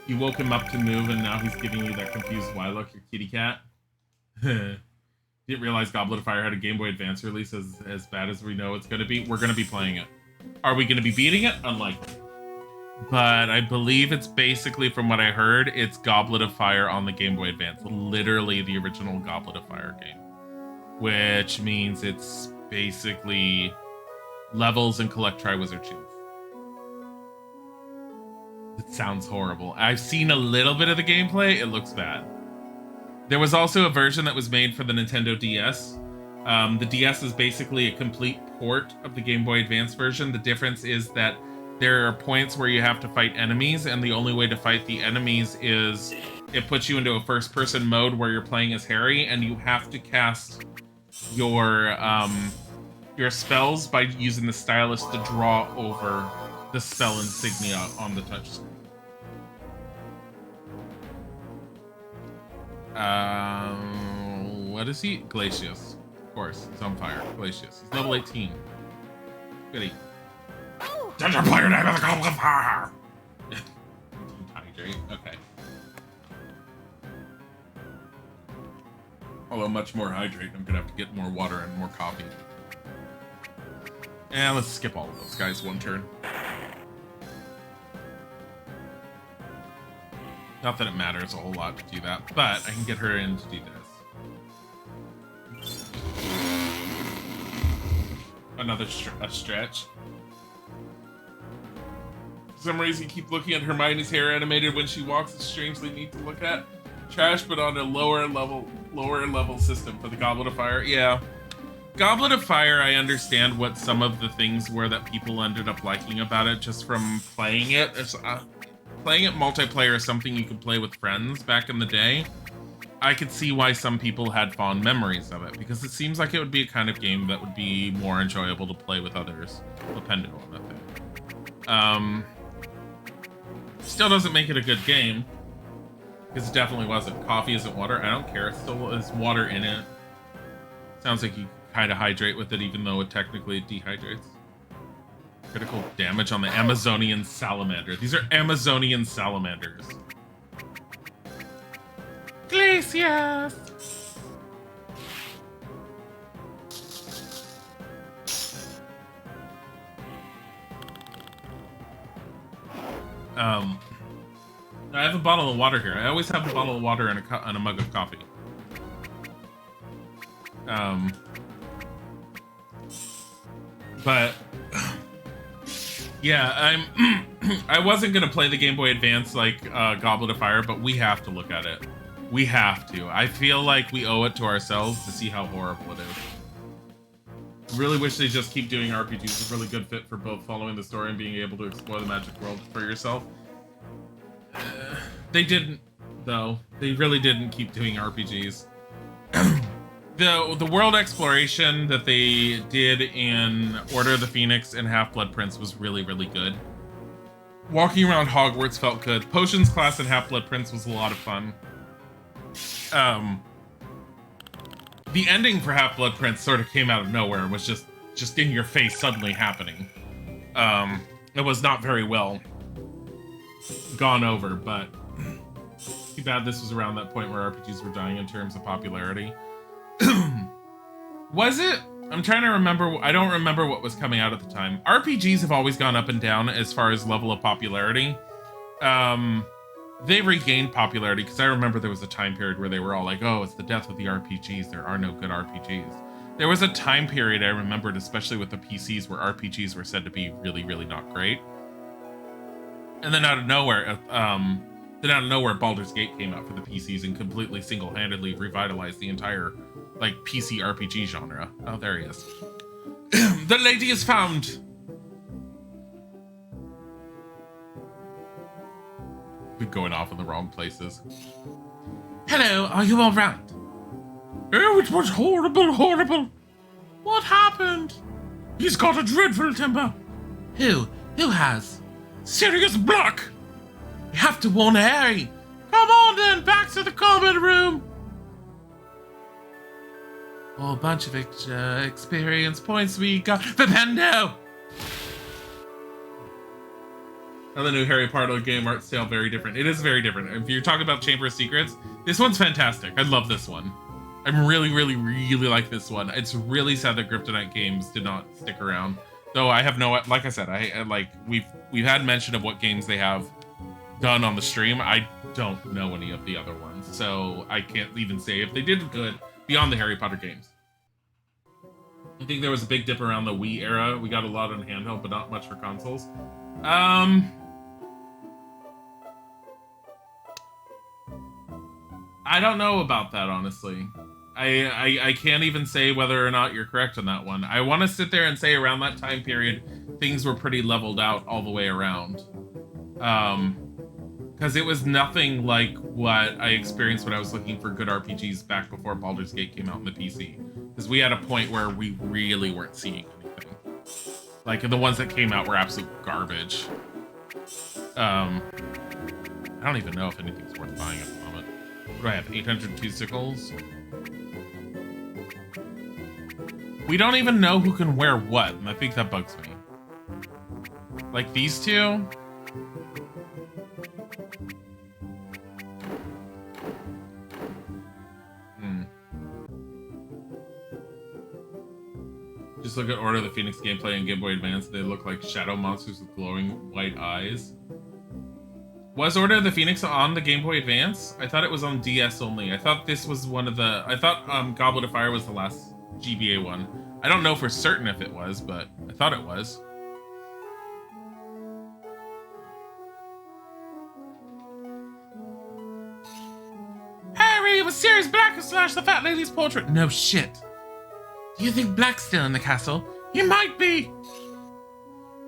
You woke him up to move, and now he's giving you that confused why look, your kitty cat. Didn't realize Goblet of Fire had a Game Boy Advance release as bad as we know it's going to be. We're going to be playing it. Are we going to be beating it? Unlikely. But I believe it's basically, from what I heard, it's Goblet of Fire on the Game Boy Advance. Literally the original Goblet of Fire game. Which means it's basically levels and collect Triwizard Shields. It sounds horrible. I've seen a little bit of the gameplay. It looks bad. There was also a version that was made for the Nintendo DS. The DS is basically a complete port of the Game Boy Advance version. The difference is that there are points where you have to fight enemies, and the only way to fight the enemies is it puts you into a first-person mode where you're playing as Harry, and you have to cast your spells by using the stylus to draw over the spell insignia on the touchscreen. What is he? Glacius. Of course, he's on fire. Glacius. He's level 18. Goody. Dungeon player name of the Goblet of Fire! Hydrate. Okay. Although much more hydrate, I'm gonna have to get more water and more coffee. And let's skip all of those guys one turn. Not that it matters a whole lot to do that, but I can get her in to do this. Another stretch. For some reason, you keep looking at Hermione's hair animated when she walks. It's strangely neat to look at. Trash, but on a lower level system for the Goblet of Fire. Yeah. Goblet of Fire, I understand what some of the things were that people ended up liking about it just from playing it. Playing it multiplayer is something you could play with friends back in the day. I could see why some people had fond memories of it, because it seems like it would be a kind of game that would be more enjoyable to play with others, depending on that thing. Still doesn't make it a good game, because it definitely wasn't. Coffee isn't water. I don't care. It still is water in it. Sounds like you kind of hydrate with it, even though it technically dehydrates. Critical damage on the Amazonian salamander. These are Amazonian salamanders. Glacius! I have a bottle of water here. I always have a bottle of water and a mug of coffee. But yeah, I wasn't gonna play the Game Boy Advance like Goblet of Fire, but we have to look at it. We have to. I feel like we owe it to ourselves to see how horrible it is. I really wish they just keep doing RPGs. It's a really good fit for both following the story and being able to explore the magic world for yourself. They didn't, though. They really didn't keep doing RPGs. The world exploration that they did in Order of the Phoenix and Half-Blood Prince was really, really good. Walking around Hogwarts felt good. Potions class in Half-Blood Prince was a lot of fun. The ending for Half-Blood Prince sort of came out of nowhere and was just in your face suddenly happening. It was not very well gone over, but too bad this was around that point where RPGs were dying in terms of popularity. Was it? I'm trying to remember. I don't remember what was coming out at the time. RPGs have always gone up and down as far as level of popularity. They regained popularity because I remember there was a time period where they were all like, oh, it's the death of the RPGs. There are no good RPGs. There was a time period I remembered, especially with the PCs, where RPGs were said to be really, really not great. And then out of nowhere, Baldur's Gate came out for the PCs and completely single-handedly revitalized the entire, like, PC RPG genre. Oh, there he is. The lady is found! We're going off in the wrong places. Hello, are you all right? Oh, it was horrible, horrible. What happened? He's got a dreadful temper. Who? Who has? Sirius Black! We have to warn Harry. Come on then, back to the common room. Oh, a bunch of experience points we got. Vipendo! And the new Harry Potter game art style, very different. It is very different. If you're talking about Chamber of Secrets, this one's fantastic. I love this one. I'm really, really, really like this one. It's really sad that Kryptonite Games did not stick around. Though I have no, like I said, I like we've had mention of what games they have done on the stream. I don't know any of the other ones, so I can't even say if they did good beyond the Harry Potter games. I think there was a big dip around the Wii era. We got a lot on handheld, but not much for consoles. I don't know about that, honestly. I can't even say whether or not you're correct on that one. I want to sit there and say around that time period, things were pretty leveled out all the way around. Because it was nothing like what I experienced when I was looking for good RPGs back before Baldur's Gate came out on the PC. Because we had a point where we really weren't seeing anything. Like, the ones that came out were absolute garbage. I don't even know if anything's worth buying at the moment. What do I have? 802 sickles? We don't even know who can wear what, and I think that bugs me. Like these two? Just look at Order of the Phoenix gameplay and Game Boy Advance. They look like shadow monsters with glowing white eyes. Was Order of the Phoenix on the Game Boy Advance? I thought it was on DS only. I thought this was one of the... I thought Goblet of Fire was the last GBA one. I don't know for certain if it was, but I thought it was. Harry, it was Sirius Black who slashed the fat lady's portrait. No shit. Do you think Black's still in the castle? He might be.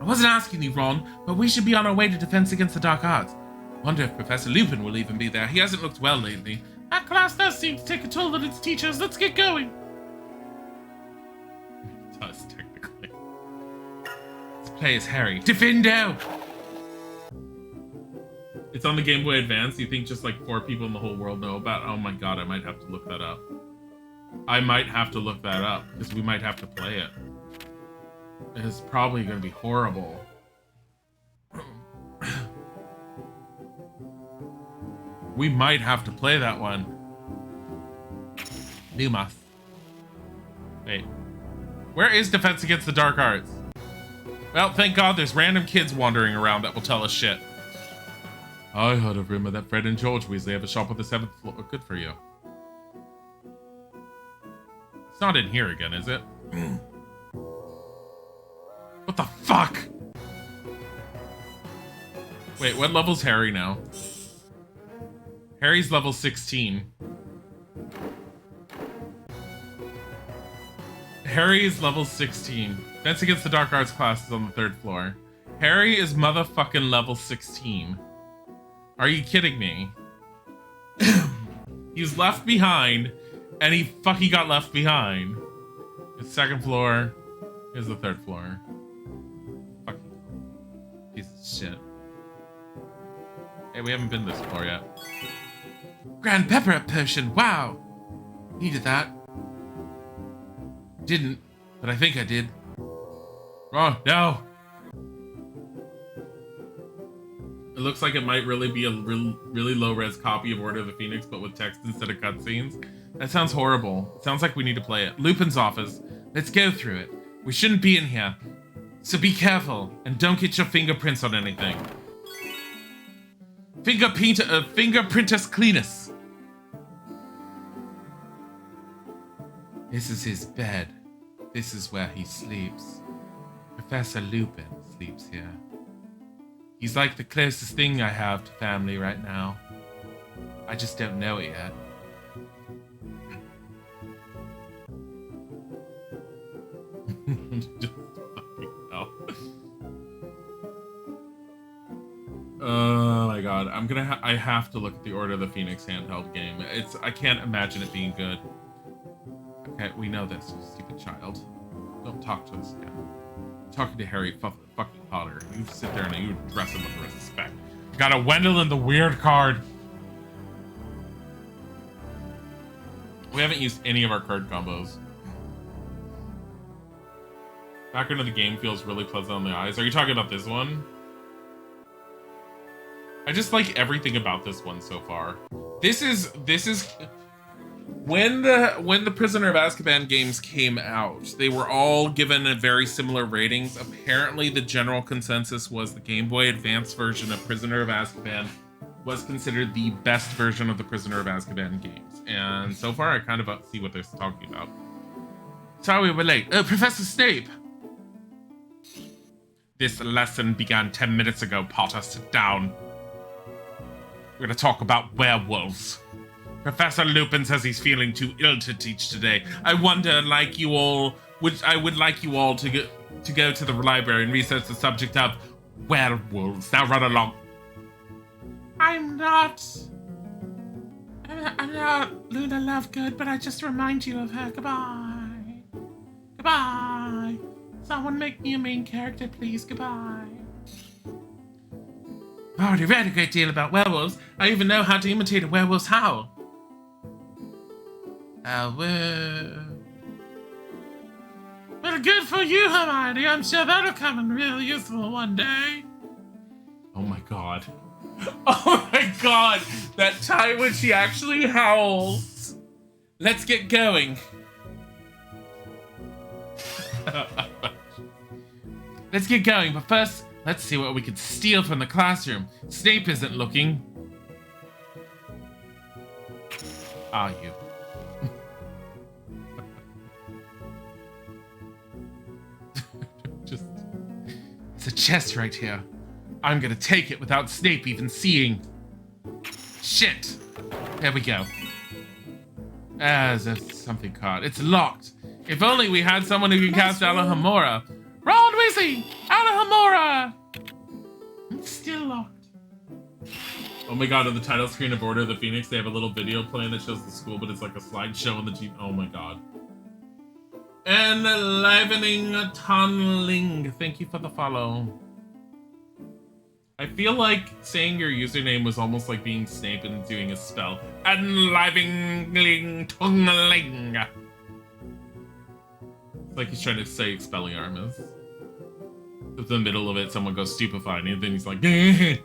I wasn't asking you, Ron, but we should be on our way to Defense Against the Dark Arts. Wonder if Professor Lupin will even be there. He hasn't looked well lately. That class does seem to take a toll on its teachers. Let's get going. It does, technically. Let's play as Harry. Defendo! It's on the Game Boy Advance. You think just like 4 people in the whole world know about? Oh my god, I might have to look that up. I might have to look that up, because we might have to play it. It's probably going to be horrible. We might have to play that one. Numas. Wait. Where is Defense Against the Dark Arts? Well, thank God there's random kids wandering around that will tell us shit. I heard a rumor that Fred and George Weasley have a shop on the 7th floor. Good for you. It's not in here again, is it? What the fuck? Wait, what level's Harry now? Harry's level 16. Harry is level 16. Defense Against the Dark Arts class is on the 3rd floor. Harry is motherfucking level 16. Are you kidding me? He was left behind, and he fucking got left behind. It's 2nd floor. Here's the 3rd floor. Fucking piece of shit. Hey, we haven't been this floor yet. Grand Pepper Up Potion, wow! Needed that. Didn't, but I think I did. Oh, no! It looks like it might really be a really low-res copy of Order of the Phoenix, but with text instead of cutscenes. That sounds horrible. It sounds like we need to play it. Lupin's office. Let's go through it. We shouldn't be in here. So be careful and don't get your fingerprints on anything. Fingerprinters cleanus. This is his bed. This is where he sleeps. Professor Lupin sleeps here. He's like the closest thing I have to family right now. I just don't know it yet. Just fucking hell. Oh my god, I have to look at the Order of the Phoenix handheld game. I can't imagine it being good. Okay, we know this, you stupid child. Don't talk to us again. I'm talking to Harry fucking Potter. You sit there and you address him with respect. Got a Wendell in the weird card. We haven't used any of our card combos. Background of the game feels really pleasant on the eyes. Are you talking about this one? I just like everything about this one so far. This is when the Prisoner of Azkaban games came out, they were all given a very similar ratings. Apparently the general consensus was the Game Boy Advance version of Prisoner of Azkaban was considered the best version of the Prisoner of Azkaban games. And so far I kind of see what they're talking about. Sorry we're late. Professor Snape! This lesson began 10 minutes ago, Potter. Sit down. We're gonna talk about werewolves. Professor Lupin says he's feeling too ill to teach today. I would like you all to go to the library and research the subject of werewolves. Now run along. I'm not Luna Lovegood, but I just remind you of her. Goodbye. Goodbye. Someone make me a main character, please. Goodbye. I've already read a great deal about werewolves. I even know how to imitate a werewolf's howl. Well, good for you, Hermione. I'm sure that'll come in real useful one day. Oh my god. Oh my god! That time when she actually howls. Let's get going. Let's get going, but first, let's see what we can steal from the classroom. Snape isn't looking. Are you? It's a chest right here. I'm gonna take it without Snape even seeing. Shit! There we go. There's something card. It's locked. If only we had someone who could cast Alohomora. Ron Weasley! Alohomora! It's still locked. Oh my god, on the title screen of Order of the Phoenix, they have a little video playing that shows the school, but it's like a slideshow on the Jeep. Oh my god. Enlivening Tunneling. Thank you for the follow. I feel like saying your username was almost like being Snape and doing a spell. Enlivening Tunneling. It's like he's trying to say Expelliarmus. In the middle of it, someone goes stupefied, and then he's like, it's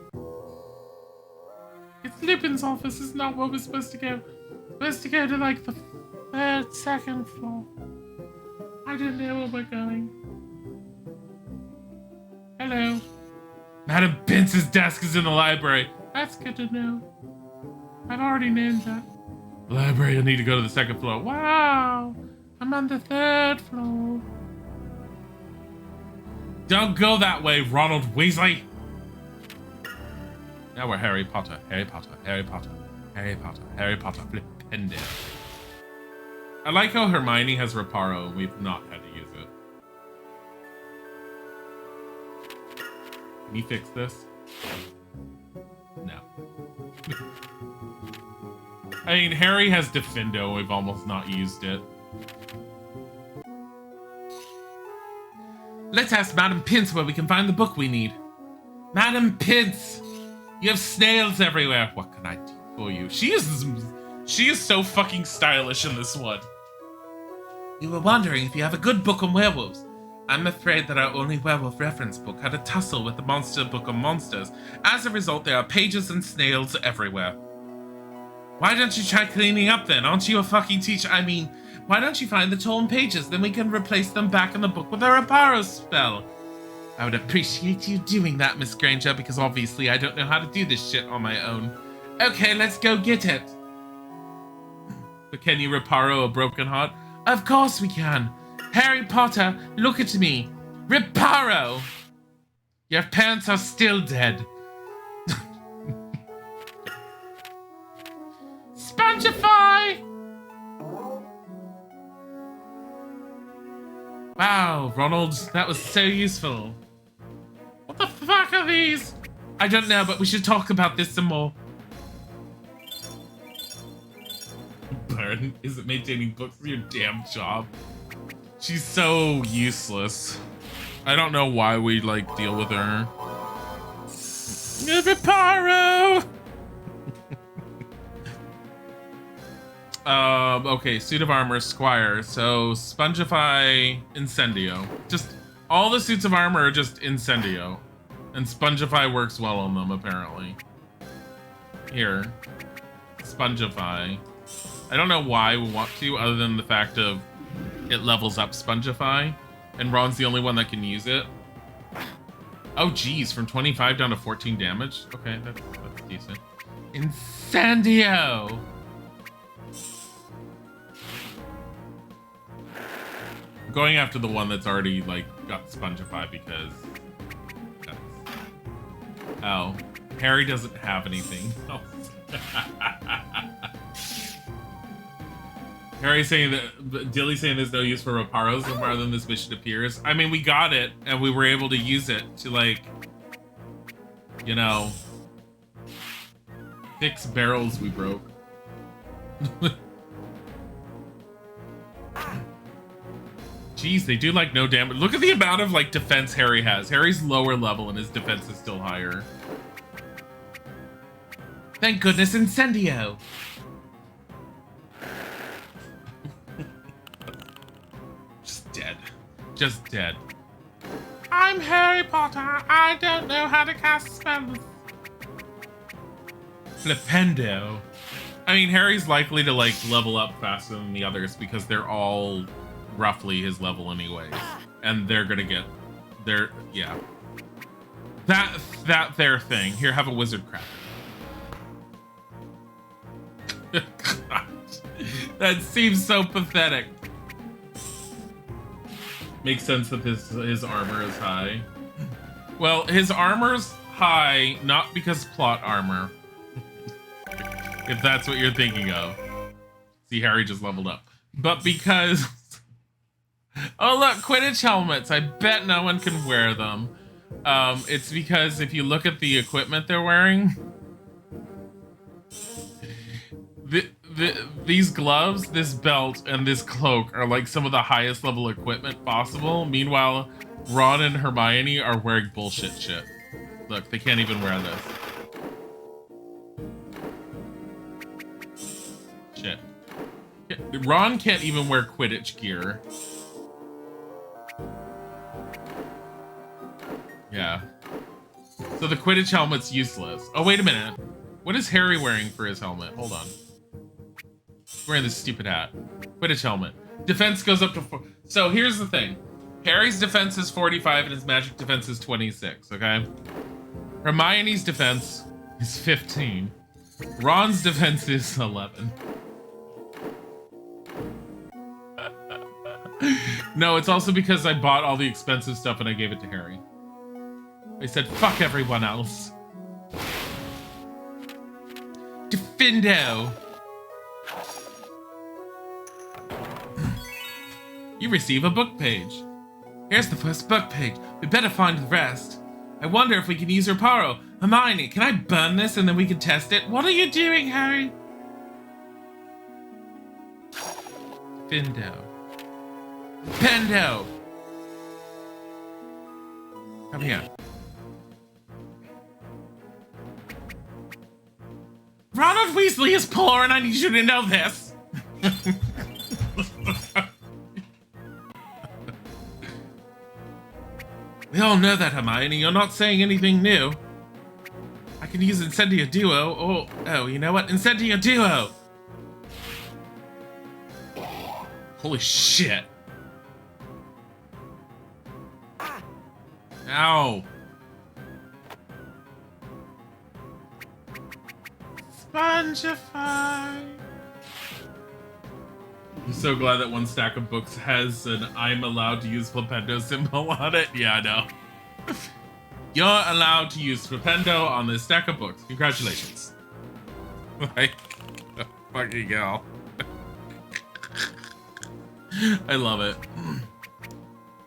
Lupin's office. Is not where we're supposed to go. We're supposed to go to like the second floor. I don't know where we're going. Hello. Madam Pince's desk is in the library. That's good to know. I've already named that. The library will need to go to the second floor. Wow. I'm on the third floor. Don't go that way, Ronald Weasley. Now we're Harry Potter, Harry Potter, Harry Potter, Harry Potter, Harry Potter, Flipended. I like how Hermione has Reparo and we've not had to use it. Can you fix this? No. I mean, Harry has Defendo, we've almost not used it. Let's ask Madam Pince where we can find the book we need. Madam Pince! You have snails everywhere. What can I do for you? She is so fucking stylish in this one. You were wondering if you have a good book on werewolves. I'm afraid that our only werewolf reference book had a tussle with the monster book of monsters. As a result, there are pages and snails everywhere. Why don't you try cleaning up then? Aren't you a fucking teacher? I mean, why don't you find the torn pages? Then we can replace them back in the book with a reparo spell. I would appreciate you doing that, Miss Granger, because obviously I don't know how to do this shit on my own. Okay, let's go get it. But can you reparo a broken heart? Of course we can. Harry Potter, look at me. Reparo! Your parents are still dead. Spongify! Wow, Ronald, that was so useful. What the fuck are these? I don't know, but we should talk about this some more. Burn isn't maintaining books your damn job. She's so useless. I don't know why we, like, deal with her. Reparo! Okay, suit of armor, Squire. So, Spongify, Incendio. Just, all the suits of armor are just Incendio. And Spongify works well on them, apparently. Here. Spongify. I don't know why we want to, other than the fact of it levels up Spongify. And Ron's the only one that can use it. Oh, geez, from 25 down to 14 damage? Okay, that's decent. Incendio! I'm going after the one that's already, like, got Spongify because that's... Oh, Harry doesn't have anything else. Harry's saying that, Dilly's saying there's no use for Reparos so far than this mission appears. I mean, we got it, and we were able to use it to, like, you know, fix barrels we broke. Jeez, they do, like, no damage. Look at the amount of, like, defense Harry has. Harry's lower level, and his defense is still higher. Thank goodness, Incendio! Just dead. I'm Harry Potter. I don't know how to cast spells. Flipendo. I mean, Harry's likely to, like, level up faster than the others because they're all roughly his level anyways. And they're gonna get their, yeah. That their thing. Here, have a wizard cracker. God, that seems so pathetic. Makes sense that his armor is high. Well, his armor's high, not because plot armor. If that's what you're thinking of. See, Harry just leveled up. But because... Oh, look, Quidditch helmets. I bet no one can wear them. It's because if you look at the equipment they're wearing... These gloves, this belt, and this cloak are like some of the highest level equipment possible. Meanwhile, Ron and Hermione are wearing bullshit shit. Look, they can't even wear this. Shit. Ron can't even wear Quidditch gear. Yeah. So the Quidditch helmet's useless. Oh, wait a minute. What is Harry wearing for his helmet? Hold on. Wearing this stupid hat. Quidditch helmet. Defense goes up to 4. So here's the thing. Harry's defense is 45 and his magic defense is 26, okay? Hermione's defense is 15. Ron's defense is 11. No, it's also because I bought all the expensive stuff and I gave it to Harry. I said, fuck everyone else. Defendo! You receive a book page. Here's the first book page. We better find the rest. I wonder if we can use Reparo. Hermione, can I burn this and then we can test it? What are you doing, Harry? Findo. Pendo! Come here. Ronald Weasley is poor and I need you to know this. We all know that, Hermione. You're not saying anything new. I can use Incendio Duo. Oh, you know what? Incendio Duo! Holy shit. Ow. Spongify. I'm so glad that one stack of books has an I'm allowed to use Flipendo symbol on it. Yeah, I know. You're allowed to use Flipendo on this stack of books. Congratulations. Like, fucking hell. I love it.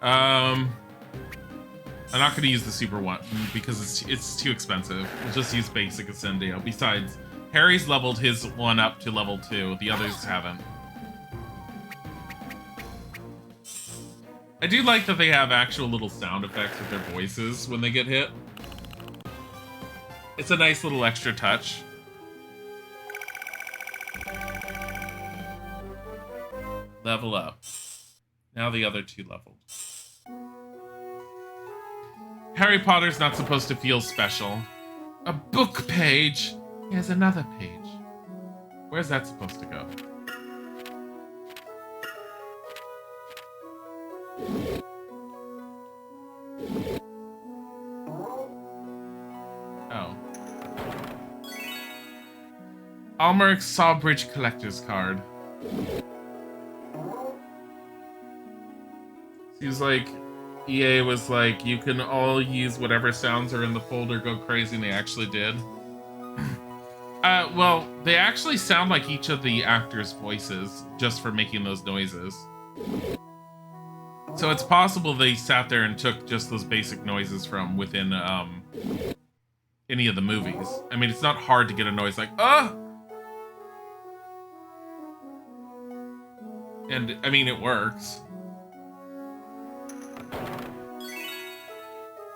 I'm not gonna use the super one because it's too expensive. We'll just use basic Ascendio. Besides, Harry's leveled his one up to level 2. The others haven't. I do like that they have actual little sound effects with their voices when they get hit. It's a nice little extra touch. Level up. Now the other 2 leveled. Harry Potter's not supposed to feel special. A book page. Here's another page. Where's that supposed to go? Oh. Almeric's Sawbridge Collector's Card. Seems like EA was like, you can all use whatever sounds are in the folder, go crazy, and they actually did. Well, they actually sound like each of the actors' voices just for making those noises. So it's possible they sat there and took just those basic noises from within any of the movies. I mean, it's not hard to get a noise like, ah! And, I mean, it works.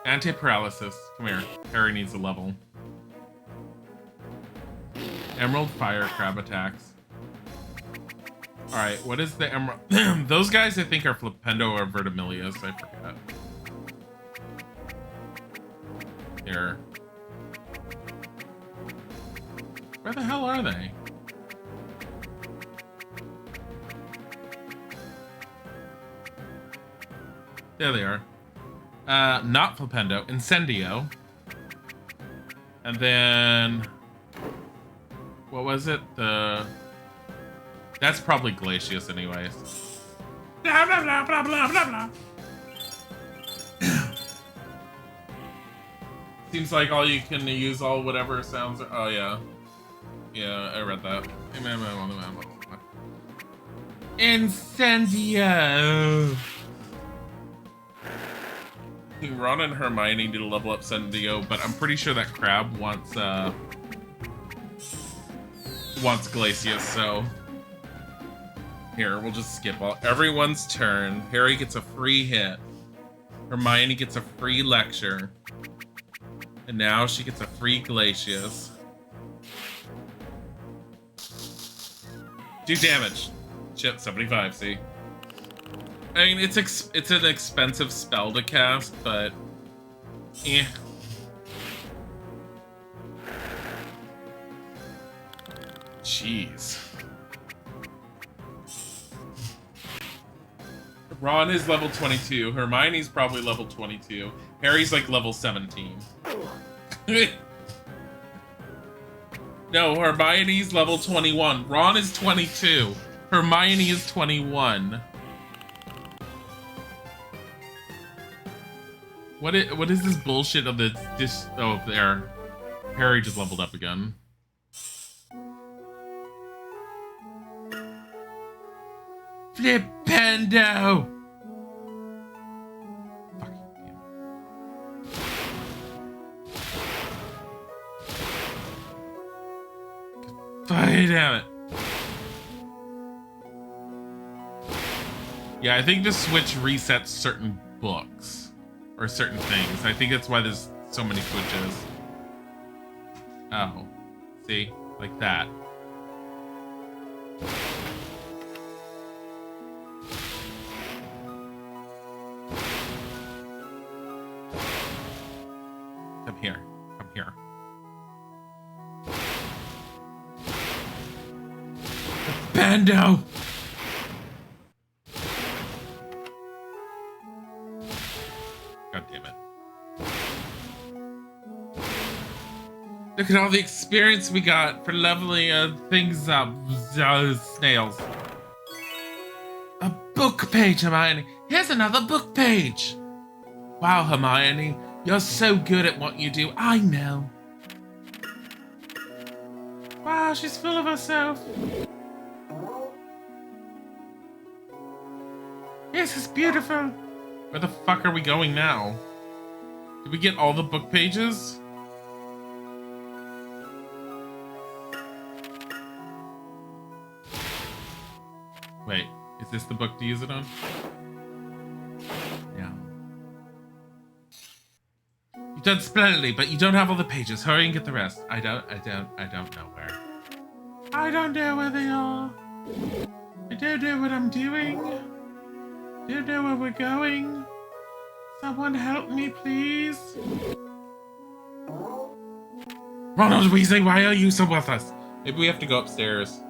Anti-paralysis. Come here. Harry needs a level. Emerald Fire Crab attacks. Alright, what is the emerald? Those guys I think are Flipendo or Vertimilius, I forget. Here. Where the hell are they? There they are. Not Flipendo, Incendio. And then... what was it? That's probably Glacius anyways. Blah, blah, blah, blah, blah, blah, blah. Seems like all you can use all whatever sounds are... oh, yeah. Yeah, I read that. Incendio! Ron and Hermione need to level up Incendio, but I'm pretty sure that Crab wants Glacius, so... here, we'll just skip everyone's turn. Harry gets a free hit. Hermione gets a free lecture. And now she gets a free Glacius. Do damage. Shit, 75, see? I mean, it's an expensive spell to cast, but... eh. Jeez. Ron is level 22. Hermione's probably level 22. Harry's like level 17. No, Hermione's level 21. Ron is 22. Hermione is 21. What is this bullshit of this? Oh, there. Harry just leveled up again. Flipendo! Fucking damn. Fucking damn it. Yeah, I think the Switch resets certain books. Or certain things. I think that's why there's so many Switches. Oh. See? Like that. Come here. Come here. Bando! God damn it. Look at all the experience we got for leveling things up, snails. A book page, Hermione. Here's another book page. Wow, Hermione, you're so good at what you do. I know. Wow, she's full of herself. This is beautiful. Where the fuck are we going now? Did we get all the book pages? Wait, is this the book to use it on? Yeah. You've done splendidly, but you don't have all the pages. Hurry and get the rest. I don't know where. I don't know where they are. I don't know what I'm doing. Don't know where we're going. Someone help me, please. Ronald Weasley, why are you so worthless? Maybe we have to go upstairs.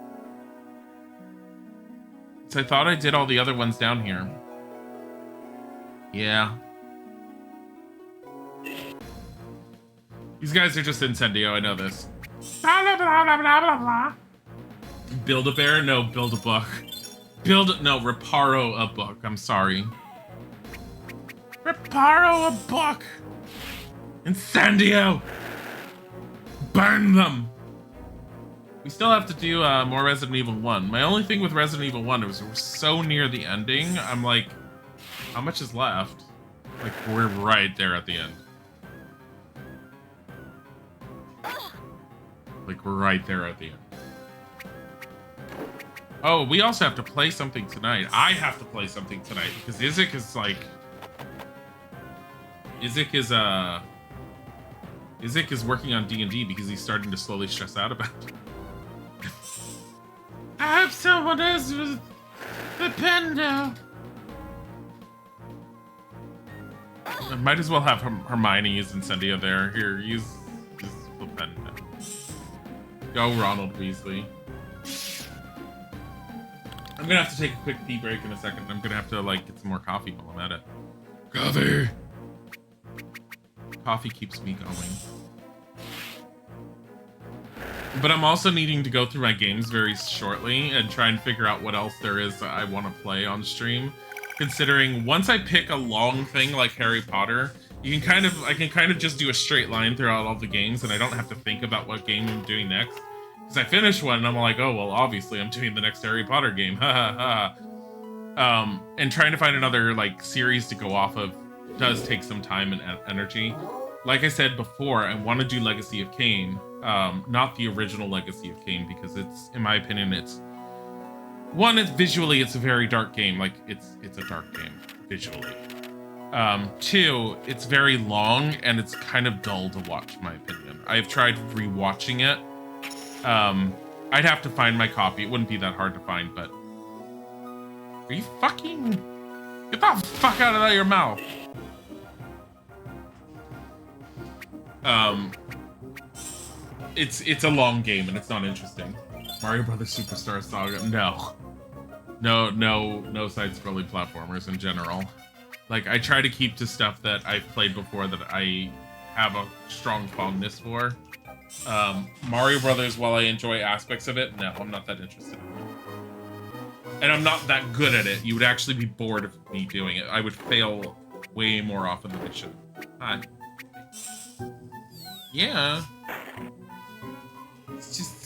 So I thought I did all the other ones down here. Yeah. These guys are just Incendio, I know this. Blah, blah, blah, blah, blah, blah. Build-A-Bear? No, Build-A-Book. No, Reparo a book. I'm sorry. Reparo a book! Incendio! Burn them! We still have to do more Resident Evil 1. My only thing with Resident Evil 1 is we're so near the ending. I'm like, how much is left? Like, we're right there at the end. Like, we're right there at the end. Oh, we also have to play something tonight. I have to play something tonight because Isaac is like... Isaac is working on D&D because he's starting to slowly stress out about it. I hope someone else was the Pendo. I might as well have Hermione use Incendio there. Here, use the Pendo. Go, Ronald Weasley. I'm gonna have to take a quick pee break in a second. I'm gonna have to like get some more coffee while I'm at it. Coffee! Coffee keeps me going. But I'm also needing to go through my games very shortly and try and figure out what else there is that I want to play on stream. Considering once I pick a long thing like Harry Potter, I can kind of just do a straight line throughout all the games and I don't have to think about what game I'm doing next. Because I finish one and I'm like, oh, well, obviously I'm doing the next Harry Potter game. Ha ha ha. And trying to find another like series to go off of does take some time and energy. Like I said before, I want to do Legacy of Kain, not the original Legacy of Kain, because it's, in my opinion, it's visually it's a very dark game. Like it's a dark game visually. Two, it's very long and it's kind of dull to watch, in my opinion. I've tried rewatching it. I'd have to find my copy. It wouldn't be that hard to find, but are you fucking get the fuck out of your mouth? It's a long game and it's not interesting. Mario Brothers Superstar Saga, no side-scrolling platformers in general. Like, I try to keep to stuff that I've played before that I have a strong fondness for. Mario Brothers, while I enjoy aspects of it, no, I'm not that interested. And I'm not that good at it. You would actually be bored of me doing it. I would fail way more often than I should. Hi. Yeah. It's just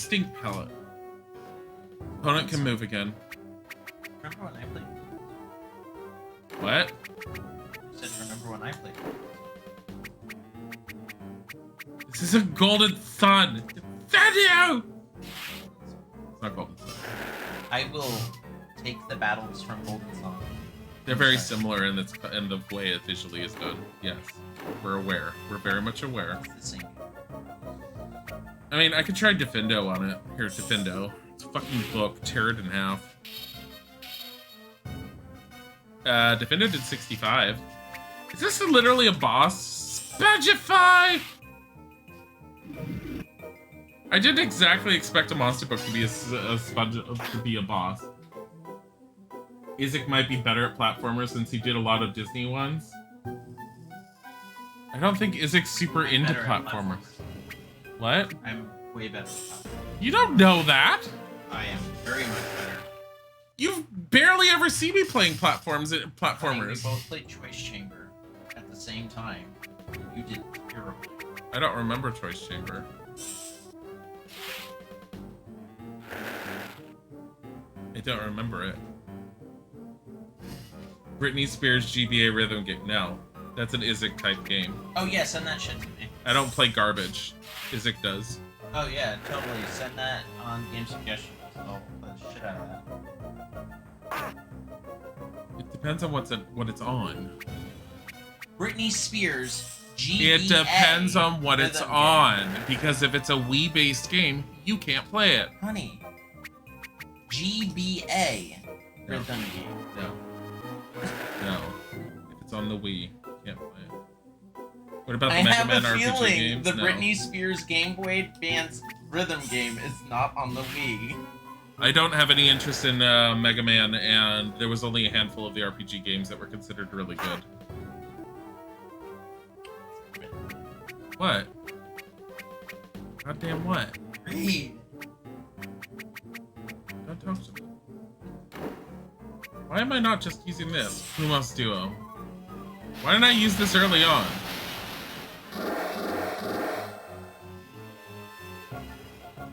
stink pellet. Opponent can move again. Remember when I played? What? You said remember when I played? This is a Golden Sun. Incendio! It's not Golden Sun. I will take the battles from Golden Sun. They're very similar in the way it visually is done. Yes, we're aware. We're very much aware. It's the same. I mean, I could try Defendo on it. Here, Defendo. It's a fucking book. Tear it in half. Defendo did 65. Is this literally a boss? Spagify! I didn't exactly expect a monster book to be a sponge to be a boss. Isaac might be better at platformers since he did a lot of Disney ones. I don't think Isaac's super into platformers. What? I'm way better at platformers. You don't know that. I am very much better. You've barely ever seen me playing platformers. We both played Choice Chamber at the same time. You did terribly. I don't remember Choice Chamber. I don't remember it. Britney Spears GBA rhythm game. No, that's an Isaac type game. Oh yeah, send that shit to me. I don't play garbage. Isaac does. Oh yeah, totally. Send that on game suggestions. I'll play the shit out of that. It depends on what it's on. Britney Spears GBA. It depends on what it's on. Because if it's a Wii-based game, you can't play it. Honey. GBA. Rhythm game. No. No. If it's on the Wii, you can't play it. What about the Mega Man RPG games? I have a feeling the No. Britney Spears Game Boy Advance rhythm game is not on the Wii. I don't have any interest in Mega Man, and there was only a handful of the RPG games that were considered really good. What? Goddamn what? Read. Don't talk to me. Why am I not just using this? Lumos Duo. Why didn't I use this early on?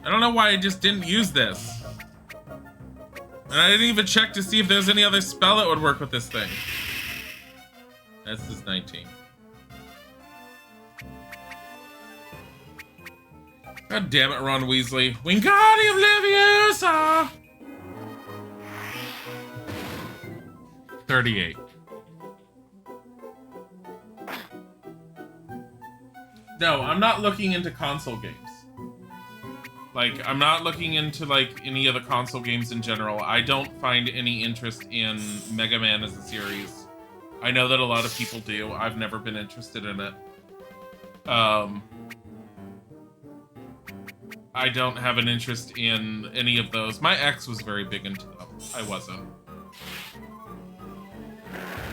I don't know why I just didn't use this. And I didn't even check to see if there's any other spell that would work with this thing. This is 19. God damn it, Ron Weasley. Wingardium Leviosa! 38. No, I'm not looking into console games. Like, I'm not looking into, like, any of the console games in general. I don't find any interest in Mega Man as a series. I know that a lot of people do. I've never been interested in it. I don't have an interest in any of those. My ex was very big into them. I wasn't.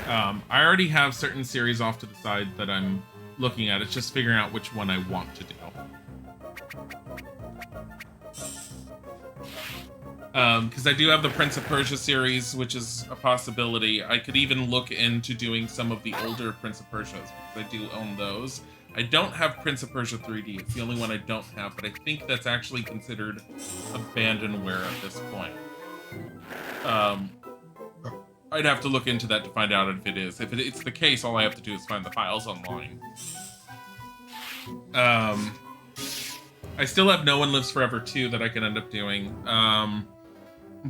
I already have certain series off to the side that I'm looking at. It's just figuring out which one I want to do. Because I do have the Prince of Persia series, which is a possibility. I could even look into doing some of the older Prince of Persias, because I do own those. I don't have Prince of Persia 3D. It's the only one I don't have, but I think that's actually considered abandonware at this point. I'd have to look into that to find out if it is. If it's the case, all I have to do is find the files online. I still have No One Lives Forever 2 that I can end up doing.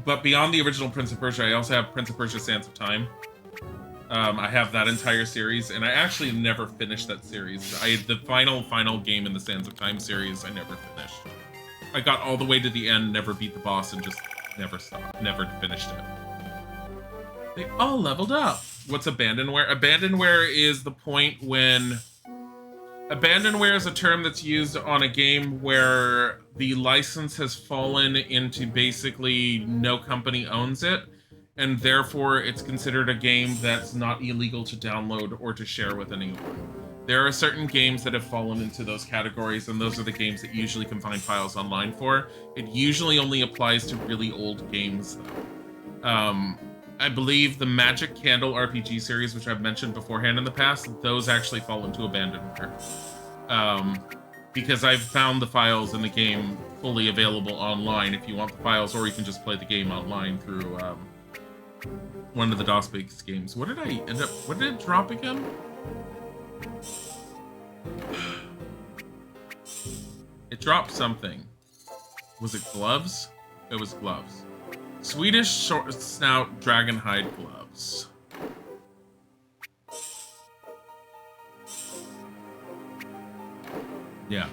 But beyond the original Prince of Persia, I also have Prince of Persia Sands of Time. I have that entire series, and I actually never finished that series. The final game in the Sands of Time series, I never finished. I got all the way to the end, never beat the boss, and just never stopped. Never finished it. They all leveled up. What's abandonware? Abandonware is the point when... Abandonware is a term that's used on a game where the license has fallen into basically no company owns it, and therefore it's considered a game that's not illegal to download or to share with anyone. There are certain games that have fallen into those categories, and those are the games that usually can find files online for. It usually only applies to really old games, though. I believe the Magic Candle RPG series, which I've mentioned beforehand in the past, those actually fall into abandonware. Because I've found the files in the game fully available online if you want the files, or you can just play the game online through one of the DOS-based games. What did it drop again? It dropped something. Was it gloves? It was gloves. Swedish short snout dragon hide gloves. Yeah.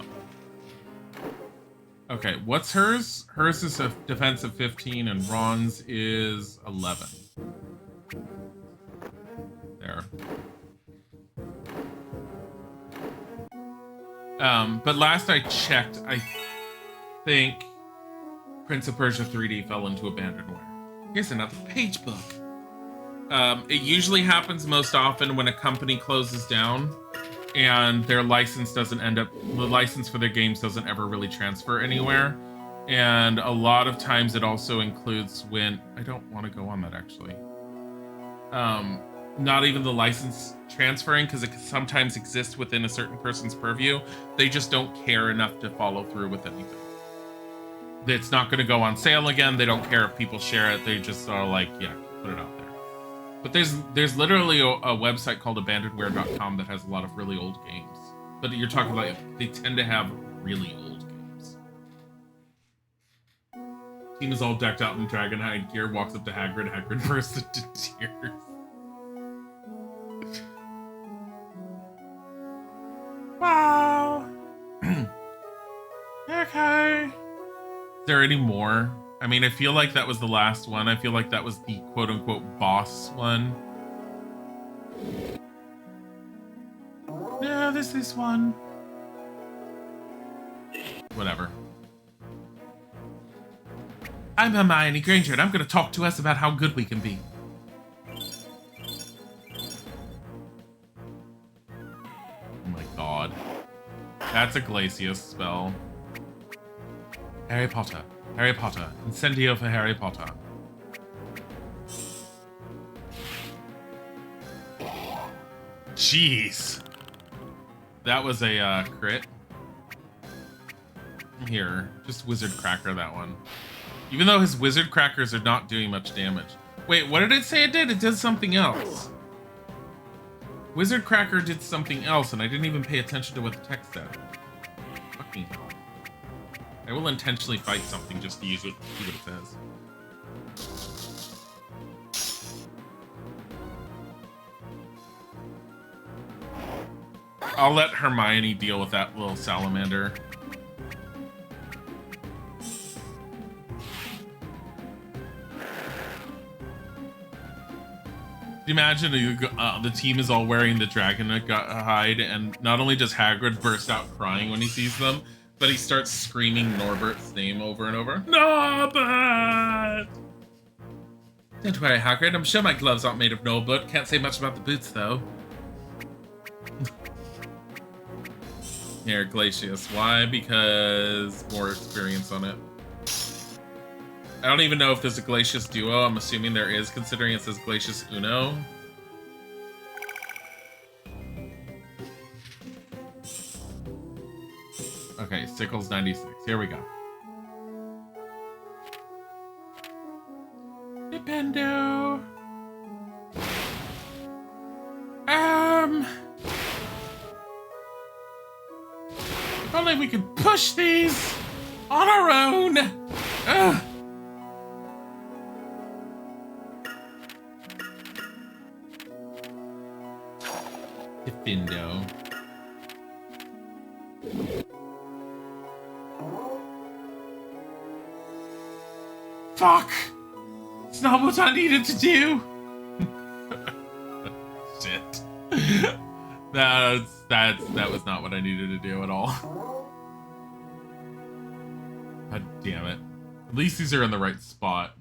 Okay, what's hers? Hers is a defense of 15 and Ron's is 11. There. But last I checked, think Prince of Persia 3D fell into abandonware. Here's another page book. It usually happens most often when a company closes down and their license doesn't end up, the license for their games doesn't ever really transfer anywhere. And a lot of times it also includes when, I don't want to go on that actually. Not even the license transferring, because it sometimes exists within a certain person's purview. They just don't care enough to follow through with anything. It's not going to go on sale again. They don't care if people share it. They just are like, yeah, put it out there. But there's literally a website called abandonware.com that has a lot of really old games. But you're talking about, they tend to have really old games. Team is all decked out in Dragonhide gear, walks up to Hagrid. Hagrid bursts into tears. Wow. Okay. Is there any more? I mean, I feel like that was the last one. I feel like that was the quote-unquote boss one. No, there's this one. Whatever. I'm Hermione Granger, and I'm going to talk to us about how good we can be. Oh my god. That's a Glacius spell. Harry Potter. Harry Potter. Incendio for Harry Potter. Jeez. That was a crit. Here, just Wizard Cracker that one. Even though his Wizard Crackers are not doing much damage. Wait, what did it say it did? It did something else. Wizard Cracker did something else, and I didn't even pay attention to what the text said. Fucking hell. I will intentionally fight something just to use it, see what it says. I'll let Hermione deal with that little salamander. Imagine the team is all wearing the dragon hide, and not only does Hagrid burst out crying when he sees them, but he starts screaming Norbert's name over and over. Norbert! Don't worry, Hagrid. I'm sure my gloves aren't made of Norbert. Can't say much about the boots, though. Here, Glacius. Why? Because more experience on it. I don't even know if there's a Glacius duo. I'm assuming there is, considering it says Glacius Uno. Okay, Sickles 96. Here we go. Nintendo. If only we could push these on our own. Ugh. Defendo. Fuck! It's not what I needed to do! Shit. That was not what I needed to do at all. God damn it. At least these are in the right spot.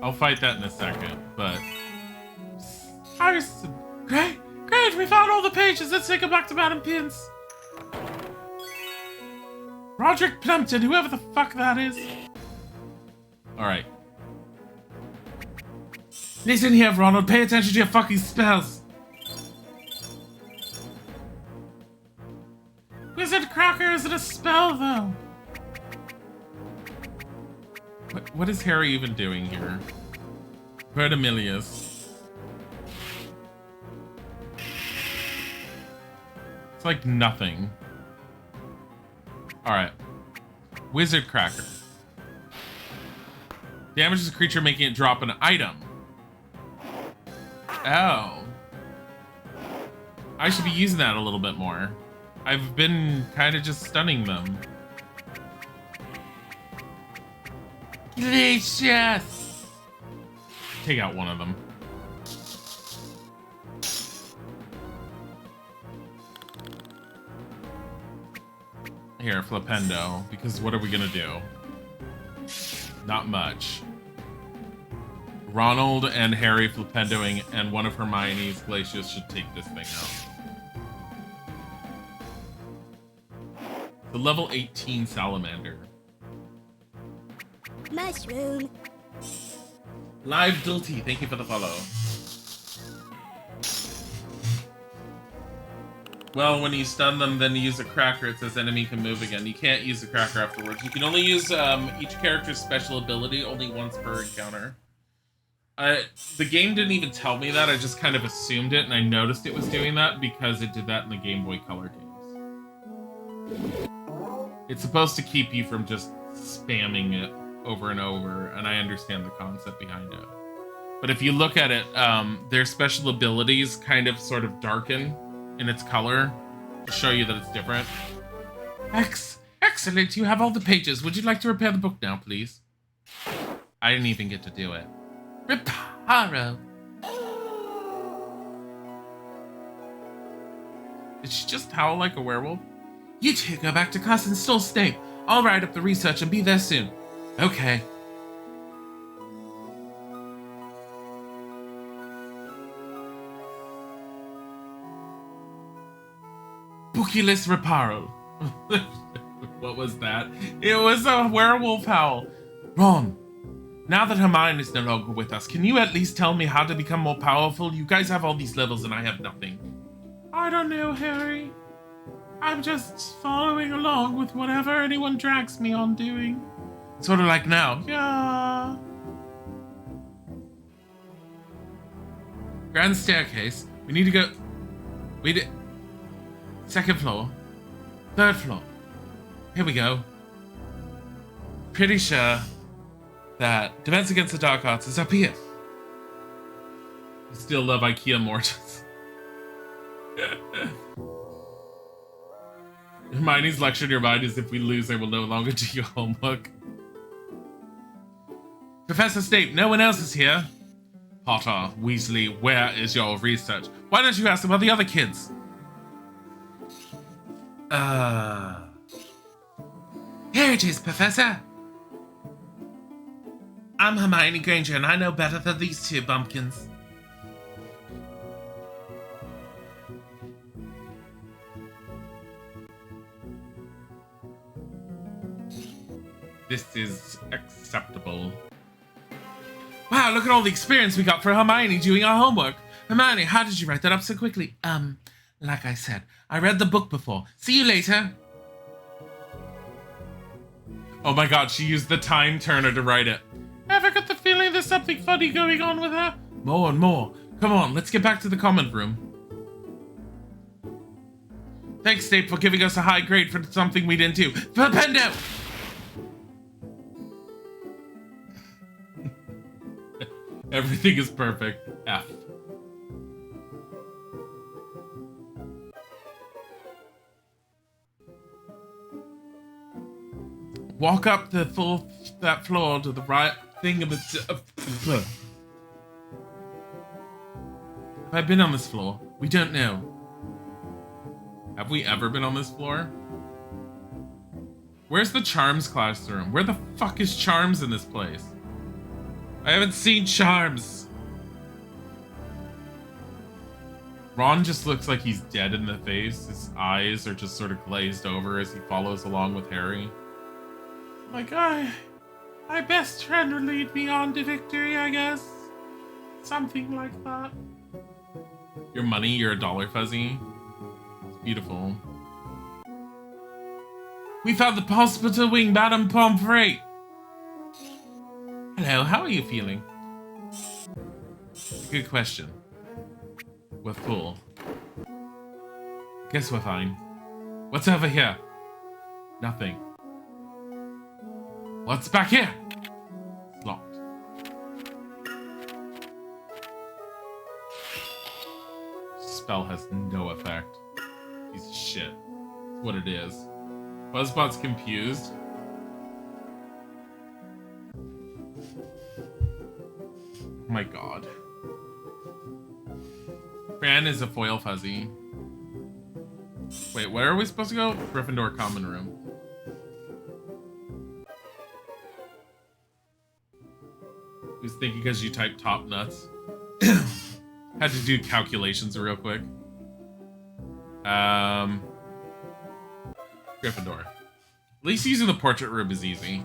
I'll fight that in a second, but... Great! Great! We found all the pages! Let's take them back to Madam Pince! Roderick Plumpton, whoever the fuck that is! Alright. Listen here, Ronald. Pay attention to your fucking spells! Wizard Cracker isn't a spell, though! What is Harry even doing here? Verdimilius. It's like nothing. Alright. Wizard Cracker. Damages a creature, making it drop an item. Oh. I should be using that a little bit more. I've been kind of just stunning them. Delicious! Take out one of them. Here, Flipendo, because what are we gonna do? Not much. Ronald and Harry Flipendoing and one of Hermione's Glacius should take this thing out. The level 18 Salamander. Mushroom. Live Dilty, thank you for the follow. Well, when you stun them, then you use a cracker. It says enemy can move again. You can't use the cracker afterwards. You can only use each character's special ability only once per encounter. The game didn't even tell me that. I just kind of assumed it, and I noticed it was doing that because it did that in the Game Boy Color games. It's supposed to keep you from just spamming it over and over, and I understand the concept behind it. But if you look at it, their special abilities kind of sort of darken in its color to show you that it's different. Excellent, you have all the pages. Would you like to repair the book now, please? I didn't even get to do it. Reparo. Did she just howl like a werewolf? You two go back to class and stall Snape. I'll write up the research and be there soon. Okay. Bookyless Reparo. What was that? It was a werewolf howl. Ron, now that Hermione is no longer with us, can you at least tell me how to become more powerful? You guys have all these levels and I have nothing. I don't know, Harry. I'm just following along with whatever anyone drags me on doing. Sort of like now. Yeah. Grand staircase. We need to go... Second floor. Third floor. Here we go. Pretty sure that Defense Against the Dark Arts is up here. I still love IKEA Mortis. Hermione's lecture in your mind is if we lose, I will no longer do your homework. Professor Snape, no one else is here. Potter, Weasley, where is your research? Why don't you ask about the other kids? Here it is, Professor. I'm Hermione Granger, and I know better than these two bumpkins. This is acceptable. Wow, look at all the experience we got for Hermione doing our homework. Hermione, how did you write that up so quickly? Like I said, I read the book before. See you later. Oh my god, she used the time turner to write it. Ever got the feeling there's something funny going on with her? More and more. Come on, let's get back to the common room. Thanks, Snape, for giving us a high grade for something we didn't do. Flipendo! Everything is perfect. F. Walk up that floor to the right thing of it. Have I been on this floor? We don't know. Have we ever been on this floor? Where's the Charms classroom? Where the fuck is Charms in this place? I haven't seen Charms. Ron just looks like he's dead in the face. His eyes are just sort of glazed over as he follows along with Harry. Like, my best friend will lead me on to victory, I guess. Something like that. Your money, you're a dollar fuzzy. It's beautiful. We found the hospital wing, Madame Pomfrey. Hello, how are you feeling? Good question. We're full. Guess we're fine. What's over here? Nothing. What's back here? It's locked. Spell has no effect. Piece of shit. That's what it is. Buzzbot's confused. Oh my god. Fran is a foil fuzzy. Wait, where are we supposed to go? Gryffindor common room. Who's thinking because you typed top nuts. Had to do calculations real quick. Gryffindor. At least using the portrait room is easy.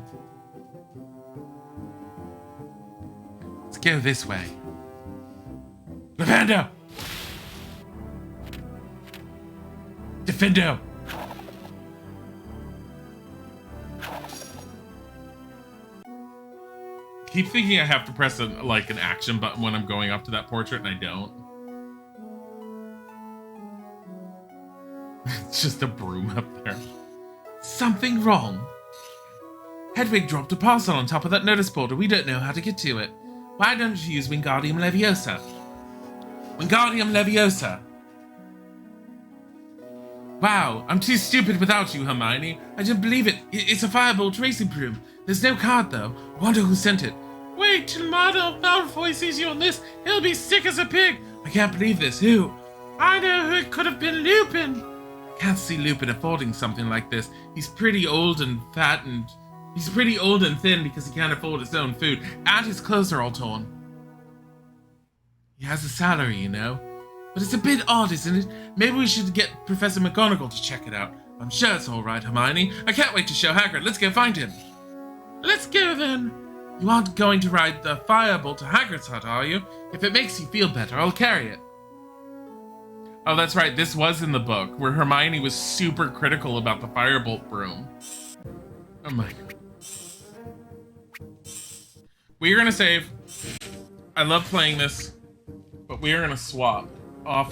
Let's go this way. Lavando! Defendo! Keep thinking I have to press an action button when I'm going up to that portrait, and I don't. It's just a broom up there. Something wrong. Hedwig dropped a parcel on top of that notice board, and we don't know how to get to it. Why don't you use Wingardium Leviosa? Wingardium Leviosa! Wow, I'm too stupid without you, Hermione. I don't believe it. It's a firebolt racing broom. There's no card, though. I wonder who sent it. Wait till Mardo Malfoy sees you on this. He'll be sick as a pig. I can't believe this. Who? I know who it could have been. Lupin. Can't see Lupin affording something like this. He's pretty old and fat, and he's pretty old and thin because he can't afford his own food, and his clothes are all torn. He has a salary, you know. But it's a bit odd, isn't it? Maybe we should get Professor McGonagall to check it out. I'm sure it's all right, Hermione. I can't wait to show Hagrid. Let's go find him. Let's go, then. You aren't going to ride the firebolt to Hagrid's hut, are you? If it makes you feel better, I'll carry it. Oh, that's right. This was in the book, where Hermione was super critical about the firebolt broom. Oh my god. We are going to save. I love playing this, but we are going to swap off